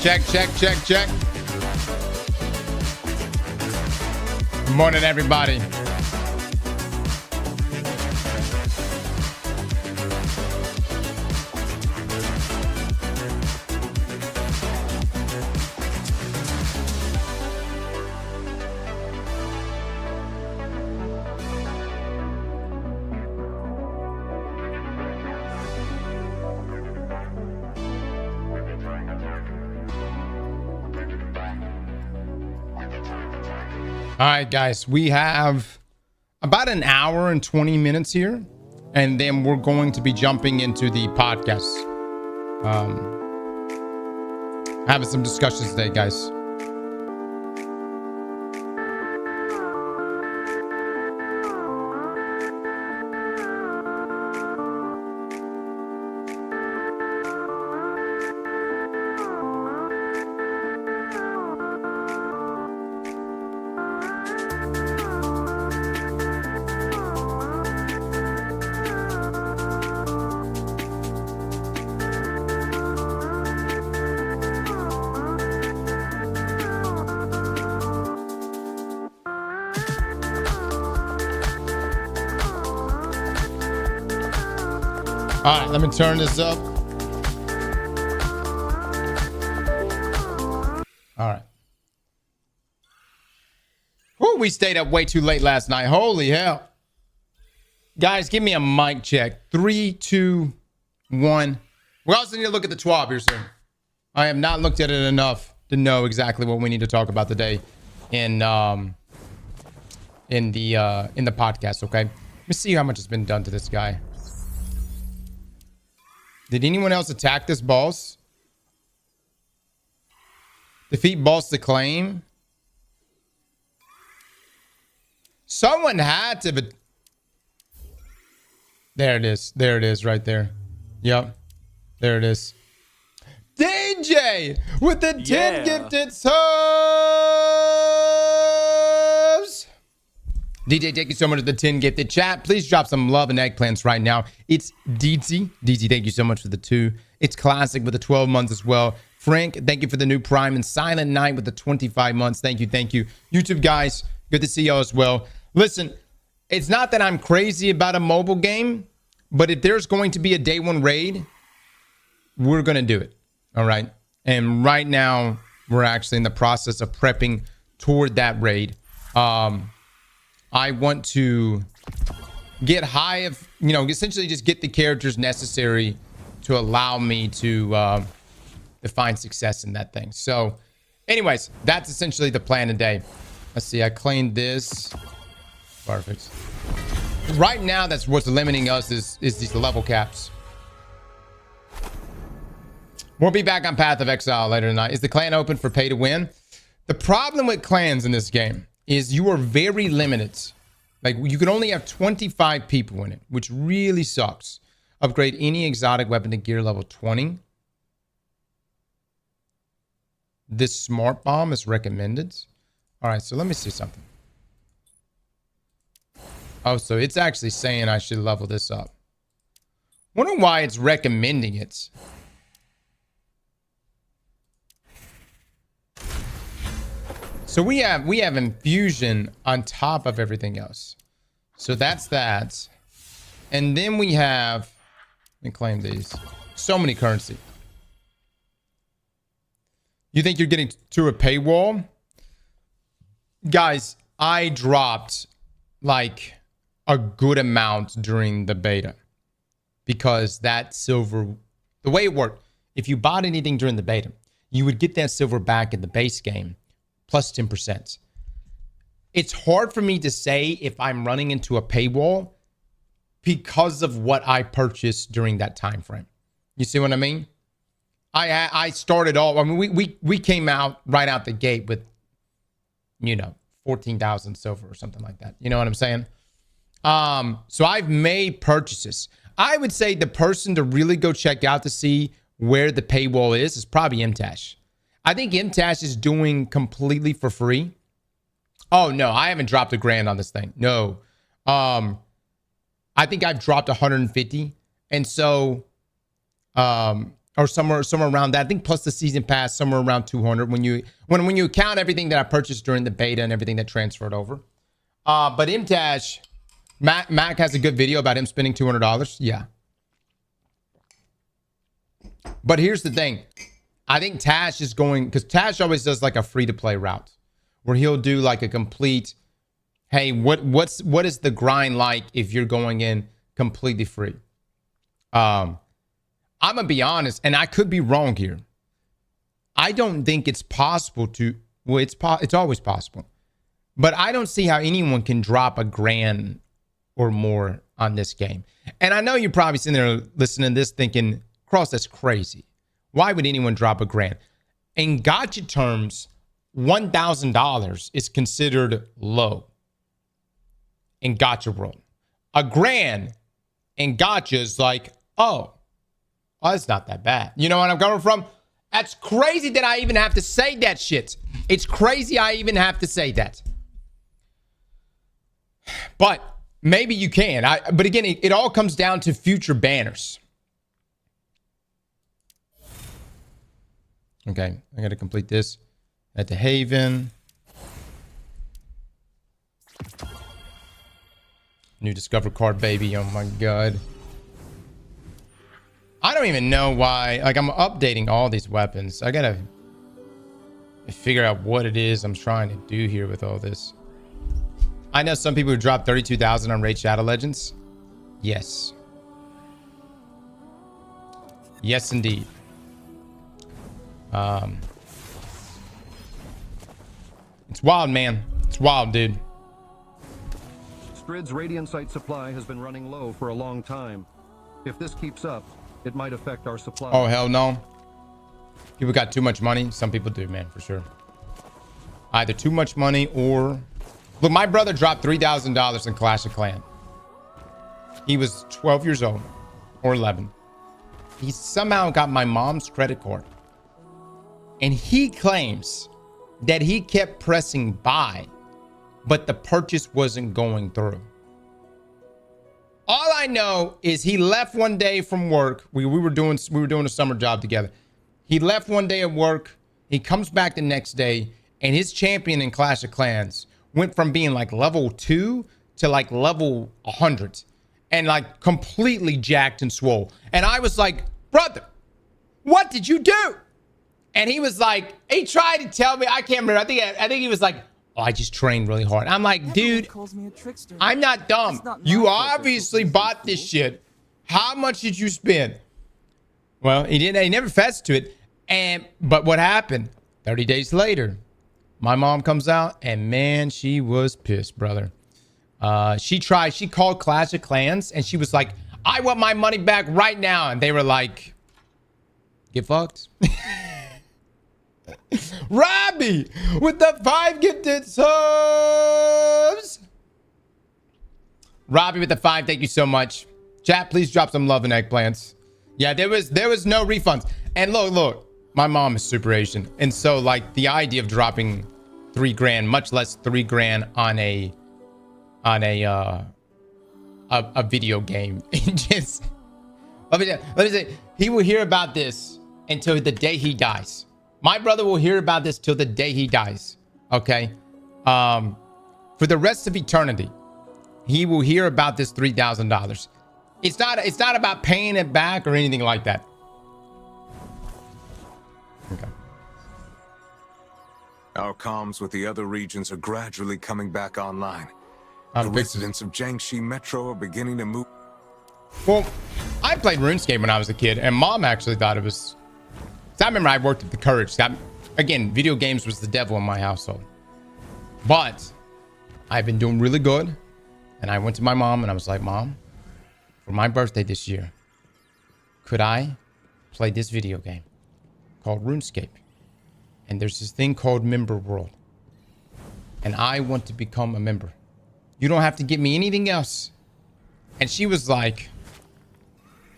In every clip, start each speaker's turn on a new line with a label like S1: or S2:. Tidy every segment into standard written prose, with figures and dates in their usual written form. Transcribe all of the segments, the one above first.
S1: Check, check, check, check. Good morning, everybody. All right, guys, we have about an hour and 20 minutes here, and then we're going to be jumping into the podcast. Having some discussions today, guys. All right, let me turn this up. All right. Woo, we stayed up way too late last night. Holy hell. Guys, give me a mic check. 3, 2, 1. We also need to look at the TWAB here soon. I have not looked at it enough to know exactly what we need to talk about today in the podcast, okay? Let me see how much has been done to this guy. Did anyone else attack this boss? Defeat boss to claim? Someone had to... There it is. There it is right there. Yep. There it is. DJ with the 10 gifted subs. DJ, thank you so much for the 10 gifted chat. Please drop some love and eggplants right now. It's DT. DT, thank you so much for the 2. It's Classic with the 12 months as well. Frank, thank you for the new Prime. And Silent Night with the 25 months. Thank you. Thank you. YouTube guys, good to see y'all as well. Listen, it's not that I'm crazy about a mobile game, but if there's going to be a day one raid, we're going to do it. All right. And right now, we're actually in the process of prepping toward that raid. I want to get high of, essentially just get the characters necessary to allow me to find success in that thing. So anyways, that's essentially the plan today. Let's see. I claimed this. Perfect. Right now, that's what's limiting us is these level caps. We'll be back on Path of Exile later tonight. Is the clan open for pay to win? The problem with clans in this game is you are very limited. Like, you can only have 25 people in it, which really sucks. Upgrade any exotic weapon to gear level 20. This smart bomb is recommended. All right, so let me see something. Oh, so it's actually saying I should level this up. Wonder why it's recommending it. So we have infusion on top of everything else. So that's that. And then we have, let me claim these. So many currency. You think you're getting to a paywall? Guys, I dropped like a good amount during the beta because that silver, the way it worked, if you bought anything during the beta, you would get that silver back in the base game plus 10%. It's hard for me to say if I'm running into a paywall because of what I purchased during that time frame. You see what I mean? I started all, I mean, we came out right out the gate with, 14,000 silver or something like that. You know what I'm saying? So I've made purchases. I would say the person to really go check out to see where the paywall is probably MTash. I think MTash is doing completely for free. Oh no, I haven't dropped $1,000 on this thing. No. I think I've dropped 150. And so, or somewhere around that. I think plus the season pass, somewhere around 200 when you count everything that I purchased during the beta and everything that transferred over. But MTash, Mac has a good video about him spending $200. Yeah. But here's the thing. I think Tash is going, because Tash always does like a free-to-play route where he'll do like a complete, hey, what is the grind like if you're going in completely free? I'm going to be honest, and I could be wrong here. I don't think it's possible to, well, it's always possible. But I don't see how anyone can drop $1,000 or more on this game. And I know you're probably sitting there listening to this thinking, Cross, that's crazy. Why would anyone drop $1,000? In gotcha terms, $1,000 is considered low in gotcha world. $1,000 in gotcha is like, oh, that's not that bad. You know what I'm coming from? That's crazy that I even have to say that shit. It's crazy I even have to say that. But maybe you can. But again, it all comes down to future banners. Okay, I got to complete this at the Haven. New discover card, baby. Oh my god. I don't even know why. Like, I'm updating all these weapons. I got to figure out what it is I'm trying to do here with all this. I know some people who dropped 32,000 on Raid Shadow Legends. Yes. Yes, indeed. It's wild, man. It's wild, dude.
S2: Strid's Radiant Sight supply has been running low for a long time. If this keeps up, it might affect our supply.
S1: Oh, hell no. People got too much money. Some people do, man, for sure. Either too much money or... Look, my brother dropped $3,000 in Clash of Clans. He was 12 years old or 11. He somehow got my mom's credit card. And he claims that he kept pressing buy, but the purchase wasn't going through. All I know is he left one day from work. We were doing a summer job together. He left one day at work. He comes back the next day, and his champion in Clash of Clans went from being like level 2 to like level 100 and like completely jacked and swole. And I was like, brother, what did you do? And he was like, he tried to tell me, I can't remember. I think he was like, oh, I just trained really hard. I'm like, dude, I'm not dumb. You obviously bought this shit. How much did you spend? Well, he never fessed to it. But what happened? 30 days later, my mom comes out and man, she was pissed, brother. She called Clash of Clans and she was like, I want my money back right now. And they were like, get fucked. Robbie with the 5 gifted subs. Robbie with the 5, thank you so much. Chat, please drop some love and eggplants. Yeah, there was no refunds. And look, my mom is super Asian. And so like the idea of dropping 3 grand, much less 3 grand on a video game. Just let me say, he will hear about this until the day he dies. My brother will hear about this till the day he dies. Okay. For the rest of eternity, he will hear about this $3,000. It's not about paying it back or anything like that. Okay.
S3: Our comms with the other regions are gradually coming back online. The residents of Jiangxi Metro are beginning to move.
S1: Well, I played RuneScape when I was a kid, and mom actually thought it was. I remember I worked at the Courage. Again, video games was the devil in my household. But I've been doing really good, and I went to my mom and I was like, Mom, for my birthday this year, could I play this video game called RuneScape? And there's this thing called Member World, and I want to become a member. You don't have to give me anything else. And she was like,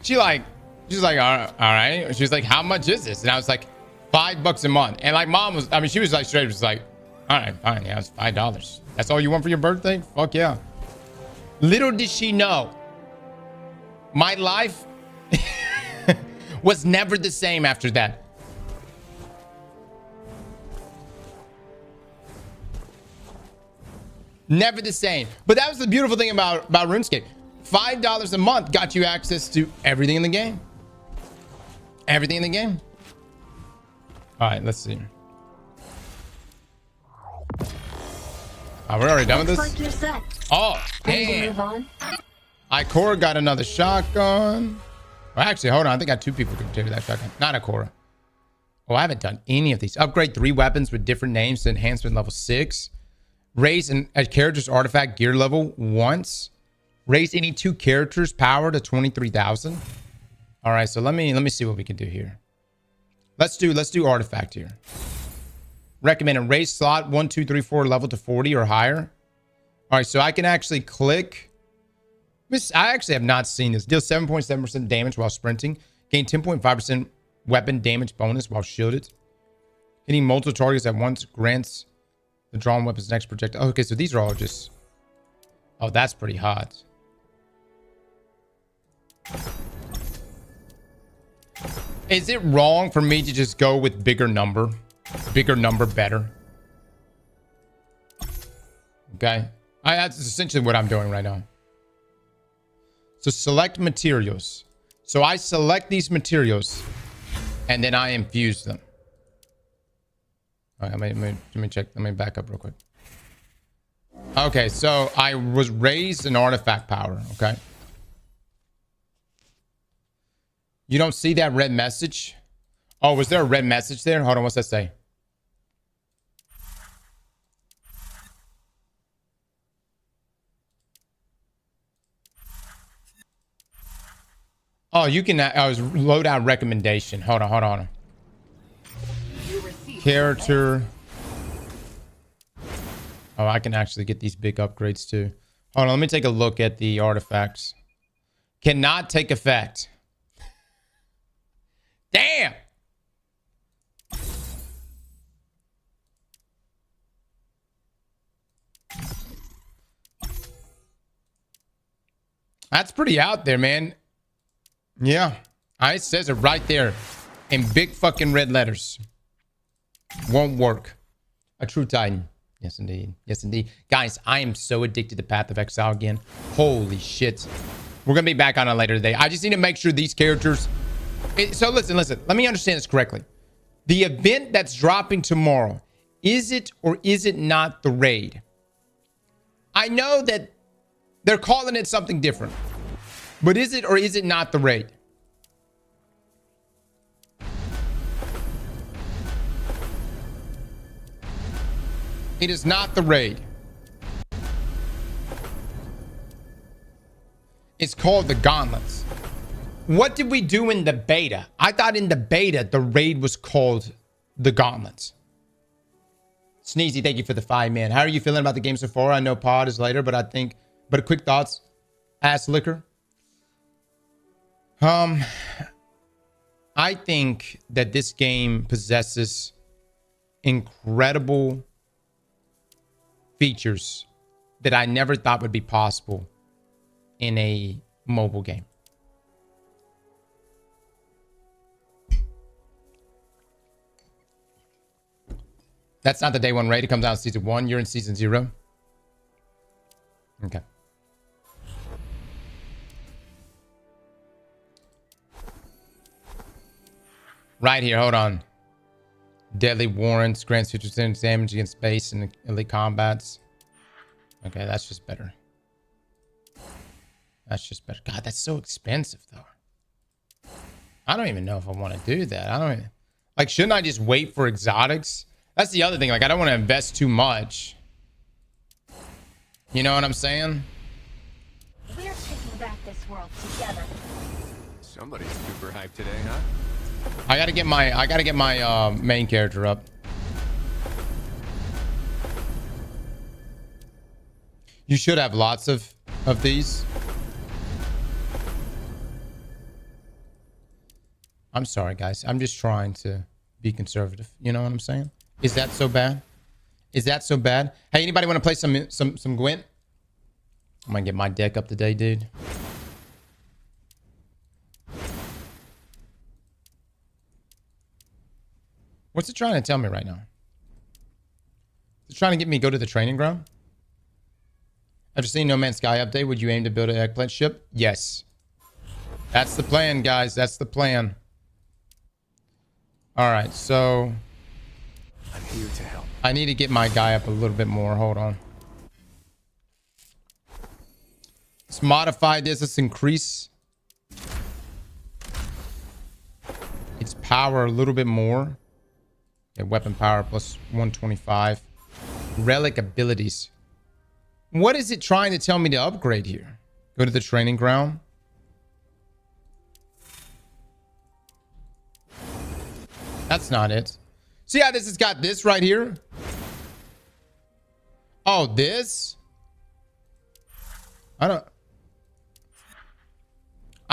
S1: she's like, all right. She was like, how much is this? And I was like, $5 a month. And like mom was, I mean, she was like straight, was like, all right, fine. Yeah, it's $5. That's all you want for your birthday? Fuck yeah. Little did she know, my life was never the same after that. Never the same. But that was the beautiful thing about RuneScape. $5 a month got you access to everything in the game. Everything in the game. All right, let's see. Oh, we're already done with this?
S4: Like you're set.
S1: Oh, damn. Ikora got another shotgun. Well, actually, hold on. I think I got 2 people who can carry that shotgun. Not Ikora. Oh, I haven't done any of these. Upgrade 3 weapons with different names to enhancement level 6. Raise a character's artifact gear level once. Raise any 2 characters' power to 23,000. All right, so let me see what we can do here. Let's do artifact here. Recommend a raise slot 1, 2, 3, 4 level to 40 or higher. All right, so I can actually click. I actually have not seen this. Deal 7.7% damage while sprinting. Gain 10.5% weapon damage bonus while shielded. Hitting multiple targets at once grants the drawn weapon's next projectile. Okay, so these are all just. Oh, that's pretty hot. Is it wrong for me to just go with bigger number? Bigger number better. Okay. That's essentially what I'm doing right now. So select materials. So I select these materials and then I infuse them. All right, let me check. Let me back up real quick. Okay, so I was raised an artifact power. Okay. You don't see that red message? Oh, was there a red message there? Hold on, what's that say? Oh, you can. I was loadout recommendation. Hold on. Character. Oh, I can actually get these big upgrades too. Hold on, let me take a look at the artifacts. Cannot take effect. Damn. That's pretty out there, man. Yeah. It says it right there in big fucking red letters. Won't work. A true titan. Yes, indeed. Yes, indeed. Guys, I am so addicted to Path of Exile again. Holy shit. We're going to be back on it later today. I just need to make sure these characters... So listen. Let me understand this correctly. The event that's dropping tomorrow, is it or is it not the raid? I know that they're calling it something different. But is it or is it not the raid? It is not the raid. It's called the Gauntlets. What did we do in the beta? I thought in the beta, the raid was called the Gauntlets. Sneezy, thank you for the 5, man. How are you feeling about the game so far? I know pod is later, but quick thoughts. Ass liquor. I think that this game possesses incredible features that I never thought would be possible in a mobile game. That's not the day one raid. It comes out in season 1. You're in season 0. Okay. Right here. Hold on. Deadly warrants grants 50% damage against base and elite combats. Okay, that's just better. That's just better. God, that's so expensive though. I don't even know if I want to do that. I don't even, like, shouldn't I just wait for exotics? That's the other thing. Like, I don't want to invest too much. You know what I'm saying?
S4: We're taking back this world together.
S5: Somebody's super hyped today, huh?
S1: I gotta get my main character up. You should have lots of these. I'm sorry, guys. I'm just trying to be conservative. You know what I'm saying? Is that so bad? Is that so bad? Hey, anybody want to play some Gwent? I'm gonna get my deck up today, dude. What's it trying to tell me right now? Is it trying to get me to go to the training ground? After seeing No Man's Sky update, would you aim to build an eggplant ship? Yes. That's the plan, guys. That's the plan. All right, so
S5: I'm here to help.
S1: I need to get my guy up a little bit more. Hold on. Let's modify this. Let's increase its power a little bit more. Okay, weapon power plus 125. Relic abilities. What is it trying to tell me to upgrade here? Go to the training ground. That's not it. See how this has got this right here? Oh, this? I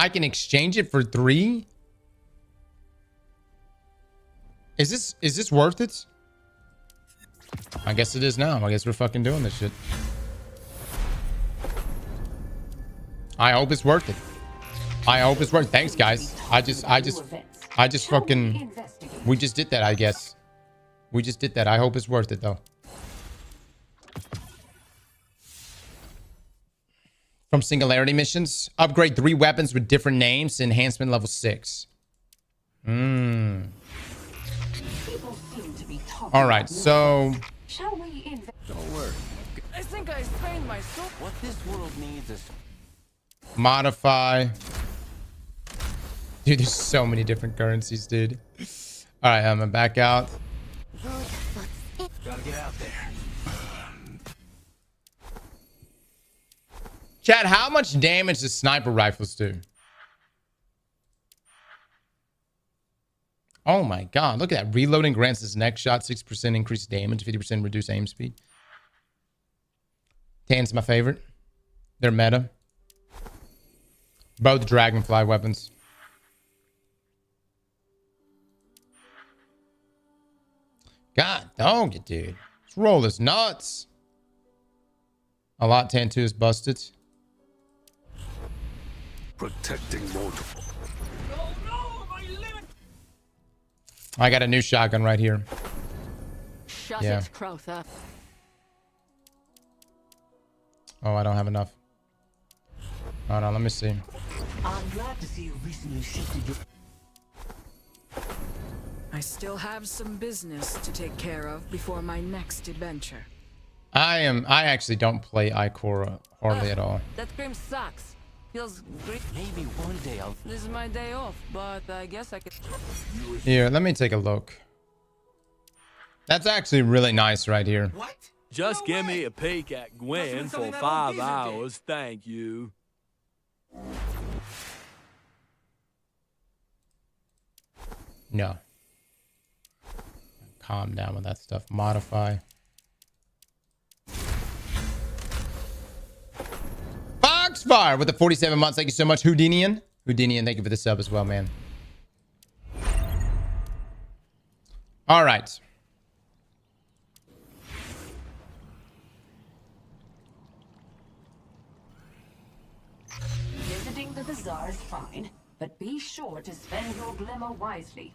S1: can exchange it for 3? Is this worth it? I guess it is now. I guess we're fucking doing this shit. I hope it's worth it. I hope it's worth it. Thanks, guys. I just fucking... We just did that, I guess. We just did that. I hope it's worth it, though. From Singularity missions. Upgrade 3 weapons with different names. Enhancement level 6. All right, so...
S4: Shall we
S5: Don't worry.
S6: I think I sprained my foot.
S5: What this world needs is...
S1: Modify. Dude, there's so many different currencies, dude. All right, I'm gonna back out.
S5: Gotta get out there.
S1: Chad, how much damage does sniper rifles do? Oh my god, look at that. Reloading grants this next shot 6% increased damage, 50% reduced aim speed. Tan's my favorite. They're meta. Both dragonfly weapons. God dog it, dude. This roll is nuts. A lot Tan 2 is busted.
S3: Protecting mortal.
S1: I got a new shotgun right here.
S6: Shut
S1: Yeah.
S6: it, Crowther.
S1: Oh, I don't have enough. Hold on, let me see.
S7: I'm glad to see you recently shifted your...
S6: I still have some business to take care of before my next adventure.
S1: I actually don't play Ikora hardly at all.
S6: That cream sucks. Feels great.
S5: Maybe one day I'll...
S6: This is my day off, but I guess I could...
S1: Here, let me take a look. That's actually really nice right here.
S7: What?
S8: Just give me a peek at Gwen for 5 hours, thank you.
S1: No. Calm down with that stuff. Modify. Foxfire with the 47 months. Thank you so much, Houdinian. Houdinian, thank you for the sub as well, man. All right.
S7: Visiting the bazaar is fine, but be sure to spend your glimmer wisely.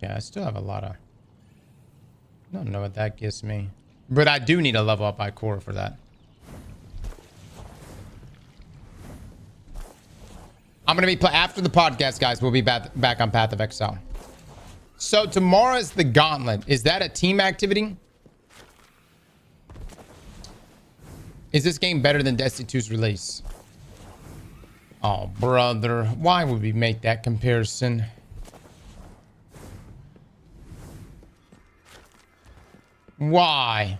S1: Yeah, I still have a lot of... I don't know what that gives me. But I do need to level up my core for that. I'm going to be... After the podcast, guys, we'll be back on Path of Exile. So tomorrow is the Gauntlet. Is that a team activity? Is this game better than Destiny 2's release? Oh, brother. Why would we make that comparison? Why?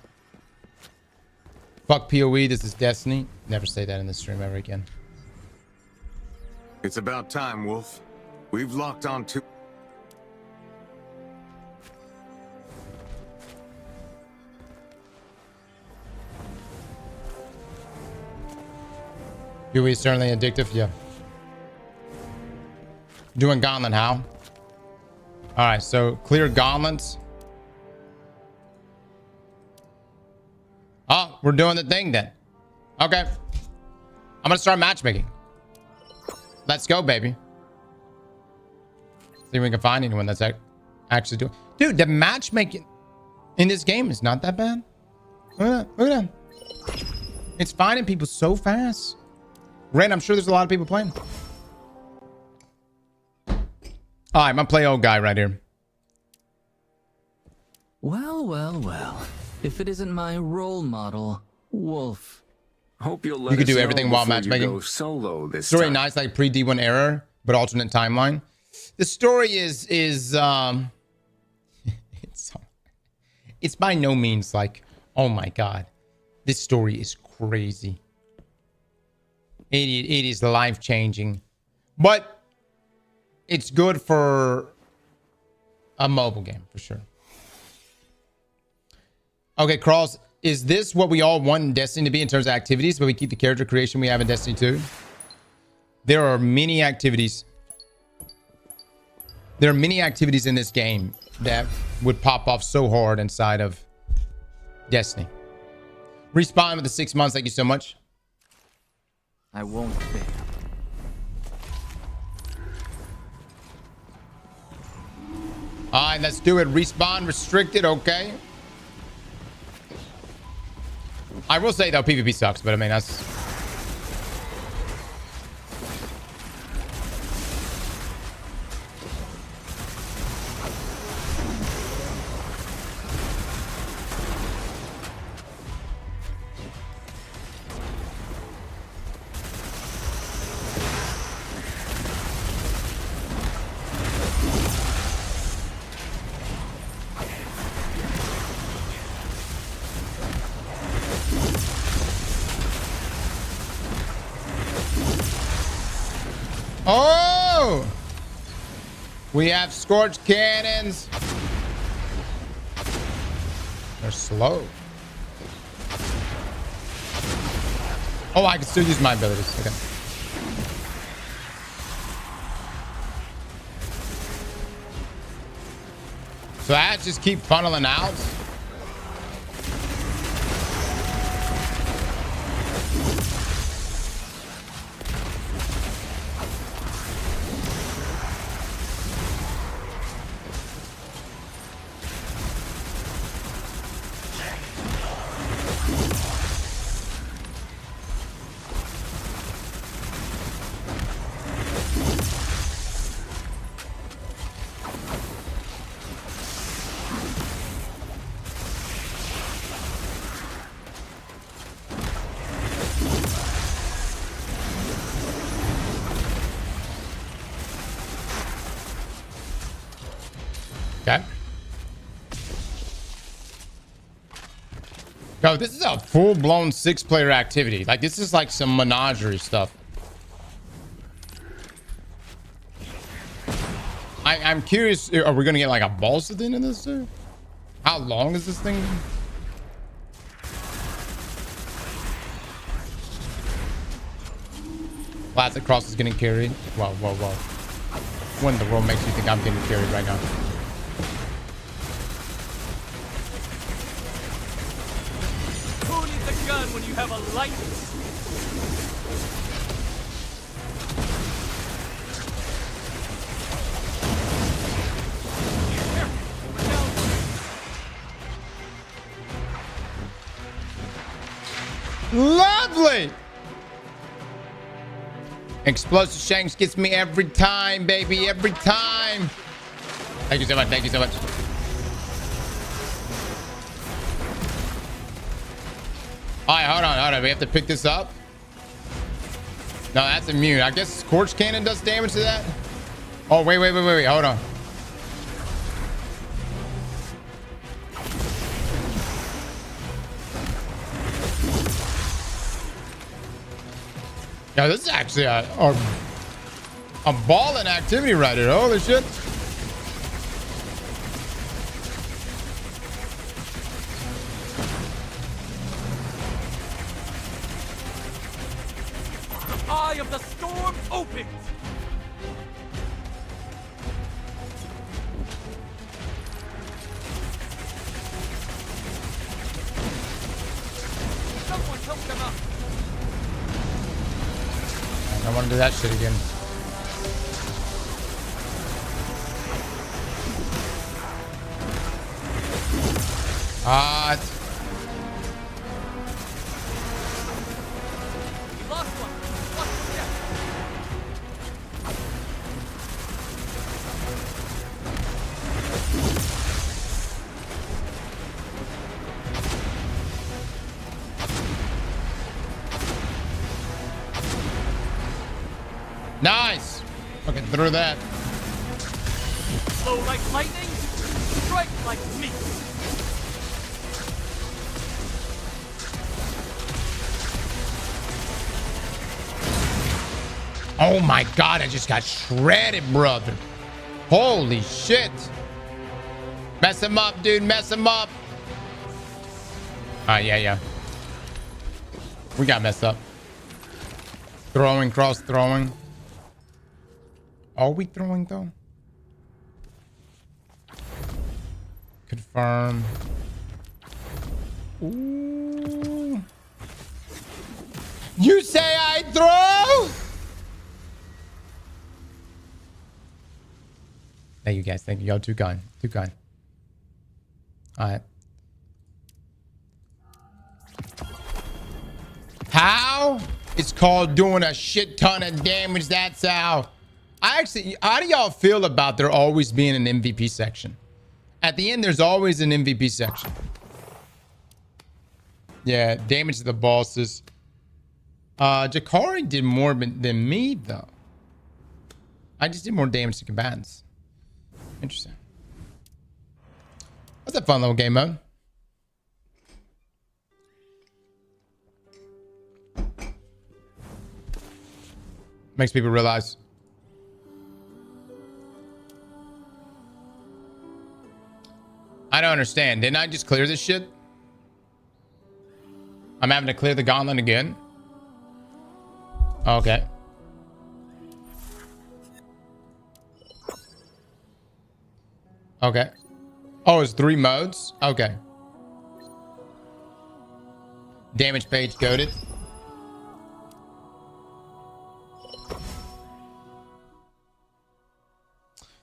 S1: Fuck PoE, this is Destiny. Never say that in the stream ever again.
S3: It's about time, Wolf. We've locked on to...
S1: PoE is certainly addictive, yeah. Doing Gauntlet, how? Alright, so clear Gauntlets. Oh, we're doing the thing then. Okay. I'm gonna start matchmaking. Let's go, baby. See if we can find anyone that's actually doing... Dude, the matchmaking in this game is not that bad. Look at that. Look at that. It's finding people so fast. Ren, I'm sure there's a lot of people playing. All right, I'm gonna play old guy right here.
S9: Well, well, well. If it isn't my role model, Wolf.
S5: Hope you'll let
S1: You could
S5: us
S1: do
S5: know
S1: everything while
S5: before
S1: matchmaking.
S5: you go solo this
S1: Story
S5: time.
S1: nice, like pre-D1 error, but alternate timeline. The story is it's by no means like, oh my god, this story is crazy. It is life-changing, but it's good for a mobile game for sure. Okay, Crawls, is this what we all want in Destiny to be in terms of activities, but we keep the character creation we have in Destiny 2? There are many activities. There are many activities in this game that would pop off so hard inside of Destiny. Respawn with the 6 months. Thank you so much.
S9: I won't fail.
S1: All right, let's do it. Respawn restricted. Okay. I will say though, PvP sucks, but I mean that's. Oh! We have scorched cannons. They're slow. Oh, I can still use my abilities. Okay. So I just keep funneling out. Yo, this is a full-blown 6-player activity. Like, this is like some menagerie stuff. I'm curious, are we gonna get like a boss at the end of this too? How long is this thing? Aztecross is getting carried. Whoa, whoa, whoa. What in the world makes you think I'm getting carried right now?
S8: Who needs a gun when you have a light?
S1: Lovely! Explosive Shanks gets me every time, baby. Every time. Thank you so much. Thank you so much. All right, hold on, hold on. We have to pick this up. No, that's immune. I guess Scorch Cannon does damage to that. Oh, wait. Hold on. Yeah, this is actually a balling activity right here. Holy shit.
S8: Eye of the storm opens. Someone help them up.
S1: I don't want to do that shit again.
S8: We lost one. Watch the step.
S1: Nice. Okay, through that.
S8: Flow like lightning, strike like meat.
S1: Oh my god, I just got shredded, brother. Holy shit. Mess him up, dude. Mess him up. Yeah. We got messed up. Throwing, cross throwing. Are we throwing though? Confirm. Ooh. You say I throw? Thank you guys. Thank you. Yo, too kind. Too kind. All right. How? It's called doing a shit ton of damage. That's how. How do y'all feel about there always being an MVP section? At the end, there's always an MVP section. Yeah, damage to the bosses. Jakari did more than me, though. I just did more damage to combatants. Interesting. That's a fun little game mode. Makes people realize. I don't understand. Didn't I just clear this shit? I'm having to clear the gauntlet again. Okay. Okay. Oh, it's 3 modes? Okay. Damage page coded.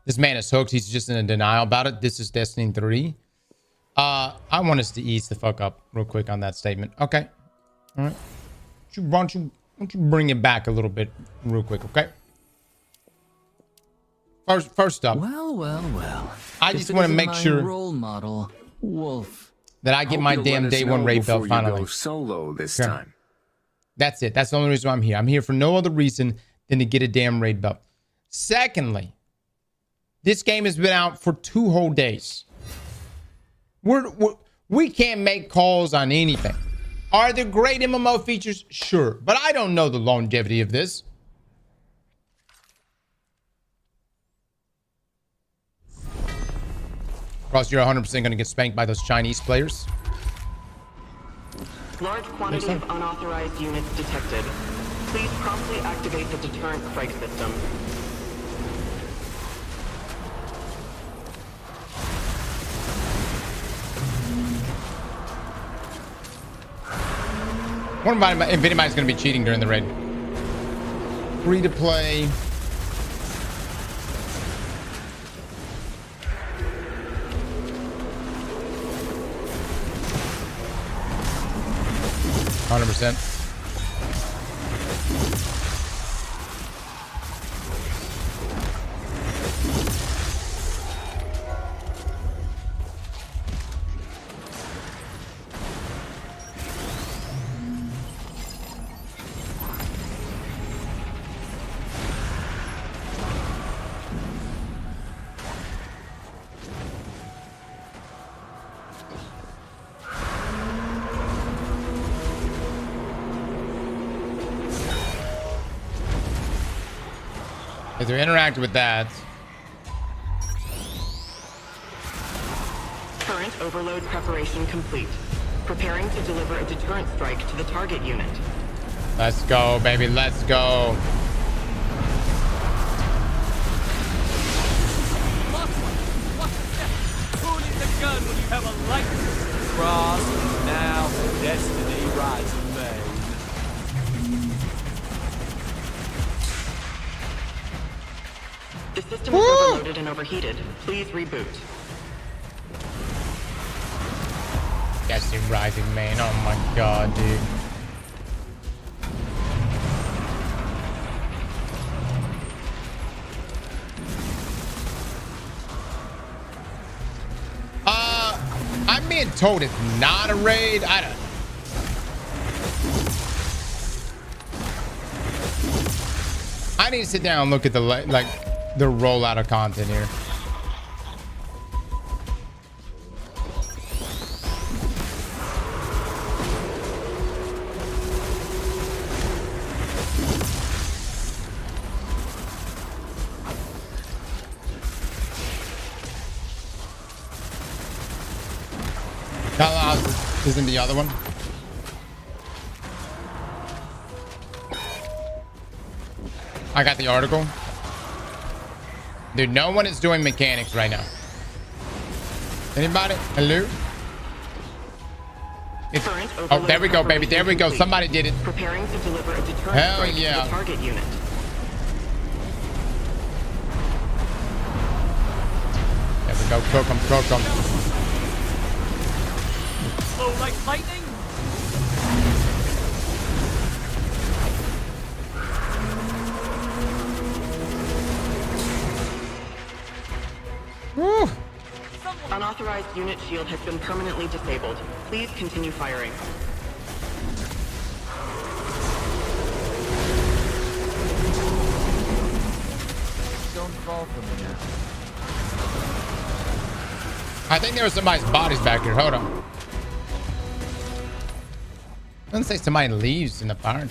S1: This man is hooked. He's just in a denial about it. This is Destiny 3. I want us to ease the fuck up real quick on that statement. Okay. All right. Why don't you bring it back a little bit real quick, okay? First up.
S9: Well.
S1: I just want to make sure
S9: role model, Wolf,
S1: that I get my damn day 1 raid belt finally.
S5: Go solo this time.
S1: That's it. That's the only reason why I'm here. I'm here for no other reason than to get a damn raid belt. Secondly, this game has been out for 2 whole days. We can't make calls on anything. Are there great MMO features? Sure. But I don't know the longevity of this. Cross, you're 100% going to get spanked by those Chinese players.
S10: Large quantity of unauthorized units detected. Please promptly activate the deterrent strike system.
S1: I wonder if anybody's going to be cheating during the raid. Free to play. %. If they're interacting with that.
S10: Current overload preparation complete. Preparing to deliver a deterrent strike to the target unit.
S1: Let's go, baby. Let's go.
S8: Who needs a gun when you have a light? Cross, now, destiny rides in vain.
S10: The system is overloaded and overheated. Please reboot.
S1: Destiny rising, man. Oh my god, dude. I'm being told it's not a raid. I don't. I need to sit down and look at the the rollout of content here. Isn't the other one? I got the article. Dude, no one is doing mechanics right now. Anybody? Hello? Oh, there we go, baby. There we go. Somebody did it.
S10: Preparing to deliver a deterrent
S1: Hell
S10: strike
S1: yeah.
S10: to the target unit.
S1: There we go. Cook them, cook them.
S8: Flow like lightning?
S1: Woo.
S10: Unauthorized unit shield has been permanently disabled. Please continue firing.
S9: Don't fall for me now.
S1: I think there was somebody's bodies back here. Hold on. Doesn't say somebody leaves in the fire.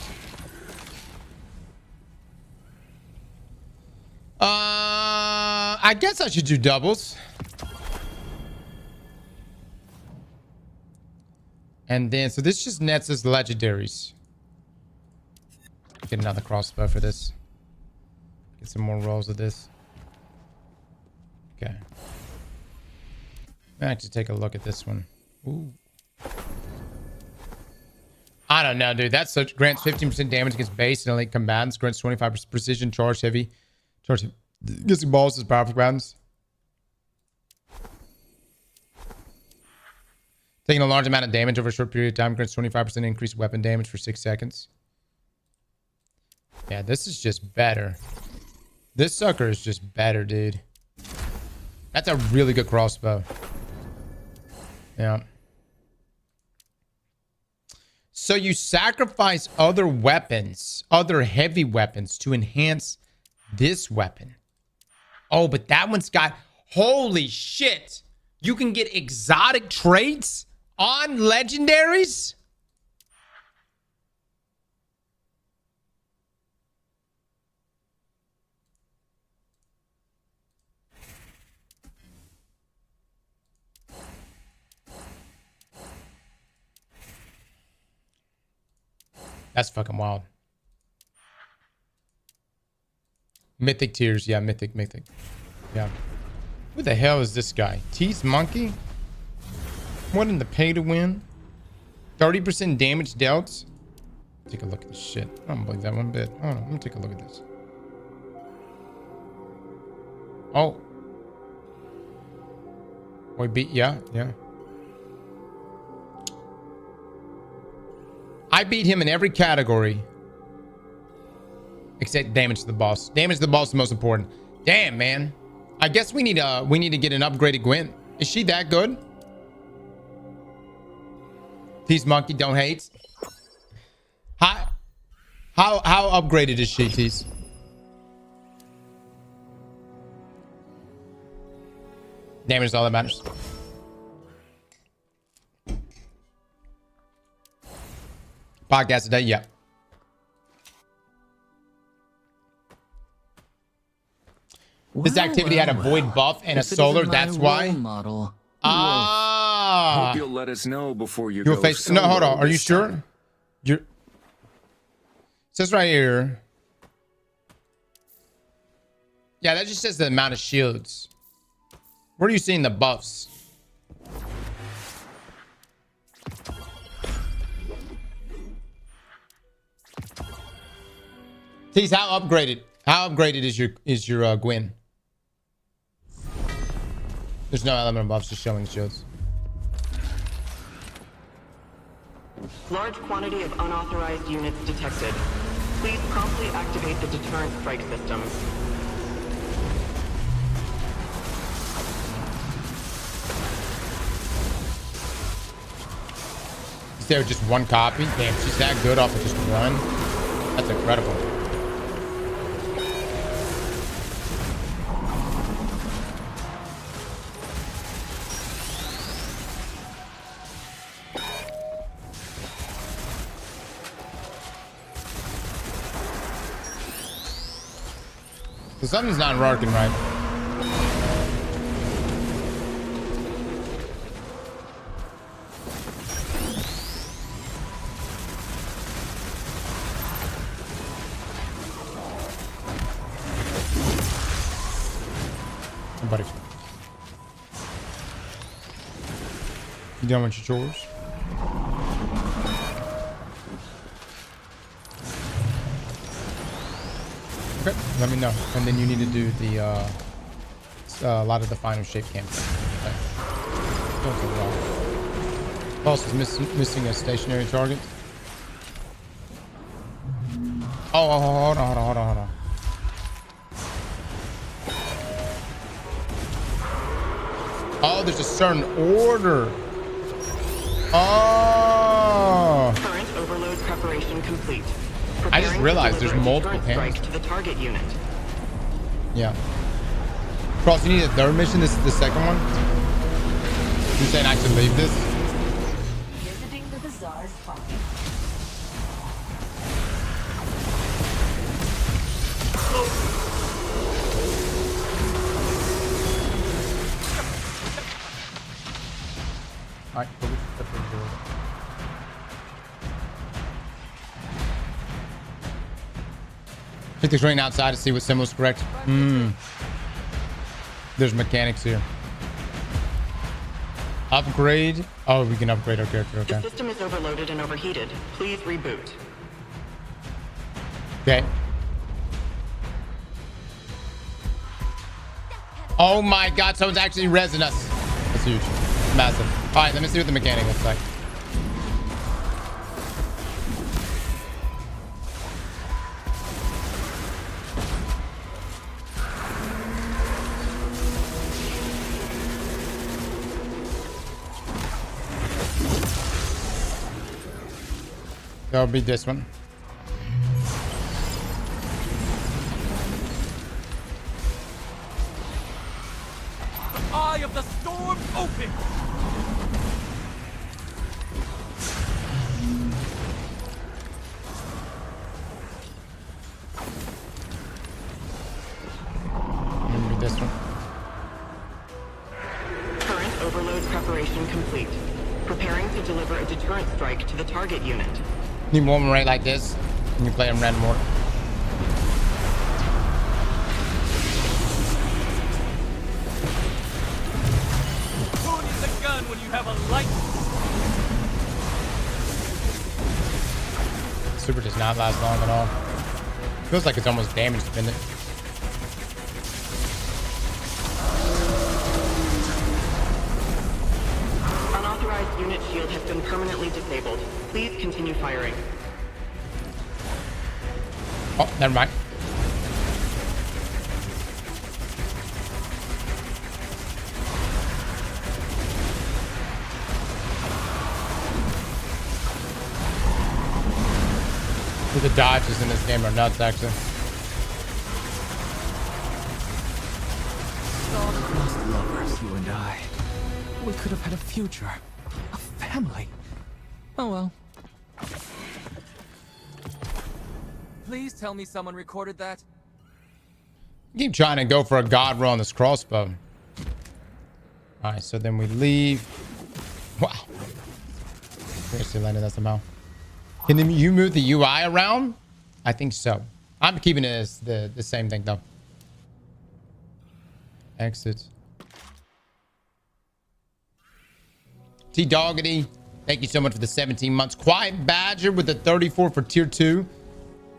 S1: I guess I should do doubles. And then, so this just nets as legendaries. Get another crossbow for this. Get some more rolls of this. Okay. I'll actually take a look at this one. Ooh. I don't know, dude. That's such grants 15% damage against base and elite combatants. Grants 25% precision, charge heavy. Charge gets balls as powerful combatants. Taking a large amount of damage over a short period of time grants 25% increased weapon damage for 6 seconds. Yeah, this is just better. This sucker is just better, dude. That's a really good crossbow. Yeah. So you sacrifice other weapons, other heavy weapons to enhance this weapon. Oh, but that one's got... Holy shit. You can get exotic traits On legendaries? That's fucking wild. Mythic tiers. Yeah, mythic. Yeah. Who the hell is this guy? Teeth Monkey? What in the pay to win? 30% damage dealt? Take a look at this shit. I don't believe that one bit. Hold on, let me take a look at this. Oh. We beat, yeah. I beat him in every category. Except damage to the boss. Damage to the boss is the most important. Damn, man. I guess we need to get an upgraded Gwen. Is she that good? Tease Monkey, don't hate. How upgraded is she, Tease? Damage is all that matters. Podcast today, yeah. This activity had a void buff and a solar, that's why.
S9: Model.
S5: Hope you'll let us know before you go.
S1: Face. No, hold on. Are you sure? You're. It says right here. Yeah, that just says the amount of shields. Where are you seeing the buffs? Tease, how upgraded is your Gwen? There's no element buffs, just showing shields.
S10: Large quantity of unauthorized units detected. Please promptly activate the deterrent strike system.
S1: Is there just one copy? Damn, she's that good off of just one? That's incredible. So something's not working right. Buddy. You done with your chores? Okay, let me know. And then you need to do the a lot of the final shape campaign. Okay. Don't take it off. Boss is missing a stationary target. Oh, hold on. Oh, there's a certain order. Oh.
S10: Current overload preparation complete.
S1: I just realized there's multiple panels.
S10: To the target unit.
S1: Yeah. Cross, you need a third mission. This is the second one. You saying I should leave this?
S7: Visiting the bazaar is fine.
S1: Alright, cool. Hit the screen outside to see what symbol's correct. There's mechanics here. Upgrade. Oh, we can upgrade our character. Okay.
S10: The system is overloaded and overheated. Please reboot.
S1: Okay. Oh my god, someone's actually resin us. That's huge. Massive. Alright, let me see what the mechanic looks like. That'll be this one.
S8: The eye of the storm open.
S10: complete. Preparing to deliver a deterrent strike to the target unit.
S1: Need one right like this. And you play them random order.
S8: Who needs a gun when you have a light?
S1: Super does not last long at all. Feels like it's almost damage dependent.
S10: Unauthorized unit shield has been permanently disabled. Please continue firing.
S1: Oh, never mind. The dodges in this game are nuts, actually.
S9: Star-crossed lovers, you and I. We could have had a future. A family. Oh well.
S8: Please tell me someone recorded that.
S1: Keep trying to go for a god roll on this crossbow. Alright, so then we leave. Wow. Seriously landed that somehow. Can you move the UI around? I think so. I'm keeping it as the same thing though. Exit. T-Doggity, thank you so much for the 17 months. Quiet Badger with the 34 for tier 2.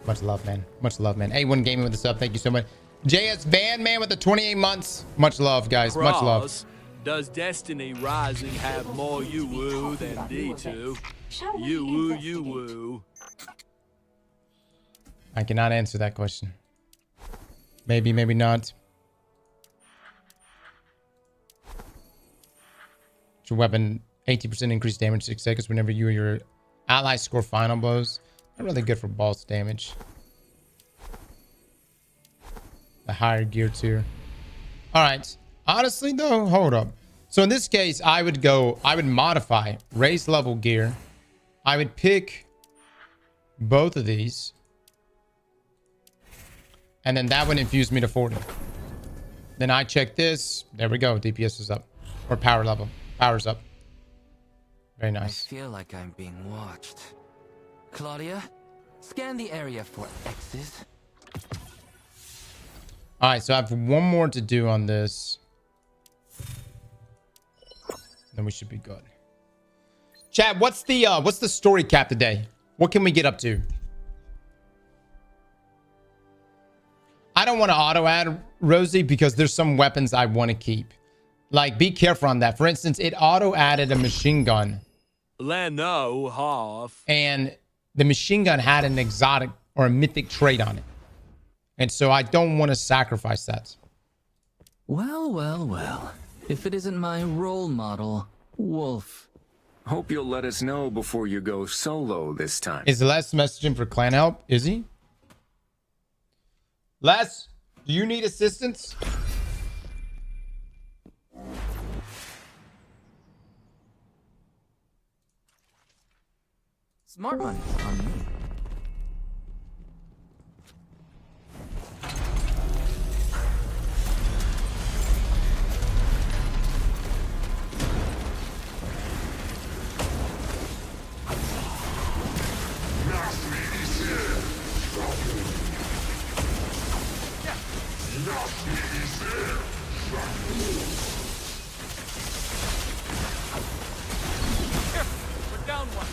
S1: Much love, man. Much love, man. A1 Gaming with the sub. Thank you so much. JS Van Man with the 28 months. Much love, guys. Much love.
S8: Does Destiny Rising have more you-woo than D2? You-woo, you-woo.
S1: I cannot answer that question. Maybe, maybe not. Your weapon, 80% increased damage 6 seconds whenever you or your allies score final blows. Not really good for boss damage. The higher gear tier. Alright. Honestly though, hold up. So in this case, I would modify raise level gear. I would pick both of these. And then that would infuse me to 40. Then I check this. There we go. DPS is up. Or power level. Power's up. Very nice.
S9: I feel like I'm being watched. Claudia, scan the area for X's.
S1: Alright, so I have one more to do on this. Then we should be good. Chad, what's the story cap today? What can we get up to? I don't want to auto add, Rosie, because there's some weapons I want to keep. Like, be careful on that. For instance, it auto added a machine gun.
S8: Leno half.
S1: And the machine gun had an exotic or a mythic trait on it. And so I don't want to sacrifice that.
S9: Well, well, well. If it isn't my role model, Wolf.
S5: Hope you'll let us know before you go solo this time.
S1: Is Les messaging for clan help? Is he? Les, do you need assistance?
S9: Smart one on me.
S8: We're down one.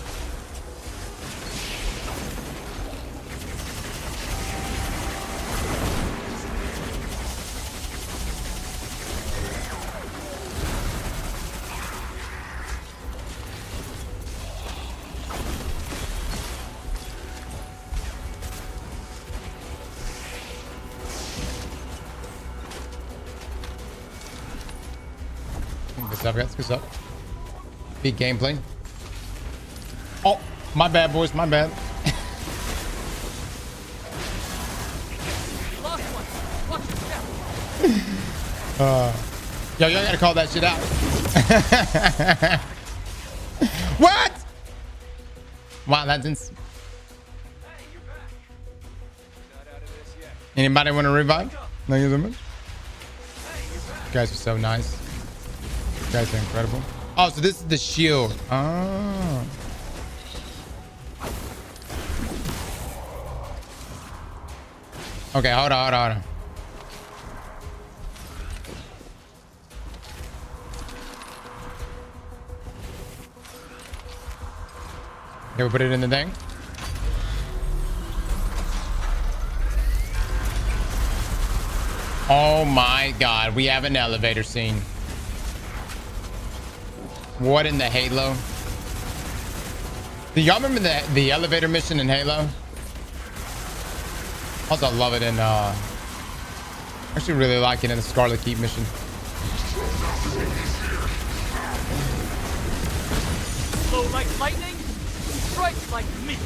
S1: Good stuff, guys. Good stuff. Big gameplay. Oh, my bad, boys. My bad.
S8: Lost one. Watch your step.
S1: Yo, y'all gotta call that shit out. What? Wow, that's insane. Anybody want to revive? Thank you so much. You guys are so nice. You guys are incredible. Oh, so this is the shield. Oh. Okay, hold on. Okay, we put it in the thing. Oh my god, we have an elevator scene. What in the Halo? Do y'all remember the elevator mission in Halo? Also love it in actually really like it in the Scarlet Keep mission.
S8: Flow like lightning, strike like me.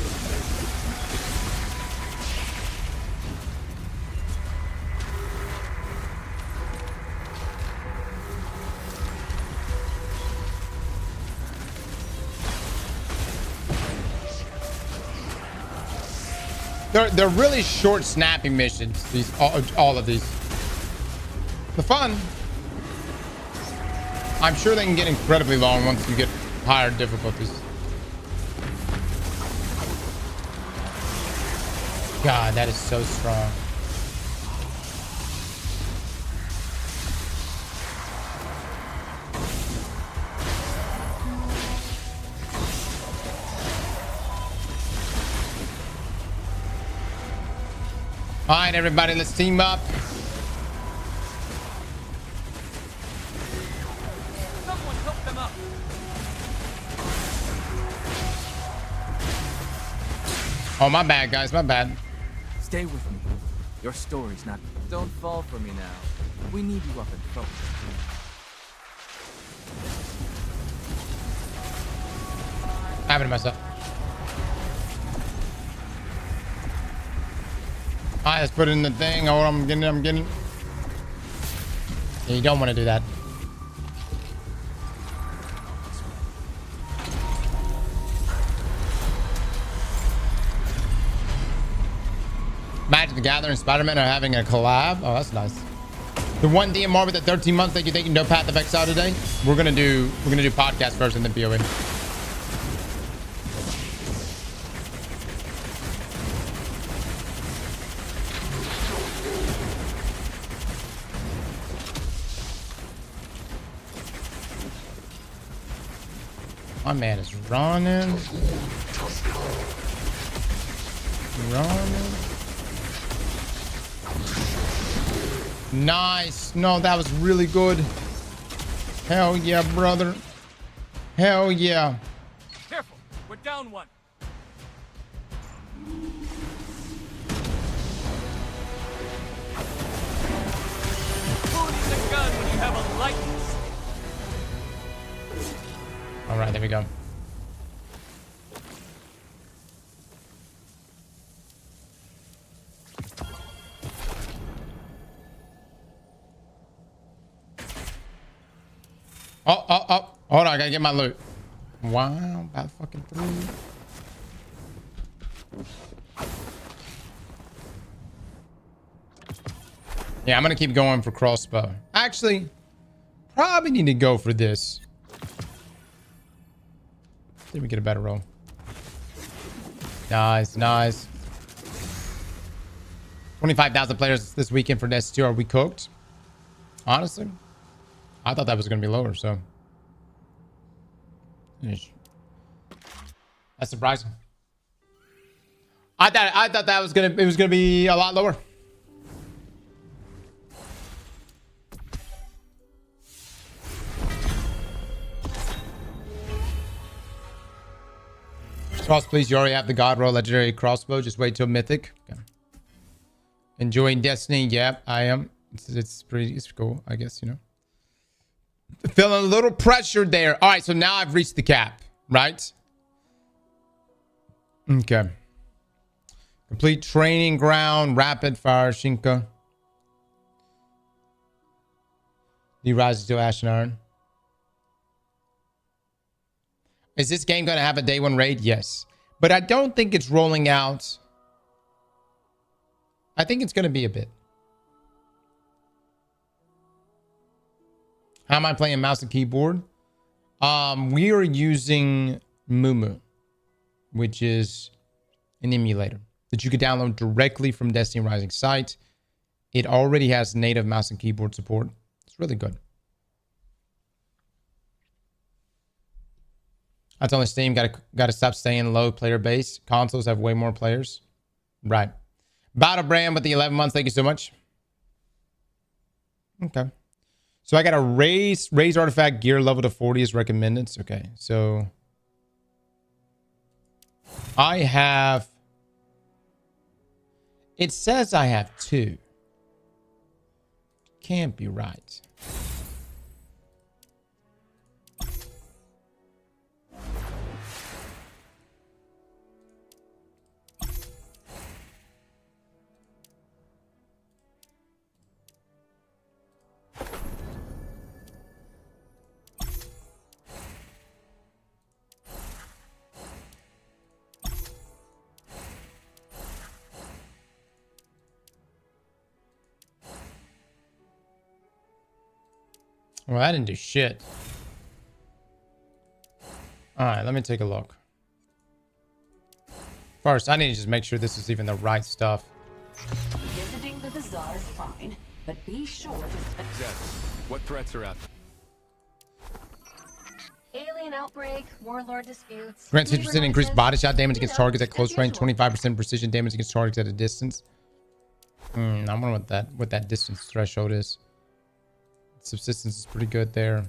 S1: They're really short, snappy missions. These all of these. The fun. I'm sure they can get incredibly long once you get higher difficulties. God, that is so strong. All right, everybody, let's team up.
S8: Someone help them up.
S1: Oh, my bad, guys. My bad.
S9: Stay with me. Your story's not... Don't fall for me now. We need you up and focused.
S1: Happened to myself. All right, let's put it in the thing. Oh, I'm getting. Yeah, you don't want to do that. Magic the Gathering and Spider-Man are having a collab. Oh, that's nice. The 1 DMR with the 13 months that you think you know Path of Exile today. We're gonna do podcast first and then POE. My man is running. Nice. No, that was really good. Hell yeah, brother. Hell yeah.
S8: Careful, we're down one. Who needs a gun when you have a license?
S1: All right, there we go. Oh. Hold on, I gotta get my loot. Wow, about fucking 3. Yeah, I'm gonna keep going for crossbow. Actually, probably need to go for this. Did we get a better roll? Nice. 25,000 players this weekend for Nest 2. Are we cooked? Honestly, I thought that was going to be lower, so. That's surprising. I thought that was it was gonna be a lot lower. Cross, please. You already have the God Roll Legendary Crossbow. Just wait till Mythic. Okay. Enjoying Destiny. Yep, I am. It's cool, I guess, you know. Feeling a little pressured there. All right, so now I've reached the cap, right? Okay. Complete training ground. Rapid fire, Shinka. He rises to Ash and Iron. Is this game going to have a day 1 raid? Yes. But I don't think it's rolling out. I think it's going to be a bit. How am I playing mouse and keyboard? We are using Mumu, which is an emulator that you could download directly from Destiny Rising site. It already has native mouse and keyboard support. It's really good. That's only Steam. Got to stop staying low player base. Consoles have way more players. Right. Battle Brand with the 11 months. Thank you so much. Okay. So I got to raise artifact gear level to 40 as recommended. Okay. So I have... It says I have 2. Can't be right. Well, I didn't do shit. All right, let me take a look. First, I need to just make sure this is even the right stuff.
S7: Visiting the bazaar is fine, but be sure to spend...
S5: What threats are out?
S4: Alien outbreak, warlord disputes.
S1: Grants 50% increased body shot damage against targets at close range, 25% precision damage against targets at a distance. I wonder what that distance threshold is. Subsistence is pretty good there.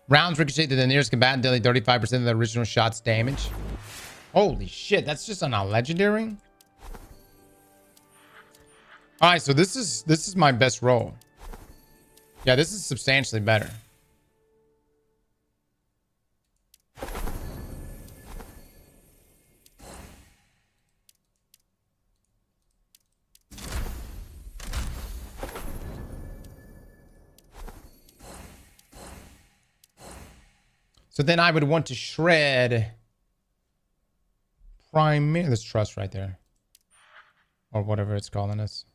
S1: Rounds ricochet to the nearest combatant, dealing 35% of the original shot's damage. Holy shit, that's just on a legendary. All right, so this is my best roll. Yeah, this is substantially better. So then I would want to shred primary. Let's trust right there. Or whatever it's calling us.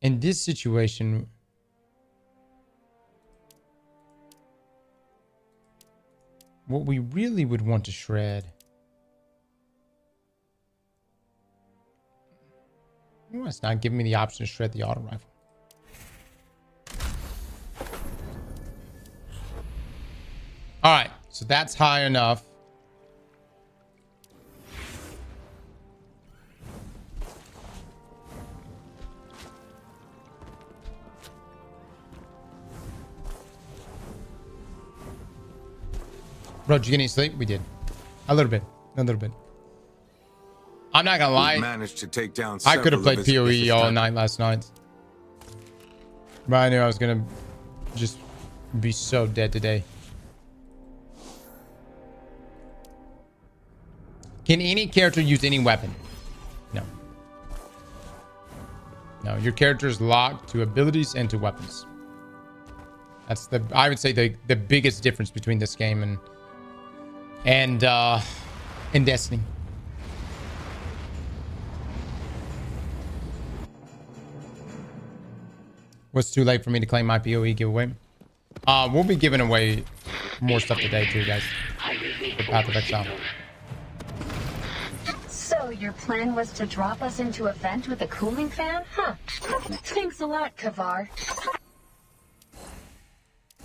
S1: In this situation, what we really would want to shred. Well, it's not giving me the option to shred the auto rifle. All right, so that's high enough. Bro, did you get any sleep? We did. A little bit. I'm not gonna lie.
S3: Managed to take down
S1: I could have played PoE all night last night. But I knew I was gonna just be so dead today. Can any character use any weapon? No. No, your character is locked to abilities and to weapons. That's I would say the biggest difference between this game and Destiny. What's too late for me to claim my PoE giveaway? We'll be giving away more stuff today too, guys. The Path of Exile.
S4: So your plan was to drop us into a vent with a cooling fan? Huh. Thanks a lot, Kavar.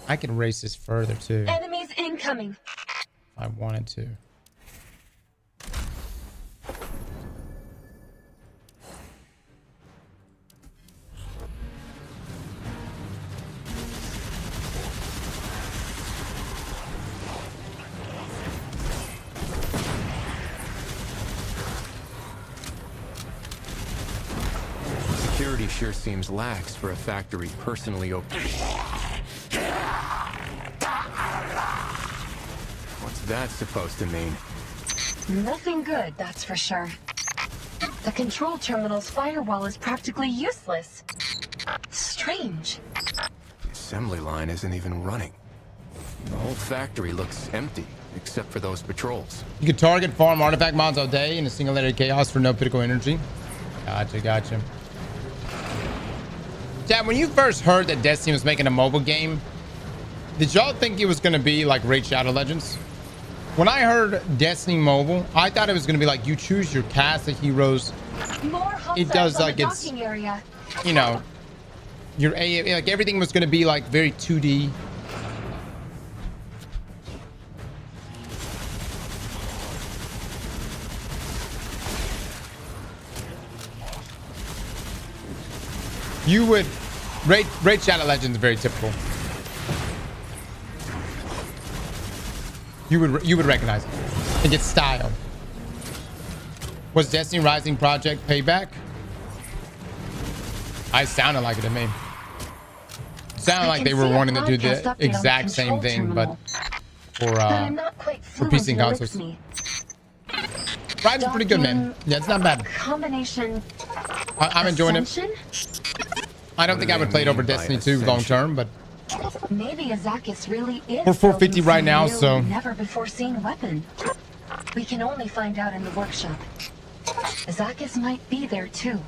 S1: I can race this further too.
S4: Enemies incoming.
S1: If I wanted to.
S5: Security sure seems lax for a factory personally open. What's that supposed to mean?
S4: Nothing good, that's for sure. The control terminal's firewall is practically useless. Strange.
S5: The assembly line isn't even running. The whole factory looks empty, except for those patrols.
S1: You can target farm artifact mods all day in a single-layered chaos for no critical energy. Gotcha. Chad, when you first heard that Destiny was making a mobile game, did y'all think it was going to be like Raid Shadow Legends? When I heard Destiny Mobile, I thought it was going to be like you choose your cast of heroes. It does like it's, you know, your A, like everything was going to be like very 2D. You would Raid Shadow Legends is very typical. You would recognize it. I think it's style. Was Destiny Rising Project Payback? I sounded like it to me. Sounded like they were wanting to do the exact same thing, but for PC and consoles. Rising's pretty good, man. Yeah, it's not bad.
S4: Combination.
S1: I'm enjoying it. I don't think I would play it over Destiny 2 long term, but
S4: maybe Aztecross really is.
S1: We're 450 right now, so
S4: never before seen weapon. We can only find out in the workshop. Aztecross might be there too.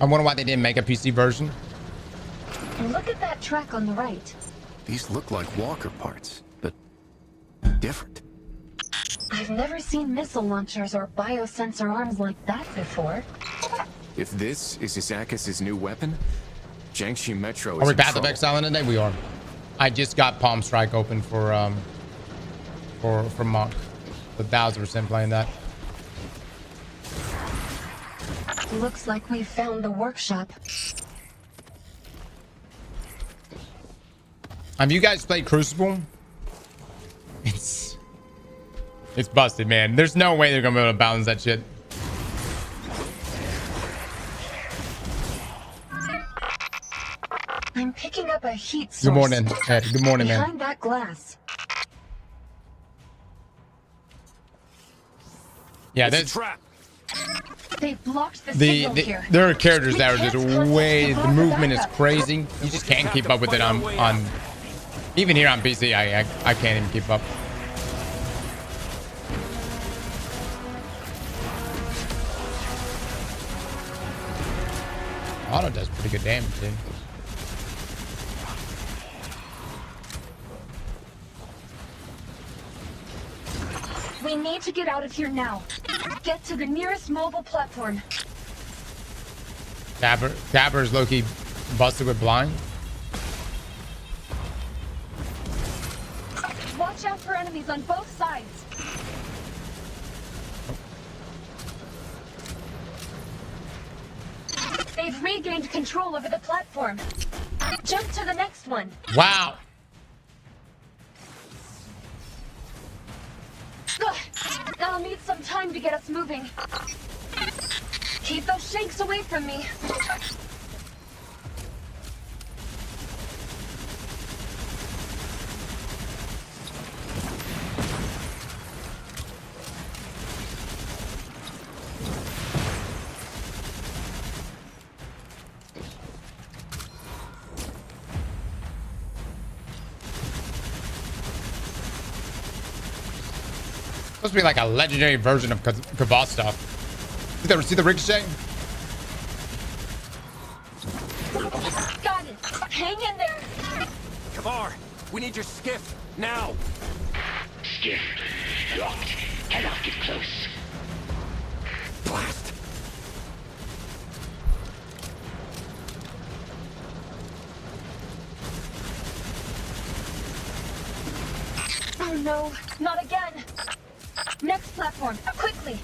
S1: I wonder why they didn't make a PC version.
S4: And look at that track on the right.
S5: These look like walker parts, but different.
S4: I've never seen missile launchers or biosensor arms like that before.
S5: If this is Aztecross' new weapon, Jiangxi Metro is
S1: Are we
S5: in
S1: Path of
S5: trouble.
S1: Exile today? We are. I just got Palm Strike open for Monk. 1,000% playing that.
S4: Looks like we found the workshop.
S1: Have you guys played Crucible? It's busted, man. There's no way they're gonna be able to balance that shit.
S4: I'm picking up a heat source.
S1: Good morning, Ed. Good morning, man.
S4: Behind that glass.
S1: Yeah, there's
S4: They blocked the signal here.
S1: there are characters that are just way. The movement is crazy. You just can't keep up with it on even here on PC. I can't even keep up. Auto does pretty good damage, dude.
S4: We need to get out of here now. Get to the nearest mobile platform.
S1: Dabber is low-key busted with blind.
S4: Watch out for enemies on both sides. They've regained control over the platform. Jump to the next one.
S1: Wow.
S4: I'll need some time to get us moving. Keep those shakes away from me.
S1: Supposed to be like a legendary version of Cabal stuff. See the ricochet?
S4: Got it. Hang in there.
S5: Kabar, we need your skiff now.
S11: Skiff locked. Cannot get close.
S5: Blast.
S4: Oh no, not again. Next platform, quickly.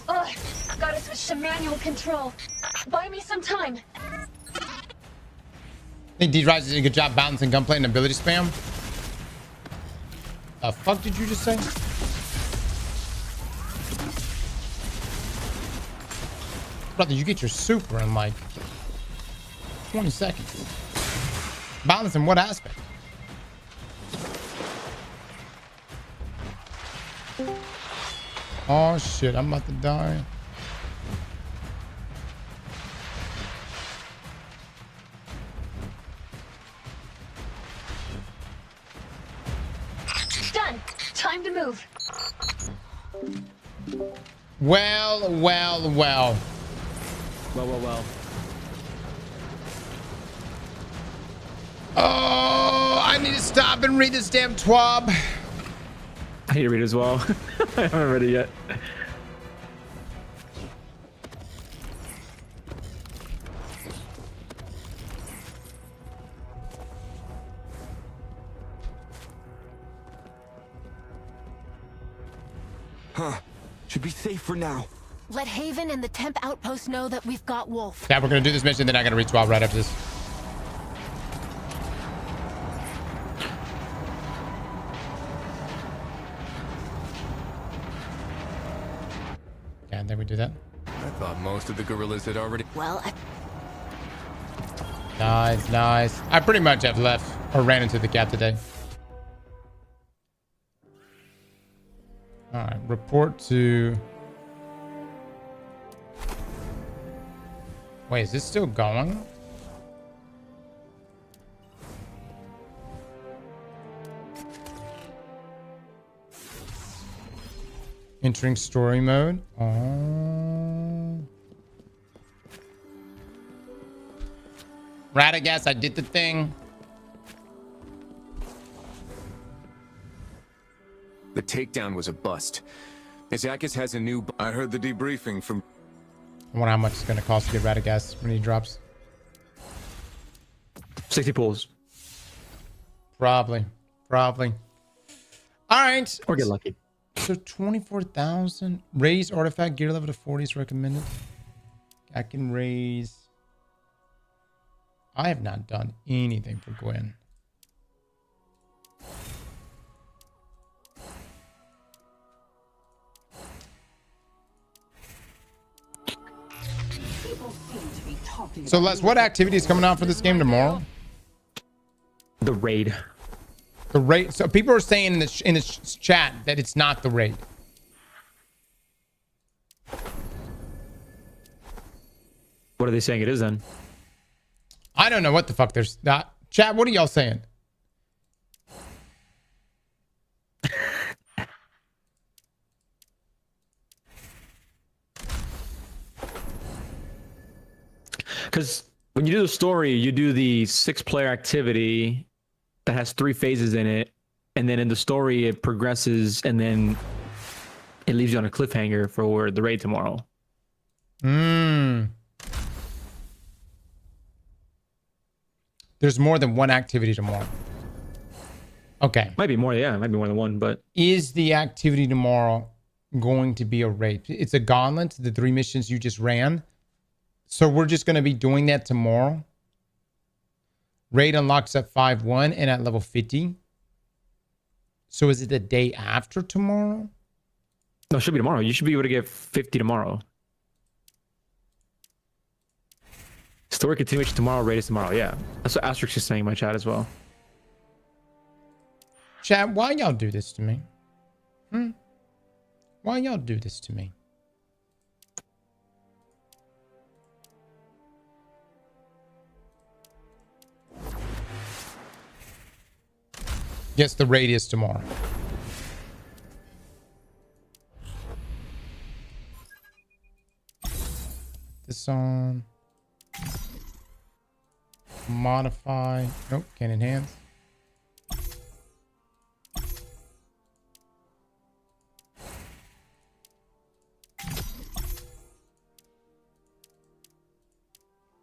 S4: Ugh, gotta switch to manual control. Buy me some time.
S1: I think D-Rise did a good job balancing gunplay and ability spam. The fuck did you just say? Brother, you get your super in like 20 seconds. Balance in what aspect? Oh shit, I'm about to die.
S4: Done. Time to
S1: Well.
S9: Well.
S1: Oh, I need to stop and read this damn TWAB.
S9: I need to read it as well. I haven't read it yet.
S12: Huh. Should be safe for now.
S13: Let Haven and the temp outpost know that we've got Wolf.
S1: Yeah, we're gonna do this mission, then I'm gonna read TWAB right after this. And then we do that.
S5: I thought most of the gorillas had already...
S13: Well,
S1: Nice. I pretty much have left or ran into the gap today. All right, report to... Wait, is this still going? Entering story mode. Oh. Radagast, I did the thing.
S5: The takedown was a bust. Aztecross has a new...
S3: I heard the debriefing from...
S1: I wonder how much it's going to cost to get Radagast when he drops.
S9: 60 pulls.
S1: Probably. All right.
S9: Or get lucky.
S1: So 24,000. Raise artifact gear level to 40 is recommended. I can raise... I have not done anything for Gwen. So Les, what activity is coming out for this game tomorrow?
S9: The raid.
S1: The raid. So people are saying in the chat that it's not the raid.
S9: What are they saying it is then?
S1: I don't know what the fuck there's that. Chat, what are y'all saying?
S9: Because when you do the story, you do the 6-player activity that has 3 phases in it. And then in the story, it progresses and then it leaves you on a cliffhanger for the raid tomorrow.
S1: There's more than one activity tomorrow. Okay.
S9: Might be more, yeah. Might be more than one, but...
S1: Is the activity tomorrow going to be a raid? It's a gauntlet, the 3 missions you just ran. So we're just going to be doing that tomorrow. Raid unlocks at 5-1 and at level 50. So is it the day after tomorrow?
S9: No, it should be tomorrow. You should be able to get 50 tomorrow. Story continuation tomorrow, raid is tomorrow. Yeah. That's what Asterix is saying in my chat as well.
S1: Chat, why y'all do this to me? Why y'all do this to me? Yes, the raid is tomorrow. This on. Modify. Nope, can't enhance.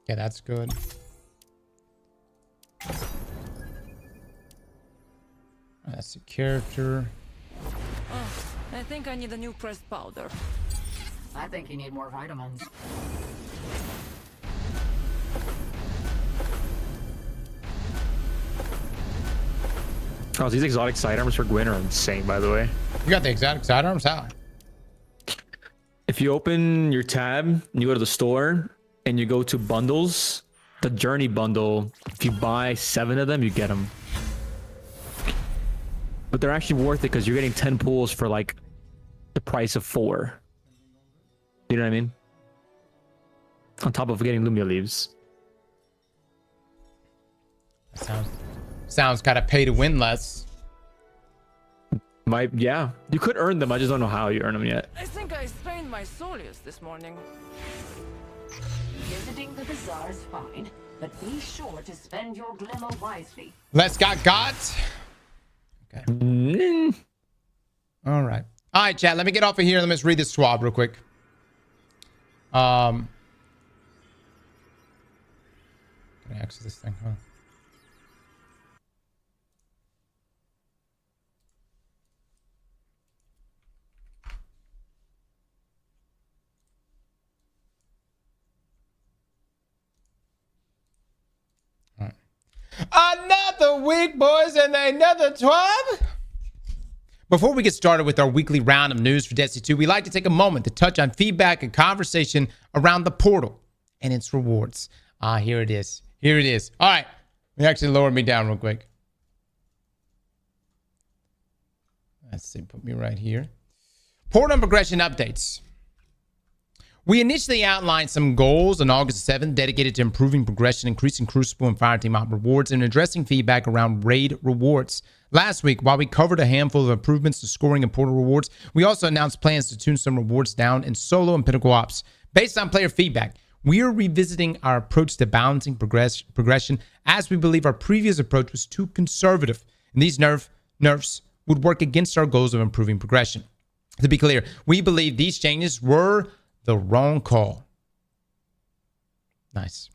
S1: Yeah, that's good. That's a character.
S6: Oh, I think I need a new pressed powder.
S7: I think you need more vitamins.
S9: Oh, these exotic sidearms for Gwen are insane, by the way.
S1: You got the exotic sidearms? How?
S9: If you open your tab and you go to the store and you go to bundles, the journey bundle, if you buy 7 of them, you get them. But they're actually worth it because you're getting 10 pulls for like the price of 4. You know what I mean? On top of getting Lumia leaves.
S1: Sounds kind of pay to win less.
S9: Yeah, you could earn them. I just don't know how you earn them yet.
S6: I think I sprained my soleus this morning.
S7: Visiting the bazaar is fine, but be sure to spend your glimmer wisely.
S1: Let's got. Okay. All right. All right, chat. Let me get off of here. Let me just read this TWAB real quick. Can I access this thing? Huh? Another week, boys, and another TWAB. Before we get started with our weekly round of news for Destiny 2, we like to take a moment to touch on feedback and conversation around the portal and its rewards. Here it is. Here it is. All right. Let me actually lower me down real quick. Let's see. Put me right here. Portal and progression updates. We initially outlined some goals on August 7th dedicated to improving progression, increasing Crucible and Fireteam Op rewards, and addressing feedback around raid rewards. Last week, while we covered a handful of improvements to scoring and portal rewards, we also announced plans to tune some rewards down in solo and pinnacle ops. Based on player feedback, we are revisiting our approach to balancing progression, as we believe our previous approach was too conservative, and these nerfs would work against our goals of improving progression. To be clear, we believe these changes were the wrong call. Nice.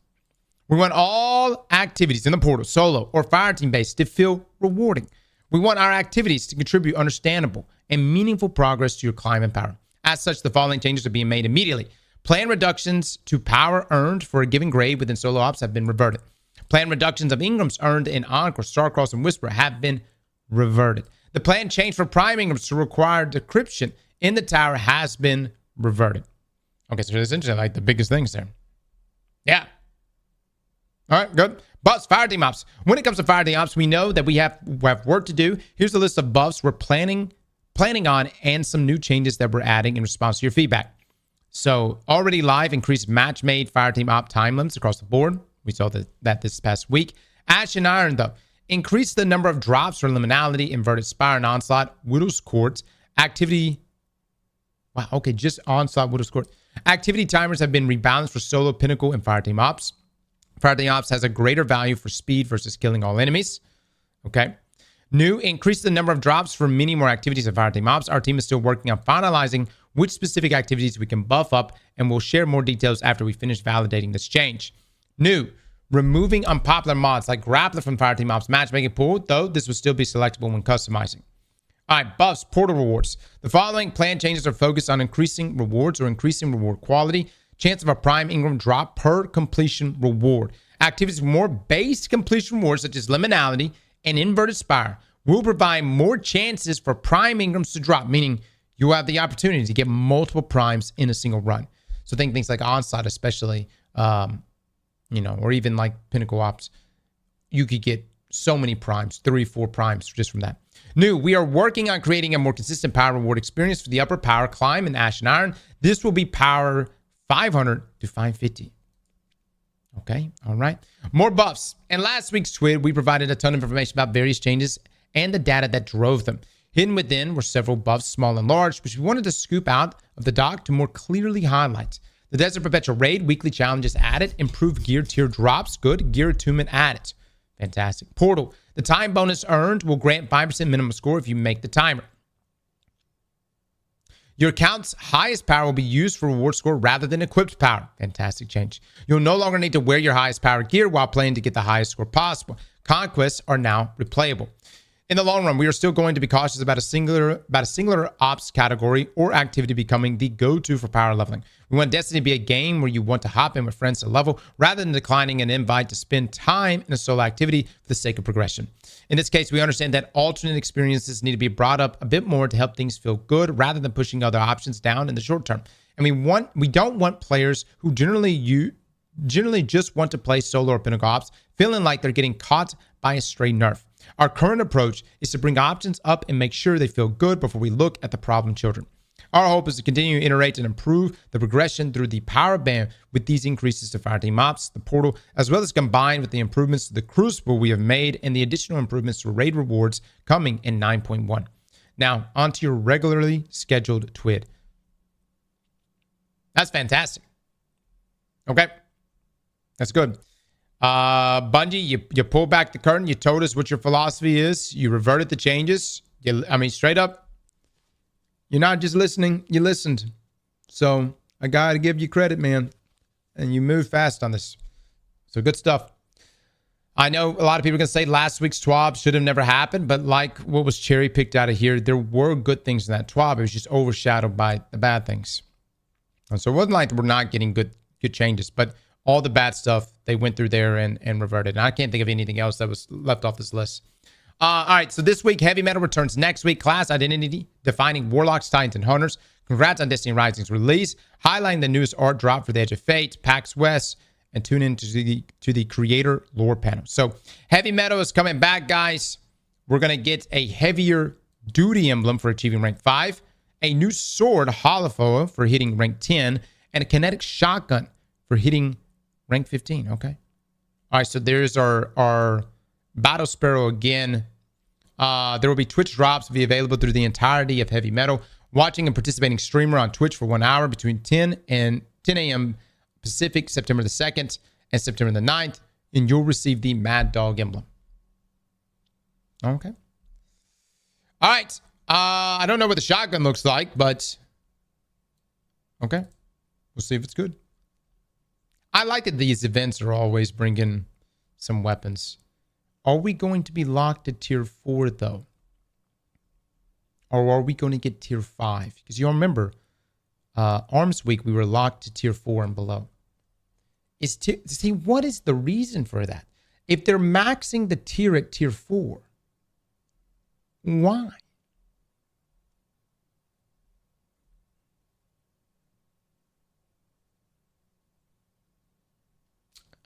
S1: We want all activities in the portal, solo or fireteam based, to feel rewarding. We want our activities to contribute understandable and meaningful progress to your climb and power. As such, the following changes are being made immediately. Plan reductions to power earned for a given grade within solo ops have been reverted. Plan reductions of Ingrams earned in Anecdotes, Starforge, and Whisper have been reverted. The plan change for prime Ingrams to require decryption in the tower has been reverted. Okay, so this is interesting, like the biggest things there. Yeah. All right, good. Buffs, fireteam ops. When it comes to fireteam ops, we know that we have work to do. Here's a list of buffs we're planning on and some new changes that we're adding in response to your feedback. So already live, increased match-made fireteam op time limits across the board. We saw that this past week. Ash and Iron, though. Increase the number of drops for Liminality, Inverted Spire, and Onslaught, Widow's Court, activity. Wow, okay, just Onslaught, Widow's Court. Activity timers have been rebalanced for solo, pinnacle, and fireteam ops. Fireteam ops has a greater value for speed versus killing all enemies. Okay. New, increase the number of drops for many more activities of fireteam ops. Our team is still working on finalizing which specific activities we can buff up, and we'll share more details after we finish validating this change. New, removing unpopular mods like Grappler from fireteam ops matchmaking pool, though this will still be selectable when customizing. All right, buffs, portal rewards. The following plan changes are focused on increasing rewards or increasing reward quality. Chance of a prime Ingram drop per completion reward. Activities with more base completion rewards such as Liminality and Inverted Spire will provide more chances for prime Ingrams to drop, meaning you have the opportunity to get multiple primes in a single run. So think things like Onslaught especially, or even like Pinnacle Ops. You could get so many primes, 3-4 primes just from that. New, we are working on creating a more consistent power reward experience for the upper power climb in Ash and Iron. This will be power 500 to 550. Okay, all right. More buffs. In last week's tweet, we provided a ton of information about various changes and the data that drove them. Hidden within were several buffs, small and large, which we wanted to scoop out of the doc to more clearly highlight. The Desert Perpetual Raid weekly challenges added. Improved gear tier drops. Good. Gear attunement added. Fantastic. Portal. The time bonus earned will grant 5% minimum score if you make the timer. Your account's highest power will be used for reward score rather than equipped power. Fantastic change. You'll no longer need to wear your highest power gear while playing to get the highest score possible. Conquests are now replayable. In the long run, we are still going to be cautious about a singular ops category or activity becoming the go-to for power leveling. We want Destiny to be a game where you want to hop in with friends to level rather than declining an invite to spend time in a solo activity for the sake of progression. In this case, we understand that alternate experiences need to be brought up a bit more to help things feel good rather than pushing other options down in the short term. And we don't want players who generally just want to play solo or pinnacle ops feeling like they're getting caught by a stray nerf. Our current approach is to bring options up and make sure they feel good before we look at the problem children. Our hope is to continue to iterate and improve the progression through the power band with these increases to fireteam ops, the portal, as well as combined with the improvements to the Crucible we have made and the additional improvements to raid rewards coming in 9.1. Now, onto your regularly scheduled TWID. That's fantastic. Okay. That's good. Bungie, you pulled back the curtain. You told us what your philosophy is. You reverted the changes. Straight up, you're not just listening. You listened. So I got to give you credit, man. And you moved fast on this. So good stuff. I know a lot of people are going to say last week's TWAB should have never happened, but like what was cherry picked out of here, there were good things in that TWAB. It was just overshadowed by the bad things. And so it wasn't like we're not getting good changes, but all the bad stuff, they went through there and reverted. And I can't think of anything else that was left off this list. All right, so this week, Heavy Metal returns next week. Class identity, defining Warlocks, Titans, and Hunters. Congrats on Destiny Rising's release. Highlighting the newest art drop for the Edge of Fate, PAX West, and tune in to the creator lore panel. So Heavy Metal is coming back, guys. We're going to get a heavier duty emblem for achieving rank 5, a new sword, holofoil, for hitting rank 10, and a kinetic shotgun for hitting rank 15. Okay. All right, so there's our Battle Sparrow again. There will be Twitch drops be available through the entirety of Heavy Metal. Watching and participating streamer on Twitch for 1 hour between 10 a.m. Pacific, September the 2nd and September the 9th, and you'll receive the Mad Dog emblem. Okay. All right. I don't know what the shotgun looks like, but okay. We'll see if it's good. I like that these events are always bringing some weapons. Are we going to be locked at tier 4, though? Or are we going to get tier 5? Because you'll remember, Arms Week, we were locked to tier 4 and below. See, what is the reason for that? If they're maxing the tier at tier 4, why?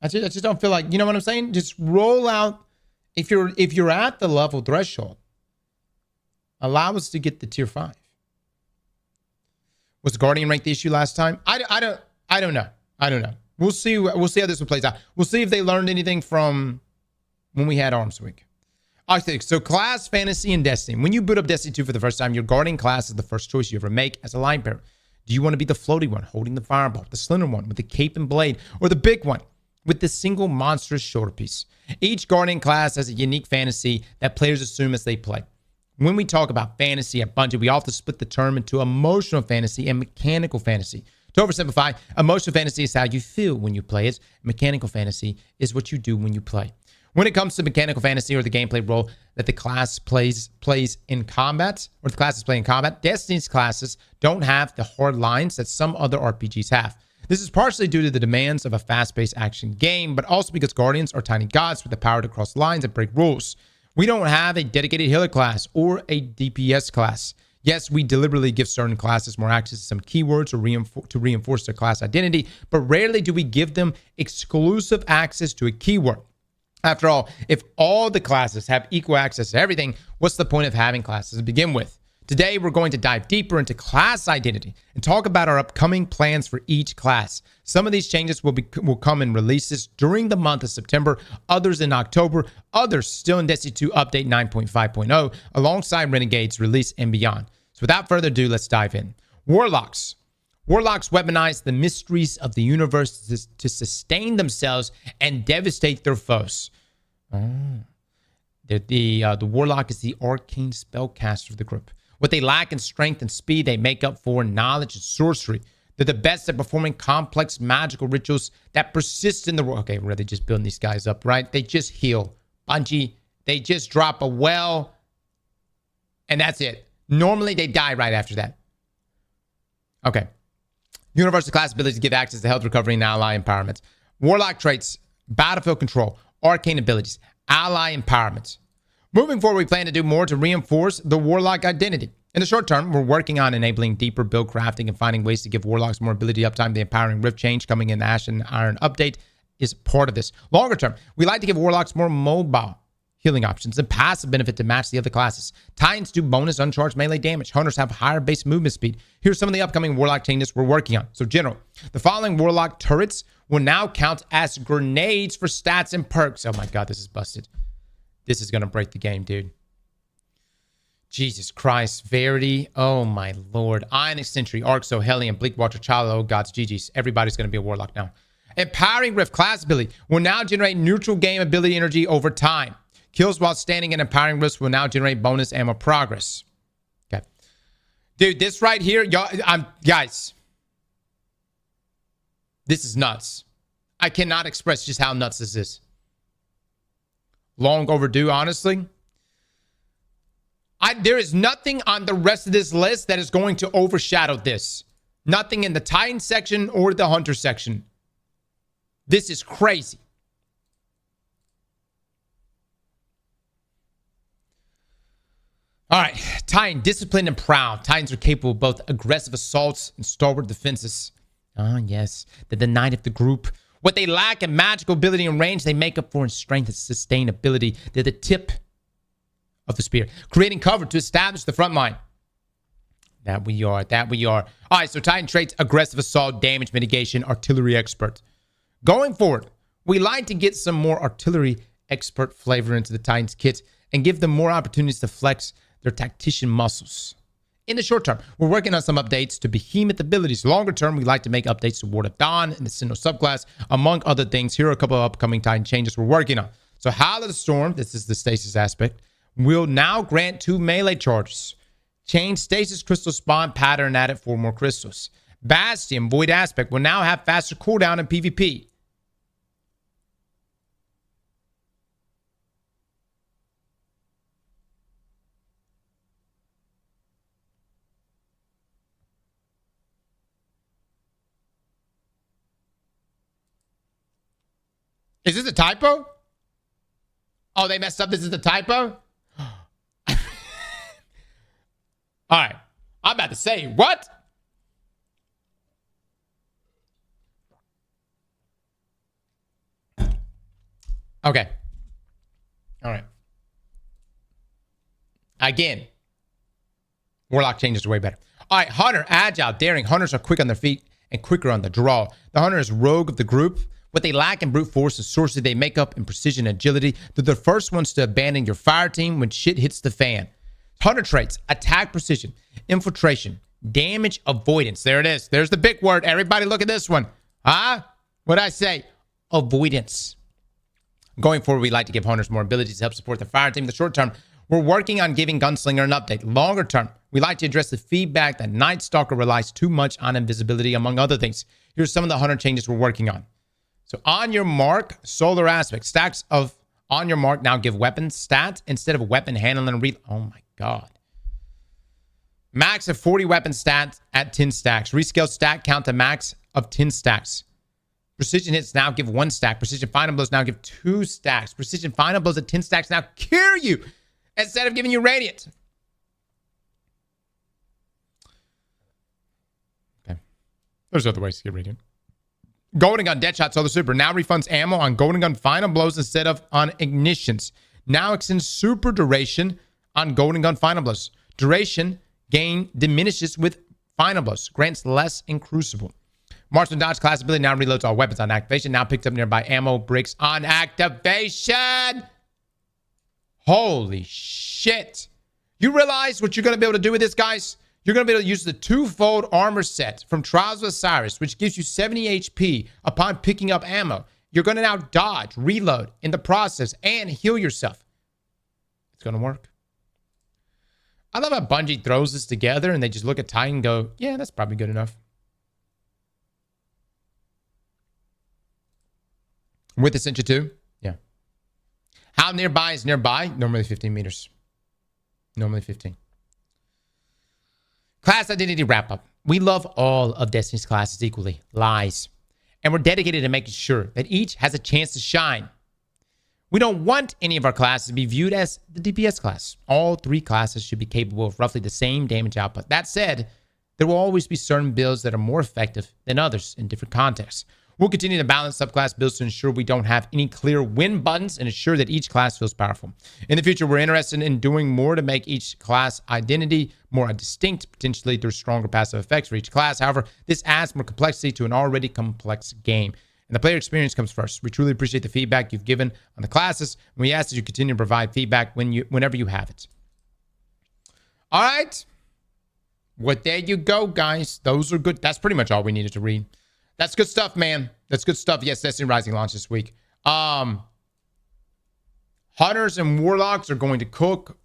S1: I just don't feel like, you know what I'm saying? Just roll out. If you're at the level threshold, allow us to get the tier 5. Was Guardian ranked the issue last time? I don't know. We'll see how this one plays out. We'll see if they learned anything from when we had Arms Week. I think so. Class, Fantasy, and Destiny. When you boot up Destiny 2 for the first time, your Guardian class is the first choice you ever make as a line pair. Do you want to be the floaty one holding the fireball, the slender one with the cape and blade, or the big one with the single monstrous shoulder piece? Each Guardian class has a unique fantasy that players assume as they play. When we talk about fantasy at Bungie, we often split the term into emotional fantasy and mechanical fantasy. To oversimplify, emotional fantasy is how you feel when you play it. Mechanical fantasy is what you do when you play. When it comes to mechanical fantasy, or the gameplay role that the class plays in combat, or the classes play in combat, Destiny's classes don't have the hard lines that some other RPGs have. This is partially due to the demands of a fast-paced action game, but also because Guardians are tiny gods with the power to cross lines and break rules. We don't have a dedicated healer class or a DPS class. Yes, we deliberately give certain classes more access to some keywords or to reinforce their class identity, but rarely do we give them exclusive access to a keyword. After all, if all the classes have equal access to everything, what's the point of having classes to begin with? Today, we're going to dive deeper into class identity and talk about our upcoming plans for each class. Some of these changes will come in releases during the month of September, others in October, others still in Destiny 2 Update 9.5.0, alongside Renegade's release and beyond. So without further ado, let's dive in. Warlocks. Warlocks weaponize the mysteries of the universe to sustain themselves and devastate their foes. The Warlock is the arcane spellcaster of the group. What they lack in strength and speed, they make up for in knowledge and sorcery. They're the best at performing complex magical rituals that persist in the world. Okay, we're really just building these guys up, right? They just heal. Bungie, they just drop a well, and that's it. Normally, they die right after that. Okay. Universal class abilities give access to health recovery and ally empowerment. Warlock traits, battlefield control, arcane abilities, ally empowerment. Moving forward, we plan to do more to reinforce the Warlock identity. In the short term, we're working on enabling deeper build crafting and finding ways to give Warlocks more ability uptime. The empowering Rift change coming in the Ash and Iron update is part of this. Longer term, we like to give Warlocks more mobile healing options and passive benefit to match the other classes. Titans do bonus uncharged melee damage. Hunters have higher base movement speed. Here's some of the upcoming Warlock changes we're working on. So general, the following Warlock turrets will now count as grenades for stats and perks. Oh my God, this is busted. This is going to break the game, dude. Jesus Christ. Verity. Oh, my Lord. Ionic Sentry, Arxo, Hellion, Bleakwater, Child. Oh, gods. GG's. Everybody's going to be a Warlock now. Empowering Rift class ability will now generate neutral game ability energy over time. Kills while standing and Empowering Rifts will now generate bonus ammo progress. Okay. Dude, this right here, y'all, guys. This is nuts. I cannot express just how nuts this is. Long overdue, honestly. There is nothing on the rest of this list that is going to overshadow this. Nothing in the Titan section or the Hunter section. This is crazy. All right. Titan, disciplined and proud. Titans are capable of both aggressive assaults and stalwart defenses. Ah, yes. They're the knight of the group. What they lack in magical ability and range, they make up for in strength and sustainability. They're the tip of the spear, creating cover to establish the front line. That we are. All right, so Titan traits: aggressive assault, damage mitigation, artillery expert. Going forward, we like to get some more artillery expert flavor into the Titans kit and give them more opportunities to flex their tactician muscles. In the short term, we're working on some updates to behemoth abilities. Longer term, we like to make updates to Ward of Dawn and the Sinnoh subclass, among other things. Here are a couple of upcoming Titan changes we're working on. So Howl of the Storm, this is the stasis aspect, will now grant 2 melee charges. Change stasis crystal spawn pattern, added 4 more crystals. Bastion, Void aspect, will now have faster cooldown in PvP. Is this a typo? Oh, they messed up. This is the typo? All right. I'm about to say, what? Okay. All right. Again. Warlock changes are way better. All right. Hunter, agile, daring. Hunters are quick on their feet and quicker on the draw. The hunter is rogue of the group. What they lack in brute force is sorcery they make up in precision and agility. They're the first ones to abandon your fire team when shit hits the fan. Hunter traits: attack precision, infiltration, damage avoidance. There it is. There's the big word. Everybody look at this one. Huh? What'd I say? Avoidance. Going forward, we like to give hunters more abilities to help support the fire team. In the short term, we're working on giving Gunslinger an update. Longer term, we like to address the feedback that Night Stalker relies too much on invisibility, among other things. Here's some of the hunter changes we're working on. So on your mark, solar aspect. Stacks of on your mark now give weapon stats instead of weapon handling and read. Oh my God. Max of 40 weapon stats at 10 stacks. Rescale stat count to max of 10 stacks. Precision hits now give 1 stack. Precision final blows now give 2 stacks. Precision final blows at 10 stacks now cure you instead of giving you radiant. Okay. There's other ways to get radiant. Golden Gun Deadshot Solar Super now refunds ammo on Golden Gun Final Blows instead of on Ignitions. Now extends super duration on Golden Gun Final Blows. Duration gain diminishes with Final Blows. Grants less in Crucible. Marksman Dodge class ability now reloads all weapons on activation. Now picks up nearby ammo bricks on activation. Holy shit. You realize what you're going to be able to do with this, guys? You're going to be able to use the 2-fold armor set from Trials of Osiris, which gives you 70 HP upon picking up ammo. You're going to now dodge, reload in the process, and heal yourself. It's going to work. I love how Bungie throws this together and they just look at Titan and go, yeah, that's probably good enough. With Ascension 2? Yeah. How nearby is nearby? Normally 15 meters. Normally 15. Class identity wrap-up. We love all of Destiny's classes equally. Lies. And we're dedicated to making sure that each has a chance to shine. We don't want any of our classes to be viewed as the DPS class. All 3 classes should be capable of roughly the same damage output. That said, there will always be certain builds that are more effective than others in different contexts. We'll continue to balance subclass builds to ensure we don't have any clear win buttons and ensure that each class feels powerful. In the future, we're interested in doing more to make each class identity more distinct, potentially through stronger passive effects for each class. However, this adds more complexity to an already complex game. And the player experience comes first. We truly appreciate the feedback you've given on the classes, and we ask that you continue to provide feedback whenever you have it. All right. Well, there you go, guys. Those are good. That's pretty much all we needed to read. That's good stuff, man. That's good stuff. Yes, Destiny Rising launched this week. Hunters and Warlocks are going to cook.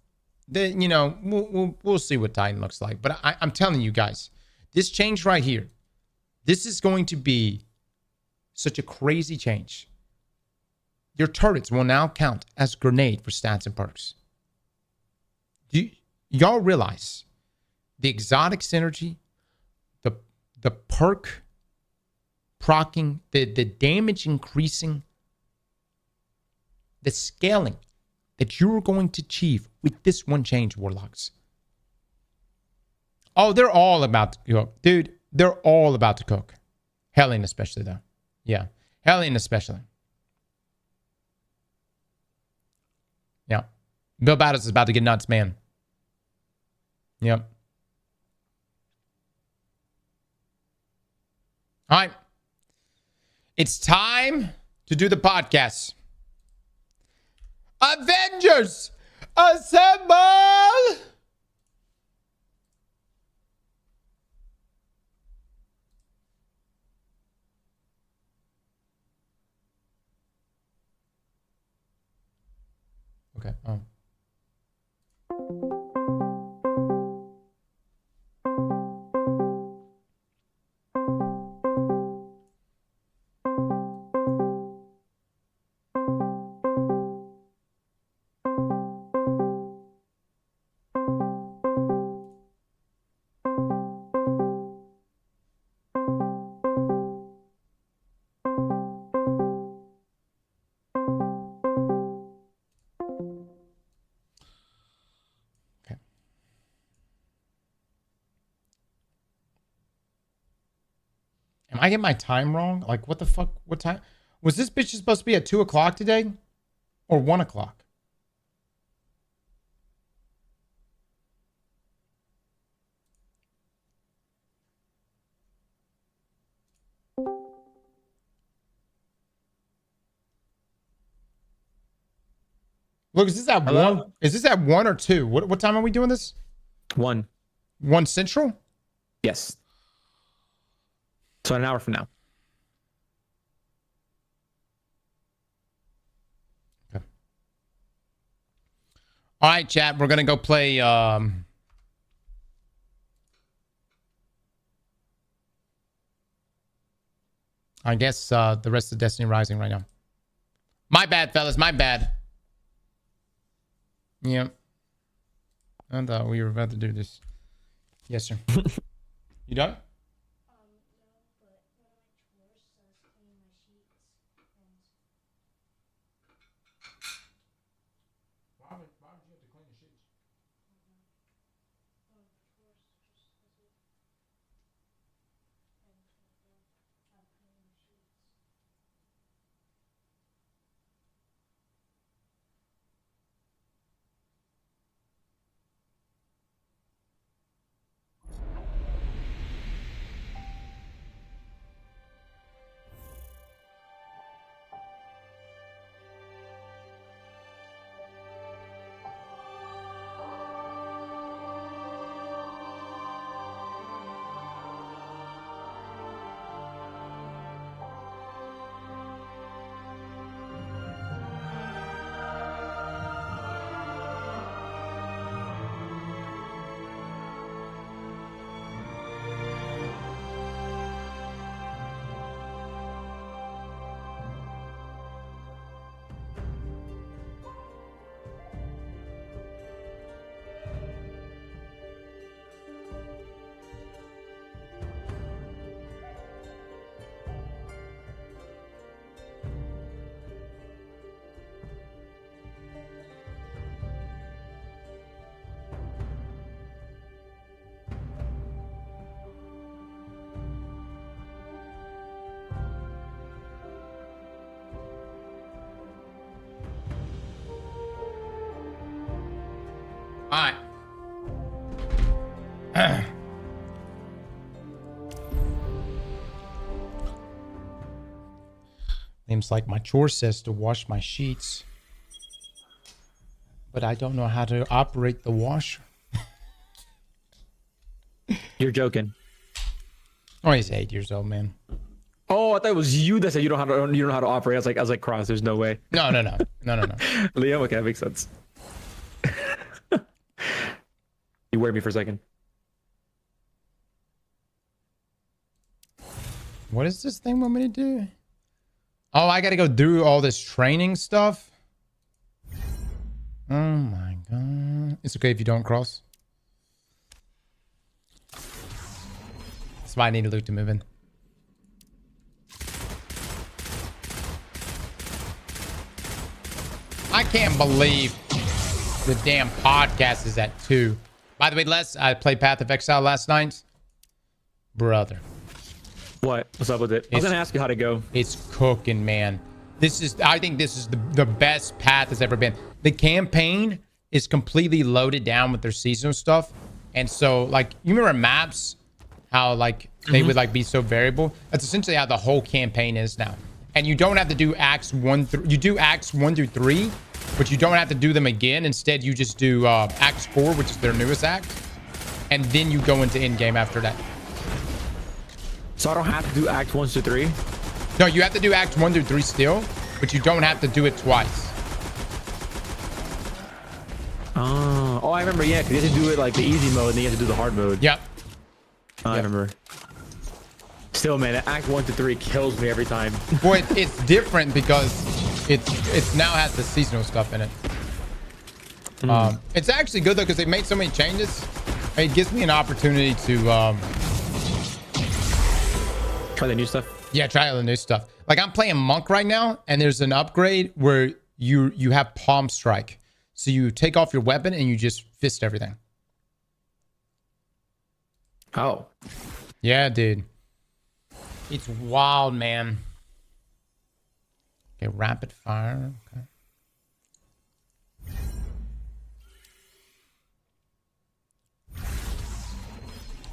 S1: We'll see what Titan looks like. But I'm telling you guys, this change right here, this is going to be such a crazy change. Your turrets will now count as grenade for stats and perks. Y'all realize the exotic synergy, the perk procking, the damage increasing, the scaling that you're going to achieve with this one change, Warlocks. Oh, they're all about to cook. Dude, they're all about to cook. Hellion especially, though. Yeah. Hellion especially. Yeah. Bill Battles is about to get nuts, man. Yep. All right. It's time to do the podcast. Avengers, assemble! Okay. Am I getting my time wrong? Like, what the fuck? What time? Was this bitch supposed to be at 2 o'clock today? Or 1 o'clock? Look, is this at 1? Is this at 1 or 2? What time are we doing this?
S9: 1.
S1: 1 Central?
S9: Yes. So an hour from now.
S1: Okay. All right, chat. We're going to go play... I guess the rest of Destiny Rising right now. My bad, fellas. My bad. Yep. I thought we were about to do this. Yes, sir. You done? All right. Seems like my chore says to wash my sheets, but I don't know how to operate the washer.
S9: You're joking.
S1: Oh, he's 8 years old, man.
S9: Oh, I thought it was you that said you don't know how to operate. I was like, Cross, there's no way.
S1: No.
S9: Liam, okay, that makes sense. You worried me for a second.
S1: What does this thing want me to do? Oh, I got to go do all this training stuff. Oh my god. It's okay if you don't cross. That's why I need Luke to move in. I can't believe the damn podcast is at 2. By the way, Les, I played Path of Exile last night. Brother.
S9: What? What's up with it? I was going to ask you how to go.
S1: It's cooking, man. I think this is the best path that's ever been. The campaign is completely loaded down with their seasonal stuff. And so, like, you remember maps? How, like, they would, like, be so variable? That's essentially how the whole campaign is now. And you don't have to do acts 1 through... You do acts 1 through 3, but you don't have to do them again. Instead, you just do acts 4, which is their newest act. And then you go into endgame after that.
S9: So I don't have to do act 1 through 3?
S1: No, you have to do act 1 through 3 still, but you don't have to do it twice.
S9: Oh, I remember, yeah, because you have to do it like the easy mode, and then you have to do the hard mode.
S1: Yep.
S9: I remember. Still, man, act 1 to 3 kills me every time.
S1: Boy, it's different because it's now has the seasonal stuff in it. It's actually good though because they made so many changes. It gives me an opportunity to
S9: try the new stuff.
S1: Yeah, try all the new stuff. Like I'm playing Monk right now, and there's an upgrade where you have palm strike, so you take off your weapon and you just fist everything.
S9: Oh,
S1: yeah, dude. It's wild, man. Okay, rapid fire. Okay.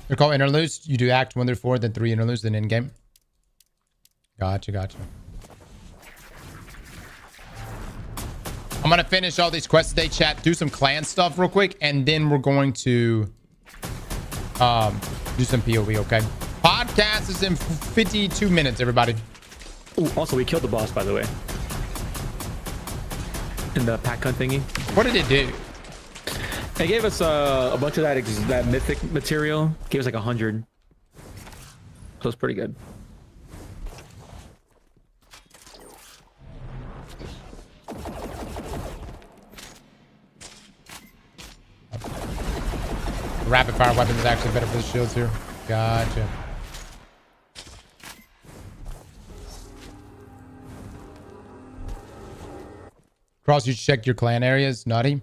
S1: They're called interludes. You do act 1 through 4, then 3 interludes, then in game. Gotcha. I'm gonna finish all these quests today, chat. Do some clan stuff real quick, and then we're going to do some POV. Okay. Podcast is in 52 minutes, everybody.
S9: Ooh, also, we killed the boss, by the way. In the pack hunt thingy.
S1: What did it do?
S9: It gave us a bunch of that mythic material. Gave us like 100. So it's pretty good.
S1: Rapid fire weapon is actually better for the shields here. Gotcha. Cross, you checked your clan areas, Nutty?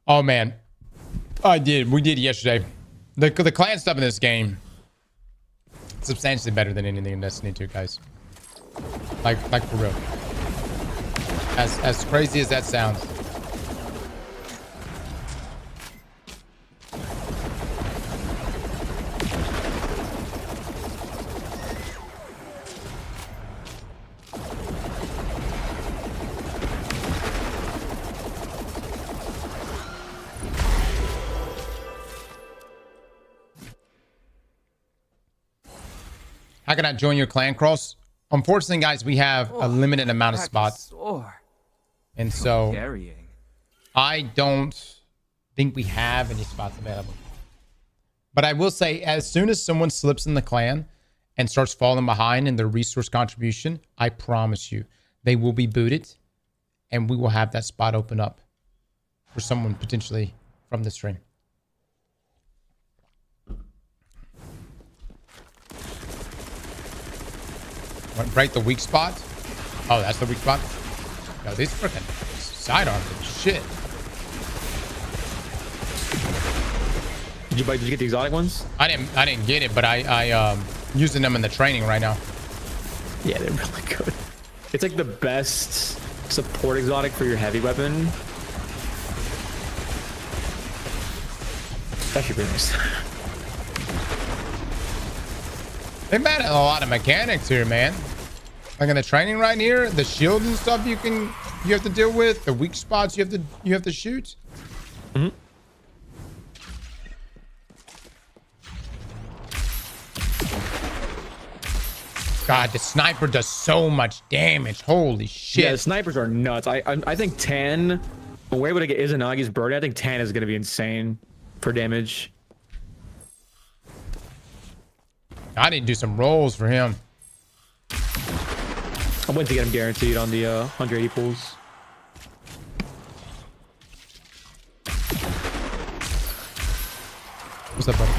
S1: Oh man, I did. We did yesterday. The clan stuff in this game substantially better than anything in Destiny 2, guys. Like for real. As crazy as that sounds. How can I join your clan, Cross? Unfortunately, guys, we have a limited amount of spots. And so I don't think we have any spots available. But I will say, as soon as someone slips in the clan and starts falling behind in their resource contribution, I promise you, they will be booted and we will have that spot open up for someone potentially from the stream. Break the weak spot. Oh, that's the weak spot. Yo, these freaking sidearms and shit.
S9: Did you get the exotic ones?
S1: I didn't get it, but I using them in the training right now.
S9: Yeah, they're really good. It's like the best support exotic for your heavy weapon. That's actually pretty nice.
S1: They've added a lot of mechanics here, man. Like in the training right here, the shield and stuff you have to deal with, the weak spots you have to shoot. God, the sniper does so much damage. Holy shit.
S9: Yeah, the snipers are nuts. I think Tan, when we're able to get Izanagi's bird, I think Tan is going to be insane for damage.
S1: I need to do some rolls for him.
S9: I went to get him guaranteed on the 180 pulls.
S1: What's up, buddy?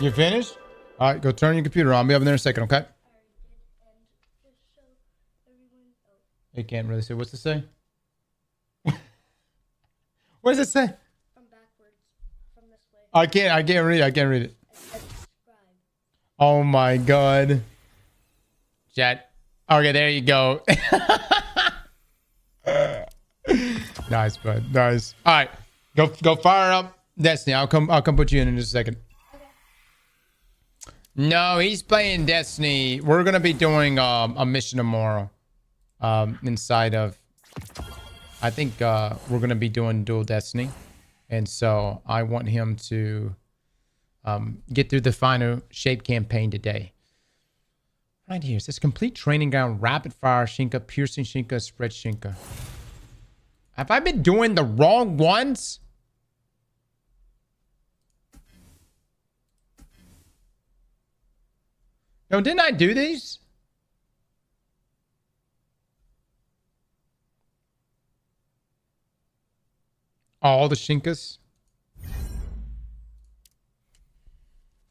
S1: You finished? All right, go turn your computer on. I'll be over there in a second, okay? You can't really say. What's it say? What does it say? From backwards. From this way. I can't read it. I can't read it. Oh my god. Chat. Okay, there you go. Nice, bud. Nice. All right. Go fire up Destiny. I'll come put you in just a second. Okay. No, he's playing Destiny. We're gonna be doing a mission tomorrow. Inside of, I think we're gonna be doing dual Destiny, and so I want him to get through the final shape campaign today. Right here, it says complete training ground, rapid fire Shinka, piercing Shinka, spread Shinka. Have I been doing the wrong ones? No, didn't I do these? All the Shinkas?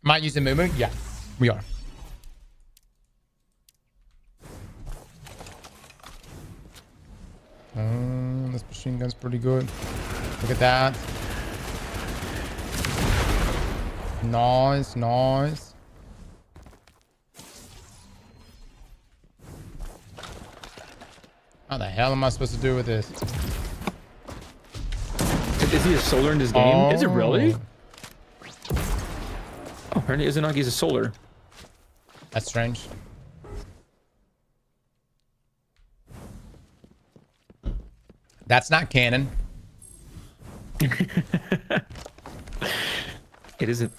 S1: Am I using movement? Yeah, we are. This machine gun's pretty good. Look at that. Nice, nice. How the hell am I supposed to do with this?
S9: Is he a solar in this game? Oh. Is it really? Oh, apparently Izanagi's a solar.
S1: That's strange. That's not canon.
S9: It isn't.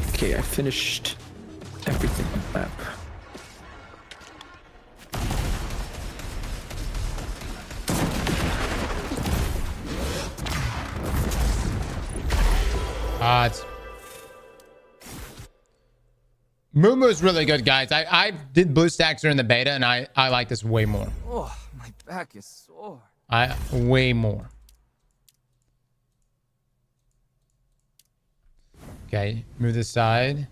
S9: Okay, I finished everything on the map.
S1: Mumu is really good, guys. I did BlueStacks during the beta, and I like this way more.
S8: Oh, my back is sore.
S1: Way more. Okay, move this side.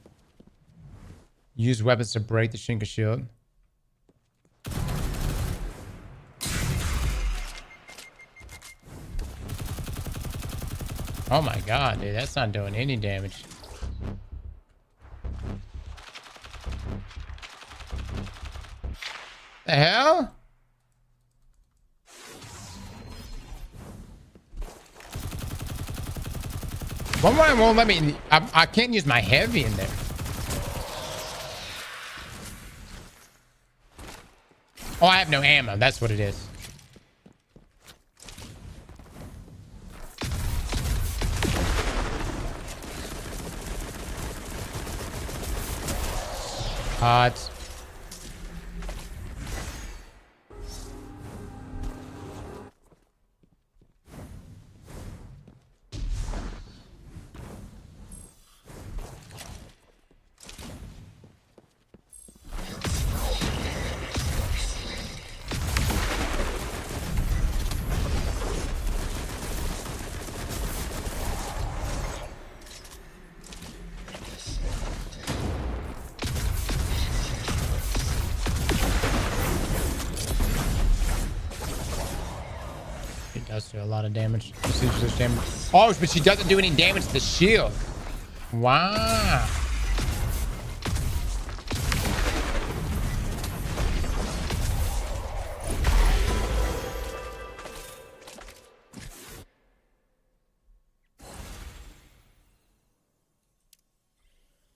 S1: Use weapons to break the Shinka shield. Oh my god, dude, that's not doing any damage. The hell? Why won't let me? I can't use my heavy in there. Oh, I have no ammo. That's what it is. Hot. Does do a lot of damage. Damage. Oh, but she doesn't do any damage to the shield. Wow.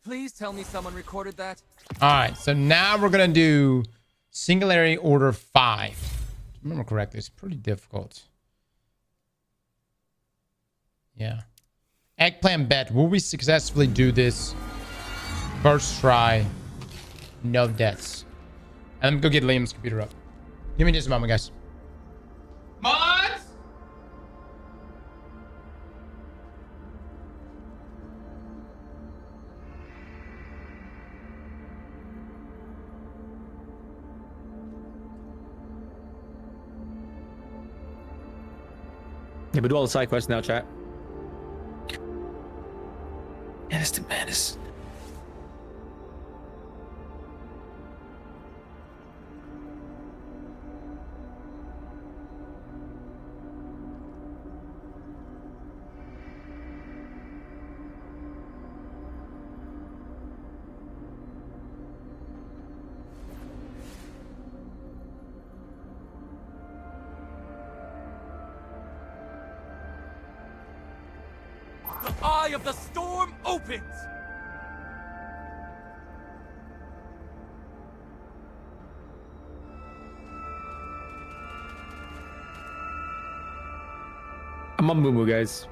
S8: Please tell me someone recorded that.
S1: All right, so now we're gonna do Singularity Order 5. If I remember correctly, it's pretty difficult. Yeah. Eggplant bet. Will we successfully do this first try? No deaths. And let me go get Liam's computer up. Give me just a moment, guys. Mods!
S9: Yeah, but do all the side quests now, chat.
S5: Menace to Menace.
S8: The eye of the storm opens!
S9: I'm on Mumu, guys.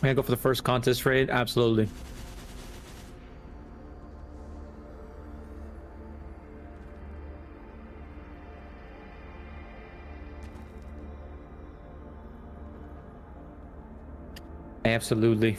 S9: May I go for the first contest raid? Absolutely. Absolutely.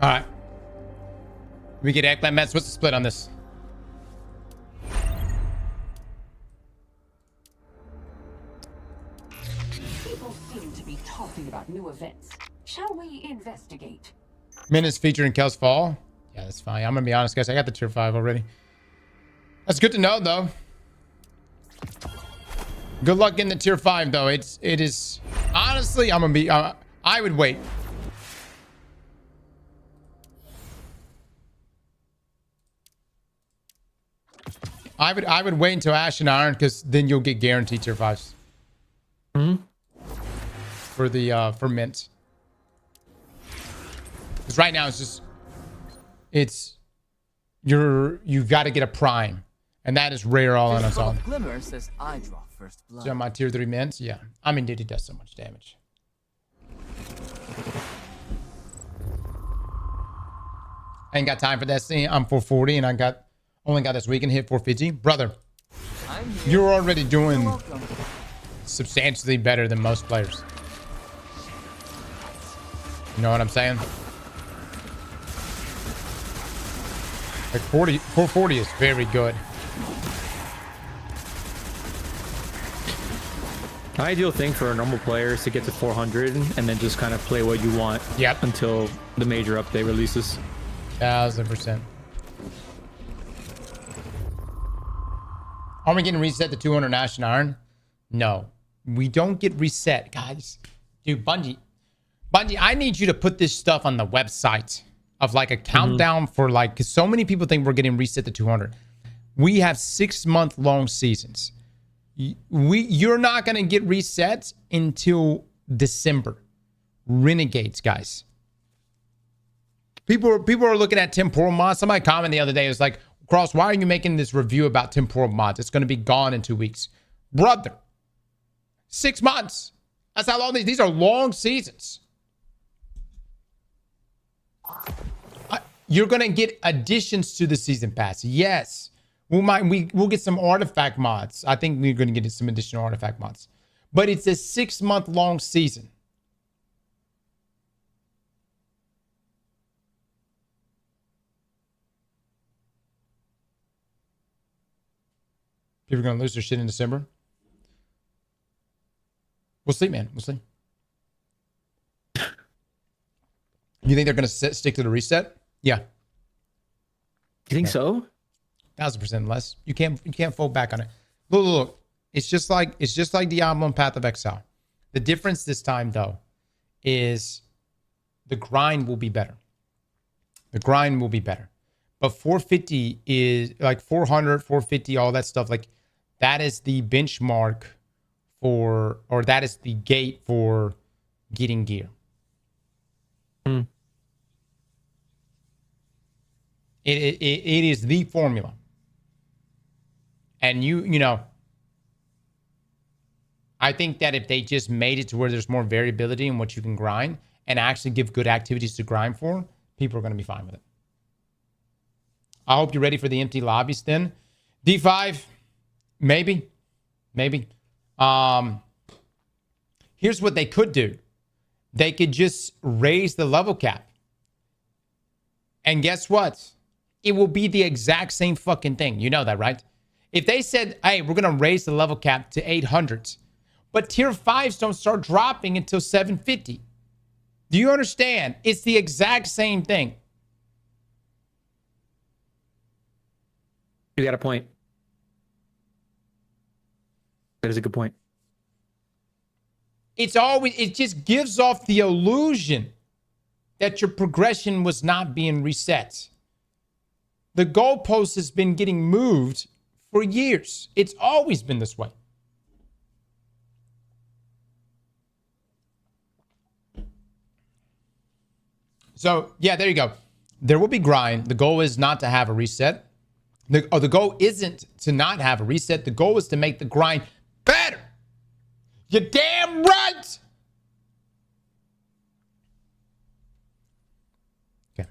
S1: All right. We get Eggplant Mets. What's the split on this?
S7: People seem to be talking about new events. Shall we investigate?
S1: Minutes featuring Kel's Fall. Yeah, that's fine. I'm gonna be honest, guys. I got the tier 5 already. That's good to know, though. Good luck getting the tier 5, though. It is honestly. I'm gonna be. I would wait. I would wait until Ash and Iron, because then you'll get guaranteed tier 5s. For the for mint. Because right now you got to get a prime, and that is rare all on its own.
S14: Glimmer says I draw first blood.
S1: So my tier 3 mints, yeah. I mean, dude, it does so much damage. I ain't got time for Destiny. I'm 440 and only got this weekend hit 450. Brother, you're already doing substantially better than most players. You know what I'm saying? Like 440 is very good.
S9: The ideal thing for a normal player is to get to 400 and then just kind of play what you want.
S1: Yep.
S9: Until the major update releases.
S1: 1000%. Are we getting reset to 200 Ash and Iron? No, we don't get reset, guys. Dude, Bungie, I need you to put this stuff on the website of like a countdown for like, because so many people think we're getting reset to 200. We have 6-month-long seasons. You're not going to get reset until December. Renegades, guys. People are looking at temporal mods. Somebody commented the other day, it was like, Cross, why are you making this review about temporal mods? It's going to be gone in 2 weeks. Brother, 6 months. That's how long these are long seasons. You're going to get additions to the season pass. Yes. We'll get some artifact mods. I think we're going to get some additional artifact mods. But it's a 6-month-long season. People are going to lose their shit in December. We'll see, man. We'll see. You think they're going to stick to the reset? Yeah.
S9: You think so?
S1: 1000% less. You can't fold back on it. Look. It's just like Diablo and Path of Exile. The difference this time, though, is the grind will be better. The grind will be better. But 450 is like 400, 450, all that stuff. Like that is the benchmark for, or that is the gate for getting gear. It is the formula. And you know, I think that if they just made it to where there's more variability in what you can grind and actually give good activities to grind for, people are going to be fine with it. I hope you're ready for the empty lobbies then. D5, maybe. Here's what they could do. They could just raise the level cap. And guess what? It will be the exact same fucking thing. You know that, right? If they said, hey, we're going to raise the level cap to 800, but tier 5s don't start dropping until 750. Do you understand? It's the exact same thing.
S9: You got a point. That is a good point.
S1: It just gives off the illusion that your progression was not being reset. The goalpost has been getting moved for years. It's always been this way. So, yeah, there you go. There will be grind. The goal is not to have a reset. The goal isn't to not have a reset. The goal is to make the grind better. You're damn right. Okay.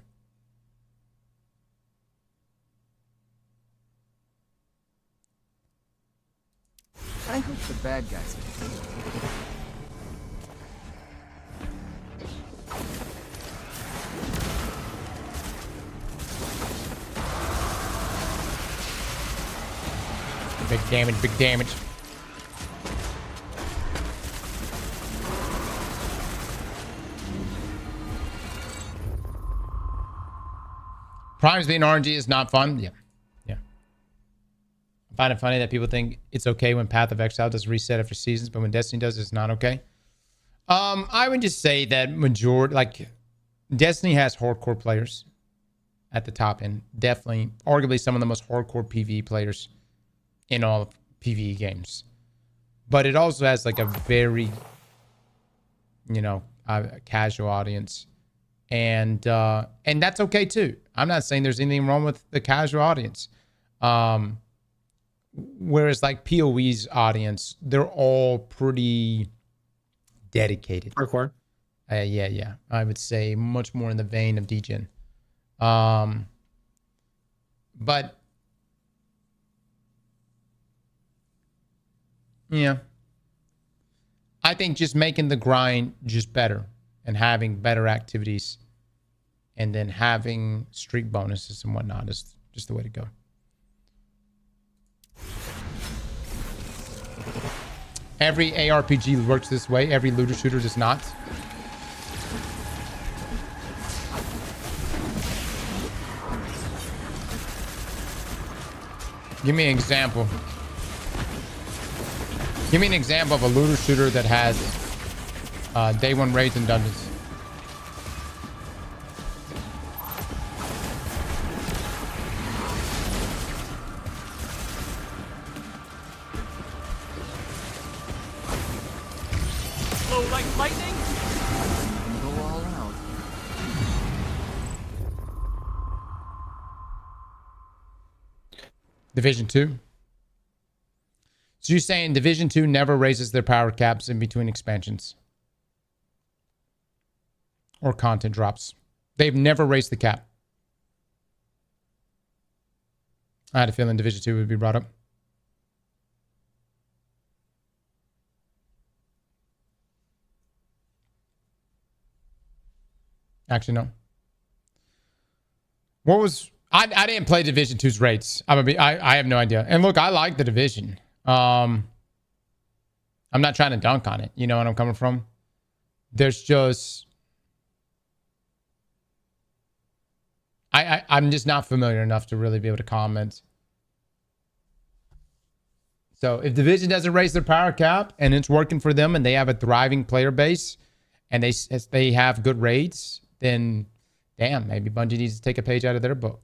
S14: I hope the bad guys get
S1: Big damage, big damage. Primes being RNG is not fun. Yeah. I find it funny that people think it's okay when Path of Exile does reset after seasons, but when Destiny does, it's not okay. I would just say that Destiny has hardcore players at the top end. Definitely, arguably some of the most hardcore PvE players in all of PvE games. But it also has like a very, casual audience. And that's okay too. I'm not saying there's anything wrong with the casual audience. Whereas like PoE's audience, they're all pretty dedicated.
S9: Hardcore.
S1: Yeah. I would say much more in the vein of DGen. But yeah, I think just making the grind just better and having better activities and then having streak bonuses and whatnot is just the way to go. Every ARPG works this way. Every looter shooter does not. Give me an example. Give me an example of a looter shooter that has day one raids and dungeons.
S8: Flow like lightning?
S14: Go all out.
S1: Division 2. So you're saying Division 2 never raises their power caps in between expansions or content drops. They've never raised the cap. I had a feeling Division 2 would be brought up. Actually, no. What was... I didn't play Division 2's rates. I have no idea. And look, I like the Division. I'm not trying to dunk on it. You know what I'm coming from? There's just... I'm just not familiar enough to really be able to comment. So if Division doesn't raise their power cap and it's working for them and they have a thriving player base and they have good raids, then damn, maybe Bungie needs to take a page out of their book.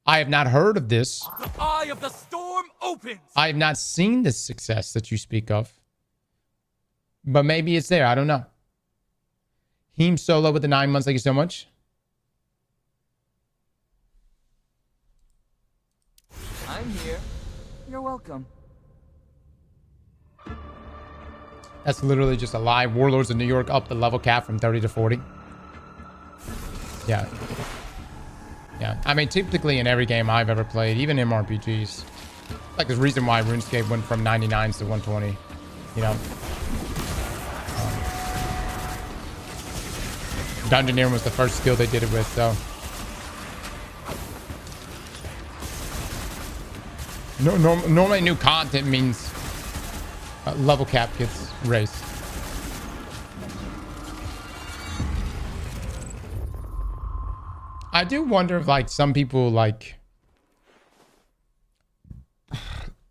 S1: I have not heard of this.
S8: The eye of the storm opens.
S1: I have not seen this success that you speak of. But maybe it's there. I don't know. Heem Solo with the 9 months. Thank you so much.
S14: I'm here. You're welcome.
S1: That's literally just a lie. Warlords of New York up the level cap from 30 to 40. Yeah. Yeah. I mean, typically in every game I've ever played, even MMORPGs, like the reason why RuneScape went from 99s to 120, you know. Dungeoneering was the first skill they did it with, so. Normally new content means level cap gets raised. I do wonder if like some people like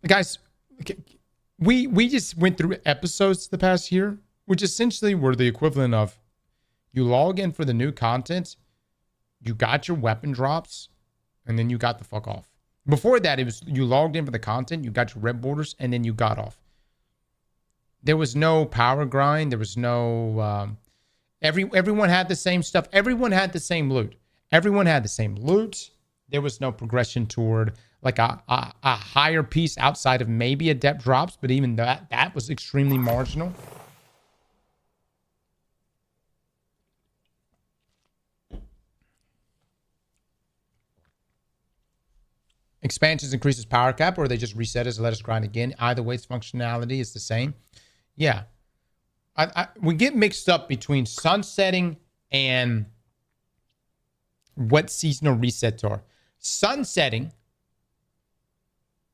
S1: guys, we just went through episodes the past year, which essentially were the equivalent of you log in for the new content, you got your weapon drops, and then you got the fuck off. Before that, it was you logged in for the content, you got your red borders, and then you got off. There was no power grind. There was no... everyone had the same stuff. Everyone had the same loot. Everyone had the same loot. There was no progression toward like a higher piece outside of maybe adept drops, but even that was extremely marginal. Expansions increases power cap, or they just reset us and let us grind again. Either way, its functionality is the same. Yeah. We get mixed up between sunsetting and what seasonal resets are. Sunsetting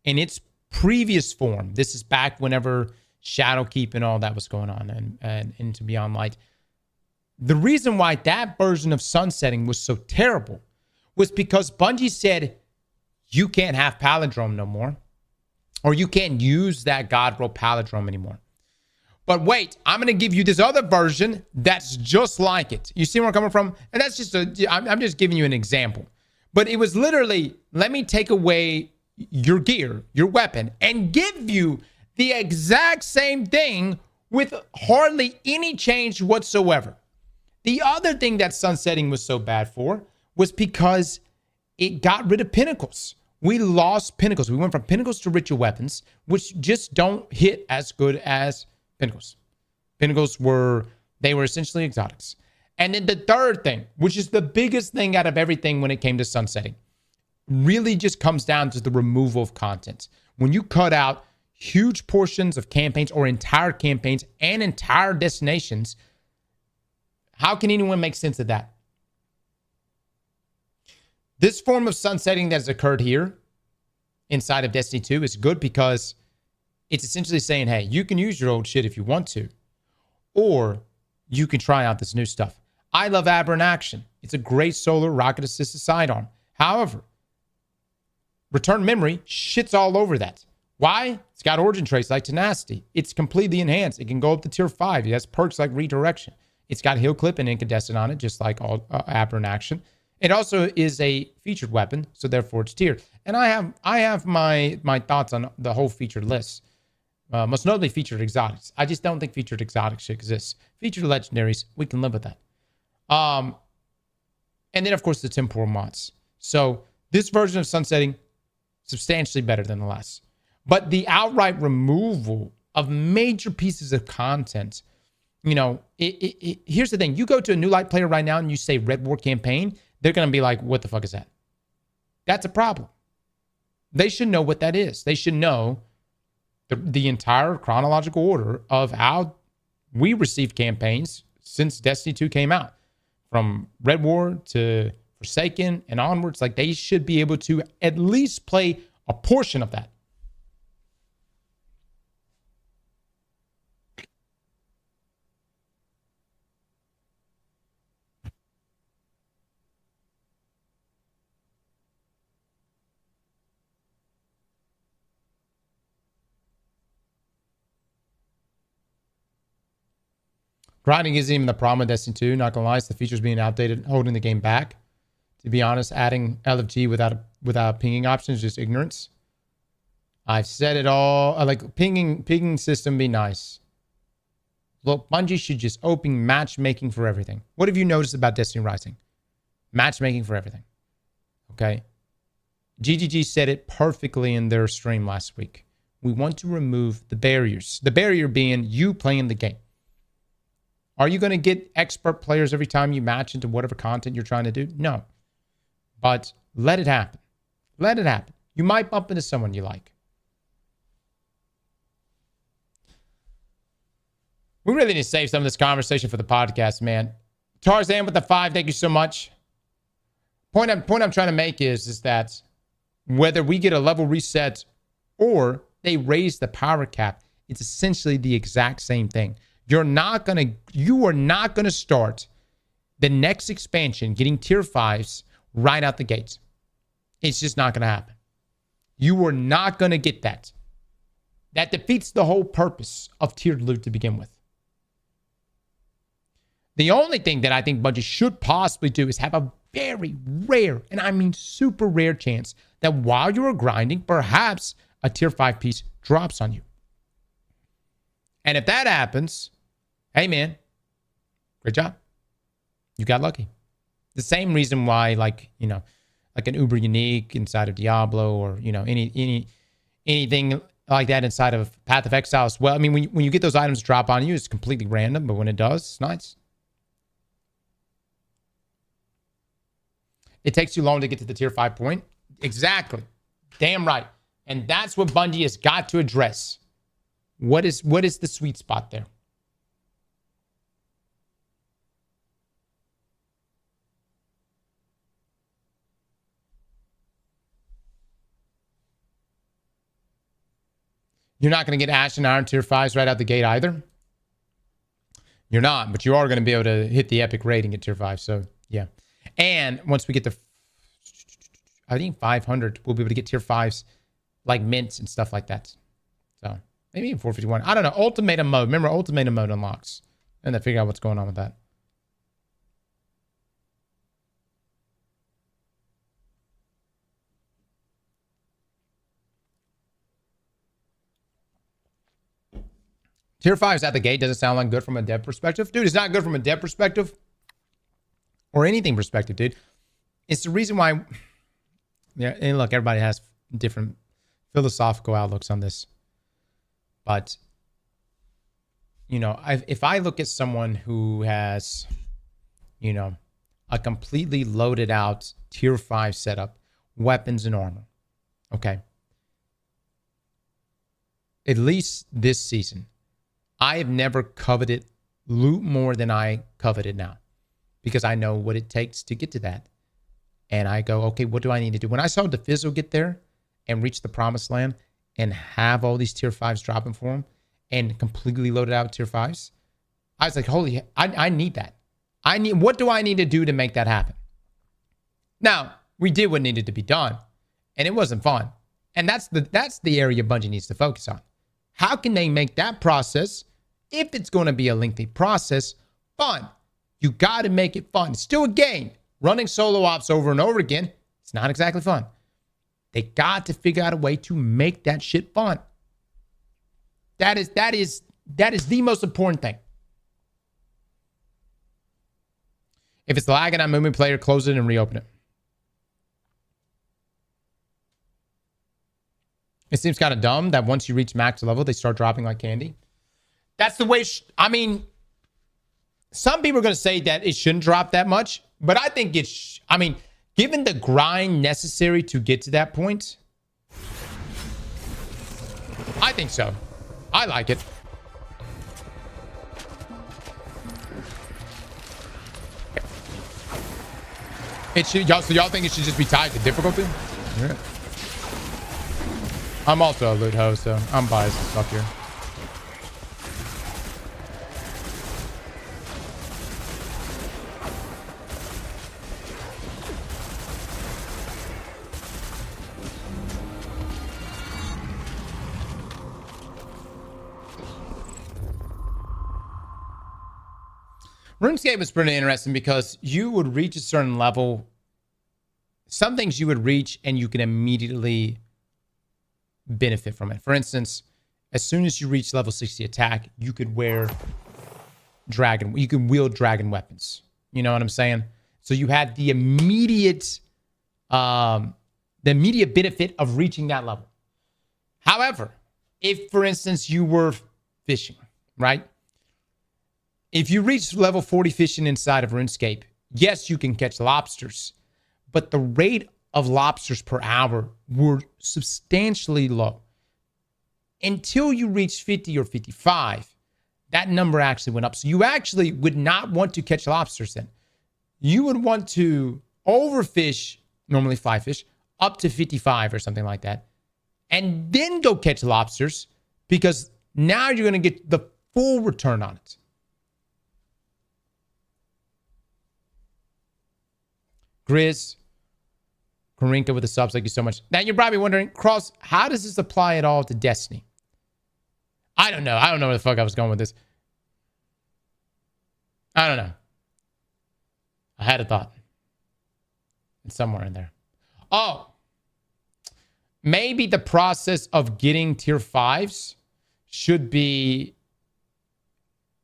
S1: in its previous form, this is back whenever Shadowkeep and all that was going on and into Beyond Light. The reason why that version of sunsetting was so terrible was because Bungie said, you can't have Palindrome no more. Or you can't use that God Roll Palindrome anymore. But wait, I'm going to give you this other version that's just like it. You see where I'm coming from? And that's just I'm just giving you an example. But it was literally, let me take away your gear, your weapon, and give you the exact same thing with hardly any change whatsoever. The other thing that sunsetting was so bad for was because it got rid of pinnacles. We lost pinnacles. We went from pinnacles to ritual weapons, which just don't hit as good as pinnacles. Pinnacles were essentially exotics. And then the third thing, which is the biggest thing out of everything when it came to sunsetting, really just comes down to the removal of content. When you cut out huge portions of campaigns or entire campaigns and entire destinations, how can anyone make sense of that? This form of sunsetting that has occurred here inside of Destiny 2 is good because it's essentially saying, hey, you can use your old shit if you want to, or you can try out this new stuff. I love Aberrant Action. It's a great solar rocket-assisted sidearm. However, Return Memory shits all over that. Why? It's got origin traits like Tenacity. It's completely enhanced. It can go up to tier 5. It has perks like Redirection. It's got Heal Clip and Incandescent on it, just like all Aberrant Action. It also is a featured weapon, so therefore it's tiered. And I have my thoughts on the whole featured list. Most notably featured exotics. I just don't think featured exotics should exist. Featured legendaries, we can live with that. And then, of course, the temporal mods. So this version of sunsetting, substantially better than the last. But the outright removal of major pieces of content, you know, here's the thing. You go to a new light player right now and you say Red War campaign, they're going to be like, what the fuck is that? That's a problem. They should know what that is. They should know the entire chronological order of how we received campaigns since Destiny 2 came out. From Red War to Forsaken and onwards, like they should be able to at least play a portion of that. Grinding isn't even the problem with Destiny 2. Not gonna lie, it's the features being outdated, holding the game back. To be honest, adding LFG without pinging options is just ignorance. I've said it all. I like pinging system be nice. Look, Bungie should just open matchmaking for everything. What have you noticed about Destiny Rising? Matchmaking for everything. Okay. GGG said it perfectly in their stream last week. We want to remove the barriers. The barrier being you playing the game. Are you going to get expert players every time you match into whatever content you're trying to do? No. But let it happen. Let it happen. You might bump into someone you like. We really need to save some of this conversation for the podcast, man. Tarzan with the 5, thank you so much. Point I'm trying to make is that whether we get a level reset or they raise the power cap, it's essentially the exact same thing. You are not gonna start the next expansion getting tier 5s right out the gates. It's just not gonna happen. You are not gonna get that. That defeats the whole purpose of tiered loot to begin with. The only thing that I think Bungie should possibly do is have a very rare, and I mean super rare chance that while you are grinding, perhaps a tier 5 piece drops on you. And if that happens, hey man, great job. You got lucky. The same reason why, like, you know, like an Uber Unique inside of Diablo, or, you know, anything like that inside of Path of Exile as well. I mean, when you get those items drop on you, it's completely random, but when it does, it's nice. It takes too long to get to the tier 5 point. Exactly. Damn right. And that's what Bungie has got to address. What is the sweet spot there? You're not going to get Ash and Iron tier 5s right out the gate either. You're not, but you are going to be able to hit the epic rating at tier 5. So, yeah. And once we get to, I think 500, we'll be able to get tier 5s like mints and stuff like that. So, maybe even 451. I don't know. Ultimatum mode. Remember, ultimatum mode unlocks. And then figure out what's going on with that. Tier 5's at the gate doesn't sound like good from a dev perspective. Dude, it's not good from a dev perspective. Or anything perspective, dude. It's the reason why... Yeah, and look, everybody has different philosophical outlooks on this. But, you know, if I look at someone who has you know, a completely loaded out tier 5 setup, weapons and armor. Okay. At least this season, I have never coveted loot more than I covet it now, because I know what it takes to get to that. And I go, okay, what do I need to do? When I saw DeFizzle get there and reach the promised land and have all these tier 5s dropping for him and completely loaded out tier 5s, I was like, holy, I need that. What do I need to do to make that happen? Now, we did what needed to be done, and it wasn't fun. And that's the area Bungie needs to focus on. How can they make that process, if it's going to be a lengthy process, fun? You got to make it fun. It's still a game. Running solo ops over and over again, it's not exactly fun. They got to figure out a way to make that shit fun. That is the most important thing. If it's lagging on movement player, close it and reopen it. It seems kind of dumb that once you reach max level, they start dropping like candy. That's the way, I mean, some people are going to say that it shouldn't drop that much, but I think I mean, given the grind necessary to get to that point, I think so. I like it. It should, so y'all think it should just be tied to difficulty? Yeah. I'm also a loot host, so I'm biased as fuck here. RuneScape was pretty interesting because you would reach a certain level. Some things you would reach and you can immediately benefit from it. For instance, as soon as you reach level 60 attack, you could wear dragon. You can wield dragon weapons. You know what I'm saying? So you had the immediate benefit of reaching that level. However, if, for instance, you were fishing, right? If you reach level 40 fishing inside of RuneScape, yes, you can catch lobsters, but the rate of lobsters per hour were substantially low. Until you reach 50 or 55, that number actually went up. So you actually would not want to catch lobsters then. You would want to overfish, normally 5 fish, up to 55 or something like that, and then go catch lobsters, because now you're going to get the full return on it. Grizz, Karinka with the subs, thank you so much. Now you're probably wondering, Cross, how does this apply at all to Destiny? I don't know. I don't know where the fuck I was going with this. I don't know. I had a thought. It's somewhere in there. Oh. Maybe the process of getting tier 5s should be,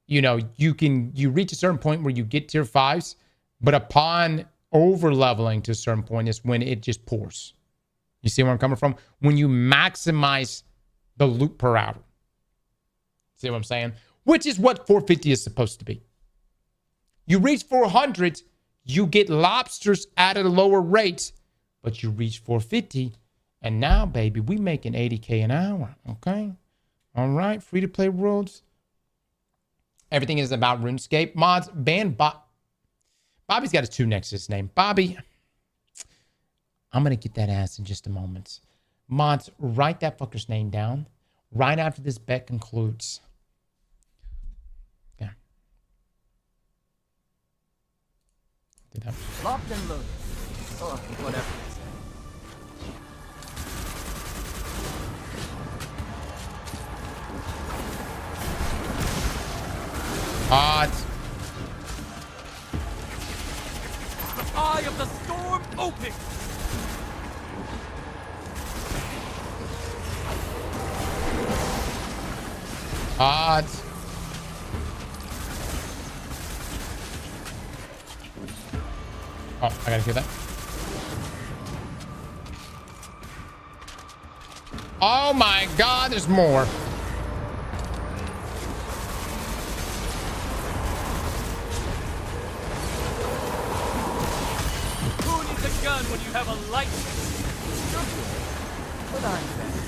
S1: you know, you reach a certain point where you get tier 5s, but upon over leveling to a certain point is when it just pours. You see where I'm coming from? When you maximize the loot per hour. See what I'm saying? Which is what 450 is supposed to be. You reach 400, you get lobsters at a lower rate, but you reach 450, and now, baby, we making 80K an hour. Okay? All right, free to play worlds. Everything is about RuneScape. Mods, ban Bobby's got his 2 next to his name. Bobby, I'm going to get that ass in just a moment. Mods, write that fucker's name down right after this bet concludes. Yeah. Did that.
S14: Locked and loaded. Oh, whatever. Eye of the storm open.
S1: Odds. Oh, I gotta hear that. Oh my God, there's more.
S14: when you have a license. You're good, but I'm better.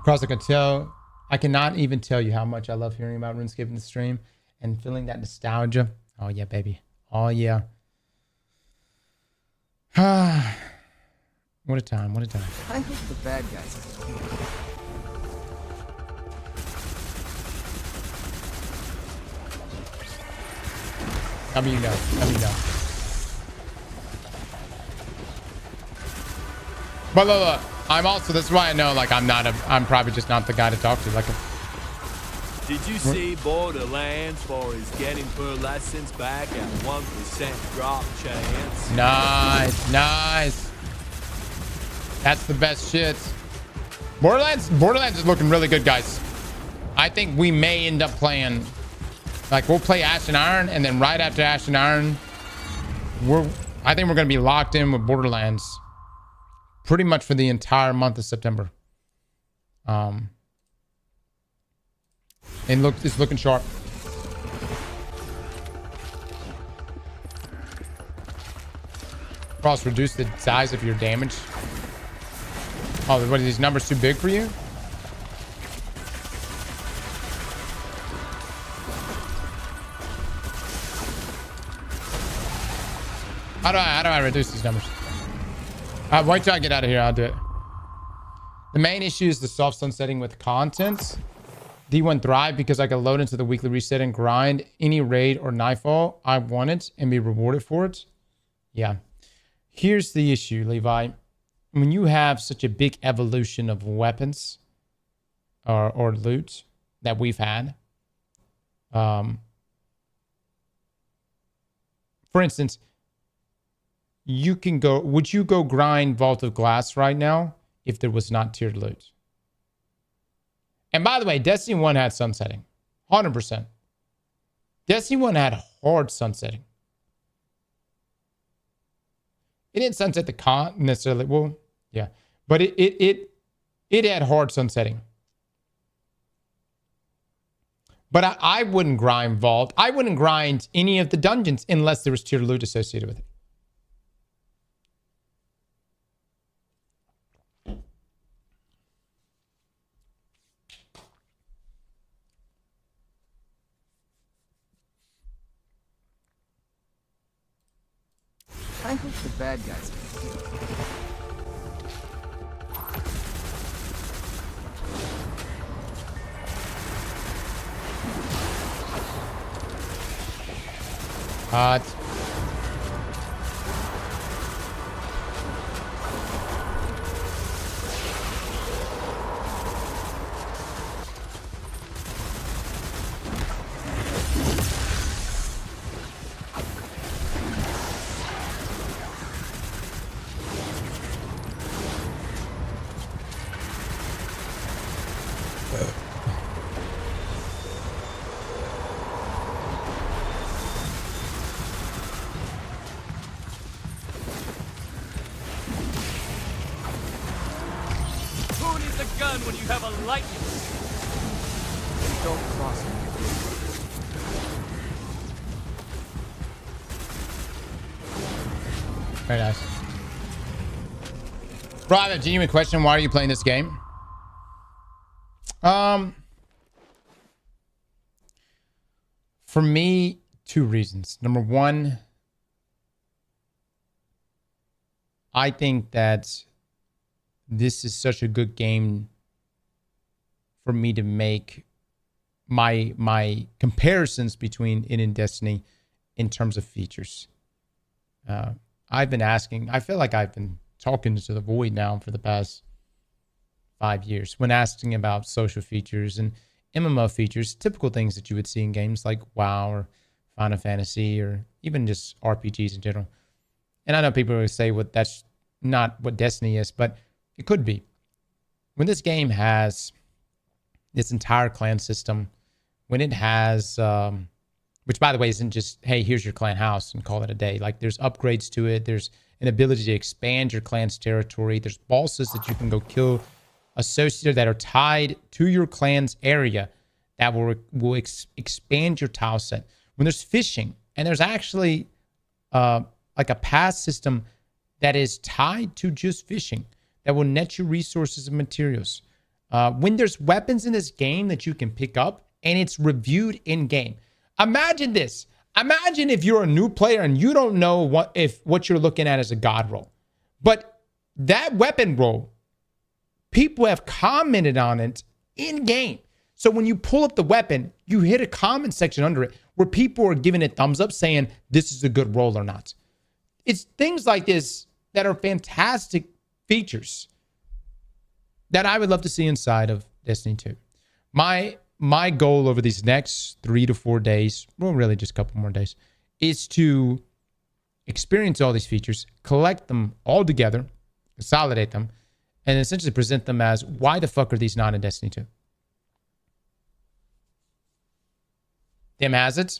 S1: Cross, I cannot even tell you how much I love hearing about RuneScape in the stream and feeling that nostalgia. Oh yeah, baby. Oh yeah. What a time, what a time.
S14: I hope the bad guys are
S1: Let me know. Let me know. But look, I'm also, this is why I know, like, I'm probably just not the guy to talk to. Like,
S8: did you see Borderlands for his getting per license back at 1% drop chance?
S1: Nice, nice. That's the best shit. Borderlands is looking really good, guys. I think we may end up playing, like, we'll play Ash and Iron, and then right after Ash and Iron, I think we're going to be locked in with Borderlands pretty much for the entire month of September. And it's looking sharp. Cross, reduce the size of your damage. Oh, what are these numbers too big for you? How do I reduce these numbers? Wait till I get out of here. I'll do it. The main issue is the soft sunsetting with content. D1 Thrive because I can load into the weekly reset and grind any raid or nightfall I want it and be rewarded for it. Yeah. Here's the issue, Levi. When you have such a big evolution of weapons or loot that we've had, for instance, you can go, would you go grind Vault of Glass right now if there was not tiered loot? And by the way, Destiny 1 had sunsetting. 100%. Destiny 1 had hard sunsetting. It didn't sunset the con necessarily. Well, yeah. But it had hard sunsetting. But I wouldn't grind Vault. I wouldn't grind any of the dungeons unless there was tiered loot associated with it.
S14: I hope the bad guys are
S1: Hot.
S14: when you have a lightning. Don't cross me.
S1: Very nice. Bro, I have a genuine question. Why are you playing this game? For me, two reasons. Number one, I think that this is such a good game for me to make my comparisons between it and Destiny in terms of features. I've been asking, I feel like I've been talking to the void now for the past 5 years when asking about social features and MMO features, typical things that you would see in games like WoW or Final Fantasy or even just RPGs in general. And I know people will say, well, that's not what Destiny is, but it could be. When this game has this entire clan system, when it has which by the way isn't just, hey, here's your clan house and call it a day. Like there's upgrades to it. There's an ability to expand your clan's territory. There's bosses that you can go kill associated that are tied to your clan's area that will expand your tile set. When there's fishing, and there's actually like a path system that is tied to just fishing that will net you resources and materials. When there's weapons in this game that you can pick up and it's reviewed in game. Imagine this. Imagine if you're a new player and you don't know what you're looking at as a god roll. But that weapon roll, people have commented on it in game. So when you pull up the weapon, you hit a comment section under it where people are giving it thumbs up saying this is a good roll or not. It's things like this that are fantastic features that I would love to see inside of Destiny 2. My goal over these next 3 to 4 days, well, really just a couple more days, is to experience all these features, collect them all together, consolidate them, and essentially present them as, why the fuck are these not in Destiny 2? Tim has it.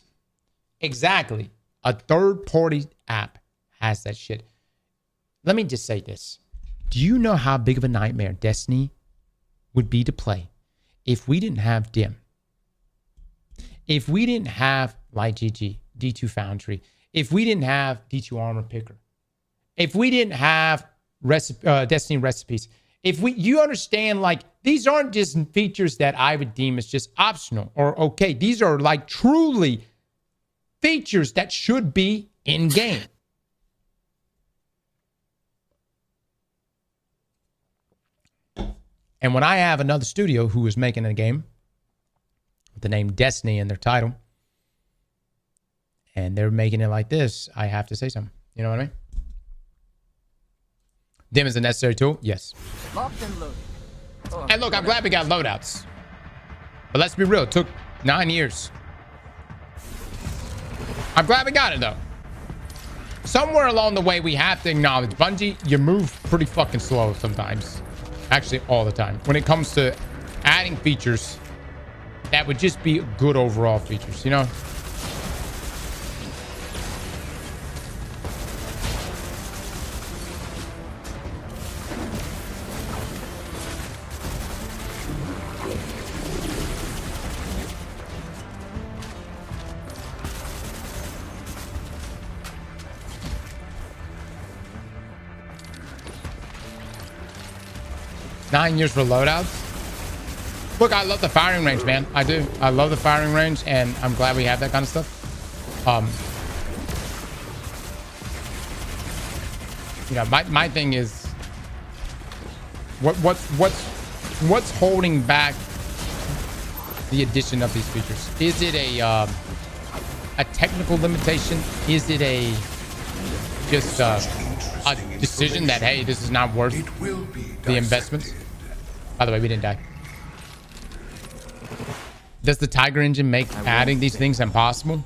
S1: Exactly. A third-party app has that shit. Let me just say this. Do you know how big of a nightmare Destiny would be to play if we didn't have DIM? If we didn't have Light GG, D2 Foundry, if we didn't have D2 Armor Picker, if we didn't have Destiny recipes, you understand, like, these aren't just features that I would deem as just optional or okay. These are like truly features that should be in game. And when I have another studio who is making a game with the name Destiny in their title, and they're making it like this, I have to say something. You know what I mean? DIM is a necessary tool? Yes.
S14: Locked and loaded. Oh,
S1: and look, I'm glad we got loadouts. But let's be real, it took 9 years. I'm glad we got it, though. Somewhere along the way, we have to acknowledge, Bungie, you move pretty fucking slow sometimes. Actually, all the time. When it comes to adding features that would just be good overall features, you know? Nine years for loadouts. Look, I love the firing range, man. I do. I love the firing range, and I'm glad we have that kind of stuff. You know, my thing is, what's holding back the addition of these features? Is it a technical limitation? Is it just a decision that, hey, this is not worth the investment? By the way, we didn't die. Does the Tiger engine make adding these things impossible?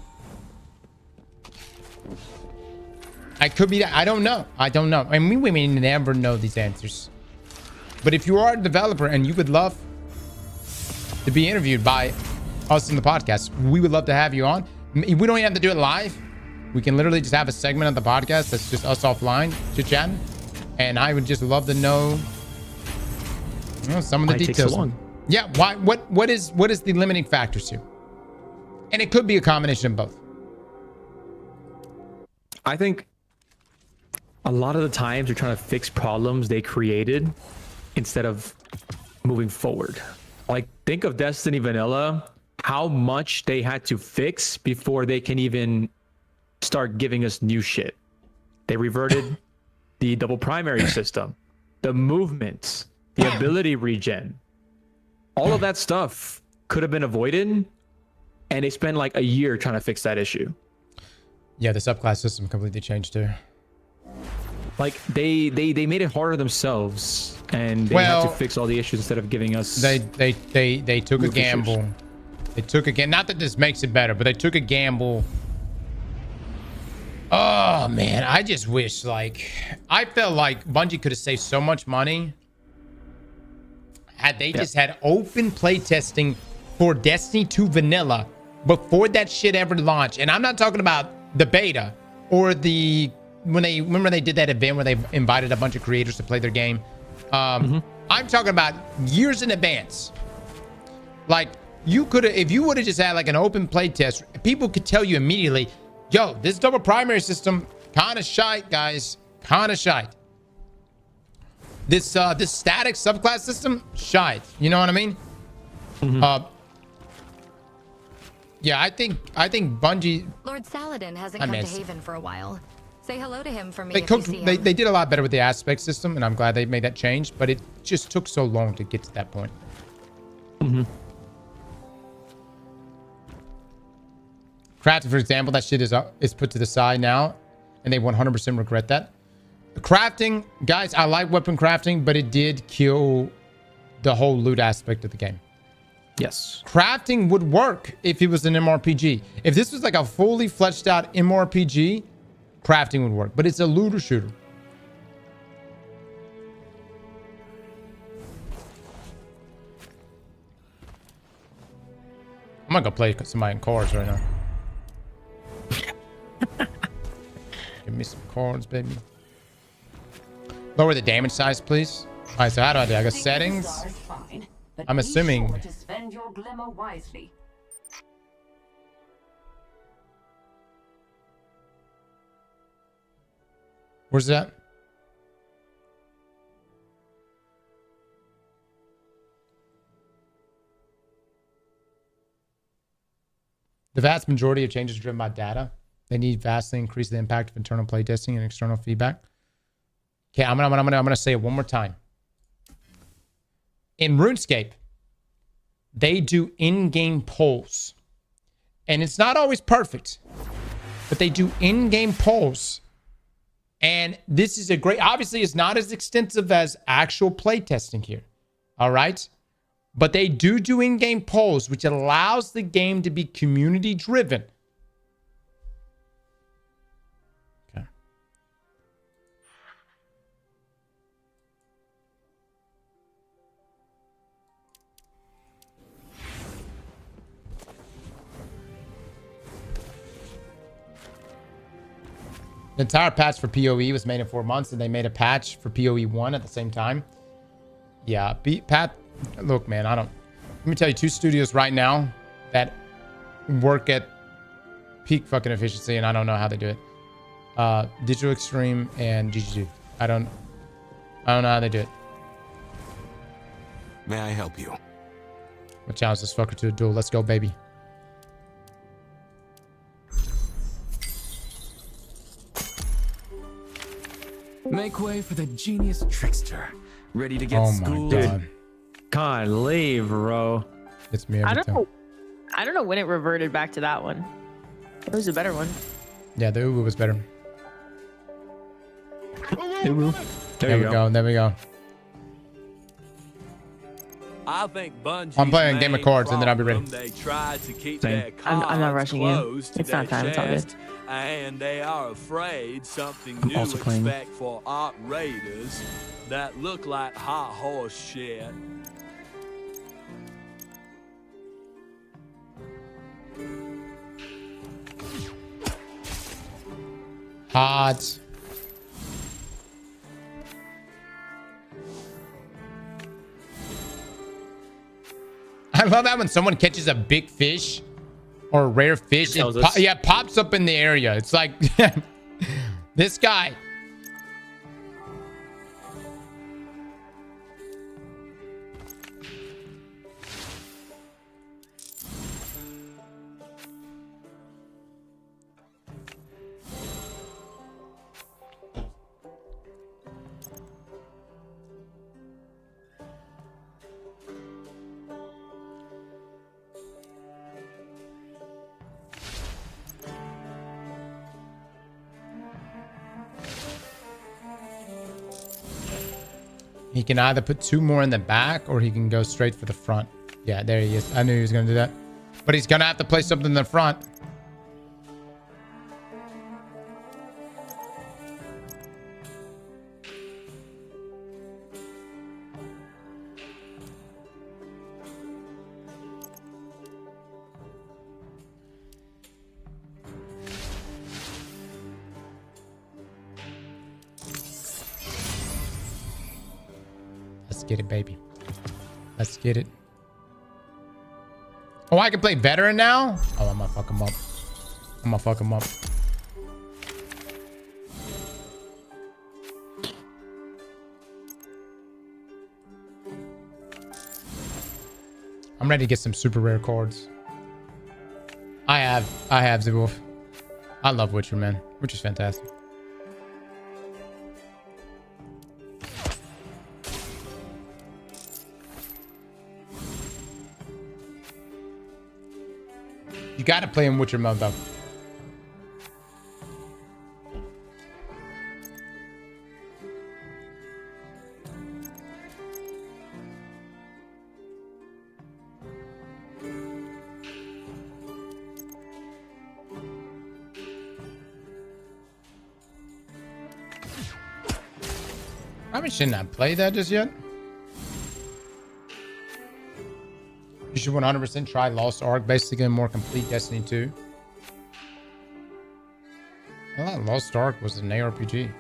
S1: I could be. I don't know. I don't know. I mean, we may never know these answers. But if you are a developer and you would love to be interviewed by us in the podcast, we would love to have you on. We don't even have to do it live. We can literally just have a segment of the podcast that's just us offline chit-chatting. And I would just love to know, you know, some of the details. Yeah. Why? What is the limiting factors here? And it could be a combination of both.
S9: I think a lot of the times they're trying to fix problems they created instead of moving forward. Like, think of Destiny Vanilla, how much they had to fix before they can even start giving us new shit. They reverted the double primary system, the movements, the ability regen. All of that stuff could have been avoided, and they spent like a year trying to fix that issue.
S1: Yeah, the subclass system completely changed too.
S9: Like they made it harder themselves, and they had to fix all the issues instead of giving us.
S1: They took a gamble. They took a not that this makes it better, but they took a gamble. Oh man, I just wish, like, I felt like Bungie could have saved so much money had they just had open playtesting for Destiny 2 Vanilla before that shit ever launched, and I'm not talking about the beta or the when they did that event where they invited a bunch of creators to play their game. I'm talking about years in advance. Like, you could have, if you would have just had like an open play test, people could tell you immediately, yo, this double primary system kind of shite, guys, kind of shite. This static subclass system, shite. You know what I mean? Yeah, I think Bungie.
S15: Lord Saladin hasn't come to Haven for a while. Say hello to him for me.
S1: They did a lot better with the aspect system, and I'm glad they made that change. But it just took so long to get to that point. Crafting, for example, that shit is put to the side now, and they 100% regret that. Crafting, guys, I like weapon crafting, but it did kill the whole loot aspect of the game.
S9: Yes.
S1: Crafting would work if it was an MRPG. If this was like a fully fleshed out MRPG, crafting would work, but it's a looter shooter. I'm gonna go play somebody in cards right now. Give me some cards, baby. Lower the damage size, please. All right, so how do I do? I go settings. I'm assuming.
S7: To spend your glimmer wisely.
S1: Where's that? The vast majority of changes are driven by data. They need vastly increase the impact of internal playtesting and external feedback. Okay, I'm gonna say it one more time. In RuneScape, they do in-game polls. And it's not always perfect, but they do in-game polls. And this is a great, obviously it's not as extensive as actual playtesting here. All right. But they do in-game polls, which allows the game to be community driven. Okay. The entire patch for PoE was made in 4 months, and they made a patch for PoE 1 at the same time. Yeah, Pat, look, man, let me tell you, 2 studios right now that work at peak fucking efficiency, and I don't know how they do it. Digital Extreme and GGG. I don't know how they do it.
S3: May I help you?
S1: I'll challenge this fucker to a duel. Let's go, baby.
S16: Make way for the genius trickster. Ready to get schooled.
S1: Oh my god.
S9: Can't leave, bro.
S1: It's me every time.
S17: I don't know when it reverted back to that one. It was a better one.
S1: Yeah, the Uwu was better.
S9: Uwu.
S1: There we go. There we go.
S8: I think Bungie's
S1: I'm playing a game of cards and then I'll be ready.
S8: They tried to keep
S9: Same.
S8: their cards
S17: I'm not rushing you.
S8: close to
S17: It's not
S8: their
S17: time. It's all good.
S8: chest, and they are afraid something
S9: I'm
S8: new
S9: also playing.
S8: expect for art raiders that look like hot horse shit.
S1: Hot. I love that when someone catches a big fish or a rare fish, it pops up in the area. It's like this guy. He can either put 2 more in the back or he can go straight for the front. Yeah, there he is. I knew he was going to do that. But he's going to have to play something in the front. get it, baby. Let's get it. Oh, I can play veteran now? Oh, I'm gonna fuck him up. I'm gonna fuck him up. I'm ready to get some super rare cards. I have the wolf. I love Witcher, man. Witcher's fantastic. You gotta play in Witcher mode though. Probably should not play that just yet. You should 100% try Lost Ark, basically a more complete Destiny 2. I thought Lost Ark was an ARPG.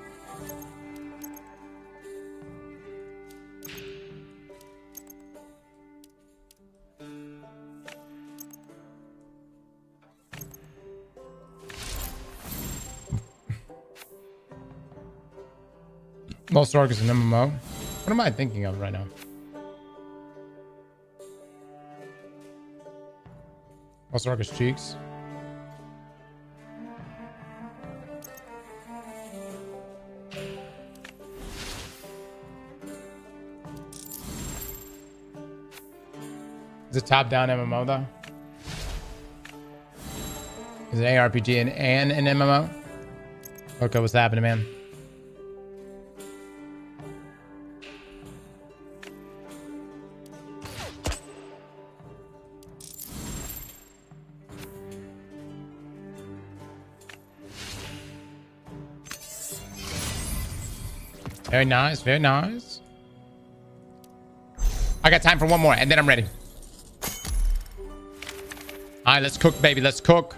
S1: Lost Ark is an MMO. What am I thinking of right now? Lost Ark is Cheeks. Is it top-down MMO though? Is it ARPG and an MMO? Okay, what's happening, man? Very nice, very nice. I got time for one more, and then I'm ready. All right, let's cook, baby. Let's cook.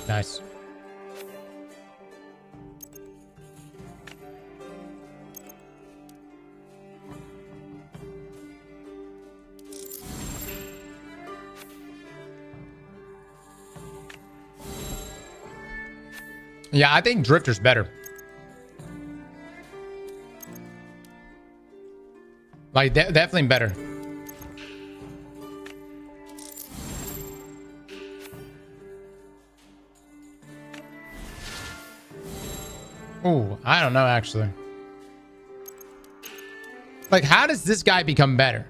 S1: Nice. Yeah, I think Drifter's better. Like, definitely better. Oh, I don't know, actually. Like, how does this guy become better?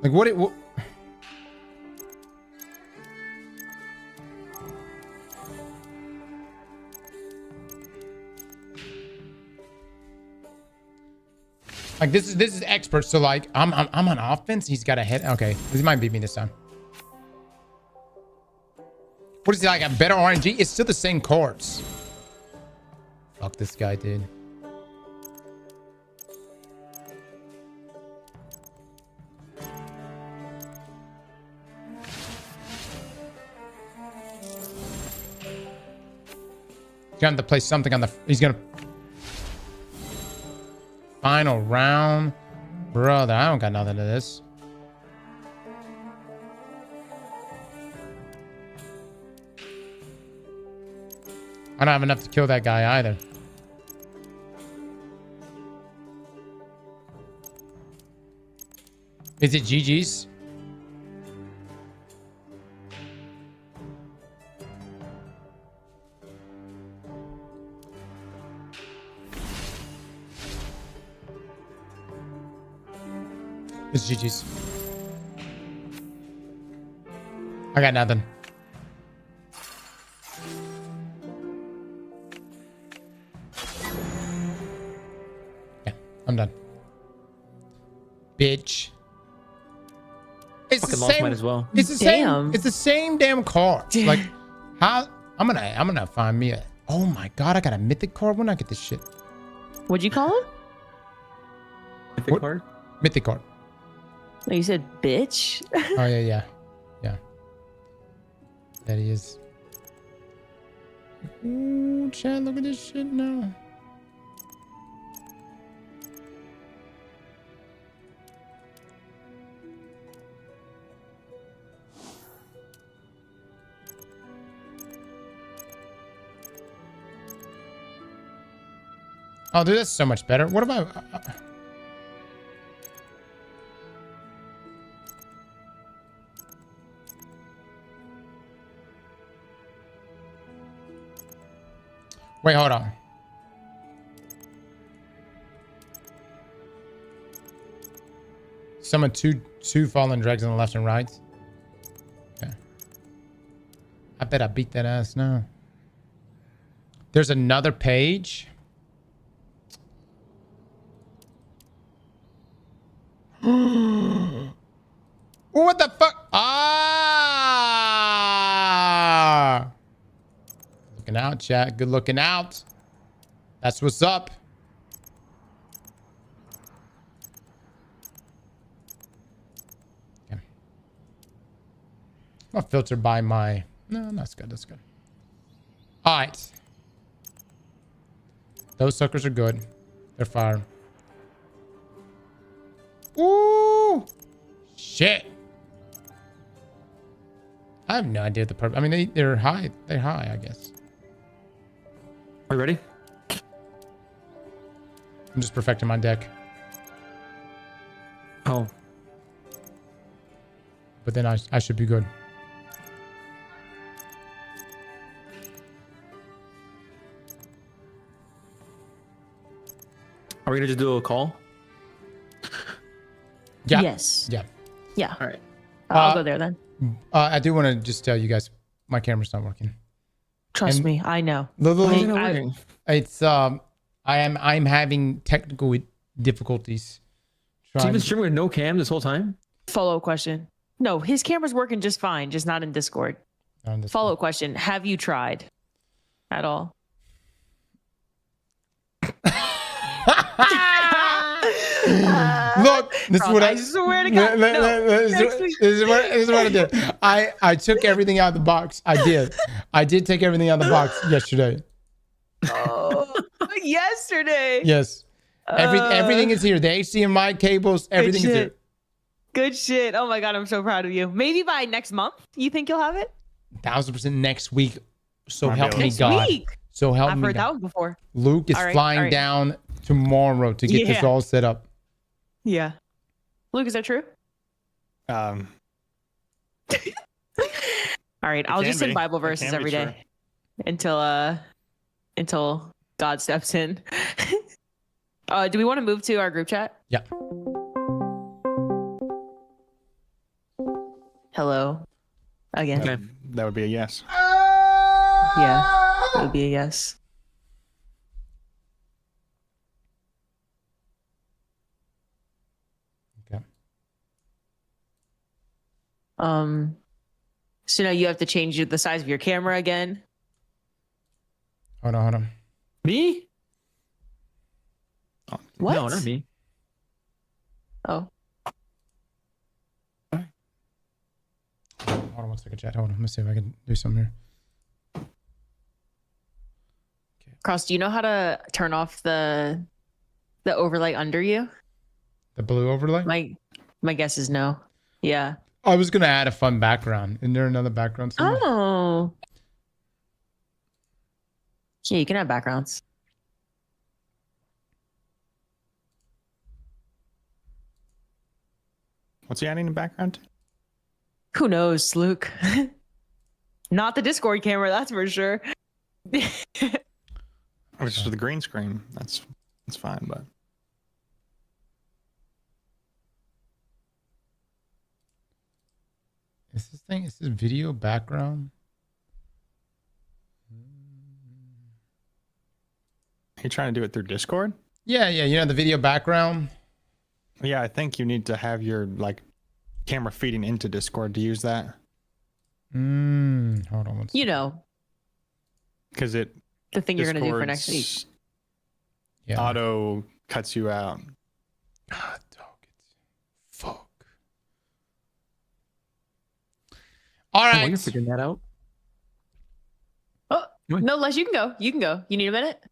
S1: Like, what like, this is expert. So like, I'm on offense. He's got a head. Okay, he might beat me this time. What is he like? A better RNG? It's still the same cards. Fuck this guy, dude. He's gonna have to play something on the. He's gonna. Final round. Brother, I don't got nothing to this. I don't have enough to kill that guy either. Is it GG's? It's GG's. I got nothing. Yeah, I'm done. Bitch. It's the same as well. It's the same. It's the same damn card. Like, how? I'm gonna find me a. Oh my god! I got a mythic card. When I get this shit.
S17: What'd you call him?
S9: Mythic card.
S1: Mythic card.
S17: Oh, you said bitch?
S1: Oh, yeah. That he is. Ooh, Chad, look at this shit now. Oh, dude, that's so much better. What about... Wait, hold on. Summon two fallen dregs on the left and right. Okay. I bet I beat that ass now. There's another page. What the fuck? Ah! Looking out, chat. Good looking out. That's what's up. Okay. I'll filter by my... No, that's good. That's good. All right. Those suckers are good. They're fire. Ooh! Shit. I have no idea the purpose. I mean, they're high. They're high, I guess.
S9: Are you ready?
S1: I'm just perfecting my deck.
S9: Oh.
S1: But then I should be good.
S9: Are we gonna just do a call?
S1: Yeah.
S17: Yes.
S1: Yeah.
S17: Yeah.
S9: All right.
S17: I'll go there then.
S1: I do want to just tell you guys, my camera's not working.
S17: Trust me, I know.
S1: It's I'm having technical difficulties.
S9: So you've been streaming with no cam this whole time?
S17: Follow-up question. No, his camera's working just fine, just not in Discord. Follow-up question. Have you tried at all?
S1: Look, this is what
S17: I swear to God.
S1: This is what I did. I took everything out of the box. I did take everything out of the box yesterday.
S17: Oh, yesterday.
S1: Yes. Everything is here. The HDMI cables, everything is here.
S17: Good shit. Oh my God, I'm so proud of you. Maybe by next month, you think you'll have it?
S1: 1000% next week. So help me
S17: Next
S1: God.
S17: week.
S1: So help
S17: I've
S1: me
S17: heard
S1: God.
S17: that one before.
S1: Luke is flying down tomorrow to get this all set up.
S17: Yeah. Luke, is that true?
S18: All
S17: right, I'll just send Bible verses every day until God steps in. Do we want to move to our group chat?
S1: Yeah.
S17: Hello. Again.
S18: Okay. That would be a yes.
S17: Yeah, it would be a yes.
S1: Okay.
S17: So now you have to change the size of your camera again.
S1: Hold on.
S9: Me?
S17: What?
S9: No, not me.
S17: Oh.
S1: Hold on 1 second, chat. Hold on. Let me see if I can do something here.
S17: Cross, do you know how to turn off the overlay under you?
S1: The blue overlay?
S17: My guess is no. Yeah.
S1: I was gonna add a fun background. Isn't there another background somewhere?
S17: Oh. Yeah, you can have backgrounds.
S18: What's he adding in the background?
S17: Who knows, Luke? Not the Discord camera, that's for sure.
S18: Which is the green screen. That's fine, but
S1: Is this video background?
S18: you trying to do it through Discord?
S1: Yeah. You know the video background?
S18: Yeah, I think you need to have your camera feeding into Discord to use that.
S1: Hold on 1 second.
S17: You know.
S18: Because
S17: the thing you're gonna do for next week.
S18: Yeah. Auto cuts you out.
S1: God, dog. Fuck. All right.
S9: You're figuring that out.
S17: Oh, no, Les, you can go. You can go. You need a minute?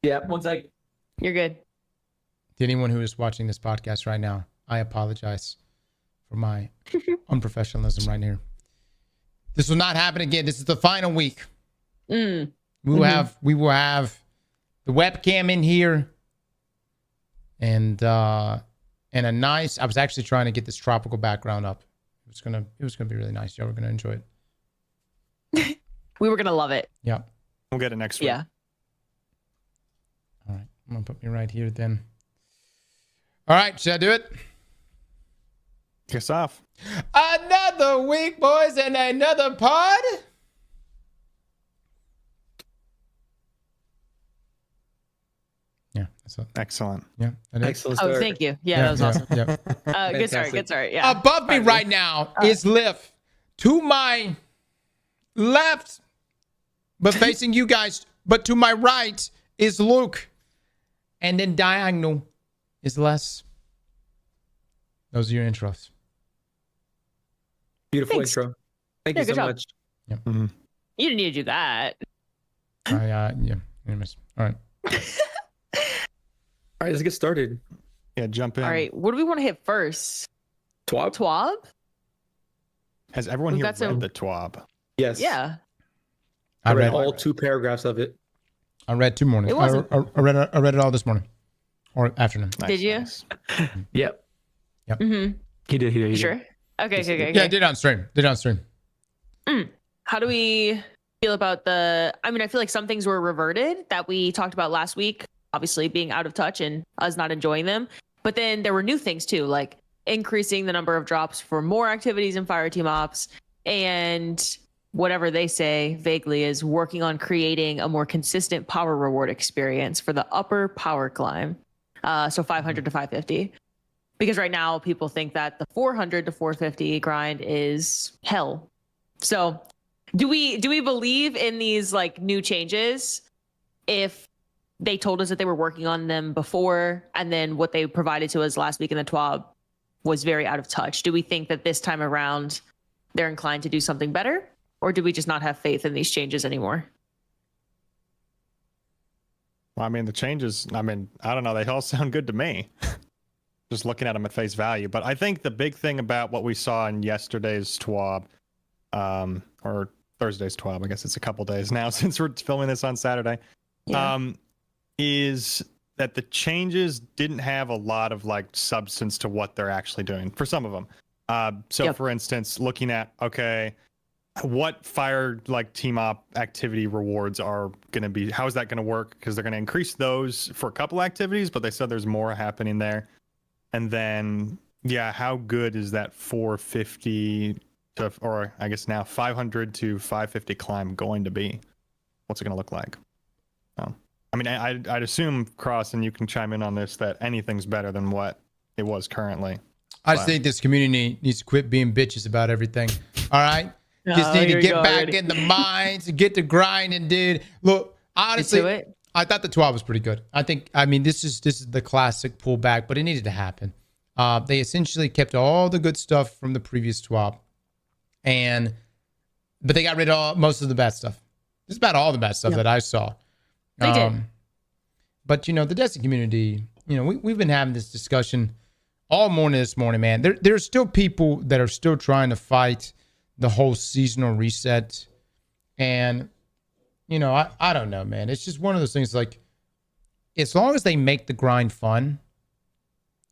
S9: Yeah, one sec.
S17: You're good.
S1: To anyone who is watching this podcast right now, I apologize for my unprofessionalism right here. This will not happen again. This is the final week. We will have the webcam in here and a nice. I was actually trying to get this tropical background up. It was gonna be really nice. Y'all were gonna enjoy it.
S17: We were gonna love it.
S1: Yeah.
S18: We'll get it next week.
S17: Yeah.
S1: All right. I'm gonna put me right here then. All right, should I do it?
S18: Kiss off.
S1: Another week, boys, and another pod. Yeah, that's what.
S18: Excellent.
S1: Yeah,
S9: excellent.
S17: Oh, thank you. Yeah, that was awesome.
S1: Yeah.
S17: Good start. Good start. Yeah.
S1: Above me right now is Liv. To my left, but facing you guys, but to my right is Luke. And then diagonal is Les. Those are your intros.
S9: Beautiful
S17: Thanks.
S9: intro. Thank
S17: Yeah,
S9: you so
S17: good job.
S9: much.
S1: Yeah.
S18: Mm-hmm.
S17: You didn't need to do that.
S1: Yeah. Anyways. All right.
S9: All right, let's get started.
S18: Yeah, jump in.
S17: All right. What do we want to hit first?
S9: TWAB?
S17: TWAB?
S18: Has everyone
S17: We've
S18: here
S17: got
S18: read
S17: some-
S18: the TWAB?
S9: Yes.
S17: Yeah.
S9: I read all 2 paragraphs of it.
S1: I read 2 mornings.
S17: It wasn't-
S1: I read it all this morning or afternoon.
S17: Did you?
S18: Nice.
S9: Yep.
S17: Mm-hmm.
S9: He did.
S17: You sure? Okay.
S1: Yeah, I did it on stream.
S17: How do we feel about I feel like some things were reverted that we talked about last week, obviously being out of touch and us not enjoying them. But then there were new things too, like increasing the number of drops for more activities in Fireteam Ops, and whatever they say vaguely is working on creating a more consistent power reward experience for the upper power climb. So 500 to 550. Because right now people think that the 400 to 450 grind is hell. So do we believe in these like new changes if they told us that they were working on them before and then what they provided to us last week in the TWAB was very out of touch? Do we think that this time around they're inclined to do something better, or do we just not have faith in these changes anymore?
S18: Well, the changes, I don't know. They all sound good to me. Just looking at them at face value. But I think the big thing about what we saw in yesterday's TWAB, or Thursday's TWAB, I guess it's a couple days now since we're filming this on Saturday, is that the changes didn't have a lot of like substance to what they're actually doing for some of them. For instance, looking at, okay, what fire like team op activity rewards are going to be, how is that going to work? Because they're going to increase those for a couple activities, but they said there's more happening there. And then, how good is that 450 to, or I guess now 500 to 550 climb going to be? What's it going to look like? I'd assume, Cross, and you can chime in on this, that anything's better than what it was currently.
S1: I just think this community needs to quit being bitches about everything. All right? Just need to get back in the minds, get to grinding, dude. Look, honestly, I thought the 12 was pretty good. This is the classic pullback, but it needed to happen. They essentially kept all the good stuff from the previous 12, but they got rid of most of the bad stuff. This is about all the bad stuff that I saw.
S17: They did.
S1: But the Destiny community, we've been having this discussion all morning this morning, man. There's still people that are still trying to fight the whole seasonal reset, and I don't know, man. It's just one of those things. Like, as long as they make the grind fun,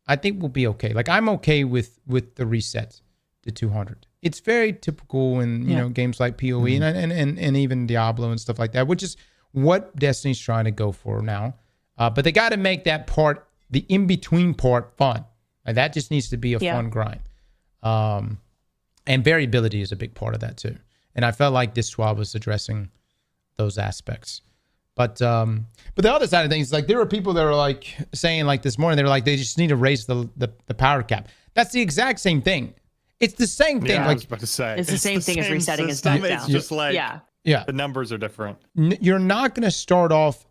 S1: I think we'll be okay. Like, I'm okay with the reset to 200. It's very typical in games like PoE and even Diablo and stuff like that, which is what Destiny's trying to go for now. But they got to make that part, the in between part, fun. Like, that just needs to be a fun grind. And variability is a big part of that too. And I felt like this TWAB was addressing those aspects. But the other side of things, like, there were people that are like saying, like, this morning, they're like, they just need to raise the power cap. That's the exact same thing. It's the same thing.
S18: I was about to say.
S17: It's the same thing as resetting his
S18: system.
S17: stuff
S18: It's
S17: down.
S18: just like,
S1: yeah,
S18: the numbers are different.
S1: You're not going to start off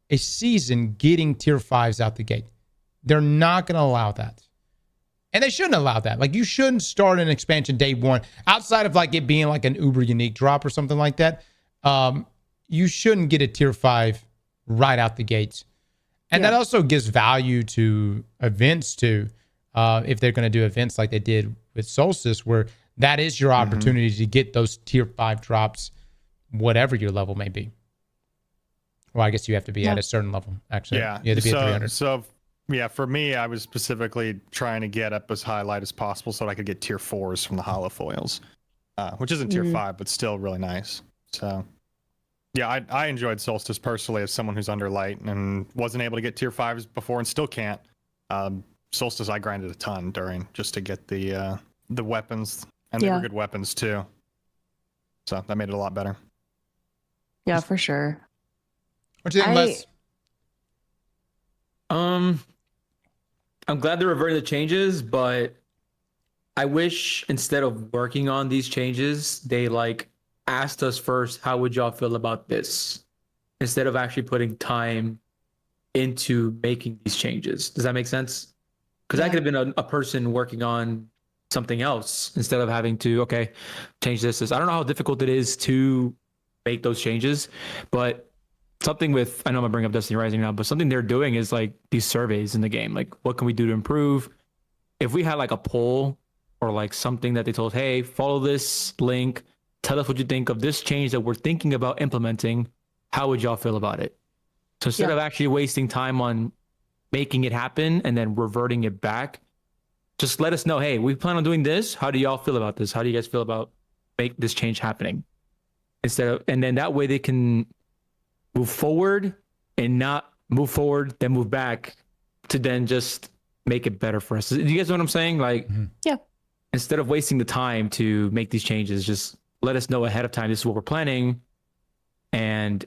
S1: a season getting tier 5s out the gate. They're not going to allow that. And they shouldn't allow that. Like, you shouldn't start an expansion day one outside of like it being like an uber unique drop or something like that. You shouldn't get a tier 5 right out the gates. And that also gives value to events too. If they're going to do events like they did with Solstice, where that is your opportunity to get those tier 5 drops, whatever your level may be. Well, I guess you have to be at a certain level, actually.
S18: Yeah.
S1: You have to be at 300.
S18: So, yeah, for me, I was specifically trying to get up as high light as possible so that I could get tier 4s from the holofoils, which isn't tier 5, but still really nice. So, yeah, I enjoyed Solstice personally as someone who's under light and wasn't able to get tier 5s before and still can't. Solstice, I grinded a ton during just to get the weapons, and they were good weapons too. So that made it a lot better.
S17: Yeah, for sure.
S1: What do you think, Les?
S9: I'm glad they're reverting the changes, but I wish instead of working on these changes, they like asked us first, how would y'all feel about this? Instead of actually putting time into making these changes. Does that make sense? Because that could have been a person working on something else instead of having to, okay, change this. I don't know how difficult it is to make those changes, but something with, I know I'm gonna bring up Destiny Rising now, but something they're doing is like these surveys in the game. Like, what can we do to improve? If we had like a poll or like something that they told, hey, follow this link, tell us what you think of this change that we're thinking about implementing, how would y'all feel about it? So instead of actually wasting time on making it happen and then reverting it back, just let us know, hey, we plan on doing this. How do y'all feel about this? How do you guys feel about make this change happening? And then that way they can move forward and not move forward, then move back to then just make it better for us. Do you guys know what I'm saying? Like, instead of wasting the time to make these changes, just let us know ahead of time, this is what we're planning. And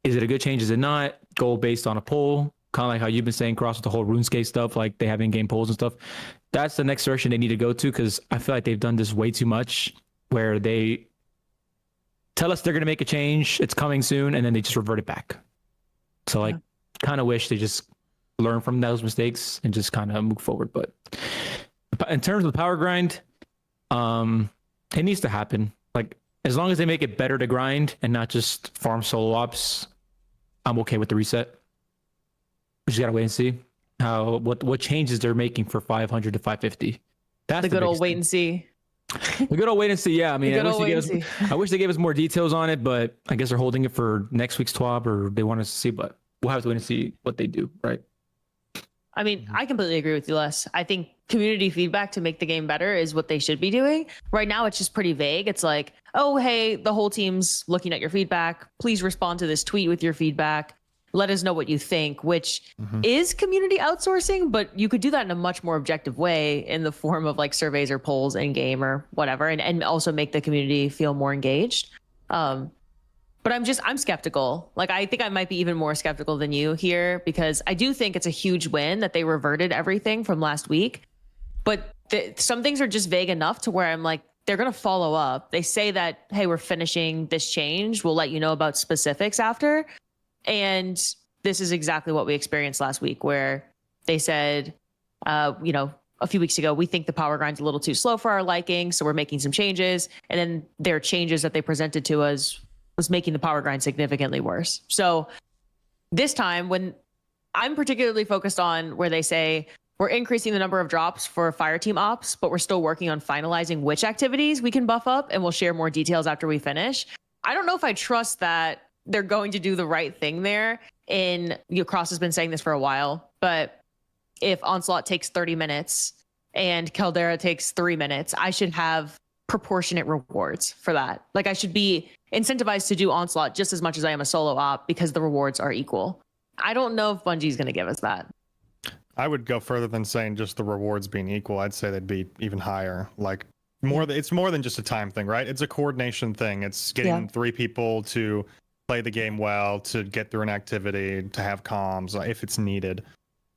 S9: is it a good change? Is it not? Go based on a poll, kind of like how you've been saying, Cross, with the whole RuneScape stuff, like they have in-game polls and stuff. That's the next direction they need to go to, because I feel like they've done this way too much, where they tell us they're going to make a change, it's coming soon, and then they just revert it back. So like, kind of wish they just learn from those mistakes and just kind of move forward. But in terms of the power grind, it needs to happen. Like, as long as they make it better to grind and not just farm solo ops, I'm okay with the reset. We just gotta wait and see what changes they're making for 500 to 550. That's
S17: the good old wait and see.
S9: The good old wait and see. Yeah, I mean, I wish they gave us more details on it, but I guess they're holding it for next week's TWAB, or they want us to see. But we'll have to wait and see what they do, right?
S17: I mean, I completely agree with you, Les. I think community feedback to make the game better is what they should be doing. Right now, it's just pretty vague. It's like, oh, hey, the whole team's looking at your feedback. Please respond to this tweet with your feedback. Let us know what you think, which is community outsourcing, but you could do that in a much more objective way in the form of like surveys or polls in game or whatever, and also make the community feel more engaged. But I'm skeptical. Like, I think I might be even more skeptical than you here, because I do think it's a huge win that they reverted everything from last week. But some things are just vague enough to where I'm like, they're going to follow up. They say that, hey, we're finishing this change. We'll let you know about specifics after. And this is exactly what we experienced last week, where they said, a few weeks ago, we think the power grind's a little too slow for our liking, so we're making some changes. And then their changes that they presented to us was making the power grind significantly worse. So this time, when I'm particularly focused on where they say we're increasing the number of drops for fire team ops, but we're still working on finalizing which activities we can buff up, and we'll share more details after we finish. I don't know if I trust that they're going to do the right thing there. Cross has been saying this for a while, but if Onslaught takes 30 minutes and Caldera takes 3 minutes, I should have proportionate rewards for that. Like, I should be incentivized to do Onslaught just as much as I am a solo op, because the rewards are equal. I don't know if Bungie's going to give us that.
S18: I would go further than saying just the rewards being equal. I'd say they'd be even higher. Like, it's more than just a time thing, right? It's a coordination thing. It's getting 3 people to play the game well, to get through an activity, to have comms if it's needed.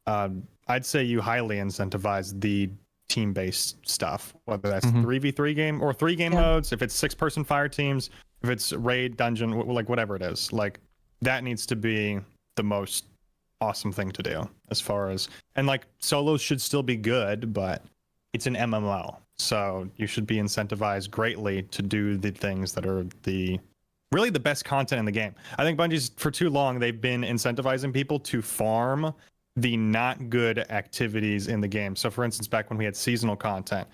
S18: I'd say you highly incentivize the team-based stuff, whether that's 3v3 game or 3 game modes, if it's 6-person fire teams, if it's raid, dungeon, like whatever it is. Like, that needs to be the most awesome thing to do as far as, and like solos should still be good, but it's an MMO. So you should be incentivized greatly to do the things that are really the best content in the game. I think Bungie's, for too long, they've been incentivizing people to farm the not good activities in the game. So for instance, back when we had seasonal content,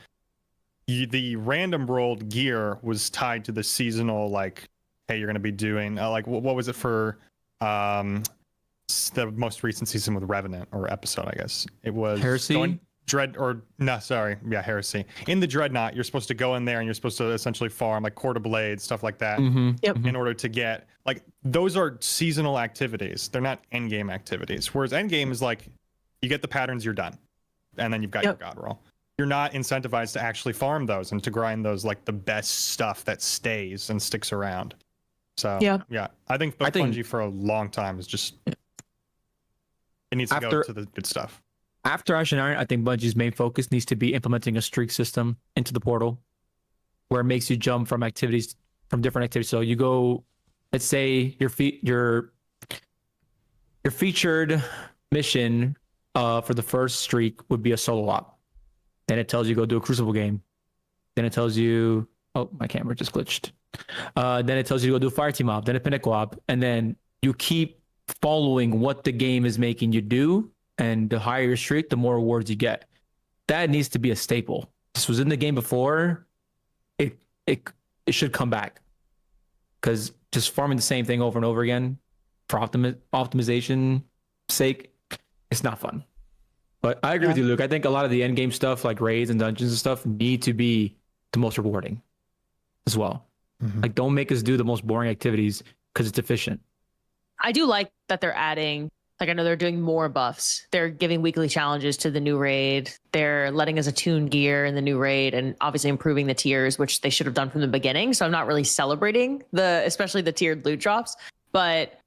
S18: the random rolled gear was tied to the seasonal, like, hey, you're going to be doing, like, what was it for the most recent season with Revenant, or episode, I guess. It was
S9: Heresy?
S18: Heresy. In the Dreadnought, you're supposed to go in there and you're supposed to essentially farm like quarter blades, stuff like that, in order to get, like, those are seasonal activities. They're not endgame activities. Whereas endgame is like, you get the patterns, you're done. And then you've got your god roll. You're not incentivized to actually farm those and to grind those, like, the best stuff that stays and sticks around. So, yeah, I think Bungie for a long time is just, it needs to go to the good stuff.
S9: After Ash and Iron, I think Bungie's main focus needs to be implementing a streak system into the portal, where it makes you jump from different activities. So you go, let's say your featured mission for the first streak would be a solo op. Then it tells you go do a Crucible game. Then it tells you, oh, my camera just glitched. Then it tells you to go do a fire team op, then a pinnacle op, and then you keep following what the game is making you do, and the higher your streak, the more rewards you get. That needs to be a staple. This was in the game before. It should come back, because just farming the same thing over and over again for optimization sake, it's not fun. But I agree with you, Luke. I think a lot of the end game stuff, like raids and dungeons and stuff, need to be the most rewarding as well. Like, don't make us do the most boring activities because it's efficient.
S17: I do like that they're adding, like, I know they're doing more buffs. They're giving weekly challenges to the new raid. They're letting us attune gear in the new raid, and obviously improving the tiers, which they should have done from the beginning. So I'm not really celebrating especially the tiered loot drops, but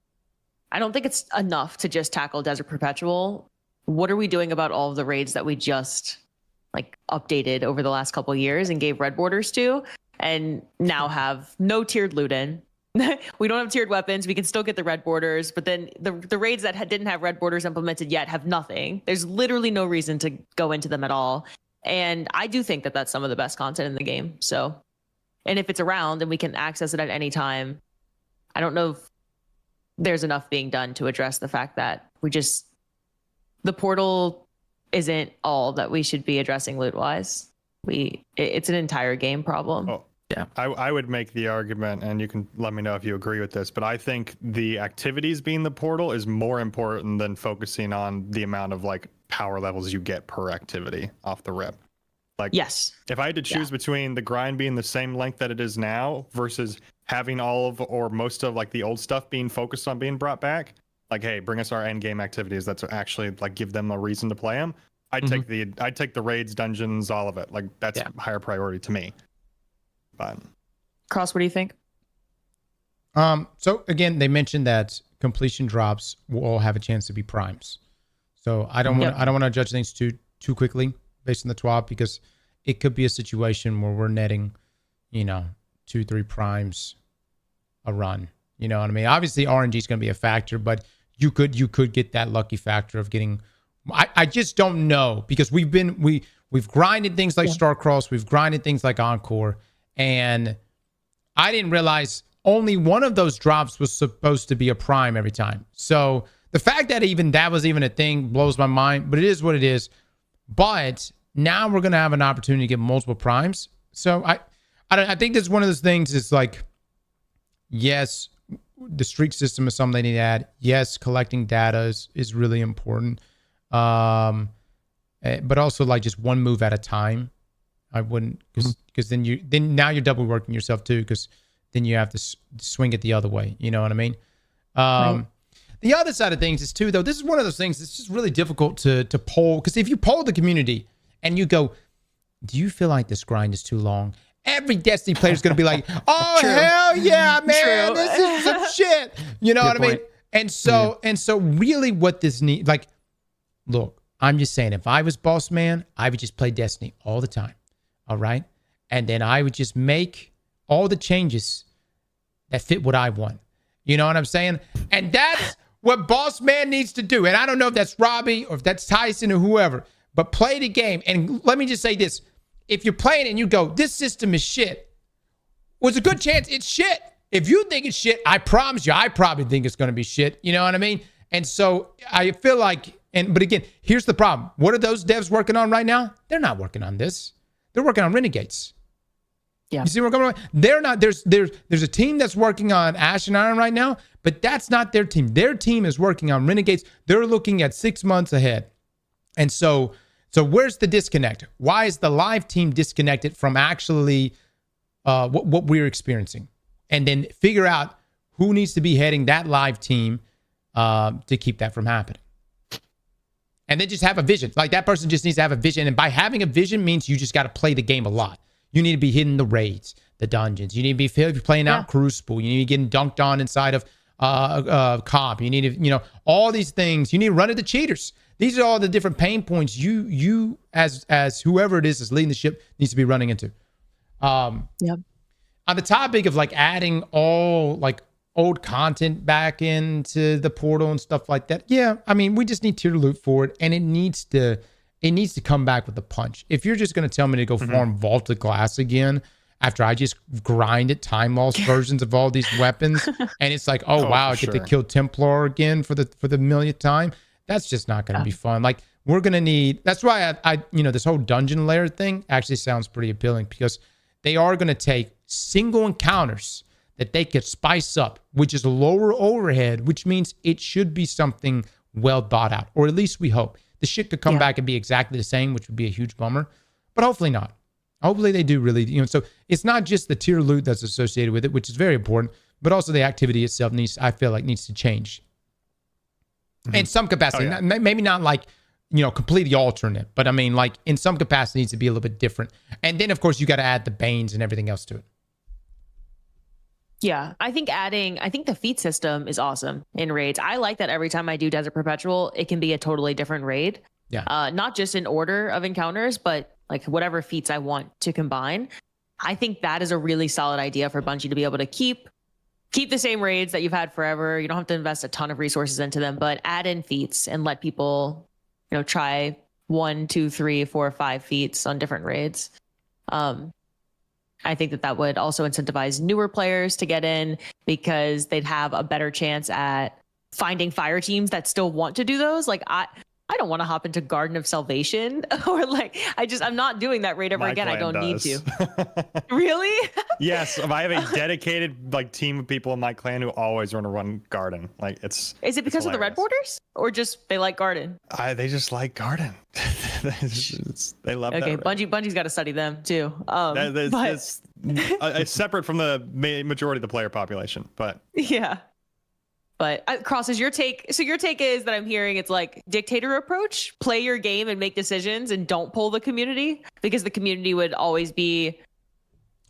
S17: I don't think it's enough to just tackle Desert Perpetual. What are we doing about all of the raids that we just, like, updated over the last couple of years and gave red borders to, and now have no tiered loot in? We don't have tiered weapons. We can still get the red borders, but then the raids that didn't have red borders implemented yet have nothing. There's literally no reason to go into them at all. And I do think that that's some of the best content in the game. So, and if it's around and we can access it at any time, I don't know if there's enough being done to address the fact that the portal isn't all that we should be addressing loot wise. It's an entire game problem.
S18: Oh. Yeah, I would make the argument, and you can let me know if you agree with this, but I think the activities being the portal is more important than focusing on the amount of, like, power levels you get per activity off the rip. Like,
S17: yes,
S18: if I had to choose between the grind being the same length that it is now versus having all of or most of, like, the old stuff being focused on being brought back, like, hey, bring us our end game activities that's actually, like, give them a reason to play them. I'd take the raids, dungeons, all of it. Like, that's higher priority to me. But
S17: Cross, what do you think?
S1: So again, they mentioned that completion drops will all have a chance to be primes. So I don't want to judge things too quickly based on the TWAB, because it could be a situation where we're netting, 2-3 primes a run. You know what I mean? Obviously RNG is going to be a factor, but you could get that lucky factor of getting. I just don't know, because we've grinded things like Starforge, we've grinded things like Encore. And I didn't realize only one of those drops was supposed to be a prime every time. So the fact that that was even a thing blows my mind, but it is what it is. But now we're going to have an opportunity to get multiple primes. So I think that's one of those things is like, yes, the streak system is something they need to add. Yes, collecting data is really important. But also, like, just one move at a time. I wouldn't, because then now you're double working yourself too, because then you have to swing it the other way. You know what I mean? Right. The other side of things is too, though, this is one of those things that's just really difficult to poll, because if you poll the community and you go, do you feel like this grind is too long? Every Destiny player is going to be like, oh, hell yeah, man, this is some shit. You know what I mean? And so really what this needs, like, look, I'm just saying, if I was boss man, I would just play Destiny all the time. All right. And then I would just make all the changes that fit what I want. You know what I'm saying? And that's what Boss Man needs to do, and I don't know if that's Robbie or if that's Tyson or whoever, but play the game. And let me just say this. If you're playing and you go, this system is shit, well, there's a good chance it's shit. If you think it's shit, I promise you, I probably think it's going to be shit. You know what I mean? And so I feel like, but again, here's the problem. What are those devs working on right now? They're not working on this. They're working on Renegades.
S17: Yeah.
S1: You see where I'm going? They're not. There's a team that's working on Ash and Iron right now, but that's not their team. Their team is working on Renegades. They're looking at 6 months ahead. And so where's the disconnect? Why is the live team disconnected from actually what we're experiencing? And then figure out who needs to be heading that live team to keep that from happening. And then just have a vision. Like that person just needs to have a vision. And by having a vision means you just got to play the game a lot. You need to be hitting the raids, the dungeons. You need to be playing out Crucible. You need to be getting dunked on inside of comp. You need to, all these things. You need to run into cheaters. These are all the different pain points you as whoever it is that's leading the ship needs to be running into. On the topic of like adding all like old content back into the portal and stuff like that. Yeah, I mean, we just need tier loot for it, and it needs to come back with a punch. If you're just going to tell me to go farm Vaulted Glass again after I just grinded time loss versions of all these weapons, and it's like, oh wow, I get to kill Templar again for the millionth time. That's just not going to be fun. Like we're going to need. That's why I this whole dungeon layer thing actually sounds pretty appealing because they are going to take single encounters that they could spice up, which is a lower overhead, which means it should be something well thought out, or at least we hope. The shit could come back and be exactly the same, which would be a huge bummer, but hopefully not. Hopefully they do really, so it's not just the tier loot that's associated with it, which is very important, but also the activity itself needs to change. In some capacity, maybe not like, completely alternate, but I mean, like in some capacity it needs to be a little bit different. And then of course you got to add the Banes and everything else to it.
S17: Yeah, I think the feat system is awesome in raids. I like that every time I do Desert Perpetual, it can be a totally different raid. Yeah. Not just in order of encounters, but like whatever feats I want to combine. I think that is a really solid idea for Bungie to be able to keep the same raids that you've had forever. You don't have to invest a ton of resources into them, but add in feats and let people, try 1, 2, 3, 4, 5 feats on different raids. I think that would also incentivize newer players to get in because they'd have a better chance at finding fire teams that still want to do those. Like I don't want to hop into Garden of Salvation or like I'm not doing that raid ever again. I don't need to. Really?
S18: Yes, I have a dedicated like team of people in my clan who always want to run Garden. Like it's.
S17: Is it because of the red borders or just they like Garden?
S18: They just like Garden. They love that.
S17: Okay, Bungie's got to study them too.
S18: It's separate from the majority of the player population, but
S17: yeah. But Cross, is your take? So your take is that I'm hearing it's like dictator approach: play your game and make decisions, and don't pull the community because the community would always be,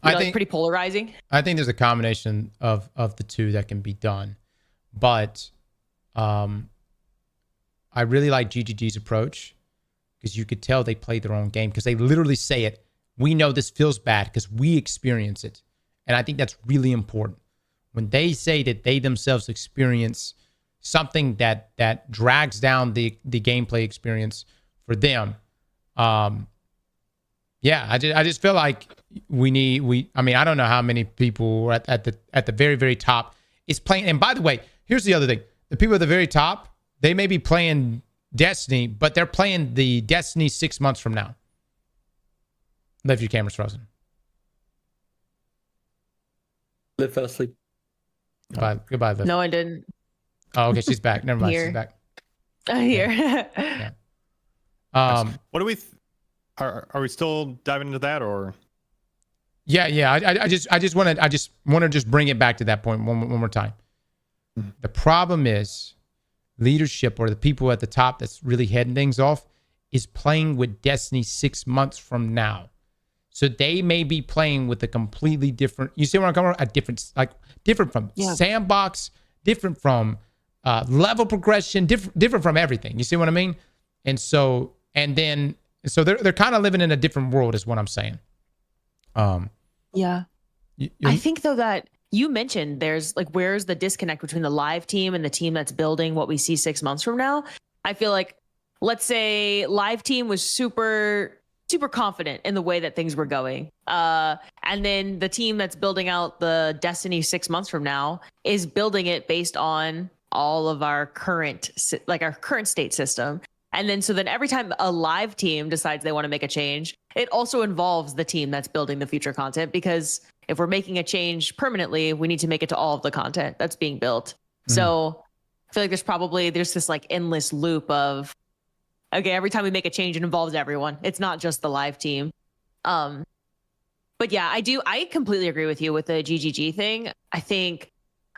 S17: I think, pretty polarizing.
S1: I think there's a combination of the two that can be done, but I really like GGG's approach because you could tell they play their own game because they literally say it. We know this feels bad because we experience it, and I think that's really important. When they say that they themselves experience something that drags down the gameplay experience for them, I just feel like I don't know how many people at the very, very top is playing. And by the way, here's the other thing: the people at the very top, they may be playing Destiny, but they're playing the Destiny 6 months from now. Liv, your camera's frozen.
S9: Liv fell asleep.
S1: Goodbye, Liv.
S17: No, I didn't.
S1: Oh, okay, she's back. Never mind, she's back.
S17: Here.
S1: Yeah.
S18: What do we? Are we still diving into that or?
S1: Yeah. I just want to just bring it back to that point one more time. Mm-hmm. The problem is leadership or the people at the top that's really heading things off is playing with Destiny 6 months from now. So they may be playing with a completely different. You see where I'm coming from? Different from sandbox, different from level progression, different from everything. You see what I mean? And so they're kind of living in a different world, is what I'm saying.
S17: Yeah. I think though that you mentioned there's like, where's the disconnect between the live team and the team that's building what we see 6 months from now? I feel like, let's say live team was super confident in the way that things were going. And then the team that's building out the Destiny 6 months from now is building it based on all of our current state system. And then so then every time a live team decides they want to make a change, it also involves the team that's building the future content, because if we're making a change permanently, we need to make it to all of the content that's being built. So I feel like there's this like endless loop of, okay, every time we make a change, it involves everyone. It's not just the live team. But yeah, I completely agree with you with the GGG thing.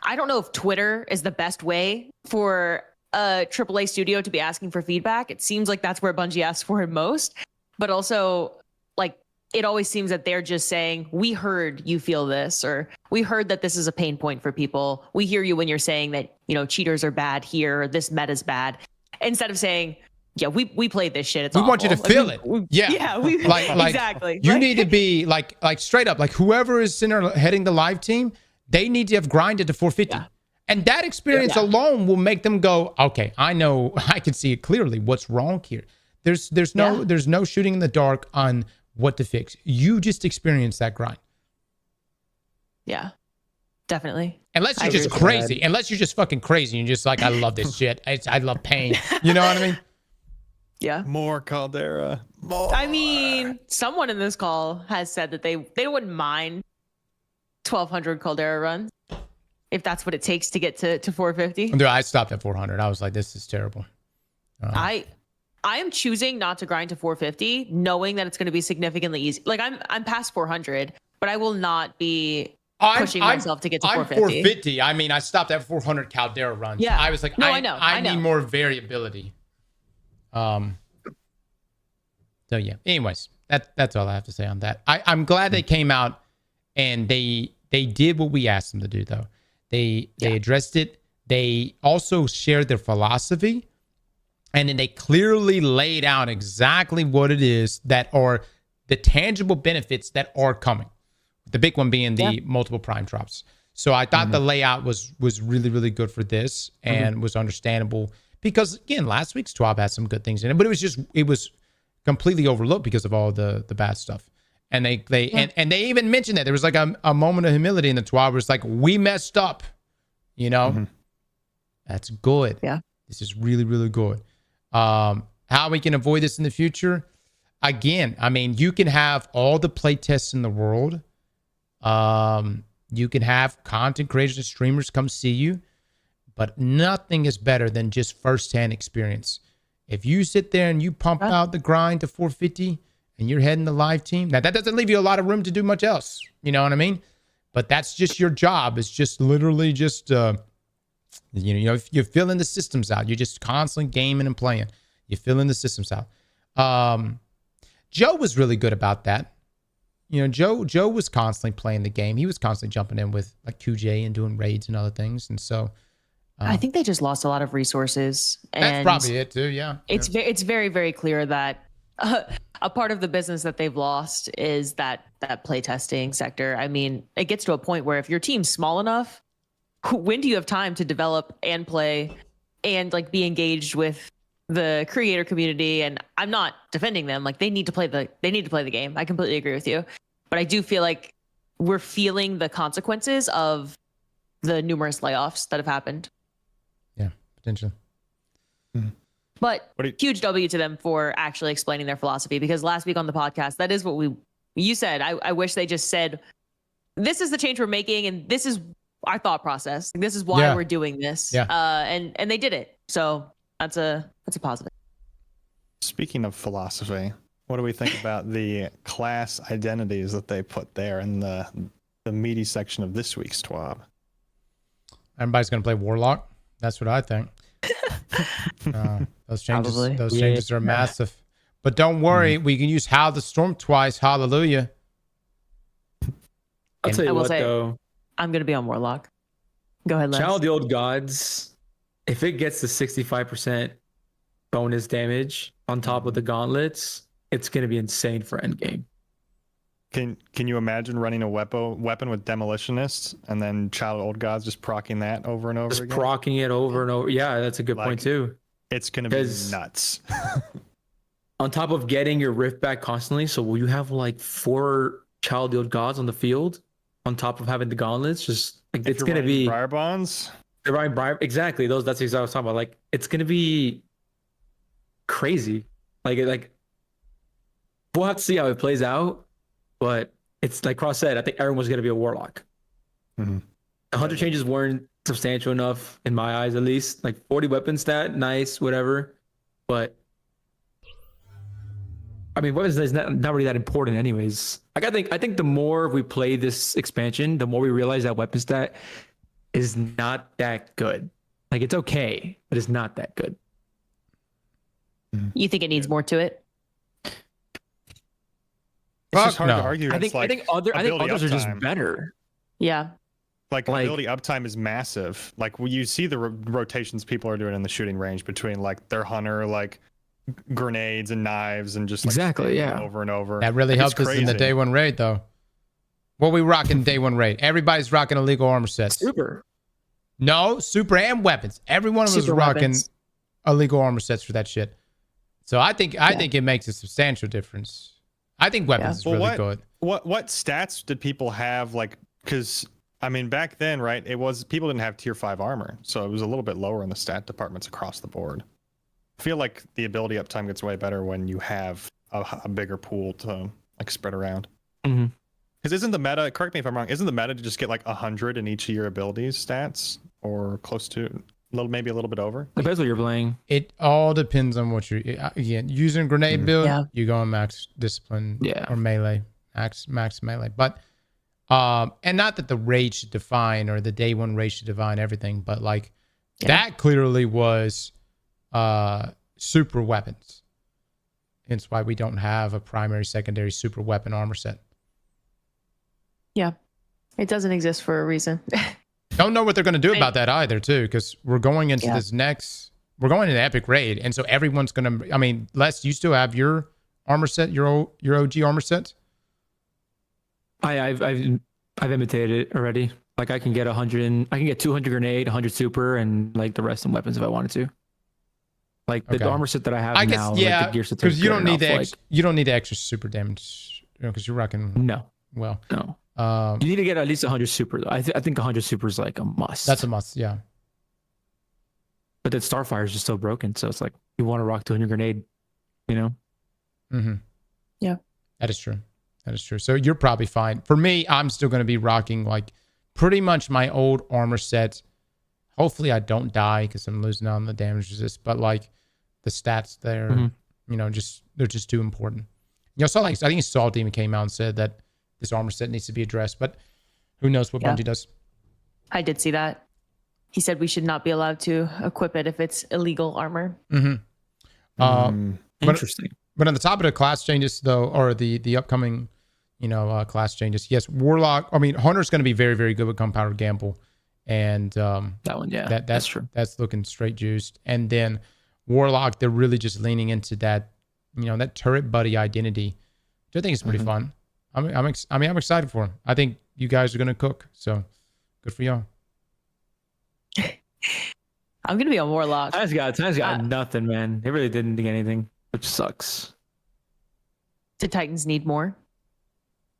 S17: I don't know if Twitter is the best way for a AAA studio to be asking for feedback. It seems like that's where Bungie asks for it most. But also, like, it always seems that they're just saying, we heard you feel this, or we heard that this is a pain point for people. We hear you when you're saying that, cheaters are bad here, or this meta's bad. Instead of saying, yeah, we played this shit. It's awful.
S1: We want you to feel it. Yeah.
S17: Yeah. Exactly.
S1: You need to be like straight up, like whoever is heading the live team, they need to have grinded to 450. Yeah. And that experience alone will make them go, okay, I know, I can see it clearly. What's wrong here? There's no shooting in the dark on what to fix. You just experience that grind.
S17: Yeah, definitely.
S1: Unless you're just crazy. Unless you're just fucking crazy and you're just like, I love this shit. I love pain. You know what I mean?
S17: Yeah.
S18: More Caldera. More.
S17: I mean, someone in this call has said that they wouldn't mind 1,200 Caldera runs if that's what it takes to get to 450.
S1: Dude, I stopped at 400. I was like, this is terrible.
S17: I am choosing not to grind to 450, knowing that it's going to be significantly easy. Like I'm past 400, but I will not be pushing myself to get to 450.
S1: I'm 450. I mean, I stopped at 400 Caldera runs.
S17: Yeah.
S1: I was like,
S17: no,
S1: I need more variability. So yeah. Anyways, that's all I have to say on that. I'm glad they came out and they did what we asked them to do, though. They addressed it. They also shared their philosophy, and then they clearly laid out exactly what it is that are the tangible benefits that are coming. The big one being the multiple prime drops. So I thought the layout was really, really good for this and was understandable because, again, last week's TWAB had some good things in it, but it was completely overlooked because of all the bad stuff. And they even mentioned that there was like a moment of humility in the TWAB where it's like, we messed up, That's good.
S17: Yeah.
S1: This is really, really good. How we can avoid this in the future? Again, I mean, you can have all the play tests in the world. You can have content creators and streamers come see you, but nothing is better than just firsthand experience. If you sit there and you pump out the grind to 450 and you're heading the live team, now that doesn't leave you a lot of room to do much else. You know what I mean? But that's just your job. It's just literally just, if you're filling the systems out, you're just constantly gaming and playing. You're filling the systems out. Joe was really good about that. Joe was constantly playing the game. He was constantly jumping in with like QJ and doing raids and other things. And so
S17: I think they just lost a lot of resources. And
S1: that's probably it too. Yeah.
S17: It's very, very clear that a part of the business that they've lost is that playtesting sector. I mean, it gets to a point where if your team's small enough, when do you have time to develop and play and like be engaged with the creator community? And I'm not defending them. Like they need to play the game. I completely agree with you. But I do feel like we're feeling the consequences of the numerous layoffs that have happened.
S1: Yeah, potentially.
S17: But huge W to them for actually explaining their philosophy, because last week on the podcast, that is what you said. I wish they just said, this is the change we're making and this is our thought process. This is why we're doing this.
S1: Yeah.
S17: And they did it. So that's a positive.
S18: Speaking of philosophy, what do we think about the class identities that they put there in the meaty section of this week's TWAB?
S1: Everybody's going to play Warlock. That's what I think. Those changes are massive. But don't worry, we can use Howl the Storm twice. Hallelujah.
S9: I'll tell you what,
S17: say,
S9: though.
S17: I'm going to be on Warlock. Go ahead, Les.
S9: Channel of the Old Gods, if it gets to 65% bonus damage on top of the gauntlets, it's going to be insane for endgame.
S18: Can you imagine running a weapon with demolitionists and then Child of Old Gods just proccing that over and over
S9: Just
S18: again?
S9: procking it over and over. Yeah, that's a good point too.
S18: It's gonna be nuts.
S9: On top of getting your rift back constantly, so will you have like 4 Child of the Old Gods on the field on top of having the gauntlets? Just like it's gonna be
S18: Briar Bonds.
S9: Exactly. That's exactly what I was talking about. Like it's gonna be crazy. Like we'll have to see how it plays out, but it's like Cross said, I think everyone's gonna be a warlock.
S18: Mm-hmm.
S9: 100 changes weren't substantial enough in my eyes, at least. Like 40 weapon stat, nice, whatever. But I mean, weapons is not really that important, anyways. Like I think the more we play this expansion, the more we realize that weapon stat is not that good. Like it's okay, but it's not that good.
S17: You think it needs more to it?
S18: It's just hard to argue.
S9: I think others are just better.
S17: Yeah.
S18: Like ability uptime is massive. Like you see the rotations people are doing in the shooting range between like their hunter, like grenades and knives and just like over and over.
S1: That really helped us in the day one raid though. What we rocking day one raid? Everybody's rocking illegal armor sets.
S9: Super.
S1: No, super and weapons. Every one of us is rocking illegal armor sets for that shit. So I think it makes a substantial difference. I think weapons is really good.
S18: What stats did people have? Like, because I mean, back then, right? It was people didn't have tier 5 armor, so it was a little bit lower in the stat departments across the board. I feel like the ability uptime gets way better when you have a bigger pool to like spread around.
S9: Mm-hmm.
S18: Because isn't the meta? Correct me if I'm wrong. Isn't the meta to just get like 100 in each of your abilities stats, or close to? Maybe a little bit over.
S9: Depends what you're playing.
S1: It all depends on what you're again using grenade build. You go on max discipline, or melee, max melee. But and not that the raid should define or the day one raid should define everything, but like that clearly was super weapons. Hence why we don't have a primary, secondary super weapon armor set.
S17: Yeah, it doesn't exist for a reason.
S1: Don't know what they're going to do about that either, too, because we're going into we're going into Epic Raid, and so everyone's going to, I mean, Les, you still have your armor set, your OG armor set?
S9: I've imitated it already. Like I can get 200 grenade, 100 super, and like the rest in weapons if I wanted to. Like the armor set that I have now, like the gear set,
S1: because you don't need the extra super damage, because you're rocking.
S9: No.
S1: Well,
S9: no. You need to get at least 100 super though. I think 100 super is like a must.
S1: That's a must, yeah.
S9: But that Starfire is just so broken, so it's like you want to rock 200 grenade, you know?
S1: Mm-hmm.
S17: Yeah.
S1: That is true. That is true. So you're probably fine. For me, I'm still going to be rocking like pretty much my old armor set. Hopefully I don't die because I'm losing out on the damage resist, but like the stats there, you know, they're just too important. You know, so like I think Saul Demon came out and said that this armor set needs to be addressed, but who knows what Bungie does.
S17: I did see that. He said we should not be allowed to equip it if it's illegal armor.
S9: Interesting.
S1: But on the top of the class changes, though, or the upcoming, you know, class changes, yes, Warlock. I mean, Hunter's going to be very, very good with Gunpowder Gamble, and
S9: that one, yeah, that's true.
S1: That's looking straight juiced. And then Warlock, they're really just leaning into that, you know, that turret buddy identity, which I think is pretty fun. I'm excited for him. I think you guys are going to cook, so good for y'all.
S17: I'm going to be on Warlock.
S9: Ty's got nothing, man. They really didn't do anything, which sucks.
S17: Do Titans need more?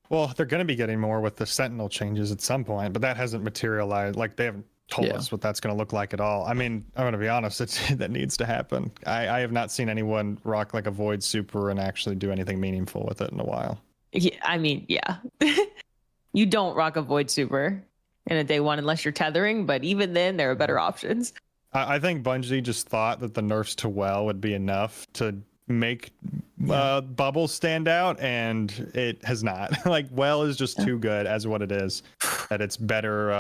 S18: Well, they're going to be getting more with the Sentinel changes at some point, but that hasn't materialized. Like, they haven't told us what that's going to look like at all. I mean, I'm going to be honest, that needs to happen. I have not seen anyone rock like a Void Super and actually do anything meaningful with it in a while.
S17: Yeah, I mean, yeah. You don't rock a Void Super in a day one unless you're tethering, but even then, there are better options.
S18: I think Bungie just thought that the nerfs to Well would be enough to make Bubble stand out, and it has not. Like, Well is just too good as what it is, that it's better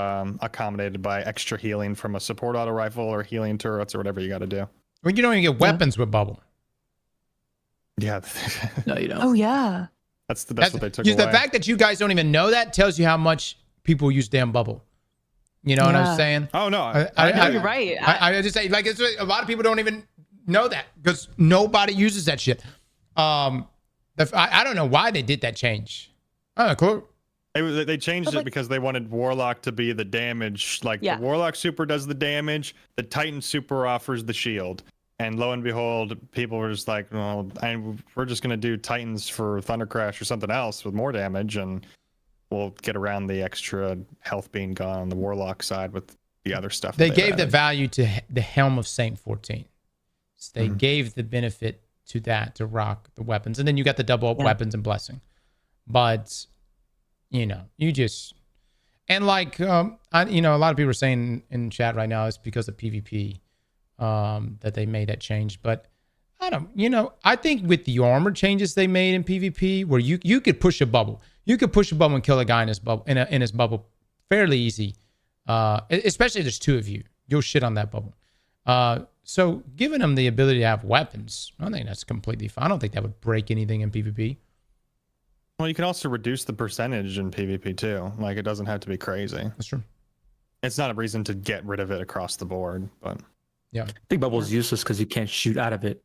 S18: accommodated by extra healing from a support auto rifle or healing turrets or whatever you got to do.
S1: Well, you don't even get weapons with Bubble.
S18: Yeah.
S9: No, you don't.
S17: Oh, yeah.
S18: That's what they took away.
S1: The fact that you guys don't even know that tells you how much people use damn Bubble. You know what I'm saying?
S18: Oh, no.
S17: You're right.
S1: I just say, like, a lot of people don't even know that because nobody uses that shit. I don't know why they did that change. Oh, cool.
S18: They changed it because they wanted Warlock to be the damage. Like the Warlock super does the damage, the Titan super offers the shield. And lo and behold, people were just like, well, we're just going to do Titans for Thunder Crash or something else with more damage, and we'll get around the extra health being gone on the Warlock side with the other stuff.
S1: They gave the value to the Helm of Saint 14. So they gave the benefit to that, to rock the weapons. And then you got the double up weapons and blessing. But, you know, you just... And like, you know, a lot of people are saying in chat right now it's because of PvP. That they made that change, but I don't, you know, I think with the armor changes they made in PvP, where you could push a bubble, and kill a guy in his bubble in his bubble fairly easy, especially if there's two of you, you'll shit on that bubble. So giving them the ability to have weapons, I think that's completely fine. I don't think that would break anything in PvP.
S18: Well, you can also reduce the percentage in PvP too. Like it doesn't have to be crazy.
S1: That's true.
S18: It's not a reason to get rid of it across the board, but.
S1: Yeah,
S9: I think bubble is useless because you can't shoot out of it.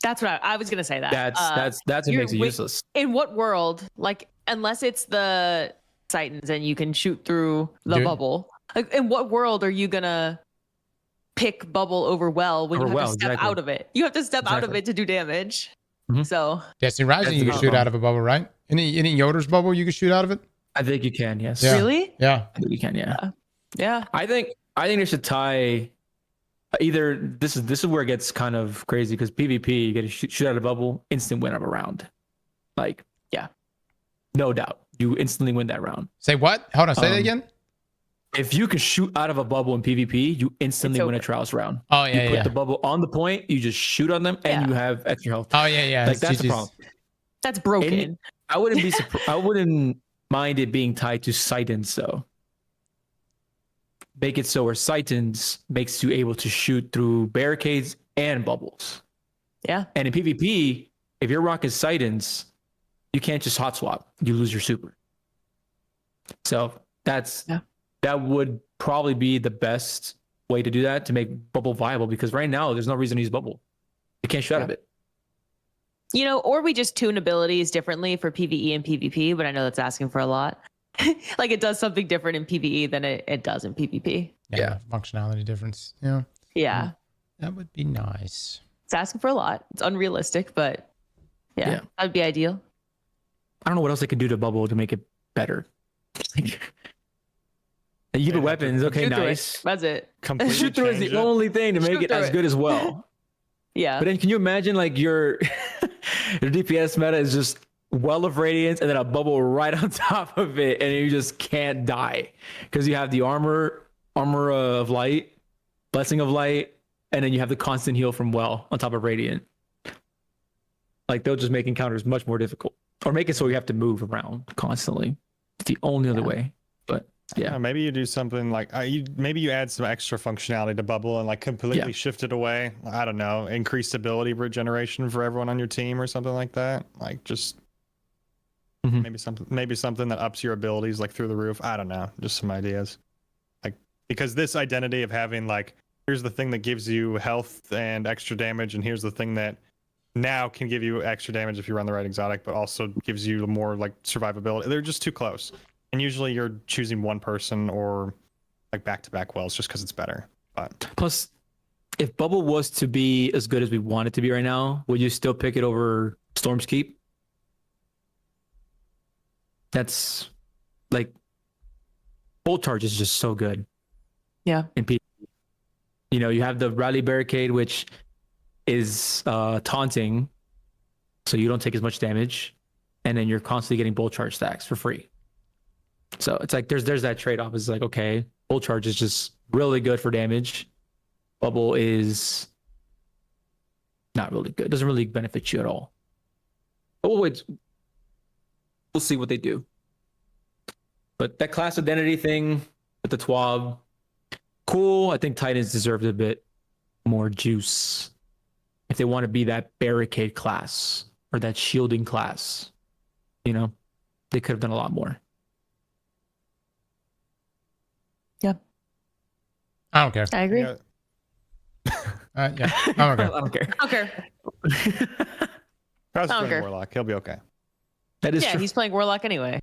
S17: That's what I was gonna say.
S9: That's what makes it useless.
S17: In what world, like, unless it's the Titans and you can shoot through the bubble, like, in what world are you gonna pick bubble over well when you have to step out of it? You have to step out of it to do damage. So
S1: Destiny Rising, you can shoot out of a bubble, right? Any Yoder's bubble, you can shoot out of it.
S9: I think you can. Yes.
S1: Yeah.
S17: Really?
S1: Yeah.
S9: I think you can. Yeah.
S17: Yeah.
S9: I think they should tie. Either this is where it gets kind of crazy because PvP, you get to shoot out a bubble, instant win of a round. Like, yeah, no doubt, you instantly win that round.
S1: Say what? Hold on, say that again.
S9: If you can shoot out of a bubble in PvP, you instantly win a trials round.
S1: Oh yeah,
S9: you put the bubble on the point, you just shoot on them, and you have extra health.
S1: Oh yeah.
S9: Like that's the problem.
S17: That's broken.
S9: I wouldn't be I wouldn't mind it being tied to Titans though. Make it so where Titans makes you able to shoot through barricades and bubbles.
S17: Yeah.
S9: And in PvP, if you're rocking Titans, you can't just hot swap. You lose your super. So that would probably be the best way to do that to make bubble viable because right now there's no reason to use bubble. You can't shoot out of it.
S17: You know, or we just tune abilities differently for PvE and PvP, but I know that's asking for a lot. Like it does something different in PvE than it does in PvP.
S1: Yeah, functionality difference. Yeah.
S17: Yeah.
S1: That would be nice.
S17: It's asking for a lot. It's unrealistic, but yeah. That'd be ideal.
S9: I don't know what else they could do to bubble to make it better. You give it weapons, okay, nice.
S17: That's it.
S9: Shoot through is the only thing to make it as good as well.
S17: Yeah.
S9: But then can you imagine like your DPS meta is just Well of Radiance and then a bubble right on top of it and you just can't die because you have the armor of light, blessing of light, and then you have the constant heal from Well on top of Radiant. Like they'll just make encounters much more difficult or make it so you have to move around constantly. It's the only other way. But yeah,
S18: maybe you do something like maybe you add some extra functionality to bubble and like completely shift it away. I don't know, increased ability regeneration for everyone on your team or something like that. Like just maybe something that ups your abilities like through the roof. I don't know, just some ideas. Like because this identity of having like here's the thing that gives you health and extra damage, and here's the thing that now can give you extra damage if you run the right exotic, but also gives you more like survivability. They're just too close. And usually you're choosing one person or like back-to-back wells just because it's better. But
S9: plus, if Bubble was to be as good as we want it to be right now, would you still pick it over Storm's Keep? That's like Bolt Charge is just so good.
S17: Yeah.
S9: In PvP. You know, you have the Rally Barricade, which is taunting, so you don't take as much damage, and then you're constantly getting Bolt Charge stacks for free. So it's like there's that trade-off. It's like, okay, Bolt Charge is just really good for damage. Bubble is not really good. It doesn't really benefit you at all. But we'll see what they do. But that class identity thing with the TWAB, cool. I think Titans deserved a bit more juice if they want to be that barricade class or that shielding class. You know, they could have done a lot more.
S17: Yeah.
S1: I don't care.
S17: I agree.
S1: Yeah. I don't care.
S9: I don't care.
S17: Okay.
S18: How's playing Warlock? He'll be okay.
S9: That is true.
S17: He's playing Warlock anyway.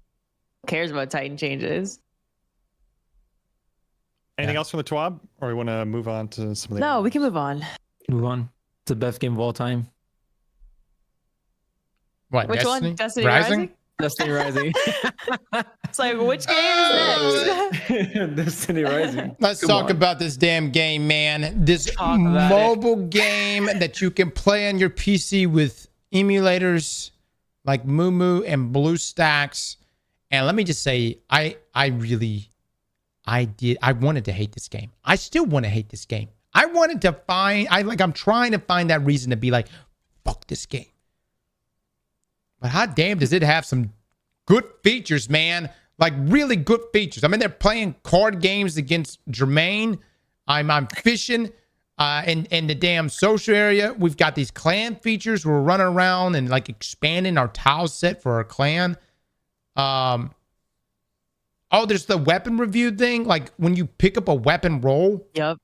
S17: Who cares about Titan changes?
S18: Anything else from the TWAB, or we want to move on to some of the?
S17: No, we can move on.
S9: Move on. It's the best game of all time.
S1: What?
S17: Which
S1: Destiny?
S17: one? Destiny Rising?
S9: Destiny Rising.
S17: It's like, which game is next?
S9: Destiny Rising.
S1: Let's talk about this damn game, man. This mobile game that you can play on your PC with emulators like Moo and BlueStacks. And let me just say, I wanted to hate this game. I still want to hate this game. I wanted to I'm trying to find that reason to be like, fuck this game. But hot damn, does it have some good features, man. Like really good features. I mean, they're playing card games against Jermaine. I'm fishing in the damn social area. We've got these clan features. We're running around and like expanding our tile set for our clan. Oh, there's the weapon review thing. Like when you pick up a weapon roll.
S17: Yep.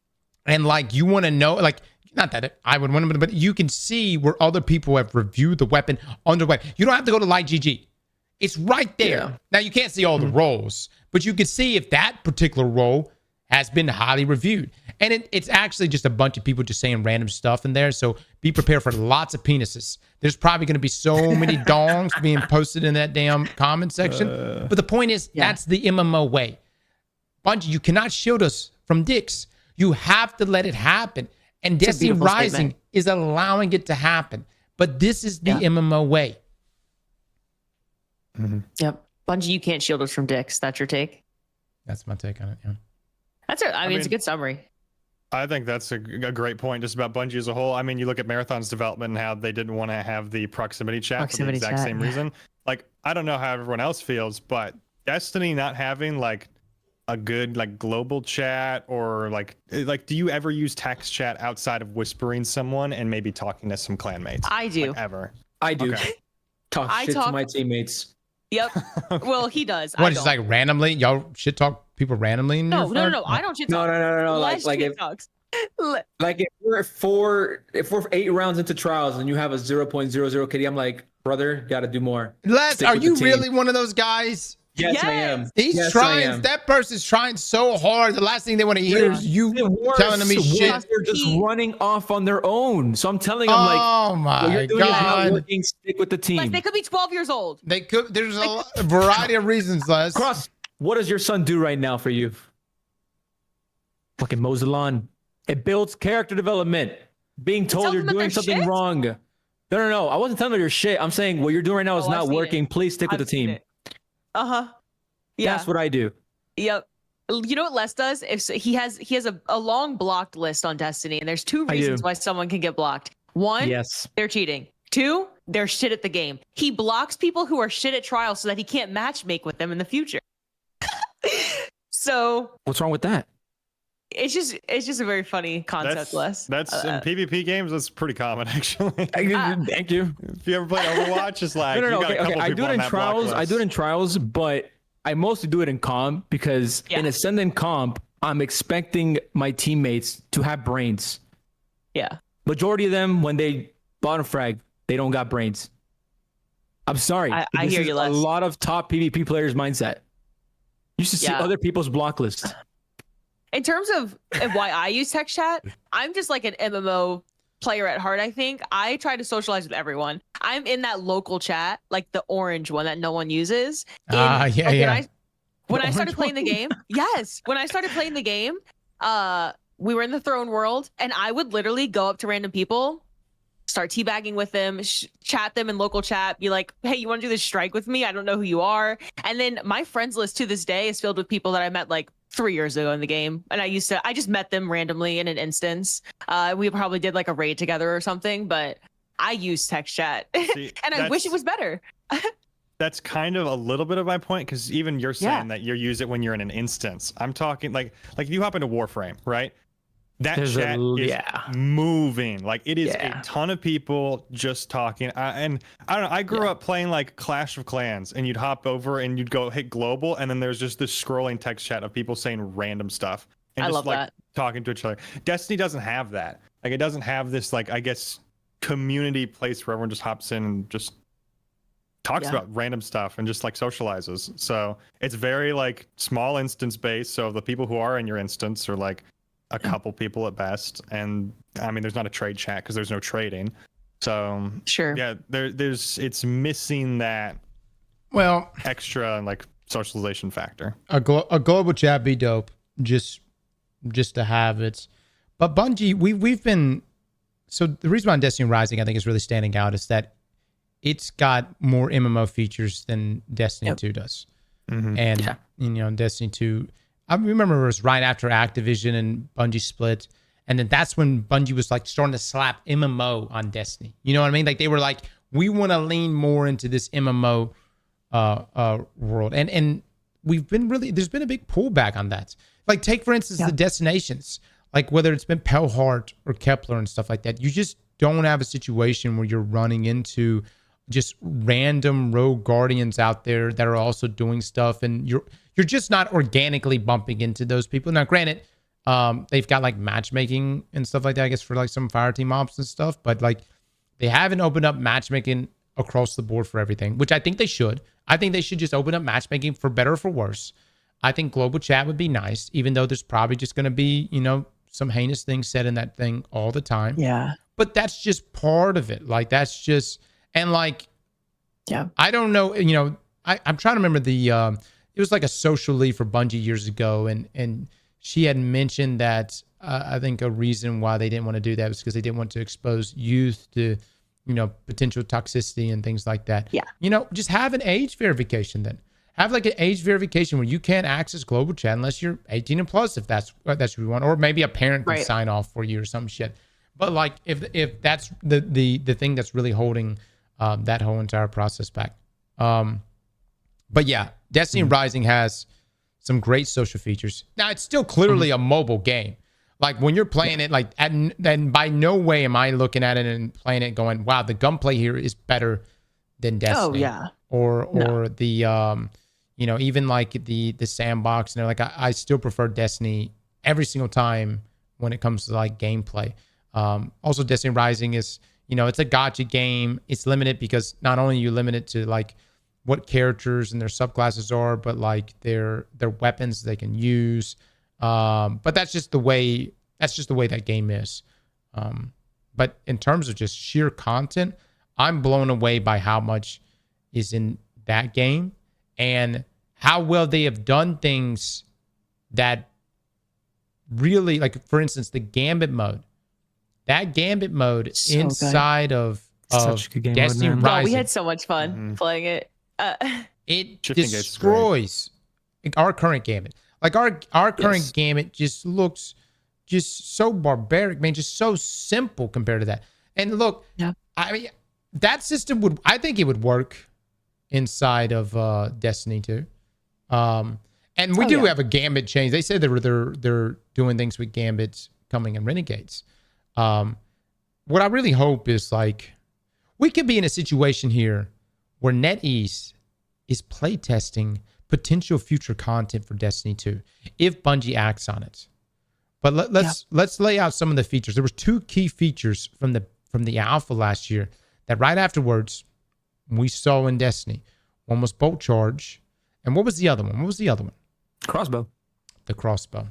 S1: And like you want to know, like, not that I would want to, but you can see where other people have reviewed the weapon on their weapon. You don't have to go to Light GG. It's right there. Yeah. Now you can't see all the rolls, but you can see if that particular roll has been highly reviewed. And it's actually just a bunch of people just saying random stuff in there. So be prepared for lots of penises. There's probably going to be so many dongs being posted in that damn comment section. But the point is, that's the MMO way. Bungie, you cannot shield us from dicks. You have to let it happen. And Destiny Rising is allowing it to happen. But this is the MMO way.
S17: Mm-hmm. Yep. Bungie, you can't shield us from dicks. That's your take?
S1: That's my take on it, yeah.
S17: I mean, it's a good summary.
S18: I think that's a great point just about Bungie as a whole. I mean, you look at Marathon's development and how they didn't want to have the proximity chat for the exact same reason. Like, I don't know how everyone else feels, but Destiny not having like a good like global chat or like do you ever use text chat outside of whispering someone and maybe talking to some clanmates?
S17: I do.
S18: Like, ever?
S9: I do.
S18: Okay.
S9: Talk shit to my teammates.
S17: Yep. Well, he does.
S1: What, just like randomly? Y'all shit talk people randomly in
S17: No. I don't shit talk.
S9: No. Like if we're 8 rounds into trials and you have a 0.00 KD, I'm like, brother, gotta do more.
S1: Les, are you really one of those guys?
S9: Yes, I am.
S1: He's trying. That person's trying so hard. The last thing they want to hear is you telling me shit.
S9: They're just running off on their own. So I'm telling them, like,
S1: oh my
S9: what you're doing
S1: God.
S9: is not working. Stick with the team.
S17: Like, they could be 12 years old.
S1: They could. There's a variety of reasons, Les.
S9: Cross, what does your son do right now for you? Fucking mows the lawn. It builds character development. Being told you're doing something wrong. No. I wasn't telling them your shit. I'm saying what you're doing right now is not working. Please stick with the team.
S17: Uh-huh. Yeah.
S9: That's what I do.
S17: Yep. You know what Les does? If he has a long blocked list on Destiny, and there's 2 reasons why someone can get blocked. 1, they're cheating. 2, they're shit at the game. He blocks people who are shit at trials so that he can't matchmake with them in the future. So
S9: what's wrong with that?
S17: It's just a very funny concept, Les.
S18: That's in PvP games. That's pretty common, actually.
S9: Thank you.
S18: If you ever played Overwatch, it's like
S9: no. Okay. I do it in trials. I do it in trials, but I mostly do it in comp because in Ascendant comp, I'm expecting my teammates to have brains.
S17: Yeah.
S9: Majority of them, when they bottom frag, they don't got brains. I'm sorry.
S17: I hear you, Les.
S9: A lot of top PvP players' mindset. You should see other people's block list.
S17: In terms of why I use text chat, I'm just like an MMO player at heart, I think. I try to socialize with everyone. I'm in that local chat, like the orange one that no one uses. When I started playing the game, we were in the throne world, and I would literally go up to random people, start teabagging with them, chat them in local chat, be like, hey, you want to do this strike with me? I don't know who you are. And then my friends list to this day is filled with people that I met like 3 years ago in the game. And I just met them randomly in an instance. We probably did like a raid together or something, but I use text chat.
S18: See,
S17: and I wish it was better.
S18: That's kind of a little bit of my point, because even you're saying that you use it when you're in an instance. I'm talking like if you hop into Warframe, right? That chat is moving. Like, it is a ton of people just talking. And I don't know. I grew up playing like Clash of Clans, and you'd hop over and you'd go hit global, and then there's just this scrolling text chat of people saying random stuff and just like talking to each other. Destiny doesn't have that. Like, it doesn't have this, like, I guess, community place where everyone just hops in and just talks about random stuff and just like socializes. So it's very like small instance based. So the people who are in your instance are like a couple people at best. And I mean, there's not a trade chat because there's no trading. So yeah, it's missing that extra like socialization factor.
S1: A global chat be dope just to have it. But Bungie, we've been, so the reason why Destiny Rising I think is really standing out is that it's got more MMO features than Destiny 2 does. And you know, Destiny 2, I remember it was right after Activision and Bungie split, and then that's when Bungie was like starting to slap MMO on Destiny. You know what I mean? Like they were like, we want to lean more into this MMO world, and we've been there's been a big pullback on that. Like take for instance the destinations, like whether it's been Pelhart or Kepler and stuff like that. You just don't have a situation where you're running into just random rogue guardians out there that are also doing stuff, and you're just not organically bumping into those people. Now granted, they've got like matchmaking and stuff like that, I guess, for like some Fireteam ops and stuff, but like they haven't opened up matchmaking across the board for everything, which I think they should. I think they should just open up matchmaking for better or for worse. I think global chat would be nice, even though there's probably just going to be, you know, some heinous things said in that thing all the time.
S19: Yeah.
S1: But that's just part of it. Like, that's just, and like, I don't know, you know, I'm trying to remember it was like a social lead for Bungie years ago. And she had mentioned that I think a reason why they didn't want to do that was because they didn't want to expose youth to, you know, potential toxicity and things like that.
S19: Yeah.
S1: You know, just have an age verification then. Have like an age verification where you can't access global chat unless you're 18 and plus, if that's what you want, or maybe a parent can sign off for you or some shit. But like, if that's the thing that's really holding that whole entire process back. But yeah, Destiny Rising has some great social features. Now it's still clearly a mobile game. Like when you're playing it, like, and by no way am I looking at it and playing it going, wow, the gunplay here is better than Destiny.
S19: Oh yeah.
S1: Or the you know, even like the sandbox, and like I still prefer Destiny every single time when it comes to like gameplay. Also Destiny Rising is, you know, it's a gacha game. It's limited because not only are you limited to like what characters and their subclasses are, but like their weapons they can use. But that's just the way that game is. But in terms of just sheer content, I'm blown away by how much is in that game and how well they have done things that really, like, for instance, the Gambit mode. That Gambit mode
S19: So
S1: inside
S19: good.
S1: of
S9: Such a good game
S1: Destiny
S9: mode, man.
S1: Rising.
S17: Oh, we had so much fun playing it.
S1: It
S18: Shifting gates is
S1: destroys our current Gambit. Like our current Gambit just looks just so barbaric, man, just so simple compared to that. And look, I mean, that system I think it would work inside of Destiny 2. And we do have a Gambit change. They said they're doing things with Gambits coming in Renegades. What I really hope is like we could be in a situation here where NetEase is playtesting potential future content for Destiny 2 if Bungie acts on it. But let's lay out some of the features. There was 2 key features from the alpha last year that right afterwards we saw in Destiny. One was bolt charge, and what was the other one?
S9: Crossbow.
S1: The crossbow.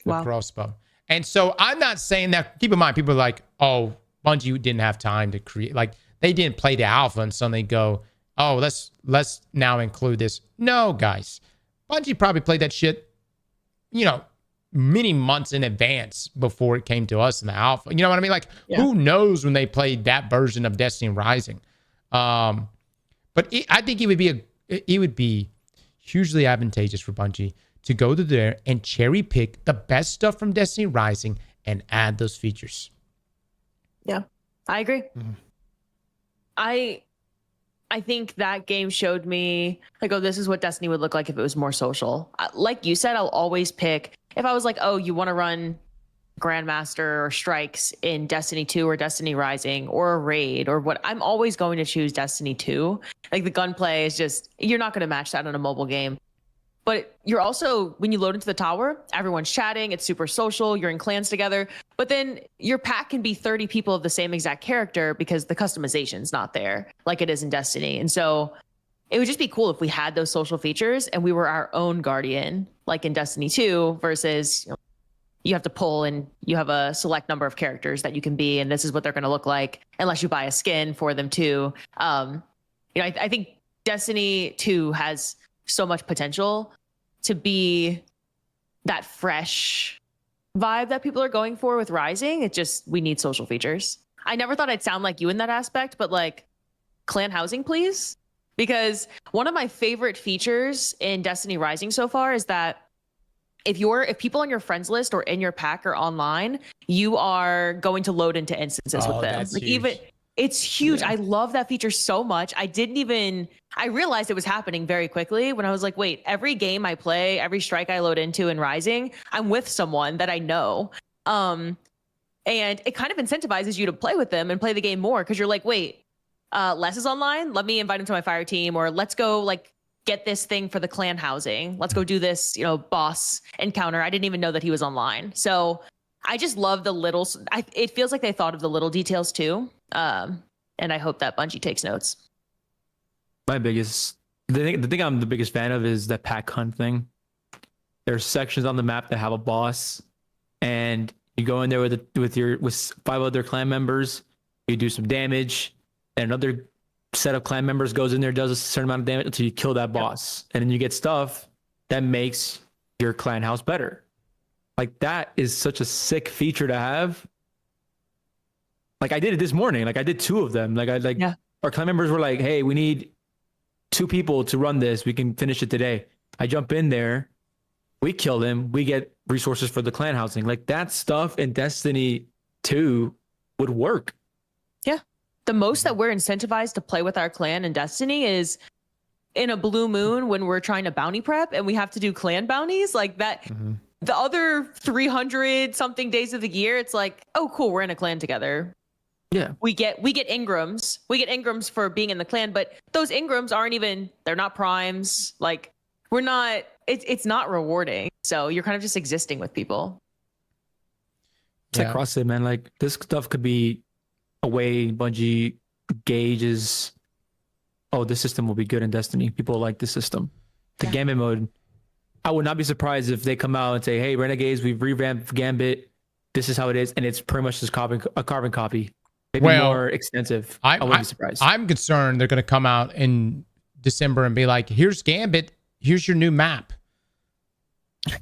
S1: The crossbow. And so I'm not saying that. Keep in mind, people are like, "Oh, Bungie didn't have time to create." Like they didn't play the alpha, and suddenly go, "Oh, let's now include this." No, guys, Bungie probably played that shit, you know, many months in advance before it came to us in the alpha. You know what I mean? Like, who knows when they played that version of Destiny Rising? But I think it would be hugely advantageous for Bungie to go to there and cherry pick the best stuff from Destiny Rising and add those features.
S17: Yeah, I agree. I think that game showed me like, oh, this is what Destiny would look like if it was more social. Like you said, I'll always pick, if I was like, oh, you want to run Grandmaster or Strikes in Destiny 2 or Destiny Rising or a raid or what, I'm always going to choose Destiny 2. Like the gunplay is just, you're not going to match that on a mobile game. But you're also, when you load into the tower, everyone's chatting, it's super social, you're in clans together. But then your pack can be 30 people of the same exact character because the customization's not there like it is in Destiny. And so it would just be cool if we had those social features and we were our own guardian, like in Destiny 2, versus you have to pull and you have a select number of characters that you can be, and this is what they're going to look like unless you buy a skin for them too. I think Destiny 2 has so much potential to be that fresh vibe that people are going for with Rising. We need social features. I never thought I'd sound like you in that aspect, but like clan housing, please. Because one of my favorite features in Destiny Rising so far is that if people on your friends list or in your pack are online, you are going to load into instances with them.
S1: That's
S17: like
S1: huge.
S17: It's huge.
S1: Yeah.
S17: I love that feature so much. I realized it was happening very quickly when I was like, wait, every game I play, every strike I load into in Rising, I'm with someone that I know. And it kind of incentivizes you to play with them and play the game more because you're like, wait, Les is online. Let me invite him to my fire team, or let's go like get this thing for the clan housing. Let's go do this, boss encounter. I didn't even know that he was online. So I just love the little, it feels like they thought of the little details too. And I hope that Bungie takes notes.
S9: The thing I'm the biggest fan of is the pack hunt thing. There's sections on the map that have a boss, and you go in there with 5 other clan members. You do some damage, and another set of clan members goes in there, does a certain amount of damage until you kill that boss, and then you get stuff that makes your clan house better. Like that is such a sick feature to have. Like I did it this morning. Like I did 2 of them. Our clan members were like, "Hey, we need 2 people to run this. We can finish it today." I jump in there, we kill them, we get resources for the clan housing. Like that stuff in Destiny 2 would work.
S17: Yeah. The most that we're incentivized to play with our clan in Destiny is in a blue moon when we're trying to bounty prep and we have to do clan bounties like that. Mm-hmm. The other 300 something days of the year, it's like, oh, cool, we're in a clan together.
S9: Yeah.
S17: We get Ingrams. We get Ingrams for being in the clan, but those Ingrams they're not primes. Like it's not rewarding. So you're kind of just existing with people.
S9: Aztecross, man, like this stuff could be a way Bungie gauges, oh, this system will be good in Destiny. People like this system. The Gambit mode, I would not be surprised if they come out and say, hey, Renegades, we've revamped Gambit. This is how it is. And it's pretty much just a carbon copy. Maybe more extensive. I wouldn't be surprised.
S1: I'm concerned they're going to come out in December and be like, here's Gambit. Here's your new map.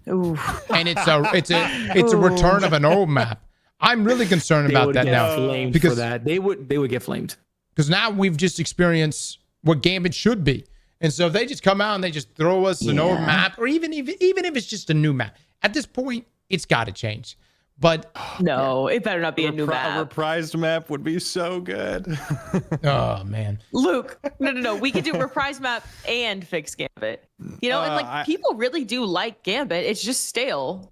S17: Ooh.
S1: And it's a return of an old map. I'm really concerned about that now
S9: because for that. They would get flamed
S1: because now we've just experienced what Gambit should be, and so if they just come out and they just throw us an old map, or even if it's just a new map, at this point it's got to change. But
S17: no, it better not be a new map.
S18: A reprised map would be so good.
S1: Oh man,
S17: Luke, no, we could do reprised map and fix Gambit. And people really do like Gambit. It's just stale.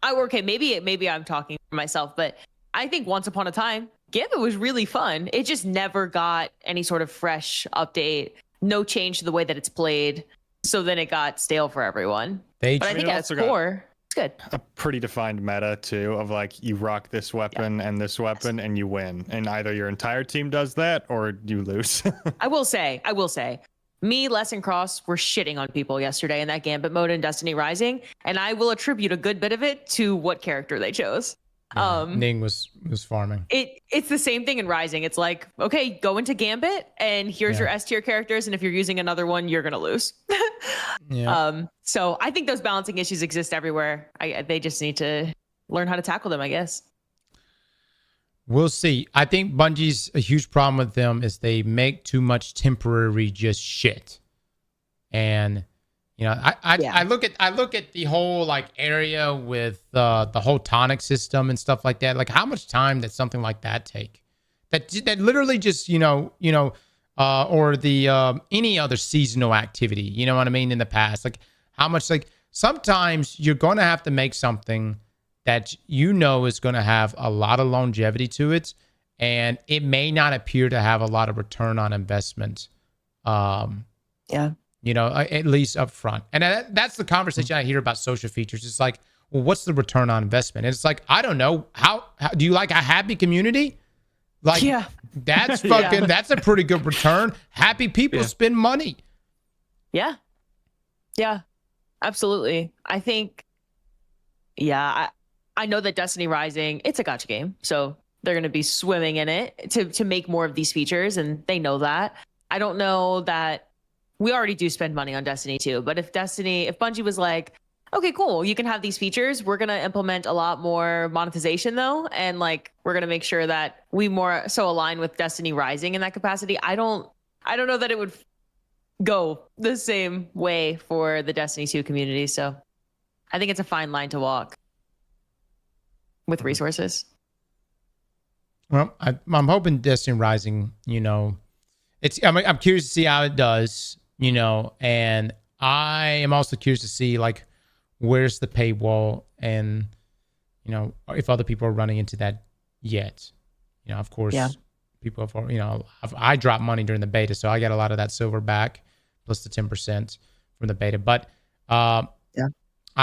S17: Maybe I'm talking for myself, but I think once upon a time, Gambit was really fun. It just never got any sort of fresh update, no change to the way that it's played. So then it got stale for everyone. But I think at its core, it's good.
S18: A pretty defined meta too of like you rock this weapon and this weapon and you win. And either your entire team does that or you lose.
S17: I will say, me, Les, and Cross were shitting on people yesterday in that Gambit mode in Destiny Rising, and I will attribute a good bit of it to what character they chose.
S1: Ning was farming.
S17: It's the same thing in Rising. It's like, okay, go into Gambit, and here's your S tier characters, and if you're using another one, you're gonna lose. So I think those balancing issues exist everywhere. They just need to learn how to tackle them, I guess.
S1: We'll see. I think Bungie's a huge problem with them is they make too much temporary just shit. And I look at the whole like area with the whole tonic system and stuff like that. Like how much time does something like that take? That literally just or the any other seasonal activity. You know what I mean? In the past, like how much like sometimes you're going to have to make something that is going to have a lot of longevity to it, and it may not appear to have a lot of return on investment. at least up front. And that's the conversation I hear about social features. It's like, well, what's the return on investment? And it's like, I don't know. How do you like a happy community? Like,
S17: yeah.
S1: That's fucking, that's a pretty good return. Happy people spend money.
S17: Yeah. Yeah, absolutely. I think, I know that Destiny Rising, it's a gacha game. So they're going to be swimming in it to make more of these features. And they know that. I don't know that we already do spend money on Destiny 2. But if Bungie was like, okay, cool, you can have these features, we're going to implement a lot more monetization though. And like, we're going to make sure that we more so align with Destiny Rising in that capacity. I don't know that it would go the same way for the Destiny 2 community. So I think it's a fine line to walk with resources.
S1: Well, I'm hoping Destiny Rising, I'm curious to see how it does, and I am also curious to see like, where's the paywall and, if other people are running into that yet. Of course, people have, I dropped money during the beta, so I got a lot of that silver back plus the 10% from the beta. But I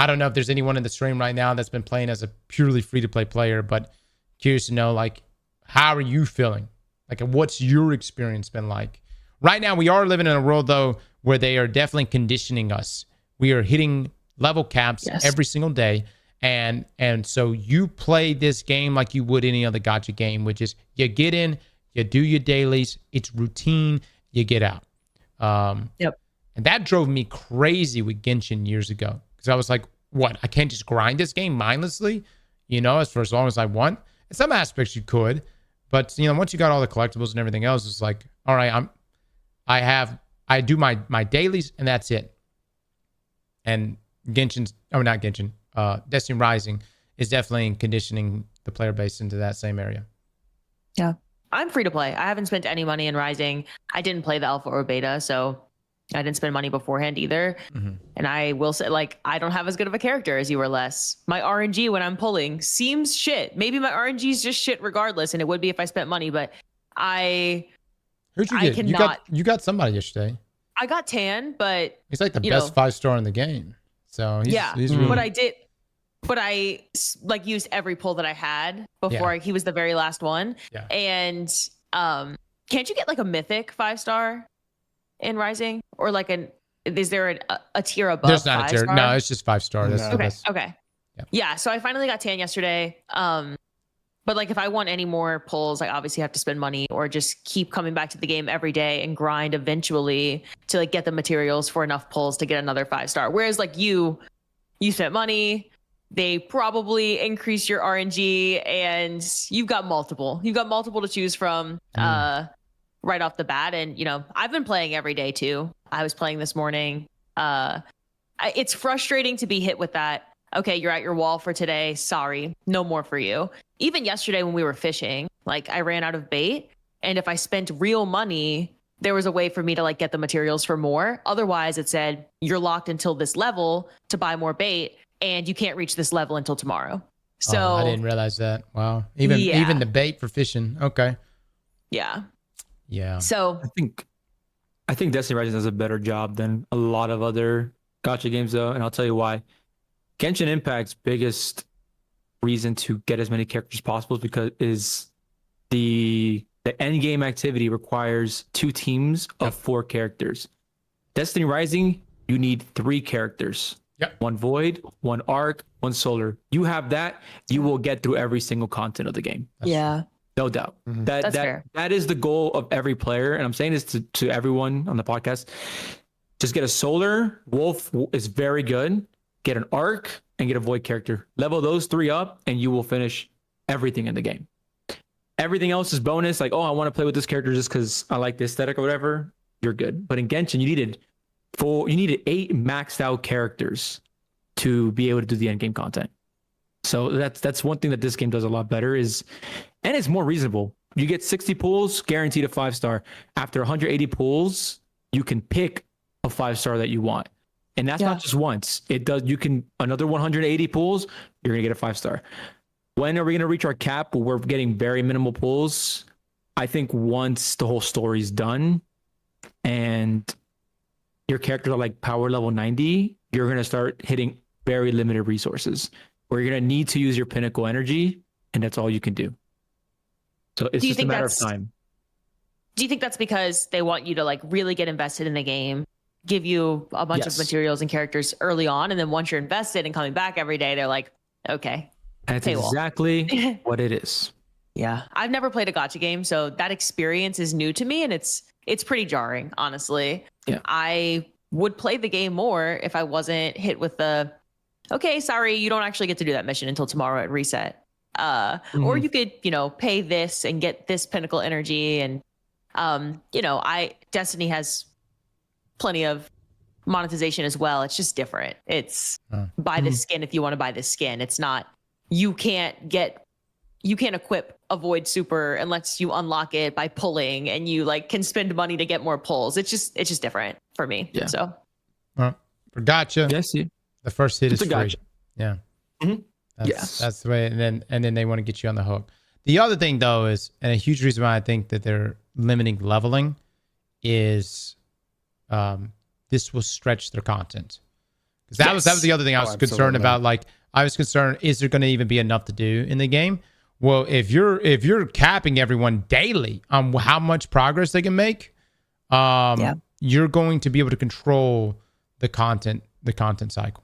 S1: don't know if there's anyone in the stream right now that's been playing as a purely free-to-play player, but curious to know, like, how are you feeling? Like, what's your experience been like? Right now, we are living in a world, though, where they are definitely conditioning us. We are hitting level caps every single day. And so you play this game like you would any other gacha game, which is you get in, you do your dailies, it's routine, you get out. And that drove me crazy with Genshin years ago. Because I was like, what? I can't just grind this game mindlessly, as long as I want? In some aspects you could. But, once you got all the collectibles and everything else, it's like, all right, I do my dailies and that's it. And Destiny Rising is definitely conditioning the player base into that same area.
S17: Yeah. I'm free to play. I haven't spent any money in Rising. I didn't play the alpha or beta, so I didn't spend money beforehand either. Mm-hmm. And I will say, like, I don't have as good of a character as you or less. My RNG when I'm pulling seems shit. Maybe my RNG is just shit regardless, and it would be if I spent money, but
S1: who'd you get? You got somebody yesterday.
S17: I got Tan, but
S1: he's like the best 5-star in the game. So he's really...
S17: But I used every pull that I had before he was the very last one.
S1: Yeah.
S17: And can't you get like a mythic 5-star in Rising, or like is there a tier above?
S1: There's not a tier. No, it's just 5-star. That's
S17: okay. Yeah. So I finally got Tan yesterday. But like if I want any more pulls, I obviously have to spend money or just keep coming back to the game every day and grind eventually to like get the materials for enough pulls to get another 5-star. Whereas like you spent money, they probably increase your RNG, and you've got multiple to choose from right off the bat. And I've been playing every day too. I was playing this morning. It's frustrating to be hit with that. Okay, you're at your wall for today. Sorry, no more for you. Even yesterday when we were fishing, like I ran out of bait, and if I spent real money, there was a way for me to like get the materials for more. Otherwise, it said you're locked until this level to buy more bait, and you can't reach this level until tomorrow. So
S1: I didn't realize that. Wow, even the bait for fishing. Okay.
S17: Yeah.
S9: So I think Destiny Rising does a better job than a lot of other gacha games, though, and I'll tell you why. Genshin Impact's biggest reason to get as many characters as possible is the end game activity requires 2 teams of 4 characters. Destiny Rising, you need 3 characters.
S1: Yep.
S9: 1 Void, 1 Arc, 1 Solar. You have that, you will get through every single content of the game. No doubt.
S17: Mm-hmm. That's fair.
S9: That is the goal of every player, and I'm saying this to everyone on the podcast. Just get a Solar. Wolf is very good. Get an Arc and get a Void character. Level those 3 up, and you will finish everything in the game. Everything else is bonus. Like, I want to play with this character just because I like the aesthetic or whatever. You're good. But in Genshin, you needed 8 maxed out characters to be able to do the end game content. So that's one thing that this game does a lot better and it's more reasonable. You get 60 pulls, guaranteed a 5-star. After 180 pulls, you can pick a 5-star that you want. And that's not just once. You can, another 180 pulls, you're going to get a 5-star. When are we going to reach our cap? We're getting very minimal pulls. I think once the whole story's done and your characters are like power level 90, you're going to start hitting very limited resources where you're going to need to use your pinnacle energy, and that's all you can do. So it's just a matter of time.
S17: Do you think that's because they want you to like really get invested in the game, give you a bunch of materials and characters early on, and then once you're invested and coming back every day, they're like, okay.
S9: That's exactly what it is.
S17: Yeah. I've never played a gacha game, so that experience is new to me, and it's pretty jarring, honestly.
S9: Yeah.
S17: I would play the game more if I wasn't hit with the, okay, sorry, you don't actually get to do that mission until tomorrow at reset. Or you could, pay this and get this pinnacle energy. And, Destiny has plenty of monetization as well. It's just different. It's buy the skin if you want to buy the skin. It's not, you can't equip a void super unless you unlock it by pulling, and you like can spend money to get more pulls. It's just different for me.
S9: Yeah.
S17: So
S1: for gacha,
S9: yes,
S1: the first hit is free.
S9: Gacha.
S1: Yeah.
S9: Yes.
S1: That's the way. And then they want to get you on the hook. The other thing though is, and a huge reason why I think that they're limiting leveling is, this will stretch their content. Because that was the other thing I was concerned about. Like, I was concerned, is there going to even be enough to do in the game? Well, if you're capping everyone daily on how much progress they can make, you're going to be able to control the content cycle.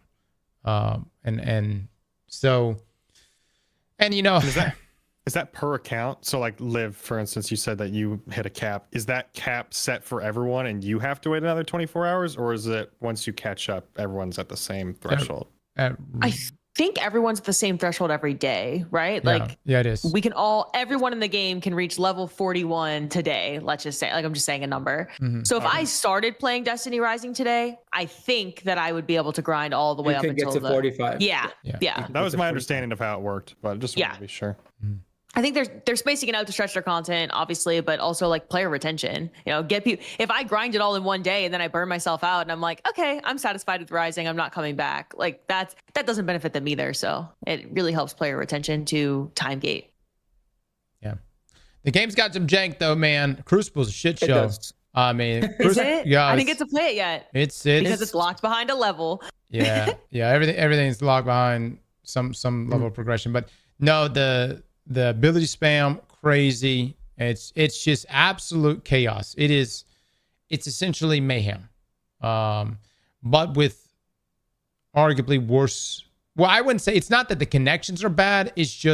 S18: Is that per account? So like Liv, for instance, you said that you hit a cap. Is that cap set for everyone and you have to wait another 24 hours? Or is it once you catch up, everyone's at the same threshold?
S17: I think everyone's at the same threshold every day, right?
S1: Yeah, it is.
S17: Everyone in the game can reach level 41 today. Let's just say, like, I'm just saying a number. So if I started playing Destiny Rising today, I think that I would be able to grind all the way up until
S9: get to 45.
S17: Yeah.
S18: That was my understanding of how it worked, but I just wanted to be sure.
S17: I think they're spacing it out to stretch their content, obviously, but also like player retention. Get people. If I grind it all in one day and then I burn myself out and I'm like, okay, I'm satisfied with Rising, I'm not coming back. Like that doesn't benefit them either. So it really helps player retention to time gate.
S1: Yeah, the game's got some jank though, man. Crucible's a shit show. I mean,
S17: is it?
S1: Yeah,
S17: I didn't get to play it yet.
S1: It's
S17: because it's locked behind a level.
S1: Yeah. Everything's locked behind some level of progression, but no, the ability spam, crazy. It's just absolute chaos. It's essentially mayhem, but with arguably worse. Well, I wouldn't say, it's not that the connections are bad. It's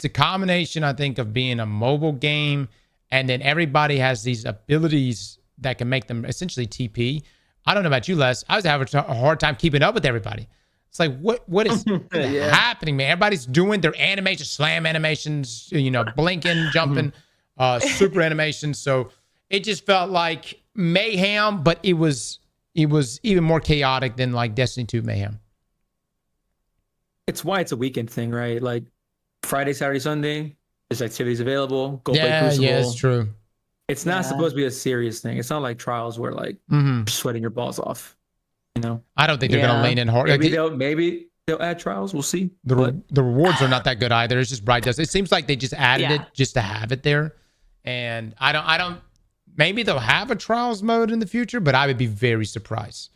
S1: a combination, I think, of being a mobile game, and then everybody has these abilities that can make them essentially TP. I don't know about you, Les. I was having a hard time keeping up with everybody. It's like, what is happening, man? Everybody's doing their animations, slam animations, blinking, jumping, super animations. So it just felt like mayhem, but it was even more chaotic than like Destiny 2 mayhem.
S9: It's why it's a weekend thing, right? Like Friday, Saturday, Sunday, there's activities available. Go play Crucible.
S1: Yeah, it's true.
S9: It's not supposed to be a serious thing. It's not like Trials where like sweating your balls off.
S1: I don't think they're going to lean in hard.
S9: Maybe they'll add Trials. We'll see.
S1: The rewards are not that good either. It's just bright dust. It seems like they just added it just to have it there. And I don't. Maybe they'll have a Trials mode in the future, but I would be very surprised.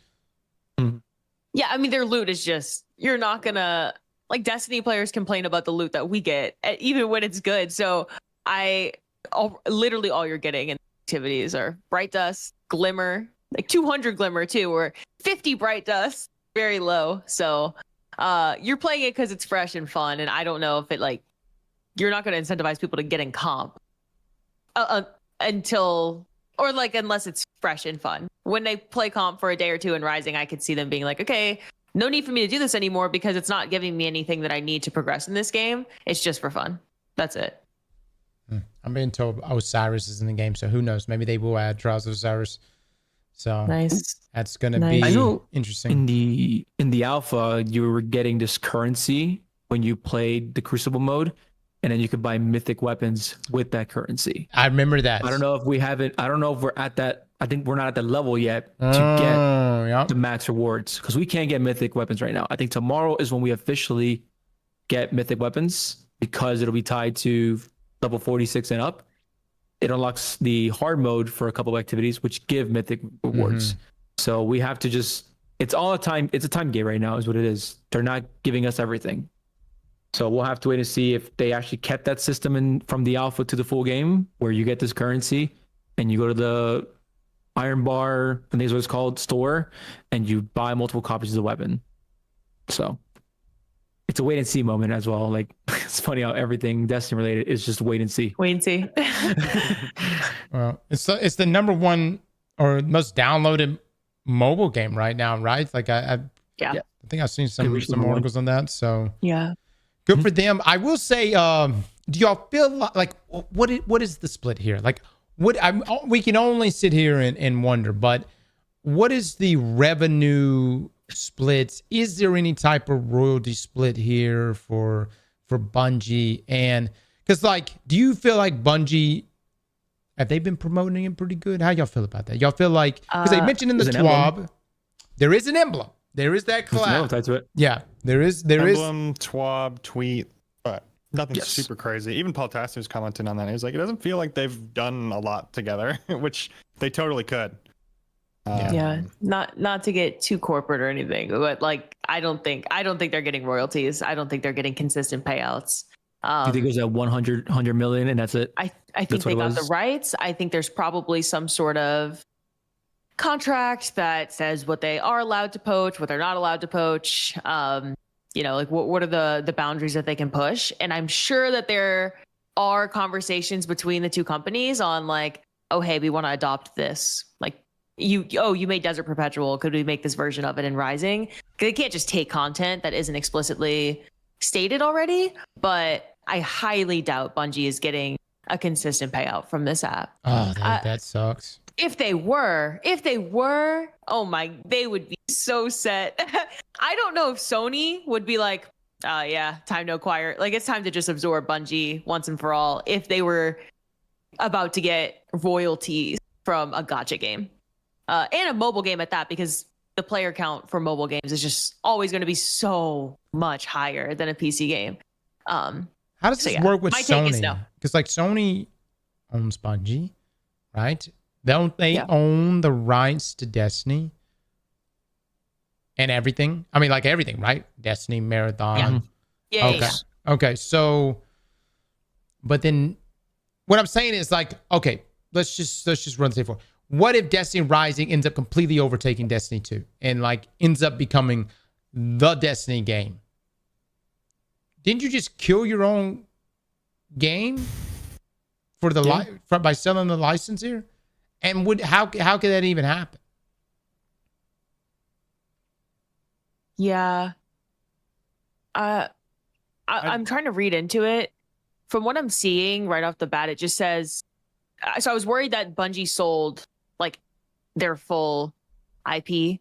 S17: Yeah, I mean, their loot is just, you're not gonna, like, Destiny players complain about the loot that we get, even when it's good. So literally all you're getting in activities are bright dust, glimmer, like 200 glimmer too, or 50 bright dust, very low. So you're playing it because it's fresh and fun, and I don't know if it, like, you're not going to incentivize people to get in comp unless it's fresh and fun. When they play comp for a day or two in Rising, I could see them being like, okay, no need for me to do this anymore because it's not giving me anything that I need to progress in this game. It's just for fun. That's it.
S1: I'm being told Osiris is in the game, so who knows? Maybe they will add Trials of Osiris. So
S17: nice.
S1: That's going to be interesting.
S9: In the alpha, you were getting this currency when you played the Crucible mode, and then you could buy mythic weapons with that currency.
S1: I remember that.
S9: I don't know if we have it. I don't know if we're at that. I think we're not at the level yet to get the max rewards, because we can't get mythic weapons right now. I think tomorrow is when we officially get mythic weapons, because it'll be tied to level 46 and up. It unlocks the hard mode for a couple of activities, which give mythic rewards. So we have to just, it's all a time gate right now is what it is. They're not giving us everything. So we'll have to wait and see if they actually kept that system in from the alpha to the full game, where you get this currency and you go to the Iron Bar, I think is what it's called, store, and you buy multiple copies of the weapon. So it's a wait and see moment as well. Like, it's funny how everything Destiny related is just wait and see.
S17: Wait and see.
S1: Well, it's the number one or most downloaded mobile game right now, right? Like I think I've seen some articles on that. So
S17: yeah,
S1: good for them. I will say, do y'all feel like what is the split here? Like, we can only sit here and wonder, but what is the revenue split? Is there any type of royalty split here for Bungie? And because, like, do you feel like Bungie, have they been promoting it pretty good? How y'all feel about that? Y'all feel like, because they mentioned in the TWAB, there is an emblem. There is that collab.
S9: Tied to it.
S1: Yeah, there is
S18: emblem, TWAB, tweet, but nothing super crazy. Even Paul Tasser's commenting on that. He was like, it doesn't feel like they've done a lot together, which they totally could.
S17: Yeah, not to get too corporate or anything, but like I don't think they're getting royalties. I don't think they're getting consistent payouts.
S9: Do you think it was at 100 million and that's it?
S17: I think they got the rights. I think there's probably some sort of contract that says what they are allowed to poach, what they're not allowed to poach. Like what are the boundaries that they can push? And I'm sure that there are conversations between the two companies on like, oh hey, we want to adopt this. Like you made Desert Perpetual. Could we make this version of it in Rising? They can't just take content that isn't explicitly stated already, but I highly doubt Bungie is getting a consistent payout from this app.
S1: Oh, that sucks.
S17: If they were, oh my, they would be so set. I don't know if Sony would be like, yeah, time to acquire. Like, it's time to just absorb Bungie once and for all if they were about to get royalties from a gacha game. And a mobile game at that, because the player count for mobile games is just always going to be so much higher than a PC game.
S1: How does this work with Sony? Because like Sony owns Bungie, right? Don't they own the rights to Destiny and everything? I mean, like everything, right? Destiny, Marathon.
S17: Yeah.
S1: Okay. So, but then what I'm saying is like, okay, let's just run the tape forward. What if Destiny Rising ends up completely overtaking Destiny 2 and like ends up becoming the Destiny game? Didn't you just kill your own game for the by selling the license here? And how could that even happen?
S17: Yeah. I'm trying to read into it. From what I'm seeing right off the bat, it just says. So I was worried that Bungie sold like their full IP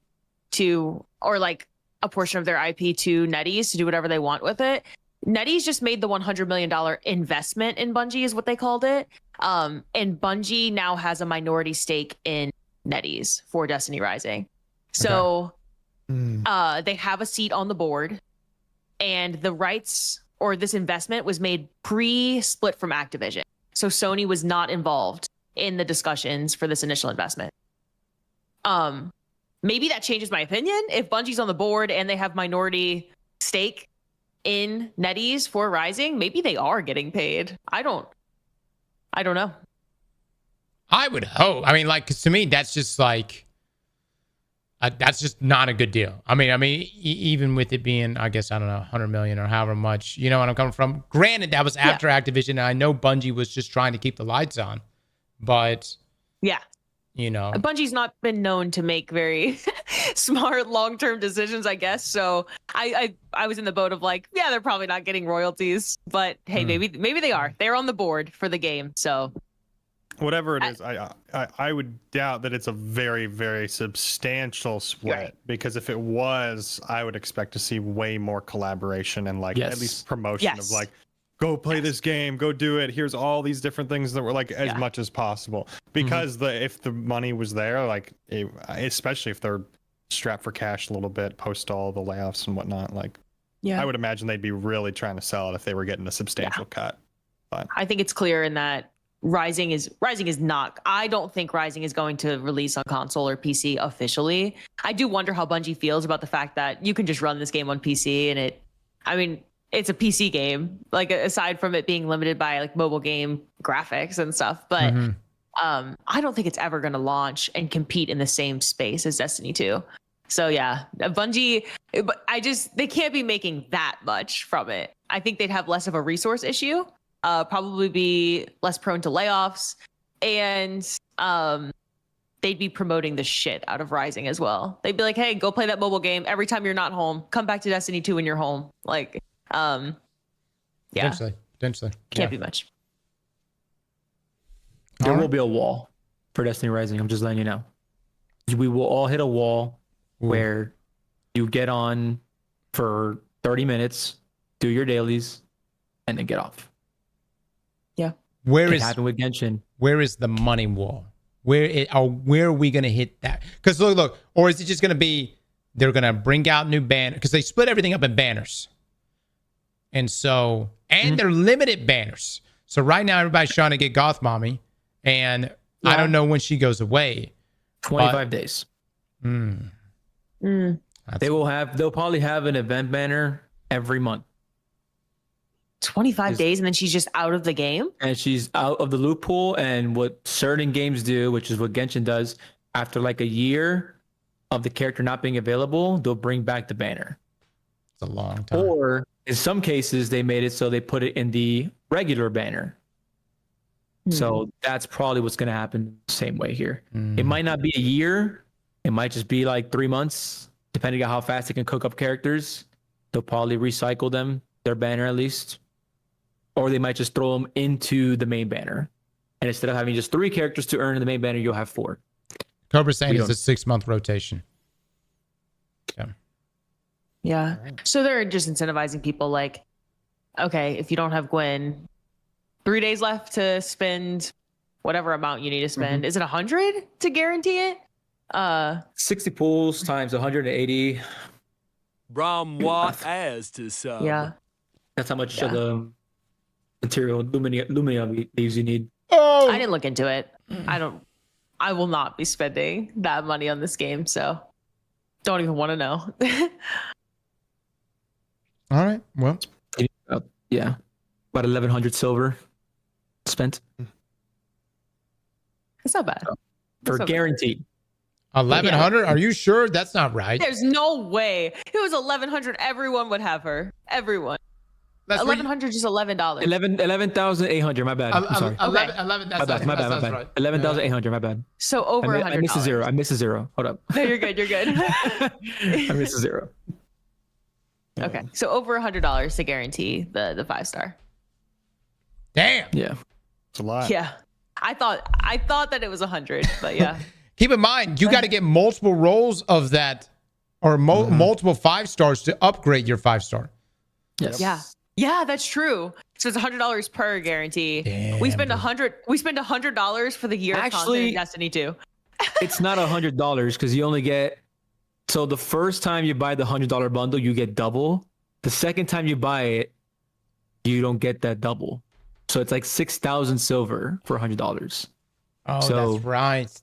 S17: to, or like a portion of their IP to NetEase to do whatever they want with it. NetEase just made the $100 million investment in Bungie is what they called it. And Bungie now has a minority stake in NetEase for Destiny Rising. So they have a seat on the board, and the rights or this investment was made pre-split from Activision. So Sony was not involved in the discussions for this initial investment. Maybe that changes my opinion. If Bungie's on the board and they have minority stake in NetEase for Rising, maybe they are getting paid. I don't know.
S1: I would hope. I mean, like, 'cause to me, that's just like, that's just not a good deal. I mean, even with it being, I guess, I don't know, 100 million or however much, you know what I'm coming from? Granted, that was after Activision, and I know Bungie was just trying to keep the lights on, but you know,
S17: Bungie's not been known to make very smart long-term decisions, I guess. So I was in the boat of like, yeah, they're probably not getting royalties, but hey, maybe they are. They're on the board for the game, so.
S18: Whatever it is, I would doubt that it's a very, very substantial split, because if it was, I would expect to see way more collaboration and like at least promotion of like, go play this game, go do it. Here's all these different things that were like as much as possible, because if the money was there, like especially if they're strapped for cash a little bit post all the layoffs and whatnot, like I would imagine they'd be really trying to sell it if they were getting a substantial cut. But
S17: I think it's clear in that Rising is not. I don't think Rising is going to release on console or PC officially. I do wonder how Bungie feels about the fact that you can just run this game on PC and it's a PC game, like aside from it being limited by like mobile game graphics and stuff. But I don't think it's ever going to launch and compete in the same space as Destiny 2. So yeah, Bungie, they can't be making that much from it. I think they'd have less of a resource issue. Probably be less prone to layoffs, and they'd be promoting the shit out of Rising as well. They'd be like, hey, go play that mobile game. Every time you're not home, come back to Destiny 2 when you're home. Like, yeah.
S1: Potentially.
S17: Can't be much.
S9: There will be a wall for Destiny Rising. I'm just letting you know. We will all hit a wall where you get on for 30 minutes, do your dailies, and then get off.
S17: Yeah.
S1: Where
S9: it happened with Genshin.
S1: Where is the money wall? Where are we going to hit that? Because look, or is it just going to be they're going to bring out new banners? Because they split everything up in banners. And so, they're limited banners. So right now, everybody's trying to get Goth Mommy. And I don't know when she goes away.
S9: 25 days. They'll probably have an event banner every month.
S17: 25 days and then she's just out of the game?
S9: And she's out of the loophole. And what certain games do, which is what Genshin does, after like a year of the character not being available, they'll bring back the banner.
S1: It's a long time.
S9: Or in some cases, they made it so they put it in the regular banner. So that's probably what's going to happen the same way here. It might not be a year. It might just be like 3 months, depending on how fast they can cook up characters. They'll probably recycle them, their banner at least. Or they might just throw them into the main banner. And instead of having just 3 characters to earn in the main banner, you'll have 4.
S1: Cobra's saying it's a 6-month rotation.
S17: Yeah. So they're just incentivizing people like, okay, if you don't have Gwen, 3 days left to spend whatever amount you need to spend. Is it 100 to guarantee it?
S9: 60 pools times 180.
S8: Brahmwa as to sub.
S17: Yeah.
S9: That's how much of the material Lumina leaves you need.
S1: Oh,
S17: I didn't look into it. I will not be spending that money on this game, so don't even want to know.
S1: All right. Well,
S9: yeah. About 1,100 silver spent.
S17: It's not bad.
S9: For guaranteed.
S1: 1,100? Are you sure? That's not right.
S17: There's no way. If it was 1,100, everyone would have her. Everyone. 1,100 is $11.
S9: 11,800. My bad. I'm sorry.
S1: 11.
S9: My bad.
S1: Right.
S9: 11,800. My bad.
S17: So over $100.
S9: I missed a zero. Hold up.
S17: No, you're good.
S9: I missed a zero.
S17: Okay, so over $100 to guarantee the 5-star.
S1: Damn.
S9: Yeah,
S18: it's a lot.
S17: Yeah, I thought that it was 100, but yeah.
S1: Keep in mind, you got to get multiple rolls of that, or multiple 5-stars to upgrade your 5-star.
S9: Yes.
S17: Yeah, that's true. So it's $100 per guarantee.
S1: Damn,
S17: we spend $100 for the year content in Destiny 2.
S9: It's not $100 because you only get. So the first time you buy the $100 bundle, you get double. The second time you buy it, you don't get that double. So it's like 6,000 silver for $100.
S1: Oh, so,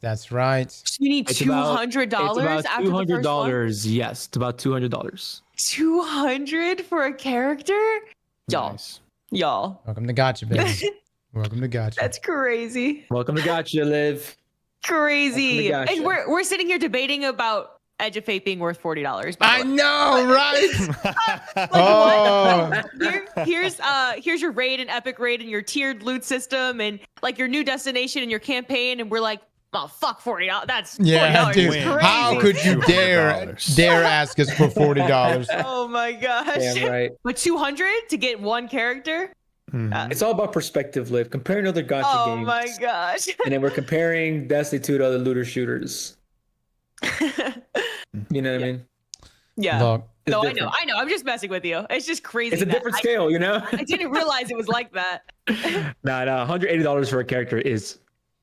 S1: that's right.
S17: So you need $200
S9: it's about
S17: after the first one?
S9: Yes, it's about $200.
S17: $200 for a character? Y'all.
S1: Welcome to Gotcha, baby. Welcome to Gotcha.
S17: That's crazy.
S9: Welcome to Gotcha, Liv.
S17: Crazy. Gotcha. And we're sitting here debating about Edge of Fate being worth $40.
S1: I know, right?
S17: Here's your raid and epic raid and your tiered loot system and like your new destination and your campaign, and we're like, oh fuck, $40. That's $40.
S1: Dude. How could you dare ask us for $40?
S17: Oh my gosh.
S9: Yeah, right.
S17: But $200 to get one character?
S9: It's all about perspective, Liv. Comparing other Gotcha games.
S17: Oh my gosh.
S9: And then we're comparing Destiny 2 to other looter shooters. You know what I mean?
S17: Yeah.
S1: Look,
S17: no, I know. I'm just messing with you. It's just crazy.
S9: It's a different scale, you know?
S17: I didn't realize it was like that.
S9: No, $180 for a character is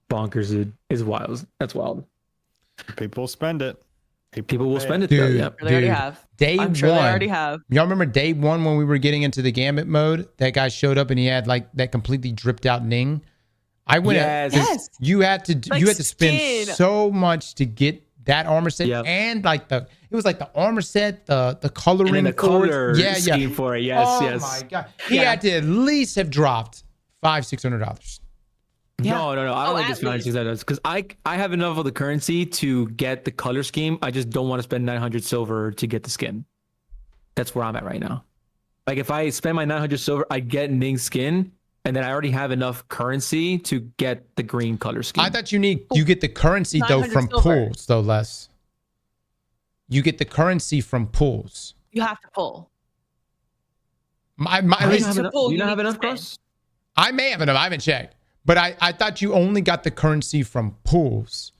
S9: bonkers, dude. Is wild. That's wild.
S18: People spend it.
S9: People will spend it.
S1: Dude,
S9: Yep.
S17: They already have. I'm sure they already have.
S1: Y'all remember day 1 when we were getting into the Gambit mode? That guy showed up and he had like that completely dripped out Ning. I went.
S17: Yes.
S1: You had to.
S17: Like
S1: you had to spend
S17: skin.
S1: so much to get that armor set, and like it was like the armor set, the coloring,
S9: and the color scheme
S1: yeah.
S9: for it. Yes,
S1: oh
S9: yes.
S1: my god, he had to at least have dropped $500-$600.
S9: Yeah. No. I don't think it's $500-$600 because I have enough of the currency to get the color scheme. I just don't want to spend 900 silver to get the skin. That's where I'm at right now. Like if I spend my 900 silver, I get Ning's skin, and then I already have enough currency to get the green color scheme.
S1: I thought you get the currency though from
S17: silver.
S1: pools though, Les. You get the currency from pools.
S17: You have to pull.
S1: At least
S9: do you not have enough, Cross?
S1: I may have enough. I haven't checked. But I thought you only got the currency from pools.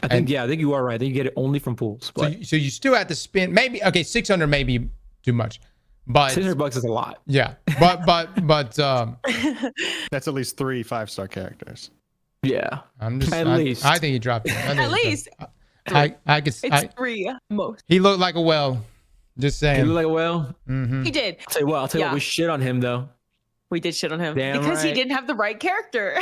S9: I think you are right. I think you get it only from pools. But
S1: so you still have to spend maybe 600 may be too much. But
S9: $600 is a lot.
S1: Yeah. But
S18: that's at least 3 5-star characters.
S9: Yeah.
S1: I'm just
S9: at least.
S1: I think he dropped it.
S17: At least.
S1: I could
S17: It's 3 most.
S1: He looked like a whale. Just saying.
S9: He looked like a whale?
S1: Mm-hmm.
S17: He did.
S9: I'll tell you what, we shit on him though.
S17: We did shit on him
S9: Damn
S17: because
S9: right.
S17: he didn't have the right character,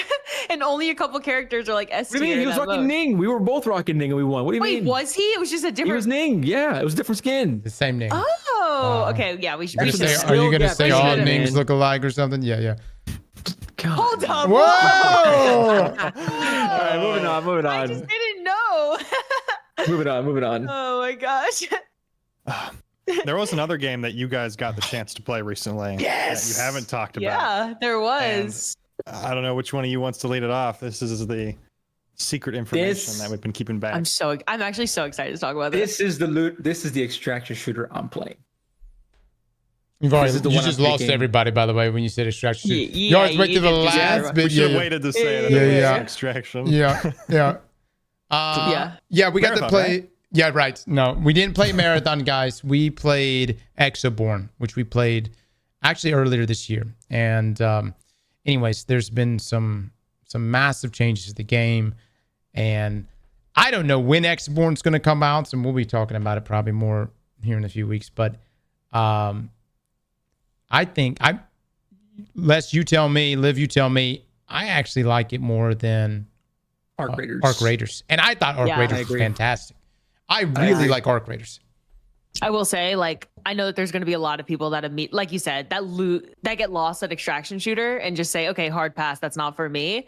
S17: and only a couple characters are like S tier.
S9: What do you mean? He was rocking Ning. We were both rocking Ning, and we won. What do you mean?
S17: Wait, was he? It was just a different.
S9: He was Ning. Yeah, it was a different skin.
S1: The same name.
S17: Oh, okay. Yeah, we should.
S1: Are you gonna say all Nings look alike or something? Yeah.
S9: God.
S17: Hold on.
S1: Whoa!
S9: All right, moving on.
S17: I just didn't know.
S9: moving on.
S17: Oh my gosh.
S18: There was another game that you guys got the chance to play recently that you haven't talked about.
S17: Yeah, there was.
S18: And I don't know which one of you wants to lead it off. This is the secret information that we've been keeping back.
S17: I'm actually so excited to talk about this.
S9: This is the loot. This is the extraction shooter I'm playing.
S1: You just lost everybody, by the way, when you said extraction. You always wait to the last bit.
S18: We should have waited to say it.
S1: Yeah.
S18: Extraction.
S1: Yeah. We got to play.
S18: Right?
S1: Yeah, right. No, we didn't play Marathon, guys. We played Exoborn, which we played actually earlier this year. And anyways, there's been some massive changes to the game. And I don't know when Exoborn's going to come out, so we'll be talking about it probably more here in a few weeks. But I think Les, you tell me, Liv, you tell me, I actually like it more than
S9: Arc Raiders.
S1: Arc Raiders. And I thought Arc Raiders was fantastic. I really like Arc Raiders.
S17: I will say, I know that there's going to be a lot of people that like you said, that get lost at extraction shooter and just say, okay, hard pass, that's not for me.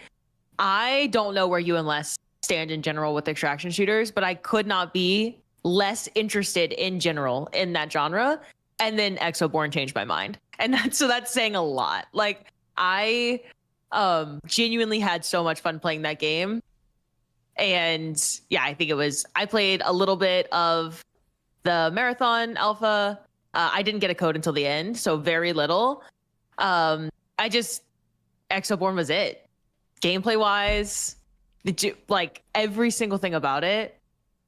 S17: I don't know where you and Les stand in general with extraction shooters, but I could not be less interested in general in that genre. And then Exoborn changed my mind. And that's saying a lot. I genuinely had so much fun playing that game. And yeah, I think I played a little bit of the Marathon Alpha. I didn't get a code until the end, so very little. Exoborn was it. Gameplay wise, every single thing about it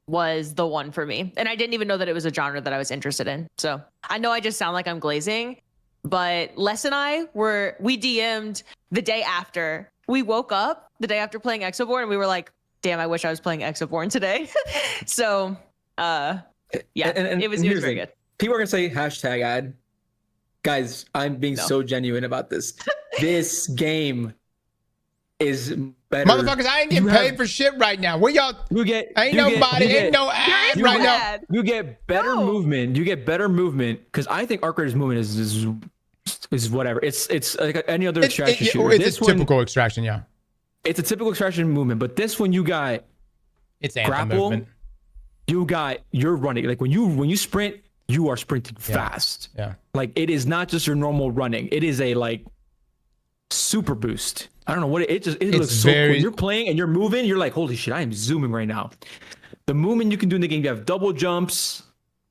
S17: was the one for me. And I didn't even know that it was a genre that I was interested in. So I know I just sound like I'm glazing, but Les and we DM'd the day after. We woke up the day after playing Exoborn and we were like, damn, I wish I was playing Exoborn today. So, it was very good.
S9: People are going to say hashtag ad. Guys, I'm being so genuine about this. This game is better.
S1: Motherfuckers, I ain't getting paid for shit right now. Where y'all? Ain't no ad right now.
S9: You get better movement. You get better movement because I think Arc Raiders movement is whatever. It's like any other extraction shooter.
S1: It's a typical extraction, yeah.
S9: It's a typical extraction movement, but this one you got grapple. Movement. You're running. Like when you sprint, you are sprinting fast.
S1: Yeah.
S9: Like it is not just your normal running. It is a super boost. I don't know what it looks so cool. You're playing and you're moving. You're like, holy shit, I am zooming right now. The movement you can do in the game. You have double jumps.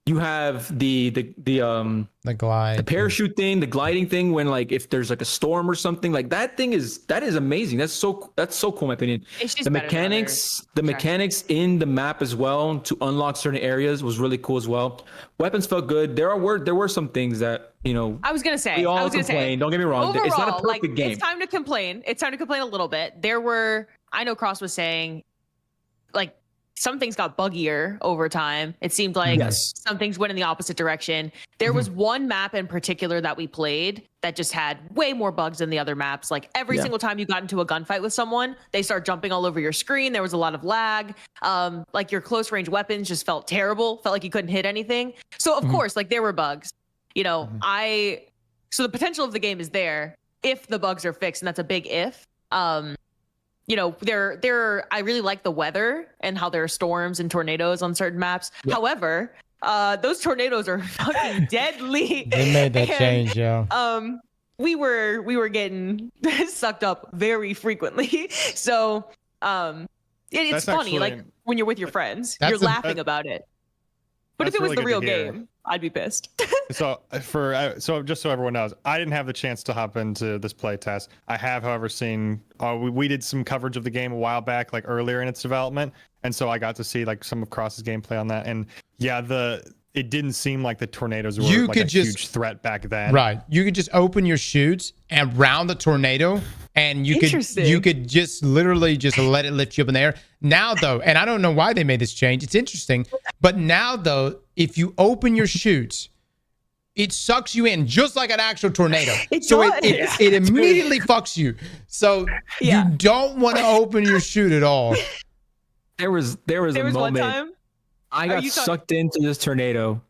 S9: You have the
S1: glide,
S9: the parachute thing, the gliding thing. When if there's a storm or something, that is amazing. That's so cool in my opinion.
S17: It's just
S9: the mechanics in the map as well to unlock certain areas was really cool as well. Weapons felt good. There were some things that
S17: I was gonna say.
S9: We all complain. Don't get me wrong.
S17: Overall,
S9: it's not a perfect game.
S17: It's time to complain. It's time to complain a little bit. I know Cross was saying, some things got buggier over time. It seemed like some things went in the opposite direction. There was one map in particular that we played that just had way more bugs than the other maps. Like every single time you got into a gunfight with someone, they start jumping all over your screen. There was a lot of lag. Like your close range weapons just felt terrible. Felt like you couldn't hit anything. So of course, like there were bugs. You know, so the potential of the game is there if the bugs are fixed, and that's a big if. You know, I really like the weather and how there are storms and tornadoes on certain maps. However, those tornadoes are fucking deadly.
S1: They made that change, yeah.
S17: We were getting sucked up very frequently. So it's funny,
S18: actually,
S17: like when you're with your friends, you're laughing about it. But if it was
S18: really
S17: the real
S18: good to hear.
S17: game, I'd be pissed.
S18: So just so everyone knows, I didn't have the chance to hop into this playtest. I have, however, seen we did some coverage of the game a while back, like earlier in its development, and so I got to see like some of Cross's gameplay on that. And yeah, it didn't seem like the tornadoes were like a huge threat back then.
S1: Right. You could just open your chutes and round the tornado, and you could just literally just let it lift you up in the air. Now though, and I don't know why they made this change. It's interesting, but now though, if you open your chutes, it sucks you in just like an actual tornado. It immediately fucks you. So you don't want to open your chute at all.
S9: There was a moment.
S17: One time
S9: I got sucked into this tornado,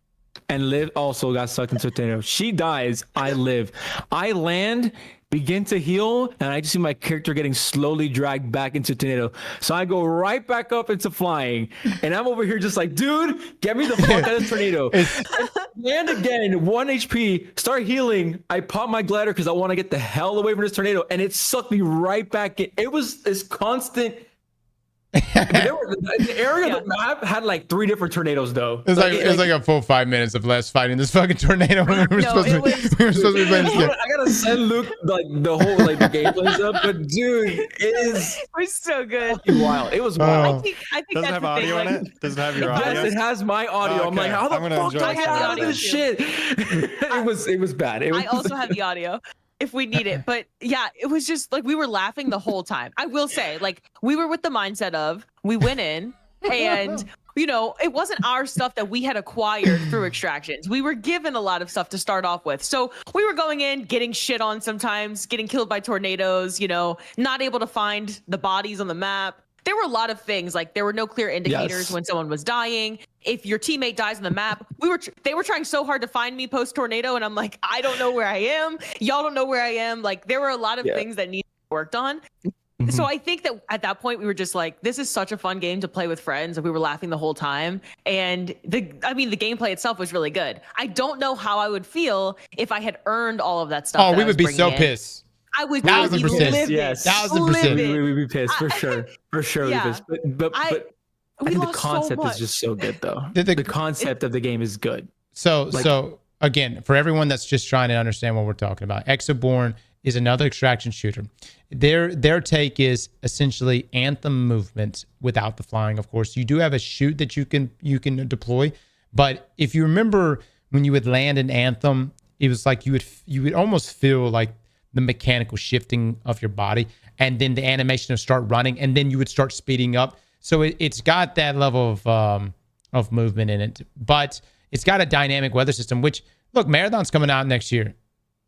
S9: and Liv also got sucked into a tornado. She dies, I live. I land, begin to heal, and I just see my character getting slowly dragged back into a tornado. So I go right back up into flying, and I'm over here just like, dude, get me the fuck out of this tornado. Land again, 1 HP, start healing. I pop my glider because I want to get the hell away from this tornado, and it sucked me right back in. It was this constant... the area of the map had like 3 different tornadoes though.
S1: It was like a full 5 minutes of Les fighting this fucking tornado. We were supposed to be playing this game.
S9: I gotta send Luke like the whole like the gameplay stuff, but dude, it
S17: was so good.
S9: Wild. It was wild.
S17: I think
S18: Does it have audio in it? Does it have your audio?
S9: Yes, it has my audio. I'm like, how the fuck do I get out of this shit? It was bad.
S17: I also have the audio if we need it. But yeah, it was just like we were laughing the whole time. I will say, like, we were with the mindset of we went in and you know, it wasn't our stuff that we had acquired through extractions. We were given a lot of stuff to start off with. So we were going in, getting shit on sometimes, getting killed by tornadoes, you know, not able to find the bodies on the map. There were a lot of things, like there were no clear indicators when someone was dying. If your teammate dies on the map, they were trying so hard to find me post tornado, and I'm like, I don't know where I am. Y'all don't know where I am. Like there were a lot of things that needed to be worked on. So I think that at that point we were just like, this is such a fun game to play with friends, and we were laughing the whole time. And the gameplay itself was really good. I don't know how I would feel if I had earned all of that stuff.
S1: Oh, we would be so pissed.
S17: I would
S1: 1,000%.
S9: Yes,
S1: 1,000%.
S9: We would be pissed for sure. For sure,
S17: Yeah.
S9: we'd be pissed. But I think the concept is just so good, though. The concept of the game is good.
S1: So again, for everyone that's just trying to understand what we're talking about, Exoborn is another extraction shooter. Their take is essentially Anthem movement without the flying. Of course, you do have a chute that you can deploy, but if you remember when you would land in Anthem, it was like you would almost feel like the mechanical shifting of your body, and then the animation would start running, and then you would start speeding up. So it's got that level of movement in it, but it's got a dynamic weather system. Which, look, Marathon's coming out next year.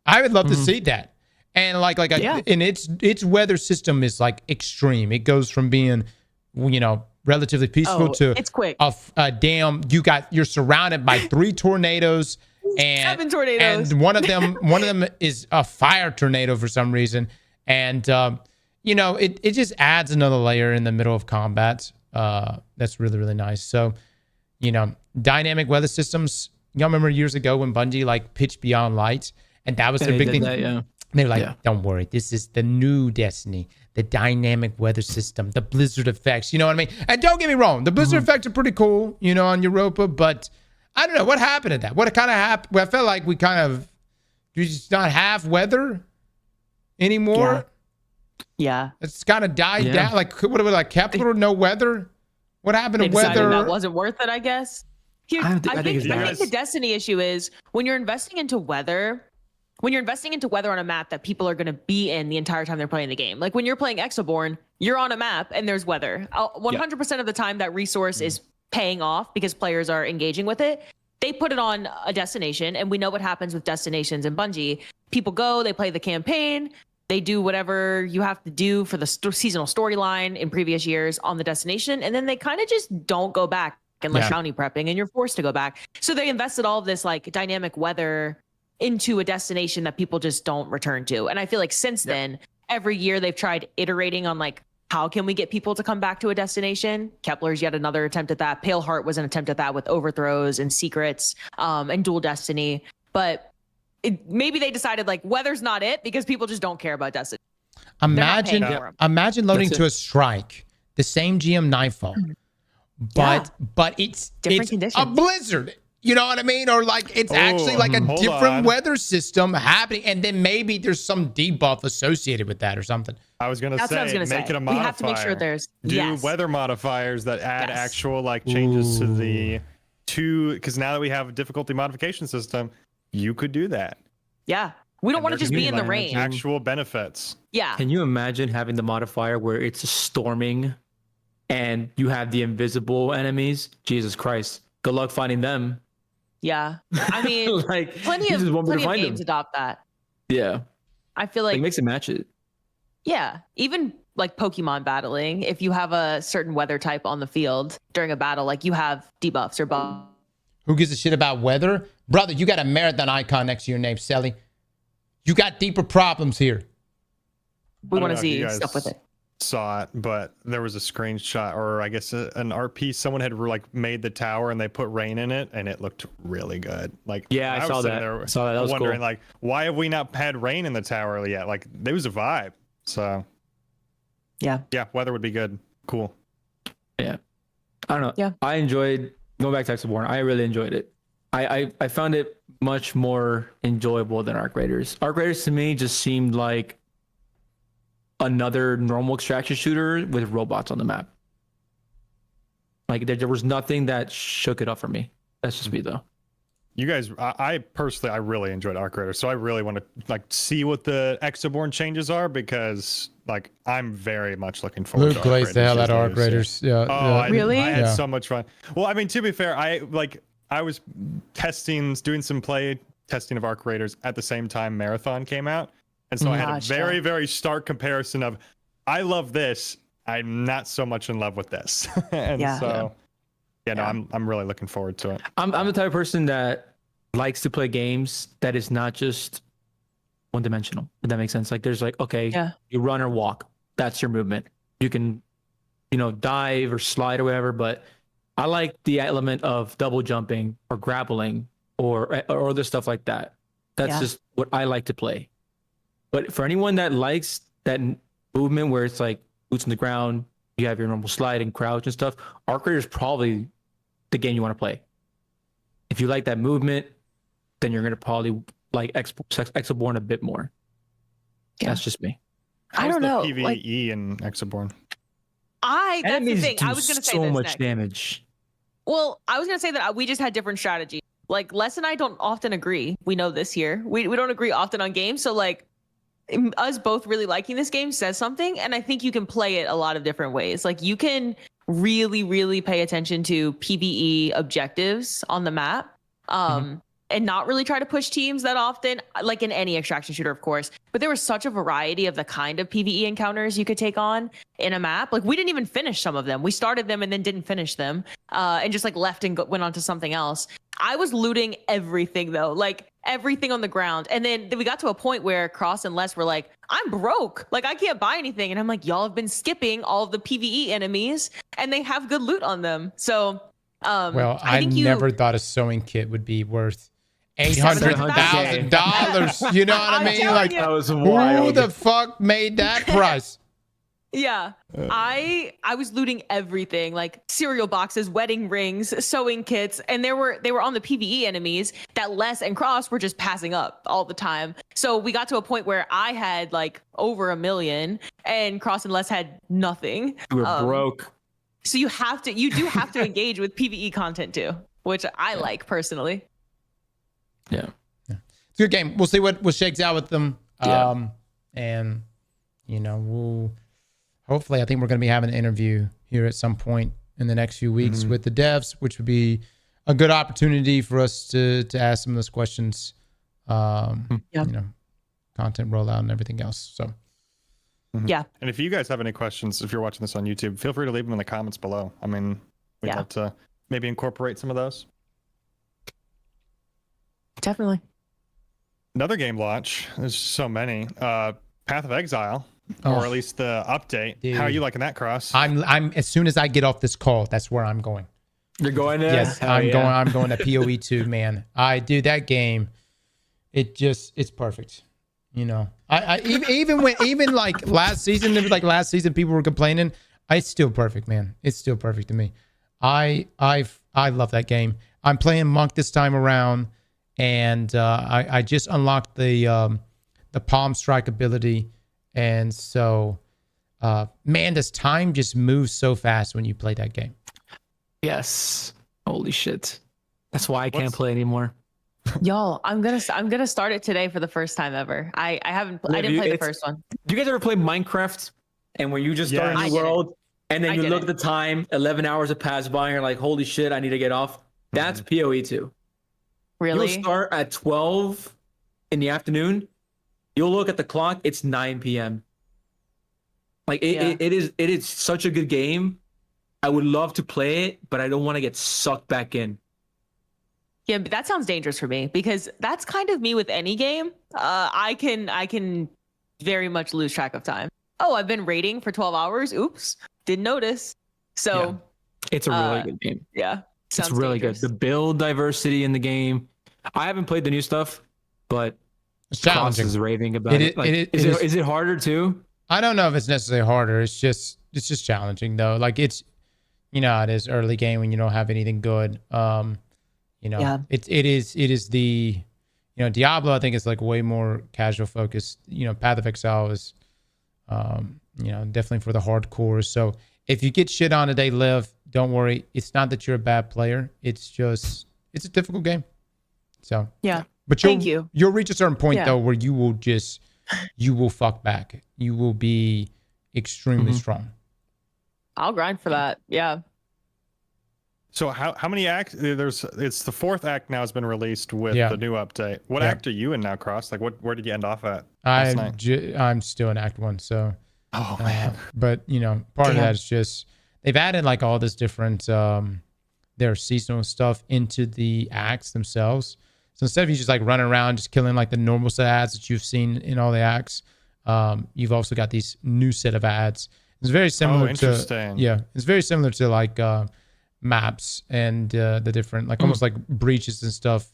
S1: I would love to see that. And and its weather system is like extreme. It goes from being, you know, relatively peaceful to
S17: it's quick.
S1: You're surrounded by 3 tornadoes. And
S17: 7 tornadoes.
S1: And one of them is a fire tornado for some reason. And you know, it just adds another layer in the middle of combat. That's really, really nice. So, you know, dynamic weather systems. Y'all remember years ago when Bungie like pitched Beyond Light, and that was their big thing. They were like, don't worry, this is the new Destiny, the dynamic weather system, the blizzard effects. You know what I mean? And don't get me wrong, the blizzard effects are pretty cool, you know, on Europa, but I don't know what happened to that. What kind of happened? I felt like we just not have weather anymore.
S17: Yeah.
S1: It's kind of died down. Like, what are we, like Kepler, no weather? What happened to weather?
S17: That wasn't worth it, I guess. I think the Destiny issue is when you're investing into weather, when you're investing into weather on a map that people are going to be in the entire time they're playing the game. Like when you're playing Exoborn, you're on a map and there's weather. 100% of the time that resource is paying off because players are engaging with it. They put it on a destination, and we know what happens with destinations in Bungie. People go, they play the campaign, they do whatever you have to do for the seasonal storyline in previous years on the destination, and then they kind of just don't go back unless bounty prepping, and you're forced to go back. So they invested all of this like dynamic weather into a destination that people just don't return to. And I feel like since then, every year they've tried iterating on like, how can we get people to come back to a destination? Kepler's yet another attempt at that. Pale Heart was an attempt at that with overthrows and secrets and dual destiny. But maybe they decided like weather's not it because people just don't care about destiny.
S1: Imagine loading to a strike, the same GM Nightfall, but it's
S17: conditions.
S1: A blizzard. You know what I mean? Or like it's actually like a different weather system happening, and then maybe there's some debuff associated with that or something.
S18: I was gonna say, make it a modifier.
S17: We have to make sure there's
S18: weather modifiers that add actual like changes to the because now that we have a difficulty modification system, you could do that.
S17: Yeah. We don't want to just be in the rain.
S18: Actual benefits.
S17: Yeah.
S9: Can you imagine having the modifier where it's storming and you have the invisible enemies? Jesus Christ. Good luck finding them.
S17: Yeah. I mean,
S9: like,
S17: plenty of games adopt that.
S9: Yeah.
S17: I feel like
S9: mix and match it.
S17: Yeah. Even like Pokemon battling, if you have a certain weather type on the field during a battle, like you have debuffs or buffs.
S1: Who gives a shit about weather? Brother, you got a marathon icon next to your name, Selly. You got deeper problems here.
S17: We want to see stuff with it.
S18: Saw it, but there was a screenshot, or I guess an art piece. Someone had like made the tower and they put rain in it, and it looked really good. Like,
S9: I saw that. That was
S18: wondering,
S9: cool.
S18: like, why have we not had rain in the tower yet? Like, there was a vibe. So, yeah, weather would be good. Cool.
S9: Yeah, I don't know.
S17: Yeah,
S9: I enjoyed going back to Exoborn. I really enjoyed it. I found it much more enjoyable than Arc Raiders. Arc Raiders to me just seemed like another normal extraction shooter with robots on the map. Like there was nothing that shook it up for me. That's just me though.
S18: You guys, I personally, I really enjoyed Arc Raiders, so I really want to like see what the Exoborn changes are, because like I'm very much looking forward to Arc Raiders.
S1: Luke the hell out of Arc Raiders. Yeah.
S17: Really?
S18: I had so much fun. Well, I mean, to be fair, I was doing some play testing of Arc Raiders at the same time Marathon came out. And so I had a very, very stark comparison of, I love this, I'm not so much in love with this. I'm really looking forward to it.
S9: I'm the type of person that likes to play games that is not just one-dimensional, if that makes sense. Like there's like, you run or walk, that's your movement. You can, dive or slide or whatever, but I like the element of double jumping or grappling or other stuff like that. That's just what I like to play. But for anyone that likes that movement where it's like boots on the ground, you have your normal slide and crouch and stuff, Arc Raider is probably the game you want to play. If you like that movement, then you're going to probably like Exoborn a bit more. Yeah. That's just me.
S17: I don't know.
S18: PvE in Exoborn.
S17: That's the thing. I was going to say
S9: so
S17: this
S9: much
S17: next.
S9: Damage.
S17: Well, I was going to say that we just had different strategies. Like Les and I don't often agree. We know this here. We don't agree often on games. So like, us both really liking this game says something, and I think you can play it a lot of different ways. Like you can really, really pay attention to PvE objectives on the map, and not really try to push teams that often, like in any extraction shooter, of course. But there was such a variety of the kind of PvE encounters you could take on in a map. Like we didn't even finish some of them. We started them and then didn't finish them, and just like left and went on to something else. I was looting everything though, like everything on the ground. And then we got to a point where Cross and Les were like, I'm broke. Like I can't buy anything. And I'm like, y'all have been skipping all of the PvE enemies and they have good loot on them. So,
S1: I never thought a sewing kit would be worth $800,000. You know what I mean? Like,
S9: that was wild.
S1: Who the fuck made that price?
S17: Yeah, I was looting everything, like cereal boxes, wedding rings, sewing kits, and they were on the PvE enemies that Les and Cross were just passing up all the time. So we got to a point where I had like over $1 million, and Cross and Les had nothing.
S9: You were broke.
S17: So you do have to engage with PvE content too, which I like personally.
S9: Yeah.
S1: it's a good game. We'll see what shakes out with them.
S9: Yeah.
S1: And we'll hopefully, I think we're going to be having an interview here at some point in the next few weeks with the devs, which would be a good opportunity for us to ask some of those questions. Content rollout and everything else. So.
S17: Yeah.
S18: And if you guys have any questions, if you're watching this on YouTube, feel free to leave them in the comments below. I mean, we'd love to maybe incorporate some of those.
S17: Definitely.
S18: Another game launch. There's so many. Path of Exile, or at least the update. Dude. How are you liking that, Cross?
S1: I'm as soon as I get off this call, that's where I'm going.
S9: You're going there?
S1: Yes, I'm going to PoE 2, man. That game, it's perfect. I even like last season, people were complaining. It's still perfect, man. It's still perfect to me. I love that game. I'm playing Monk this time around, and I just unlocked the palm strike ability, and so man, this time just moves so fast when you play that game.
S9: Yes. Holy shit. That's why I can't play anymore.
S17: Y'all, I'm gonna start it today for the first time ever. I didn't play the first one.
S9: Do you guys ever play Minecraft? And when you just start a new world and then you look at the time, 11 hours have passed by and you're like, holy shit, I need to get off. That's PoE 2.
S17: Really?
S9: You'll start at 12 in the afternoon. You'll look at the clock, it's 9 p.m. Like it is such a good game. I would love to play it, but I don't want to get sucked back in.
S17: Yeah, but that sounds dangerous for me because that's kind of me with any game. I can very much lose track of time. Oh, I've been raiding for 12 hours. Oops, didn't notice. So
S9: it's a really good game.
S17: Yeah,
S9: it's really good. The build diversity in the game. I haven't played the new stuff, but
S1: it's challenging.
S9: Cross is raving about it. Is it harder too?
S1: I don't know if it's necessarily harder. It's just challenging though. Like it is early game when you don't have anything good. It is the, Diablo, I think it's like way more casual focused. Path of Exile is, definitely for the hardcore. So if you get shit on a day live, don't worry. It's not that you're a bad player. It's just, it's a difficult game. So, but you'll reach a certain point though, where you will fuck back. You will be extremely strong.
S17: I'll grind for that. Yeah.
S18: So how many acts? It's the fourth act now has been released with the new update. What act are you in now, Cross? Like where did you end off at?
S1: I'm still in Act 1. So,
S18: man.
S1: But part of that is just they've added like all this different their seasonal stuff into the acts themselves. So instead of you just like running around just killing like the normal set of ads that you've seen in all the acts, you've also got these new set of ads. It's very similar to it's very similar to like maps and the different like almost like breaches and stuff.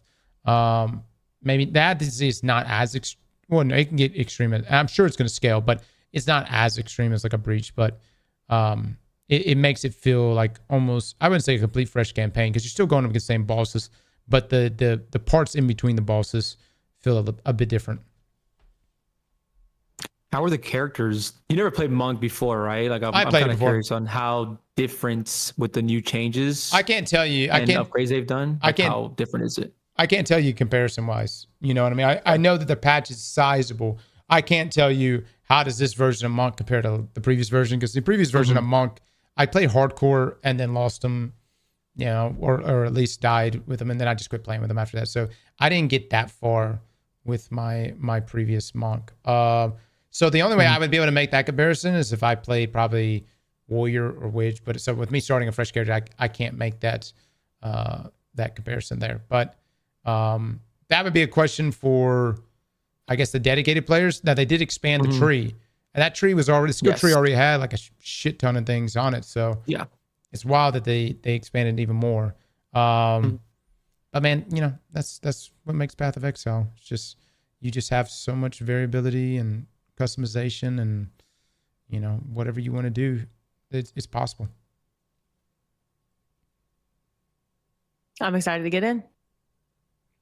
S1: Maybe that is not as it can get extreme. I'm sure it's going to scale, but it's not as extreme as like a breach. But it makes it feel like almost, I wouldn't say a complete fresh campaign because you're still going up against the same bosses, but the parts in between the bosses feel a bit different.
S9: How are the characters? You never played Monk before, right? Like I'm kind of curious on how different with the new changes.
S1: I can't tell you.
S9: Upgrades they've done. How different is it?
S1: I can't tell you comparison wise. You know what I mean? I know that the patch is sizable. I can't tell you how does this version of Monk compare to the previous version, because the previous version of Monk, I played hardcore and then lost them, or at least died with them, and then I just quit playing with them after that. So I didn't get that far with my previous Monk. So the only way I would be able to make that comparison is if I played probably Warrior or Witch. But so with me starting a fresh character, I can't make that comparison there. But that would be a question for, I guess, the dedicated players. Now they did expand the tree, and that tree was already tree already had like a shit ton of things on it. So it's wild that they expanded it even more. But man, that's what makes Path of Exile. It's just you just have so much variability and customization, and whatever you want to do, it's possible.
S17: I'm excited to get in.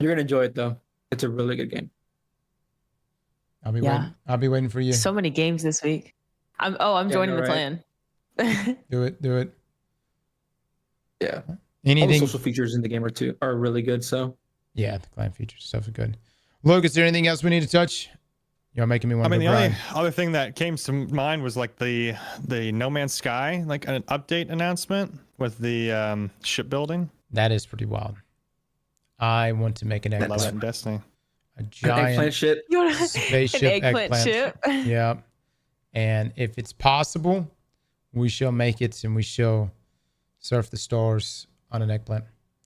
S9: You're gonna enjoy it though. It's a really good game.
S1: I'll be waiting for you.
S17: So many games this week. I'm joining the clan.
S1: Do it.
S9: Yeah.
S1: Anything.
S9: All the social features in the game are really good. So
S1: yeah, the clan features stuff is good. Look, is there anything else we need to touch? You're making me want to
S18: the
S1: grind.
S18: only other thing that came to mind was like the No Man's Sky, like an update announcement with the shipbuilding.
S1: That is pretty wild. I want to make an
S18: I love
S1: eggplant.
S18: that in Destiny.
S1: A giant
S9: eggplant ship.
S1: spaceship
S17: An eggplant ship.
S1: Yeah. And if it's possible, we shall make it and we shall surf the stars on an eggplant.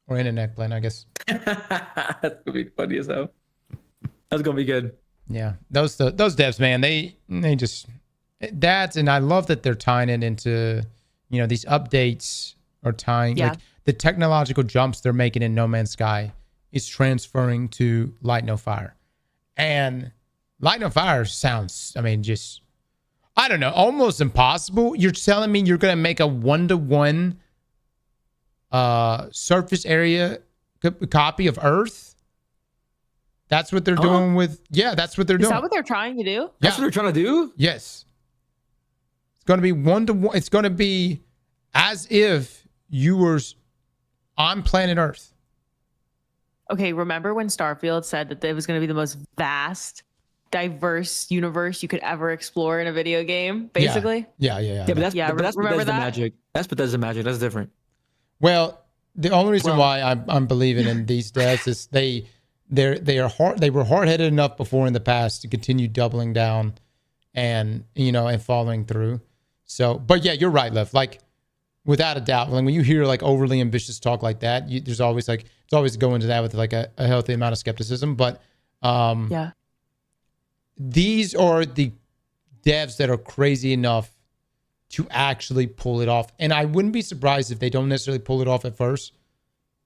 S1: Or in an eggplant, I guess.
S9: That's gonna be funny as hell. That's gonna be good.
S1: Yeah. Those devs, man, they just that, and I love that they're tying it into, these updates are tying like the technological jumps they're making in No Man's Sky is transferring to Light No Fire. And Light No Fire sounds, just, I don't know, almost impossible. You're telling me you're going to make a 1-to-1 surface area copy of Earth? That's what they're doing with, that's what they're doing.
S17: Is that what they're trying to do?
S9: That's what they're trying to do?
S1: Yes. It's going to be 1-to-1. It's going to be as if you were on planet Earth.
S17: Okay, remember when Starfield said that it was going to be the most vast, diverse universe you could ever explore in a video game, basically?
S1: Yeah.
S9: But that's
S17: remember
S9: Bethesda
S17: that?
S9: magic. That's Bethesda magic. That's different.
S1: Well, the only reason why I'm believing in these devs is they were hard-headed enough before in the past to continue doubling down and following through. So, but yeah, you're right, Lev. Like, without a doubt, like when you hear like overly ambitious talk like that, there's always like it's always go into that with like a healthy amount of skepticism. But these are the devs that are crazy enough to actually pull it off, and I wouldn't be surprised if they don't necessarily pull it off at first.